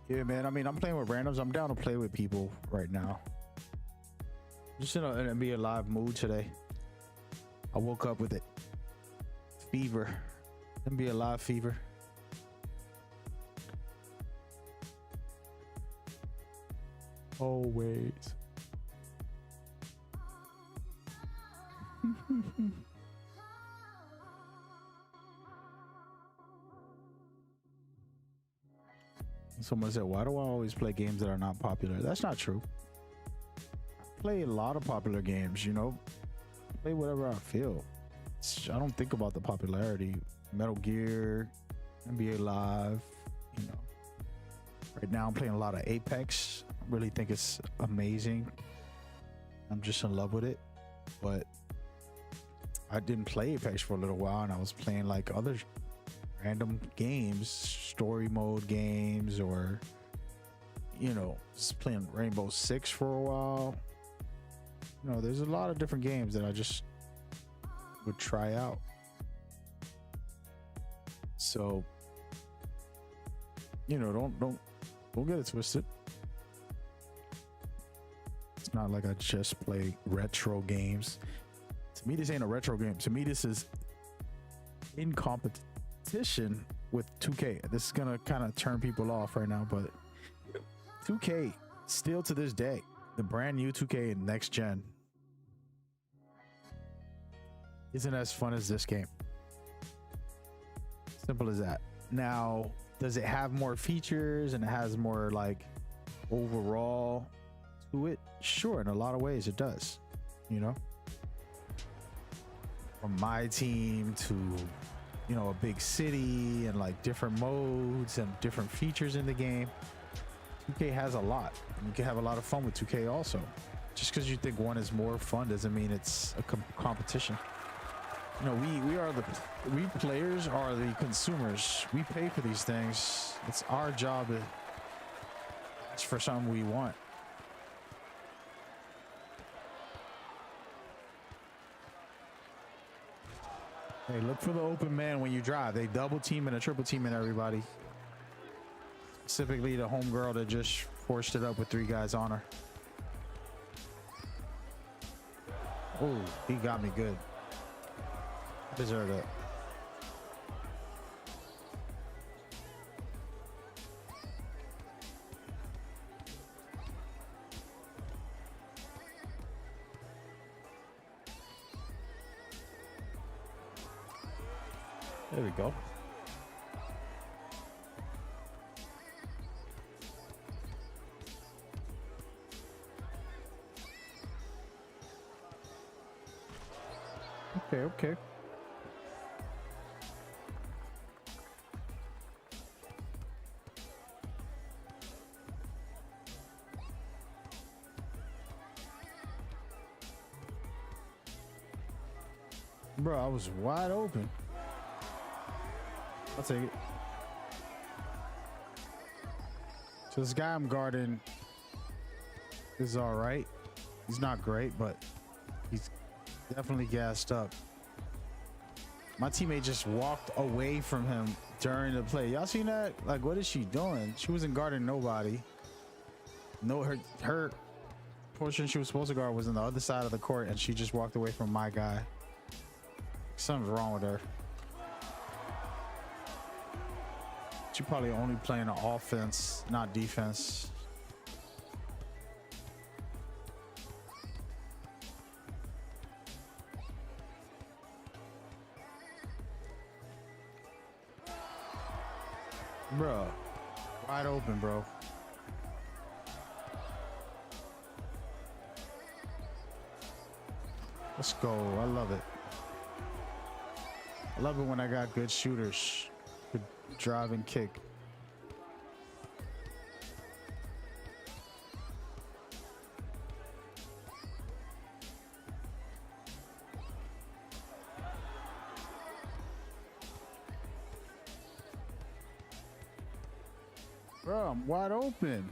Yeah, man. I mean, I'm playing with randoms. I'm down to play with people right now. Just in an NBA Live mood today. I woke up with it. Fever. NBA Live fever. Always. Someone said, why do I always play games that are not popular? That's not true. I play a lot of popular games, you know. Play whatever I feel. I don't think about the popularity. Metal Gear, NBA Live, you know. Right now I'm playing a lot of Apex. I really think it's amazing. I'm just in love with it. But I didn't play Apex for a little while, and I was playing like other random games, story mode games, or you know, just playing Rainbow Six for a while. You know, there's a lot of different games that I just would try out. So, you know, don't get it twisted. It's not like I just play retro games. To me, this ain't a retro game. To me, this is in competition with 2K. This is gonna kind of turn people off right now, but 2K still to this day, the brand new 2K in next gen isn't as fun as this game. Simple as that. Now, does it have more features and it has more like overall to it? Sure, in a lot of ways it does, you know, from my team to, you know, a big city and like different modes and different features in the game. 2K has a lot. You can have a lot of fun with 2K also. Just because you think one is more fun doesn't mean it's a competition. You know, we players are the consumers. We pay for these things. It's our job to ask for something we want. Hey, look for the open man when you drive. They double team and a triple team and everybody. Specifically the homegirl that just forced it up with 3 guys on her. Oh, he got me good. Deserve it. There we go. Okay, okay. Bro, I was wide open. I'll take it. So this guy I'm guarding is all right. He's not great, but he's definitely gassed up. My teammate just walked away from him during the play. Y'all seen that? Like, what is she doing? She wasn't guarding nobody. No, her portion she was supposed to guard was on the other side of the court, and she just walked away from my guy. Something's wrong with her. She probably only playing on offense, not defense. Bro, wide open, bro. Let's go. I love it. I love it when I got good shooters who drive and kick. Bro, I'm wide open.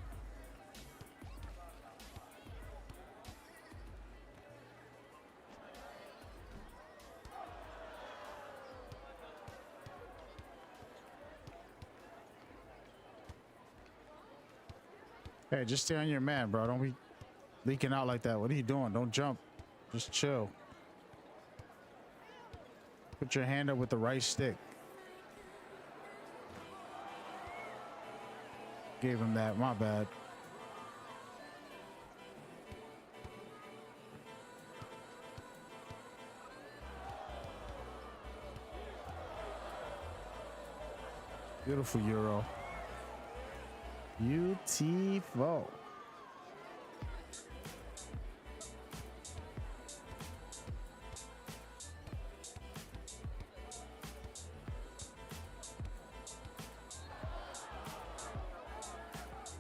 Hey, just stay on your man, bro. Don't be leaking out like that. What are you doing? Don't jump. Just chill. Put your hand up with the right stick. Gave him that. My bad. Beautiful Euro. Beautiful.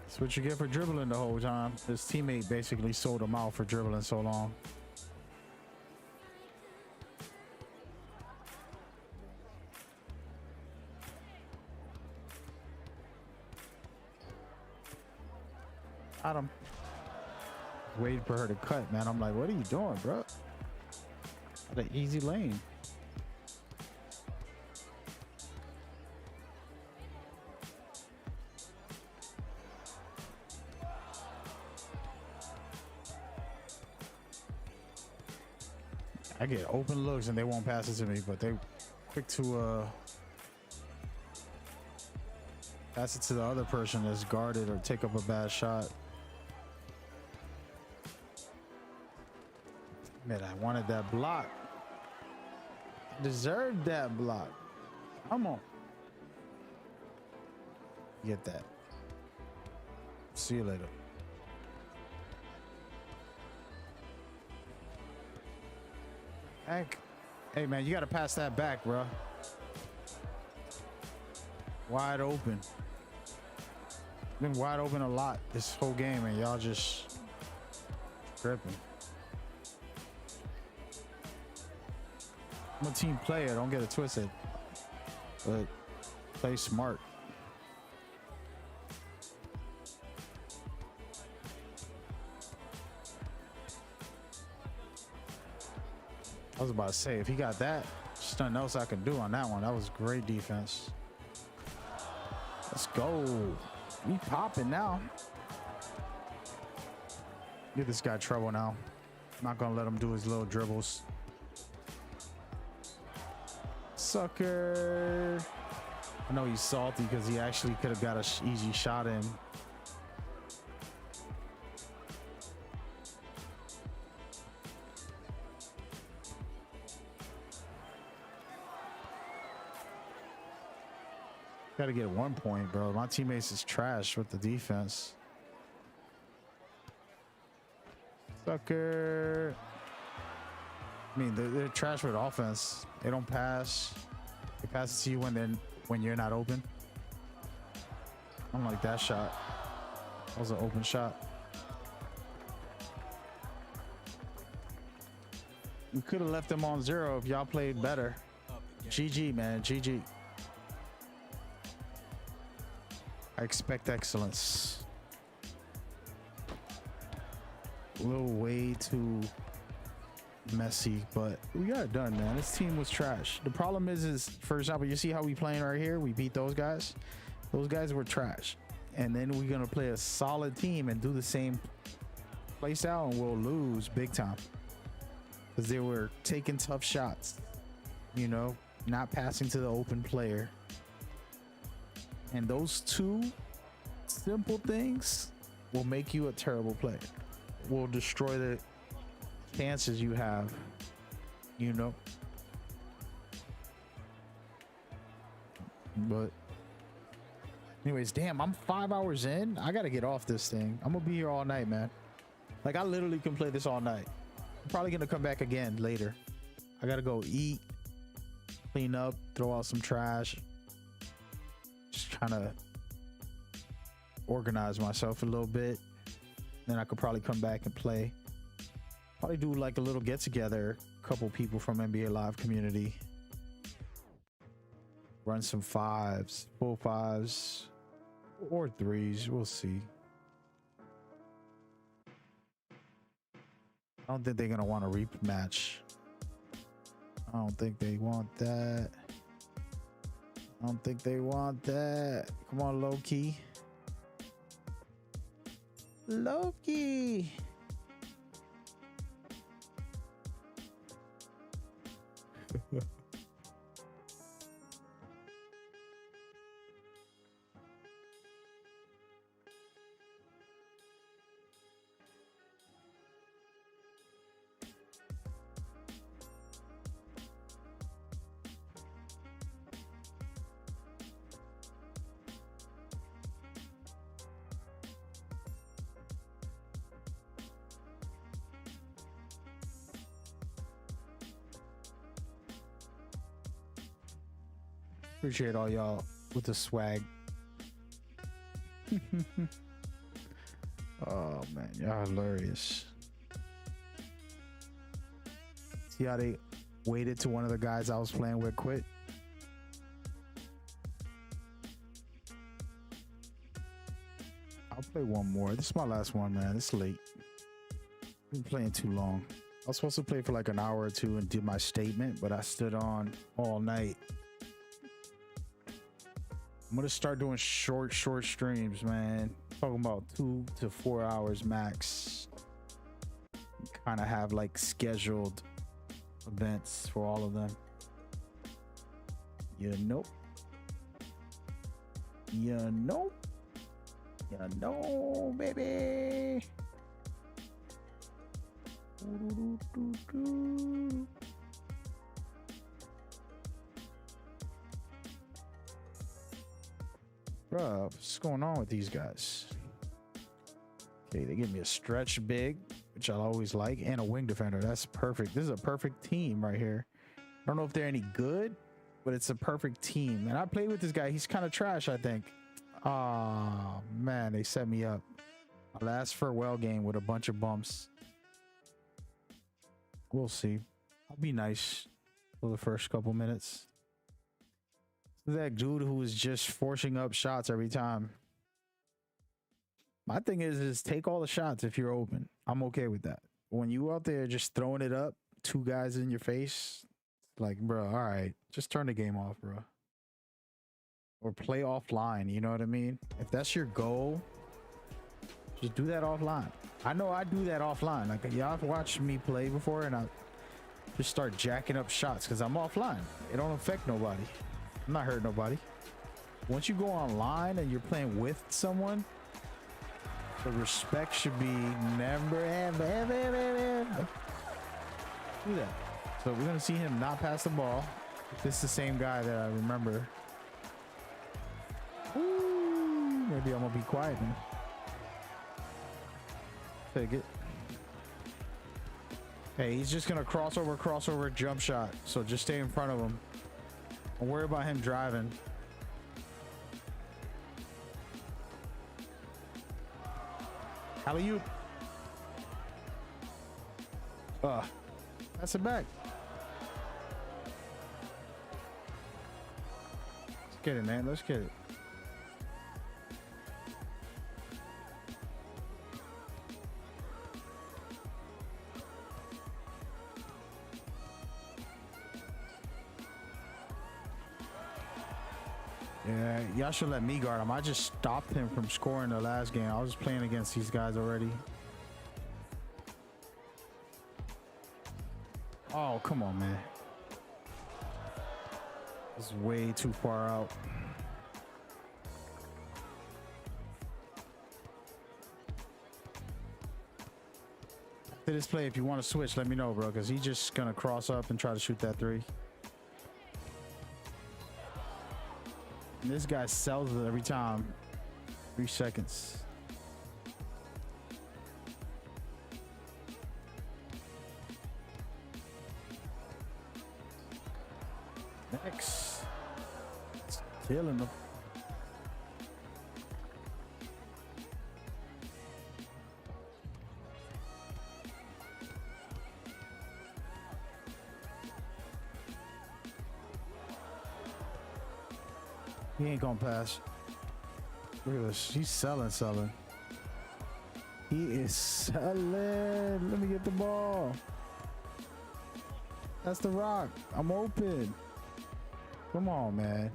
That's what you get for dribbling the whole time. His teammate basically sold him out for dribbling so long. Got him. Waiting for her to cut, man. I'm like, what are you doing, bro? What an easy lane. I get open looks and they won't pass it to me, but they quick to pass it to the other person that's guarded or take up a bad shot. Man, I wanted that block. Deserved that block. Come on. Get that. See you later. Heck. Hey, man, you got to pass that back, bro. Wide open. Been wide open a lot this whole game, and y'all just tripping. I'm a team player. Don't get it twisted. But play smart. I was about to say, if he got that, there's nothing else I can do on that one. That was great defense. Let's go. We popping now. Give this guy trouble now. I'm not gonna let him do his little dribbles. Sucker. I know he's salty because he actually could have got an easy shot in. Got to get 1 point, bro. My teammates is trash with the defense. Sucker. I mean, they're trash with offense. They don't pass. They pass it to you when you're not open. I don't like that shot. That was an open shot. We could have left them on 0 if y'all played better. GG, man. GG. I expect excellence. A little way too messy, but we got it done, man. This team was trash. The problem is for example, you see how we playing right here? We beat those guys. Those guys were trash. And then we're gonna play a solid team and do the same play style, and we'll lose big time. Because they were taking tough shots, you know, not passing to the open player. And those two simple things will make you a terrible player. Will destroy the chances you have, you know. But anyways, damn, I'm 5 hours in. I gotta get off this thing. I'm gonna be here all night, man. Like, I literally can play this all night. I'm probably gonna come back again later. I gotta go eat, clean up, throw out some trash. Just trying to organize myself a little bit. Then I could probably come back and play. Probably do like a little get together. A couple people from NBA Live community. Run some 5s, full 5s, or 3s. We'll see. I don't think they're gonna want a rematch. I don't think they want that. I don't think they want that. Come on, Loki. Loki. Appreciate all y'all with the swag. Oh man, y'all hilarious. See how they waited till one of the guys I was playing with quit? I'll play one more. This is my last one, man. It's late. I've been playing too long. I was supposed to play for like an hour or two and did my statement, but I stood on all night. I'm gonna start doing short streams, man. Talking about 2 to 4 hours max. Kind of have like scheduled events for all of them. You know. You know. You know, baby. Bro, what's going on with these guys? Okay, they give me a stretch big, which I always like, and a wing defender. That's perfect. This is a perfect team right here. I don't know if they're any good, but it's a perfect team. And I played with this guy. He's kind of trash, I think. Oh, man, they set me up. My last farewell game with a bunch of bumps. We'll see. I'll be nice for the first couple minutes. That dude who was just forcing up shots every time. My thing is take all the shots if you're open. I'm okay with that. When you out there just throwing it up, two guys in your face, like, bro, all right, just turn the game off, bro. Or play offline, you know what I mean? If that's your goal, just do that offline. I know I do that offline. Like, y'all have watched me play before, and I just start jacking up shots because I'm offline. It don't affect nobody. I'm not hurting nobody. Once you go online and you're playing with someone, the respect should be never, ever. Do that. So we're gonna see him not pass the ball. This is the same guy that I remember. Ooh, maybe I'm gonna be quiet now. Take it. Hey, he's just gonna crossover, jump shot. So just stay in front of him. Don't worry about him driving. Alley-oop. That's it back. Let's get it, man. Let's get it. Yeah, y'all should let me guard him. I just stopped him from scoring the last game. I was playing against these guys already. Oh, come on, man. This is way too far out. After this play, if you want to switch, let me know, bro, because he's just going to cross up and try to shoot that three. And this guy sells it every time. 3 seconds. Next. It's killing them. He ain't gonna pass. Look at this. He's selling. He is selling. Let me get the ball. That's the rock. I'm open. Come on, man.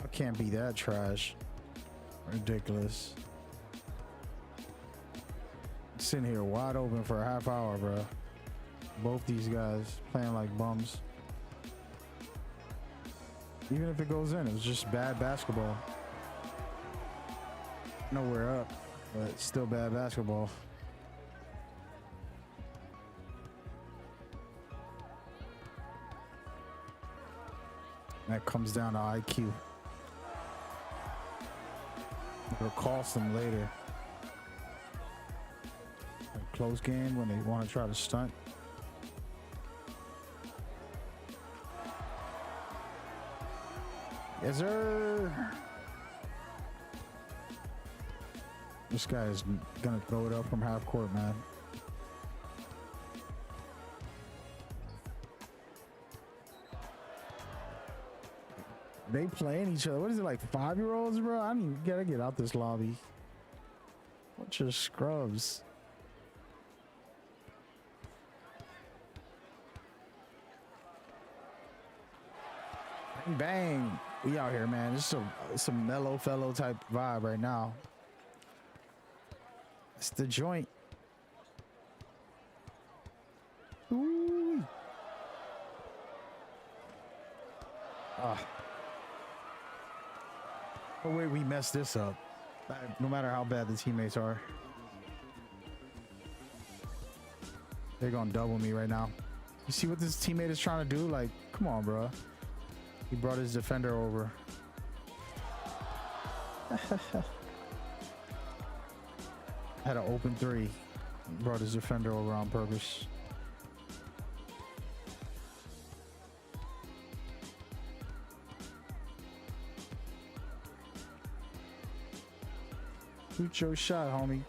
I can't be that trash. Ridiculous. Sitting here wide open for a half hour, bro. Both these guys playing like bums. Even if it goes in, it was just bad basketball. Nowhere up, but still bad basketball. That comes down to IQ. It'll cost them later. A close game when they want to try to stunt. Yes, sir. This guy is gonna throw it up from half court, man. They playing each other. What is it, like 5-year-olds, bro? I mean, gotta get out this lobby. Bunch of scrubs. Bang, bang. We out here, man. It's a mellow fellow type vibe right now. It's the joint. Ooh. No way we messed this up. No matter how bad the teammates are. They're gonna double me right now. You see what this teammate is trying to do? Like, come on, bro. He brought his defender over. Had an open three. Brought his defender over on purpose. Shoot your shot, homie.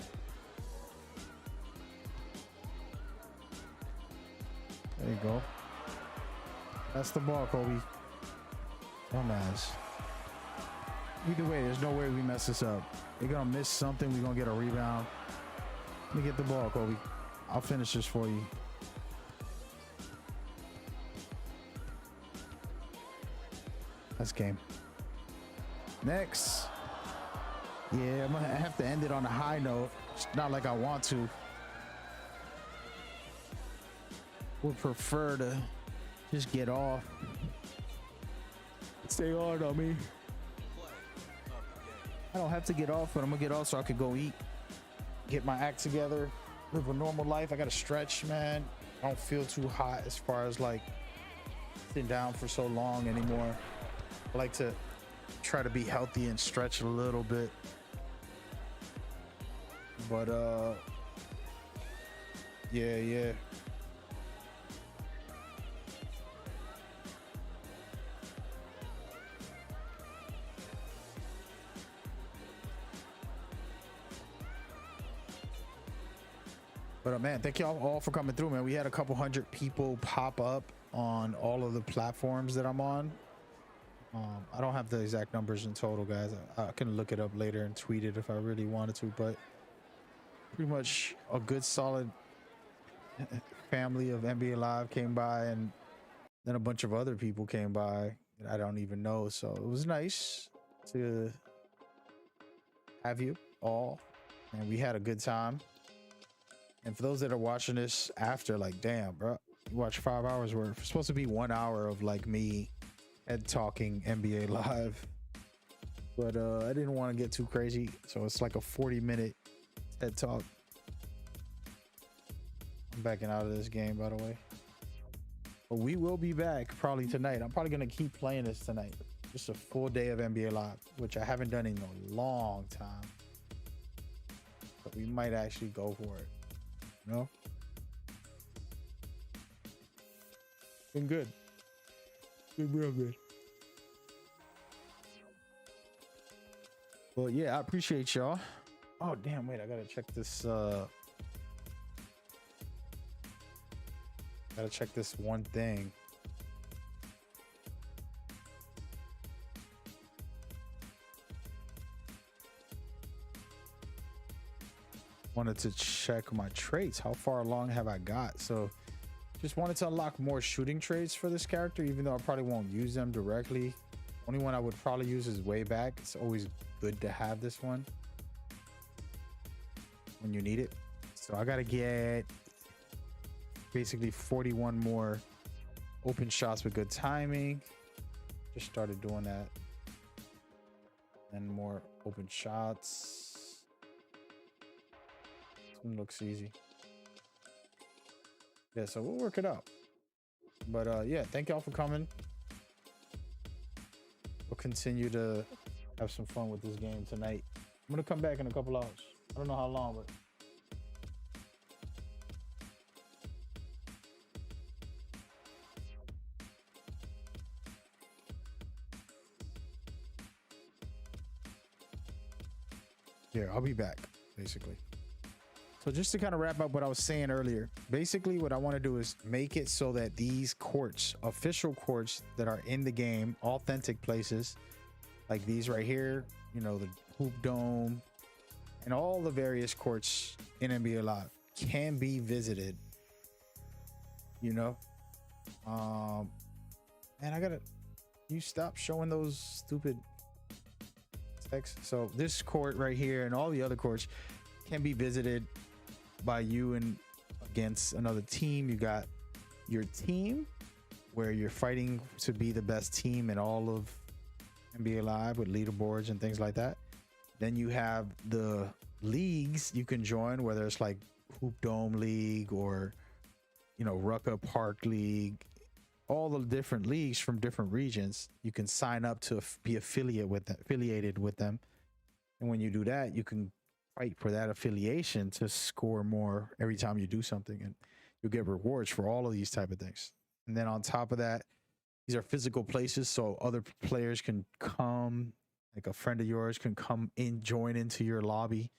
There you go. That's the ball, Kobe. Dumbass. Either way, there's no way we mess this up. They're gonna miss something. We're gonna get a rebound. Let me get the ball, Kobe. I'll finish this for you. That's game. Next. Yeah, I'm gonna have to end it on a high note. It's not like I want to. Would prefer to just get off. Stay on me. Play of the game. I don't have to get off, but I'm gonna get off so I could go eat, get my act together, live a normal life. I gotta stretch, man. I don't feel too hot as far as like sitting down for so long anymore. I like to try to be healthy and stretch a little bit. But yeah. But man, thank y'all all for coming through, man. We had a couple hundred people pop up on all of the platforms that I'm on. I don't have the exact numbers in total, guys. I can look it up later and tweet it if I really wanted to, but pretty much a good solid family of NBA Live came by, and then a bunch of other people came by that I don't even know. So it was nice to have you all, and we had a good time. And for those that are watching this after, like, damn, bro, you watch 5 hours worth. It's supposed to be 1 hour of like me head talking NBA Live, but I didn't want to get too crazy, so it's like a 40-minute head talk. I'm backing out of this game, by the way, but we will be back probably tonight. I'm probably gonna keep playing this tonight. Just a full day of NBA Live, which I haven't done in a long time, but we might actually go for it. You know, been good. Been real good. Well, yeah, I appreciate y'all. Oh, damn, wait, I gotta check this. Gotta check this one thing. Wanted to check my traits. How far along have I got? So just wanted to unlock more shooting traits for this character, even though I probably won't use them directly. Only one I would probably use is way back. It's always good to have this one when you need it. So I gotta get basically 41 more open shots with good timing. Just started doing that. And more open shots. This one looks easy. Yeah, so we'll work it out. But yeah, thank y'all for coming. We'll continue to have some fun with this game tonight. I'm gonna come back in a couple hours. I don't know how long, but yeah, I'll be back basically. So just to kind of wrap up what I was saying earlier, basically what I want to do is make it so that these courts, official courts that are in the game, authentic places like these right here, you know, the Hoop Dome and all the various courts in NBA Live can be visited, you know. Man, you stop showing those stupid text. So this court right here and all the other courts can be visited by you and against another team. You got your team where you're fighting to be the best team in all of NBA Live with leaderboards and things like that. Then you have the leagues you can join, whether it's like Hoop Dome League or, you know, Rucker Park League, all the different leagues from different regions. You can sign up to be affiliated with them. And when you do that, you can fight for that affiliation to score more every time you do something, and you'll get rewards for all of these type of things. And then on top of that, these are physical places, so other players can come, like a friend of yours can come in, join into your lobby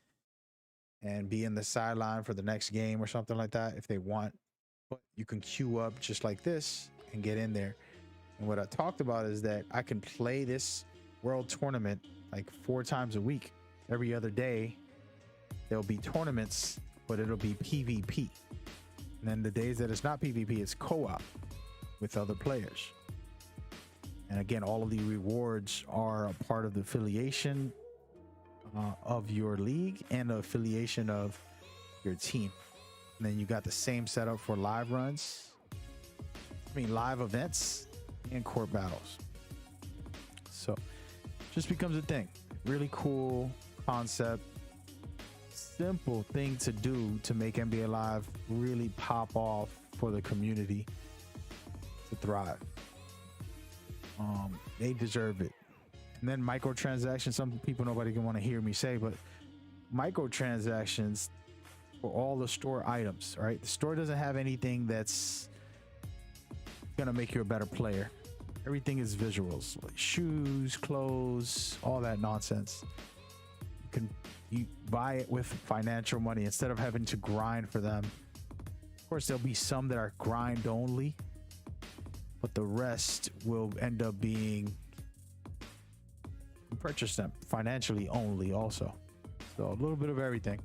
and be in the sideline for the next game or something like that if they want. But you can queue up just like this and get in there. And what I talked about is that I can play this world tournament like 4 times a week. Every other day there'll be tournaments, but it'll be PvP. And then the days that it's not PvP, it's co-op with other players. And again, all of the rewards are a part of the affiliation of your league and the affiliation of your team. And then you got the same setup for live runs, live events and court battles. So just becomes a thing. Really cool concept, simple thing to do to make NBA Live really pop off for the community to thrive. They deserve it. And then microtransactions, some people nobody can want to hear me say, but microtransactions for all the store items, right? The store doesn't have anything that's gonna make you a better player. Everything is visuals, like shoes, clothes, all that nonsense. You buy it with financial money instead of having to grind for them. Of course, there'll be some that are grind only, but the rest will end up being purchase them financially only also. So a little bit of everything.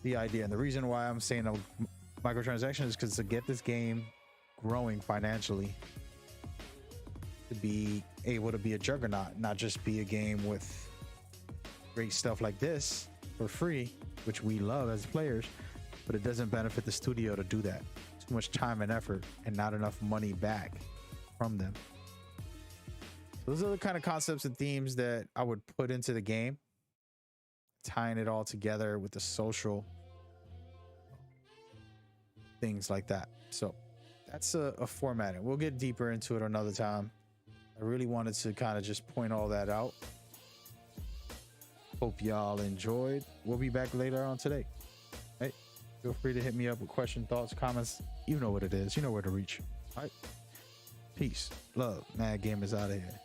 The idea and the reason why I'm saying a microtransaction is because to get this game growing financially, to be able to be a juggernaut, not just be a game with great stuff like this for free, which we love as players, but it doesn't benefit the studio to do that. Too much time and effort and not enough money back from them. So those are the kind of concepts and themes that I would put into the game, tying it all together with the social things like that. So that's a format, and we'll get deeper into it another time. I really wanted to kind of just point all that out. Hope y'all enjoyed. We'll be back later on today. Hey, feel free to hit me up with questions, thoughts, comments. You know what it is. You know where to reach. All right. Peace. Love. Mad Gamers out of here.